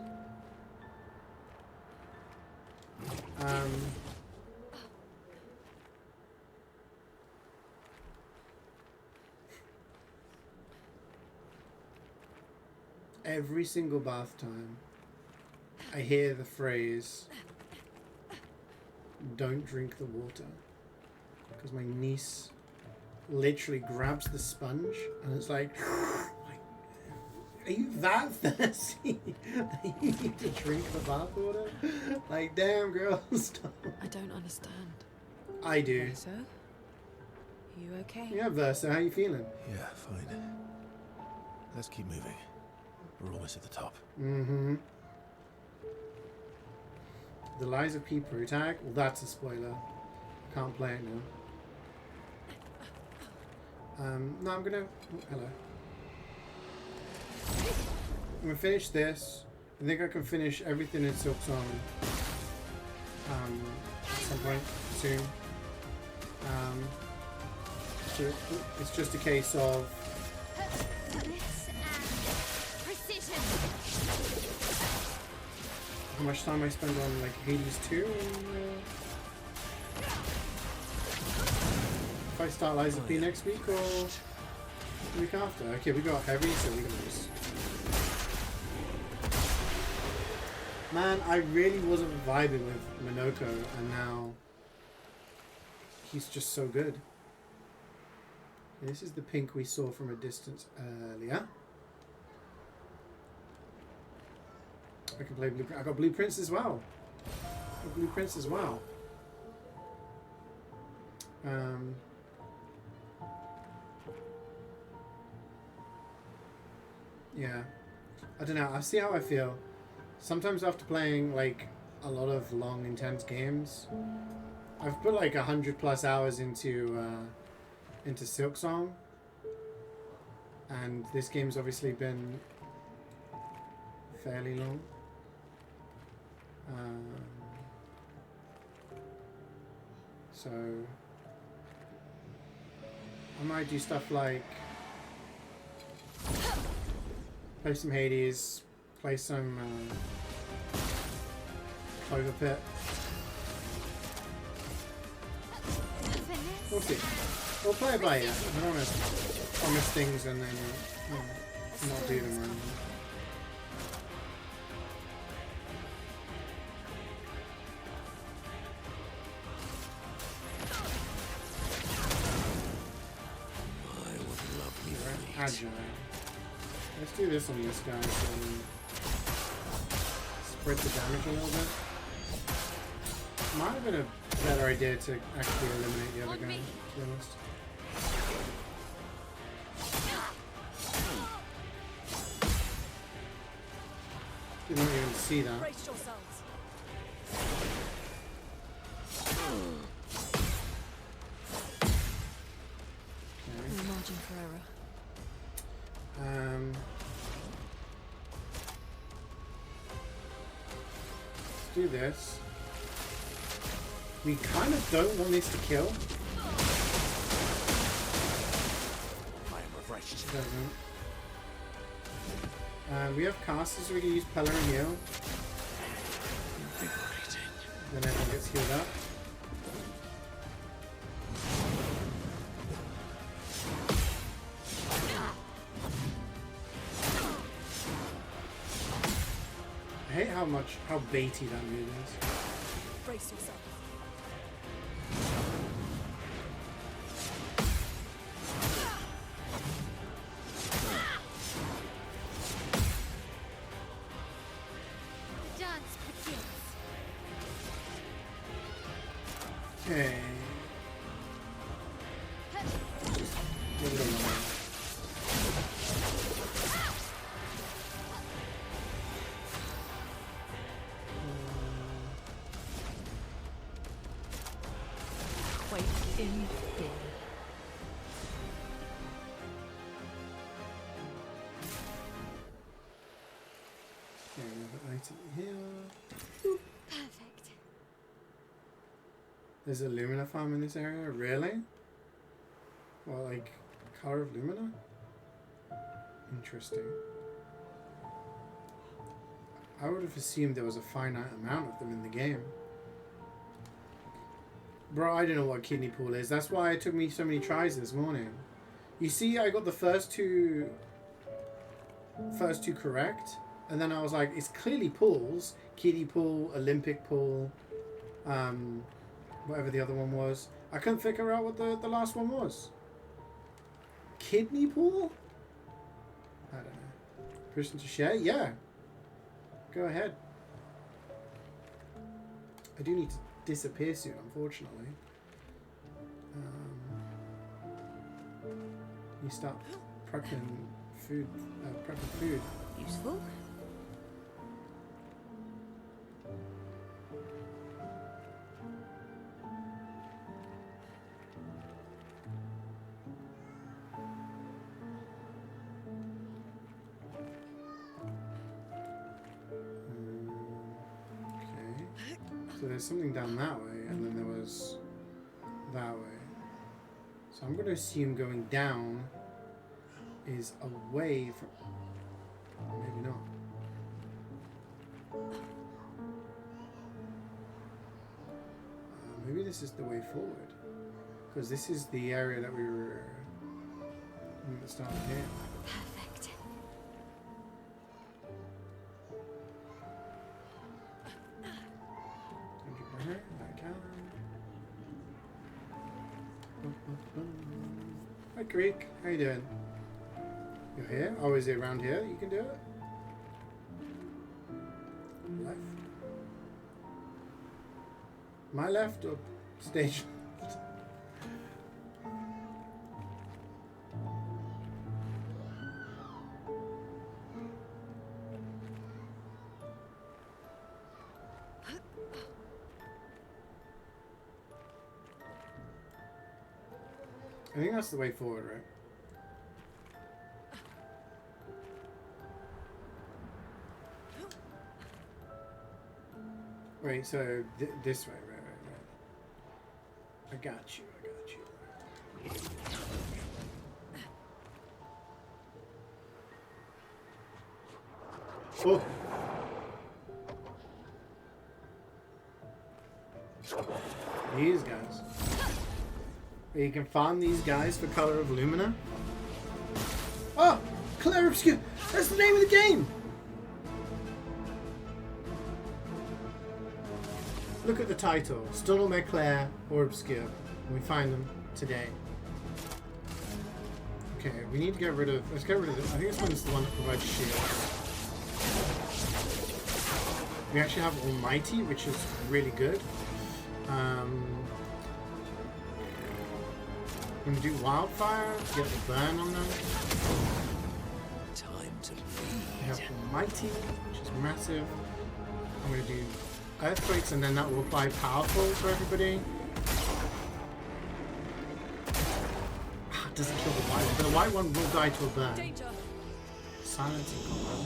Every single bath time, I hear the phrase, "Don't drink the water," because my niece literally grabs the sponge and it's like, are you that thirsty that you need to drink the bath water? Like, damn, girl, stop. I don't understand. I do. Versa? You okay? Yeah, Versa, how you feeling? Yeah, fine. Let's keep moving. We're almost at the top. Mm-hmm. The Lies of P Protag? Well, that's a spoiler. I can't play it now. No, I'm gonna... Oh, hello. I'm gonna finish this. I think I can finish everything in Silksong at some point soon. So it's just a case of Precision. how much time I spend on like Hades 2 and if I start Lies of P next week or the week after. Okay, we got heavy, so we're gonna just... Man, I really wasn't vibing with Monoko, and now he's just so good. This is the pink we saw from a distance earlier. I can play Blue. I got Blueprints as well. I got Blueprints as well. Yeah, I don't know. I see how I feel. Sometimes after playing like a lot of long, intense games, I've put like 100+ hours into Silksong, and this game's obviously been fairly long. So I might do stuff like play some Hades, play some Clover Pit. We'll see. We'll play it by ear. I don't want to promise things and then not do them right now. Agile. Let's do this on this guy so we spread the damage a little bit. Might have been a better idea to actually eliminate the other guy, to be honest. Didn't even see that. Brace yourselves. No margin for error. Let's do this. We kind of don't want this to kill. I am refreshed. It doesn't. We have casters, so we can use Peller and heal. Then everyone gets healed up. I hate how baity that move is. Brace yourself. Okay. Give it a moment. Wait in fear. Okay, another item here. Perfect. There's a Lumina farm in this area? Really? Well, like, Color of Lumina? Interesting. I would have assumed there was a finite amount of them in the game. Bro, I don't know what kidney pool is. That's why it took me so many tries this morning. You see, I got the first two correct, and then I was like, it's clearly pools. Kiddie pool, Olympic pool, whatever the other one was. I couldn't figure out what the last one was. Kidney pool? I don't know. Person to share? Yeah. Go ahead. I do need to disappear soon, unfortunately. You start prepping food. Useful. So there's something down that way, and then there was that way. So I'm going to assume going down is away from... Maybe not. Maybe this is the way forward. Because this is the area that we were at the start of here. Perfect. Hi Creek, how you doing? You're here? Oh, is it around here? You can do it? Left? My left or stage left? I think that's the way forward, right? Wait, so this way, right. I got you. Oh! These guys. You can farm these guys for Color of Lumina. Oh! Clair Obscur! That's the name of the game! Look at the title. Still not met Clair or Obscur. We find them today. Okay, we need to get rid of... Let's get rid of this. I think this one's the one that provides shields. We actually have Almighty, which is really good. I'm gonna do Wildfire, get the burn on them. Time to lead. We have Almighty, which is massive. I'm gonna do Earthquakes, and then that will apply Powerful for everybody. Ah, it doesn't kill the white one, but the white one will die to a burn. Danger. Silence and combo.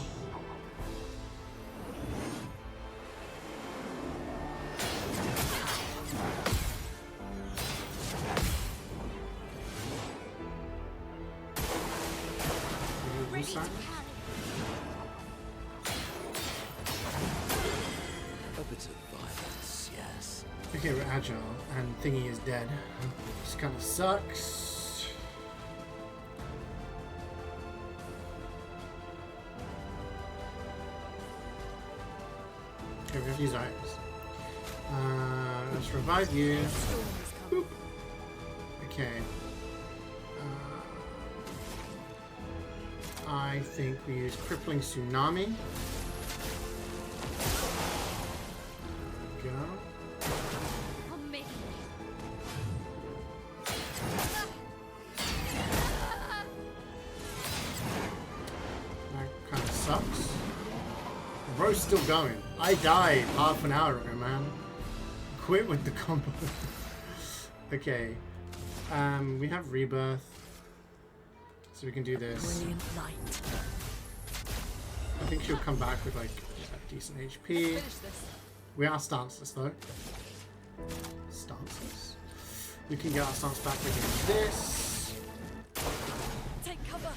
Okay, we're agile, and Thingy is dead. This kind of sucks. Okay, we have to use items. Let's revive you. Boop. Okay. I think we use Crippling Tsunami. Go. Bro's still going. I died half an hour ago, man. Quit with the combo. Okay. We have rebirth. So we can do this. Brilliant light. I think she'll come back with like decent HP. We are stanceless though. Stanceless. We can get our stance back against this. Take cover.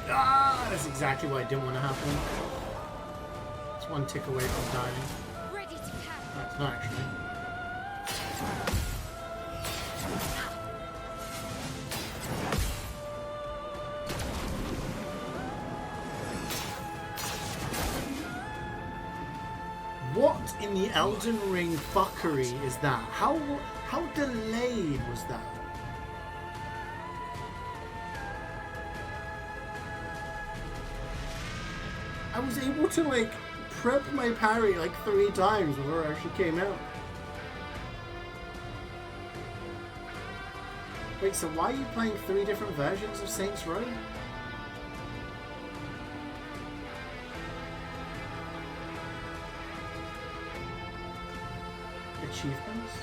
Ah, that's exactly what I didn't want to happen. It's one tick away from dying. Ready to pound. That's not actually. What in the Elden Ring fuckery is that? How delayed was that? I was able to like prep my parry like 3 times before it actually came out. Wait, so why are you playing 3 different versions of Saints Row? Achievements?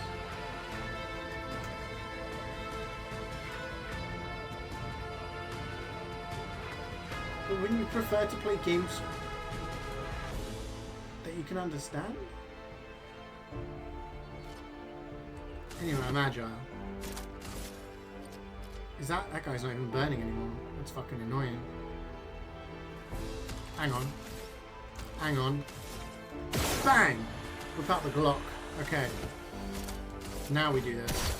But wouldn't you prefer to play games that you can understand? Anyway, I'm agile. Is that guy's not even burning anymore? That's fucking annoying. Hang on. Hang on. Bang! Whip out the Glock. Okay. Now we do this.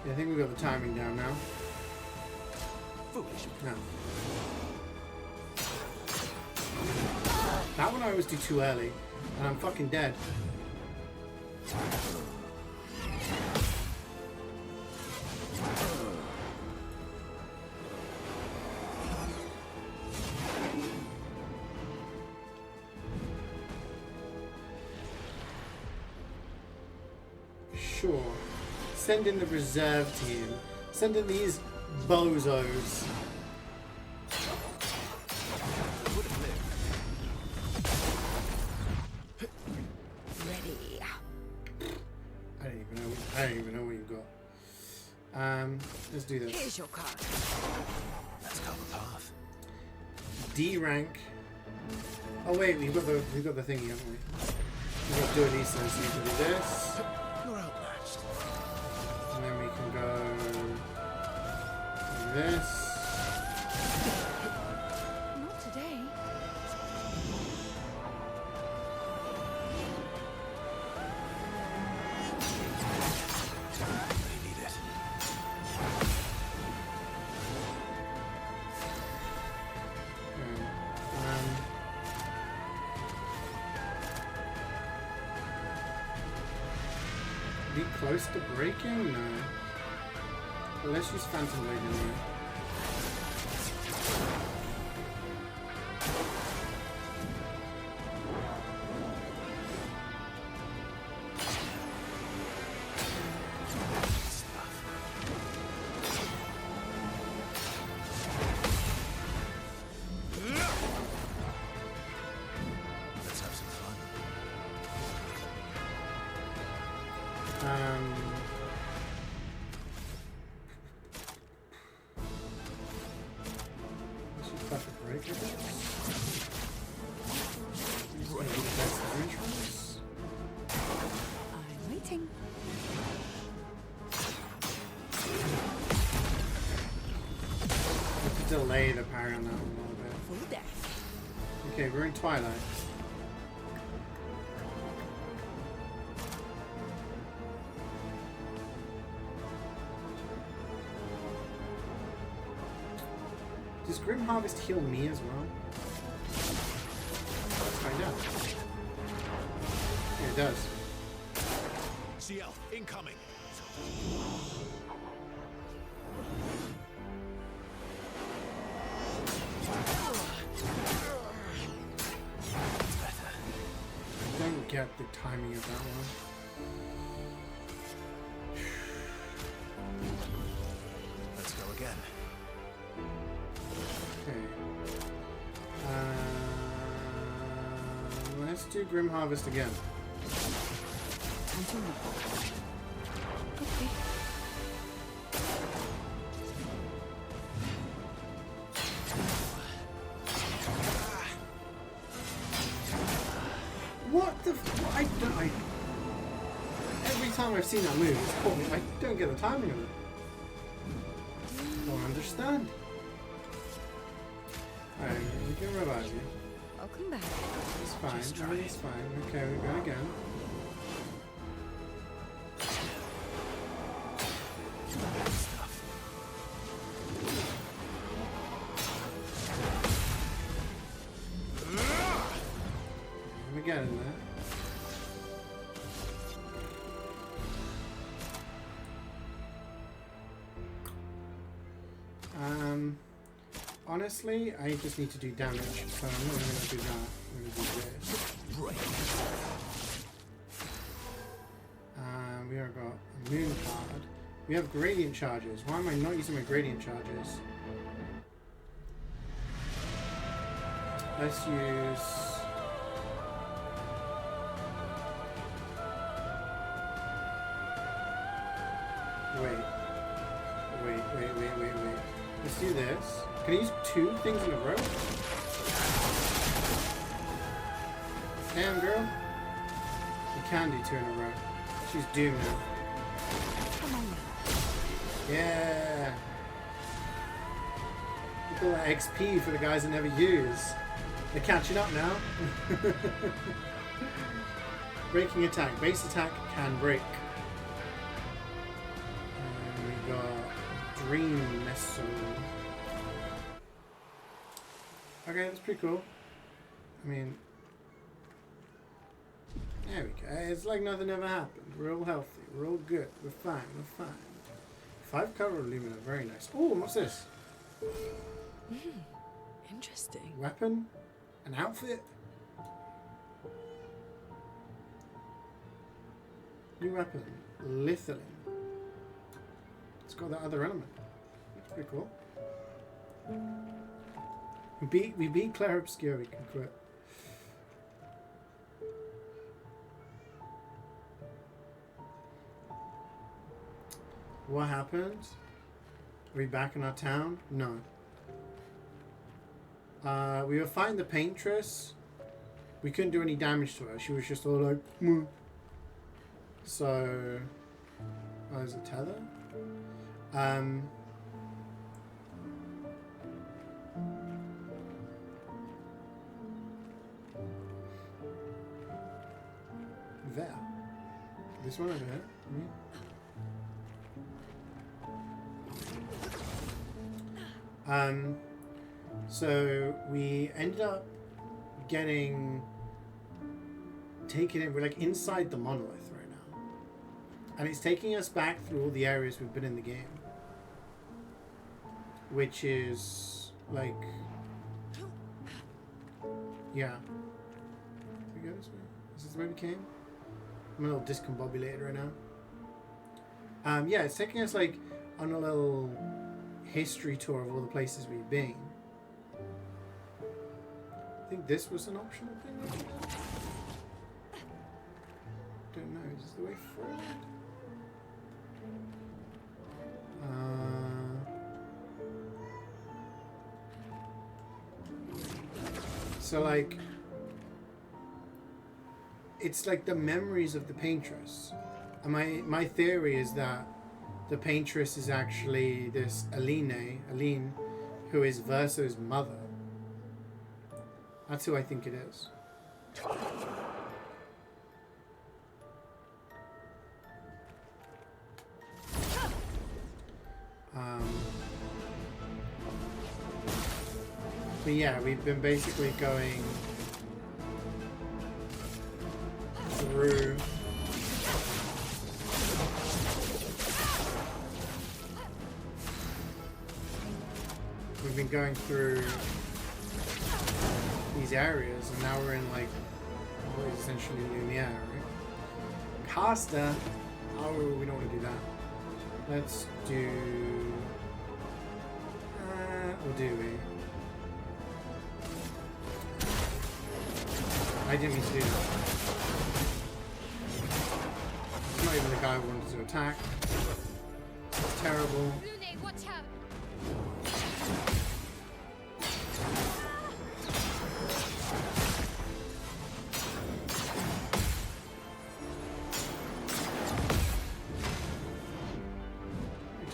I think we've got the timing down now. Foolish. No. That one I always do too early, and I'm fucking dead. Sure. Send in the reserve team. Send in these bozos. Ready. I don't even know what you've got. Let's do this. Here's your card. Let's go the path. D rank. Oh wait, we've got the thingy, haven't we? We've got to do an Easter, so we can do this. You're outmatched. And then we can go do this. Not today. They need it. Be close to breaking? No. Well, let's use Phantom Blade in there. Let's have some fun. Let's use Perfect Break, I guess. Use one of the best entrance. I'm waiting. We have to delay the parry on that one a little bit. Full death. Okay, we're in Twilight. Does Grim Harvest heal me as well? Let's find out. Yeah, it does. CL, incoming. the timing of that one. Let's go again. Okay. Let's do Grim Harvest again. Okay. What the I every time I've seen that move, it's caught me. I don't get the timing of it. Don't understand. Alright, we can revive you. I'll come back. It's fine. It's fine. Okay, we're going again. We're getting there. Honestly, I just need to do damage, so I'm not going to do that. I'm going to do this. We have got a moon card. We have gradient charges. Why am I not using my gradient charges? Let's use... Wait. Let's do this. Can I use 2 things in a row? Damn, girl. You can do 2 in a row. She's doomed now. Come on now. Yeah. Look at all that XP for the guys that never use. They're catching up now. Breaking attack. Base attack can break. And we got Dream Missile. Okay, that's pretty cool. I mean, there we go. It's like nothing ever happened. We're all healthy. We're all good. We're fine. We're fine. 5 cover alumina. Very nice. Oh, what's this? Interesting. Weapon? An outfit? New weapon. Lithium. It's got that other element. That's pretty cool. We beat Clair Obscur, we can quit. What happened? Are we back in our town? No. We were fighting the paintress. We couldn't do any damage to her. She was just all like, "Mwah." So, oh, there's a tether? There. This one over here. So we ended up taking it. We're like inside the monolith right now, and it's taking us back through all the areas we've been in the game, which is like, yeah. We go this way. Is this where we came? I'm a little discombobulated right now. Yeah, it's taking us like on a little history tour of all the places we've been. I think this was an optional thing. Don't know. Is this the way forward? So like, it's like the memories of the paintress. And my theory is that the paintress is actually this Aline, who is Verso's mother. That's who I think it is. But yeah, we've been basically going through these areas, and now we're in like what is essentially Lumiere, right? caster. Oh, we don't want to do that. Let's do... or do we? I didn't mean to do that. It's not even the guy who wanted to attack. It's terrible. Lune, watch out!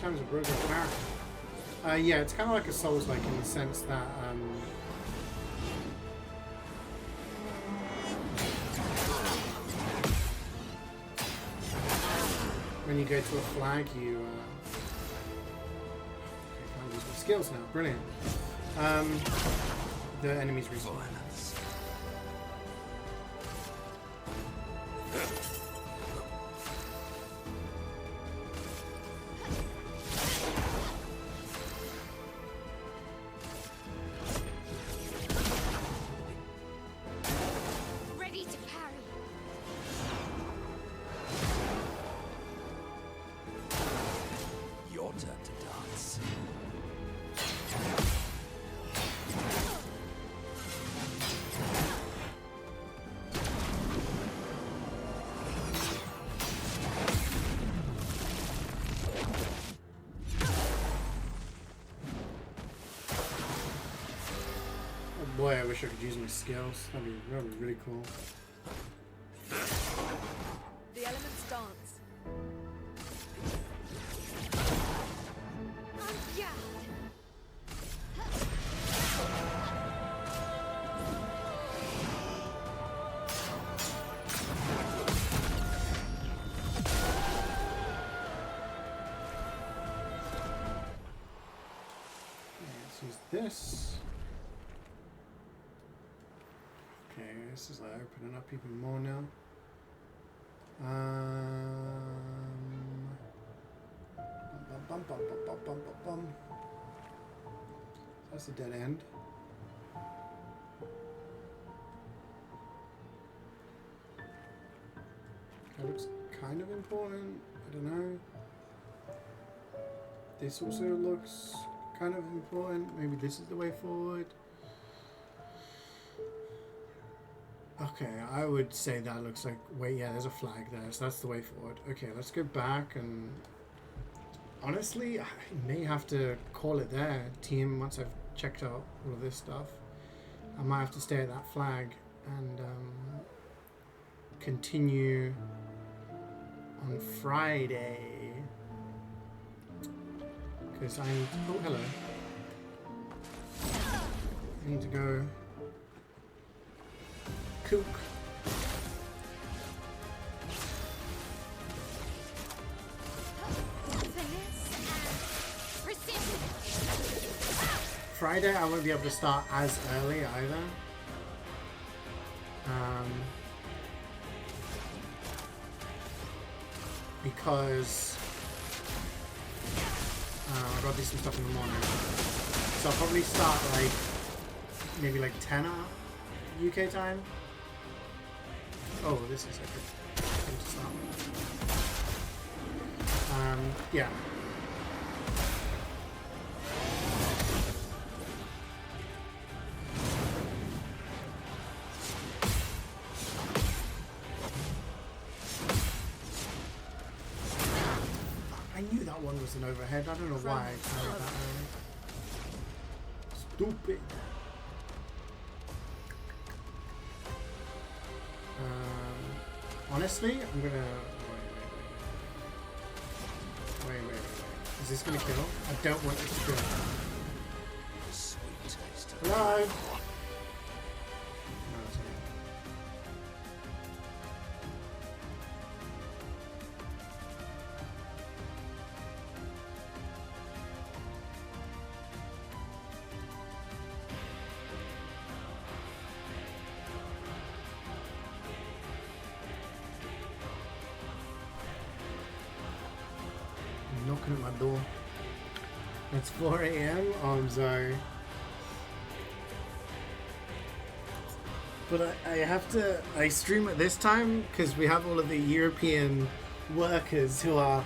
Times a broken character. Yeah, it's kind of like a Souls-like in the sense that when you go to a flag, you okay, can't use my skills now. Brilliant. The enemies respawn. Boy, I wish I could use my skills. That'd be really cool. The elements dance. Let's use this. Okay, this is like opening up even more now. That's a dead end. That looks kind of important. I don't know. This also looks kind of important. Maybe this is the way forward. Okay, I would say that looks like... Wait, yeah, there's a flag there, so that's the way forward. Okay, let's go back and... Honestly, I may have to call it there, team, once I've checked out all of this stuff. I might have to stay at that flag and continue on Friday. Because I need to... Oh, hello. I need to go... Kook. Friday I won't be able to start as early either. Because I've got to do some stuff in the morning. So I'll probably start like maybe like 10 UK time. Oh, this is like a thing to start with. Yeah. I knew that one was an overhead. I don't know why I carried that early. Stupid. Honestly, I'm gonna... Wait. Is this gonna kill? I don't want it to kill. Hello? No, sorry. Knocking at my door. It's 4 AM. Oh, I'm sorry. But I have to. I stream at this time because we have all of the European workers who are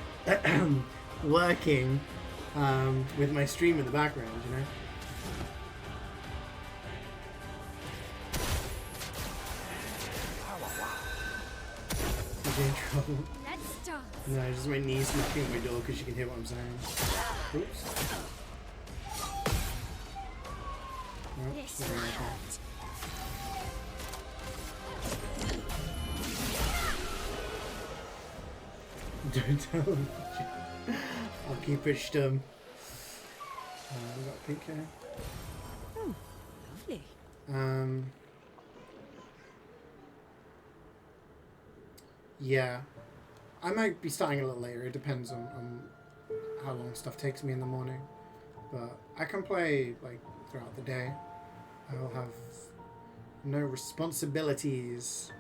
working with my stream in the background, you know? Is in trouble? Let's start. No, just my niece knocking at my door because she can hear what I'm saying. Oops. Nope, This not will right there. hurt. Don't tell them. I'll keep it stum. We got pink hair. Oh, lovely. Yeah. I might be starting a little later. It depends on how long stuff takes me in the morning. But I can play like throughout the day. I will have no responsibilities.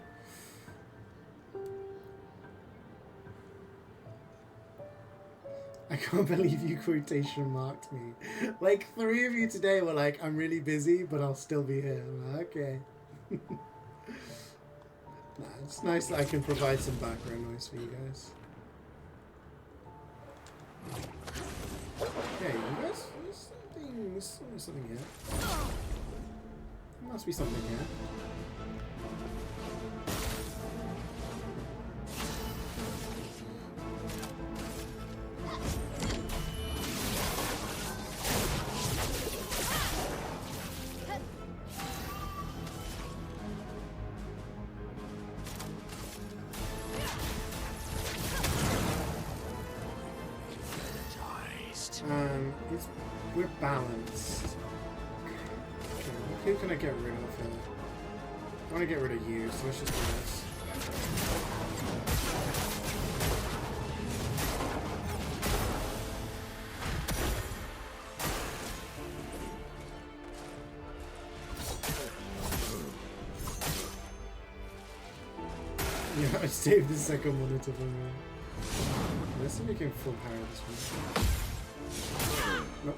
I can't believe you quotation marked me. Like 3 of you today were like, I'm really busy, but I'll still be here. I'm like, okay. Nah, it's nice that I can provide some background noise for you guys. Okay, you guys, there's something here. There must be something here. We're balanced. Okay, who can I get rid of here? I want to get rid of you, so let's just do this. Yeah, I saved the second monitor for me. Let's see if we can full power this one. Nope.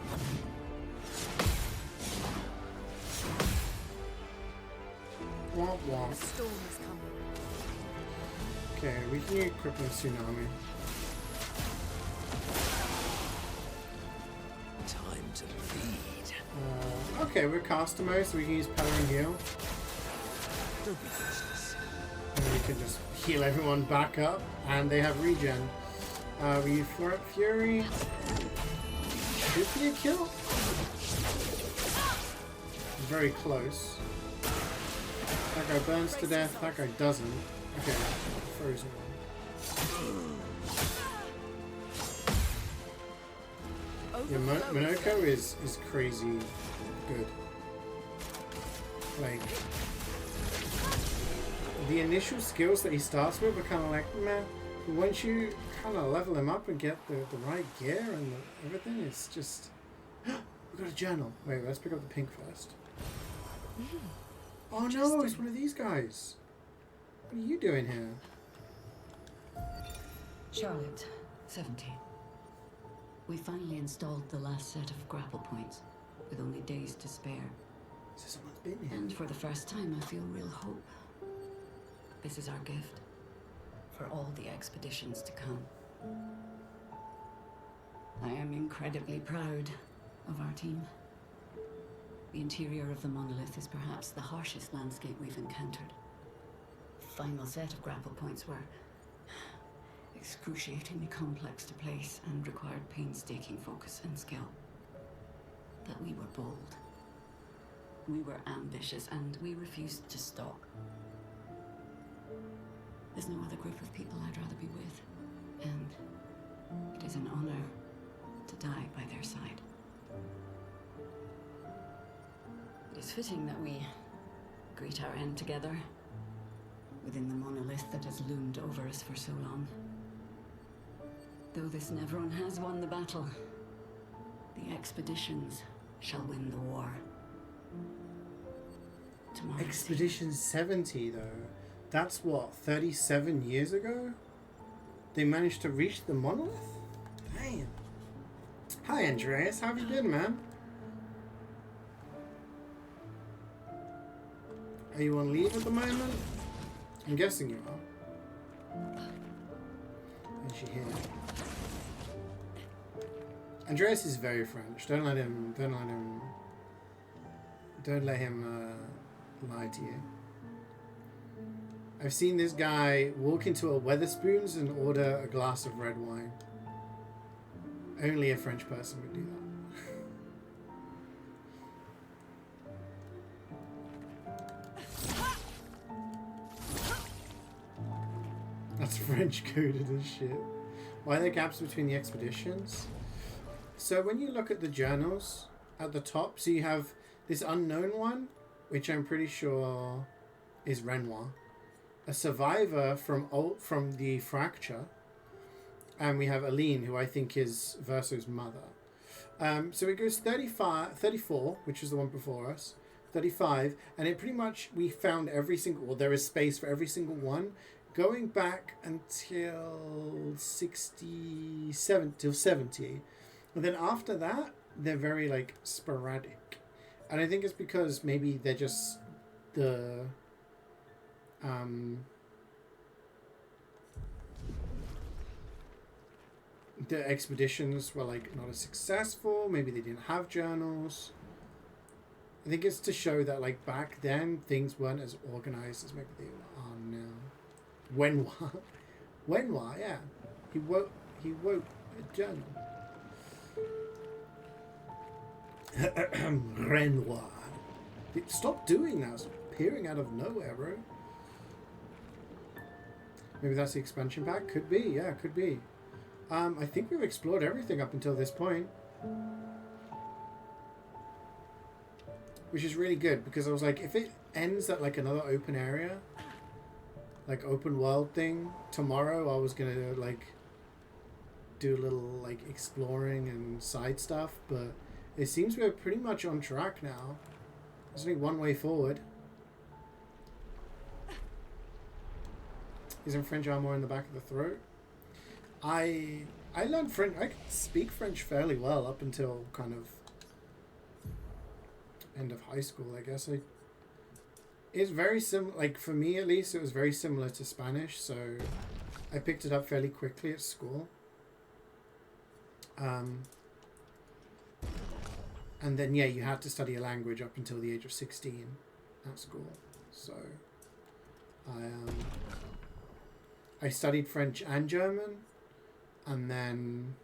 Womp womp. The storm is coming. Okay, we can use crippling tsunami. Time to lead. Okay, we're customer, so we can use Power and Heal. Don't be useless. And we can just heal everyone back up, and they have regen. We use Fury. Should be a kill. Very close. That guy burns to death, that guy doesn't. Okay, frozen one. Yeah, Monoko is crazy good. Like, the initial skills that he starts with are kind of like, meh. But once you kind of level him up and get the right gear and everything, it's just... We got a journal. Wait, let's pick up the pink first. Oh no, it's one of these guys. What are you doing here? Charlotte, 17. We finally installed the last set of grapple points, with only days to spare. So someone's been here. And for the first time, I feel real hope. This is our gift for all the expeditions to come. I am incredibly proud of our team. The interior of the monolith is perhaps the harshest landscape we've encountered. The final set of grapple points were excruciatingly complex to place and required painstaking focus and skill. But we were bold. We were ambitious, and we refused to stop. There's no other group of people I'd rather be with, and it is an honor to die by their side. It is fitting that we greet our end together within the monolith that has loomed over us for so long. Though this Nevron has won the battle, the expeditions shall win the war. Tomorrow. Expedition 70, though. That's what, 37 years ago? They managed to reach the monolith? Damn. Hi, Andreas. How have you been, man? Are you on leave at the moment? I'm guessing you are. Is she here? Andreas is very French. Don't let him lie to you. I've seen this guy walk into a Weatherspoons and order a glass of red wine. Only a French person would do that. That's French coded as shit. Why are there gaps between the expeditions? So when you look at the journals at the top, so you have this unknown one, which I'm pretty sure is Renoir, a survivor from the fracture, and we have Aline, who I think is Verso's mother. So it goes 34, which is the one before us, 35, and it pretty much, we found every single, well, there is space for every single one, going back until 67, till 70. And then after that, they're very, like, sporadic. And I think it's because maybe they're just the expeditions were, like, not as successful. Maybe they didn't have journals. I think it's to show that, like, back then, things weren't as organized as maybe they are now. Renoir, yeah. He wrote a journal. Renoir. Stop doing that. It's appearing out of nowhere, bro. Maybe that's the expansion pack? Could be, yeah, could be. I think we've explored everything up until this point. Which is really good, because I was like, if it ends at, like, another open area, like, open world thing, tomorrow I was gonna, like, do a little, like, exploring and side stuff, but it seems we're pretty much on track now. There's only one way forward. Isn't French armor in the back of the throat? I learned French. I can speak French fairly well up until kind of end of high school, I guess. It's very similar, like, for me at least, it was very similar to Spanish, so I picked it up fairly quickly at school. And then, yeah, you had to study a language up until the age of 16 at school. So I studied French and German, and then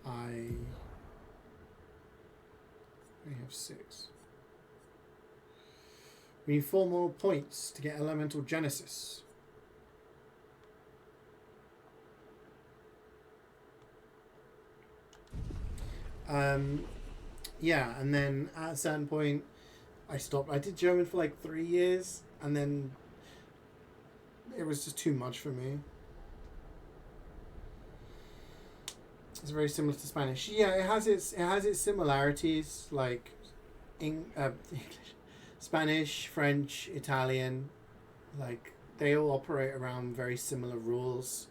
I only have 6. We need 4 more points to get Elemental Genesis. Yeah, and then at a certain point, I stopped. I did German for like 3 years, and then it was just too much for me. It's very similar to Spanish. Yeah, it has its similarities, like English, Spanish, French, Italian. Like, they all operate around very similar rules,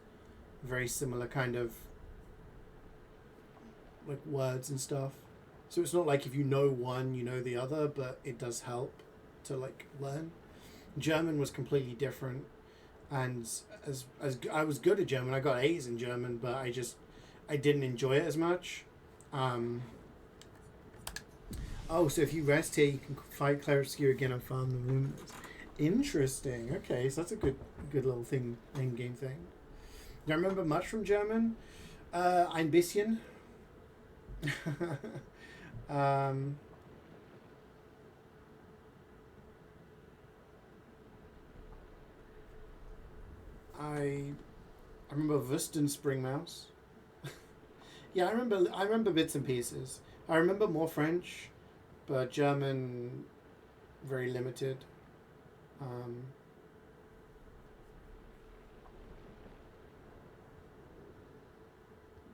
very similar kind of, like, words and stuff. So it's not like if you know one, you know the other, but it does help to, like, learn. German was completely different, and as I was good at German, I got A's in German, but I didn't enjoy it as much. Oh, so if you rest here, you can fight Clair Obscur again and farm the luminous. Interesting. Okay, so that's a good little thing, in-game thing. Do I remember much from German? Ein bisschen. I remember Wüsten Springmaus. Yeah, I remember bits and pieces. I remember more French, but German very limited.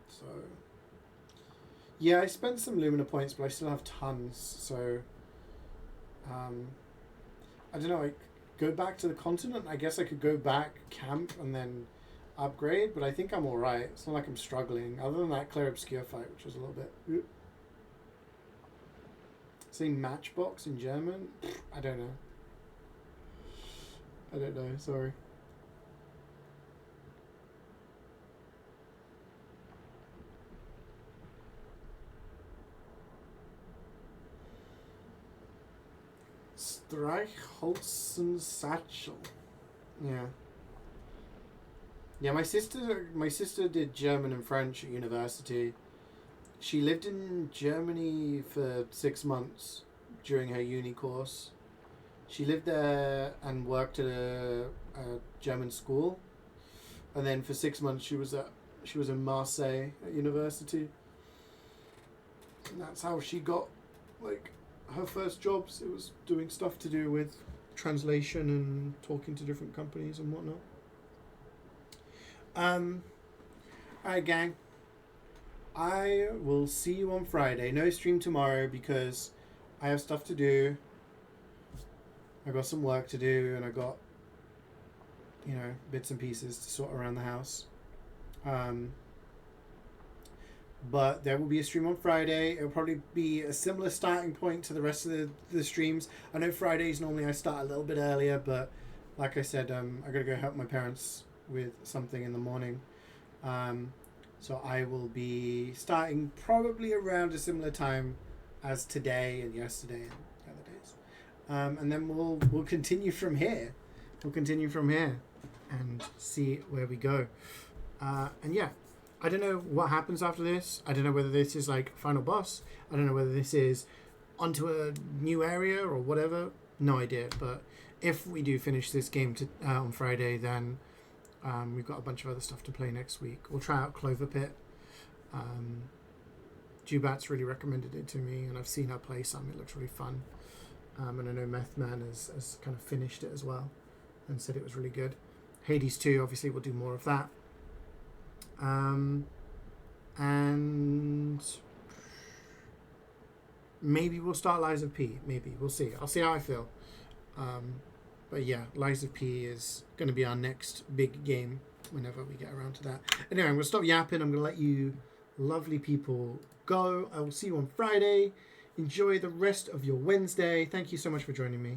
So yeah, I spent some Lumina points, but I still have tons. So I don't know. I go back to the continent. I guess I could go back, camp, and then upgrade, but I think I'm alright. It's not like I'm struggling. Other than that Clair Obscur fight, which was a little bit... Say matchbox in German? I don't know. I don't know, sorry. Streichholzen Satchel. Yeah. Yeah, my sister did German and French at university. She lived in Germany for 6 months during her uni course. She lived there and worked at a German school. And then for 6 months she was in Marseille at university. And that's how she got like her first jobs. It was doing stuff to do with translation and talking to different companies and whatnot. Alright, gang. I will see you on Friday. No stream tomorrow because I have stuff to do. I got some work to do and I got, you know, bits and pieces to sort around the house. But there will be a stream on Friday. It'll probably be a similar starting point to the rest of the streams. I know Fridays normally I start a little bit earlier, but like I said, I gotta go help my parents with something in the morning. So I will be starting probably around a similar time as today and yesterday and the other days. And then we'll continue from here. We'll continue from here and see where we go. And yeah, I don't know what happens after this. I don't know whether this is like final boss. I don't know whether this is onto a new area or whatever. No idea. But if we do finish this game on Friday, then we've got a bunch of other stuff to play next week. We'll try out Clover Pit. Jubat's really recommended it to me, and I've seen her play some. It looks really fun. And I know Meth Man has kind of finished it as well and said it was really good. Hades 2, obviously, we'll do more of that. And maybe we'll start Lies of P. Maybe. We'll see. I'll see how I feel. But yeah, Lies of P is going to be our next big game whenever we get around to that. Anyway, I'm going to stop yapping. I'm going to let you lovely people go. I will see you on Friday. Enjoy the rest of your Wednesday. Thank you so much for joining me.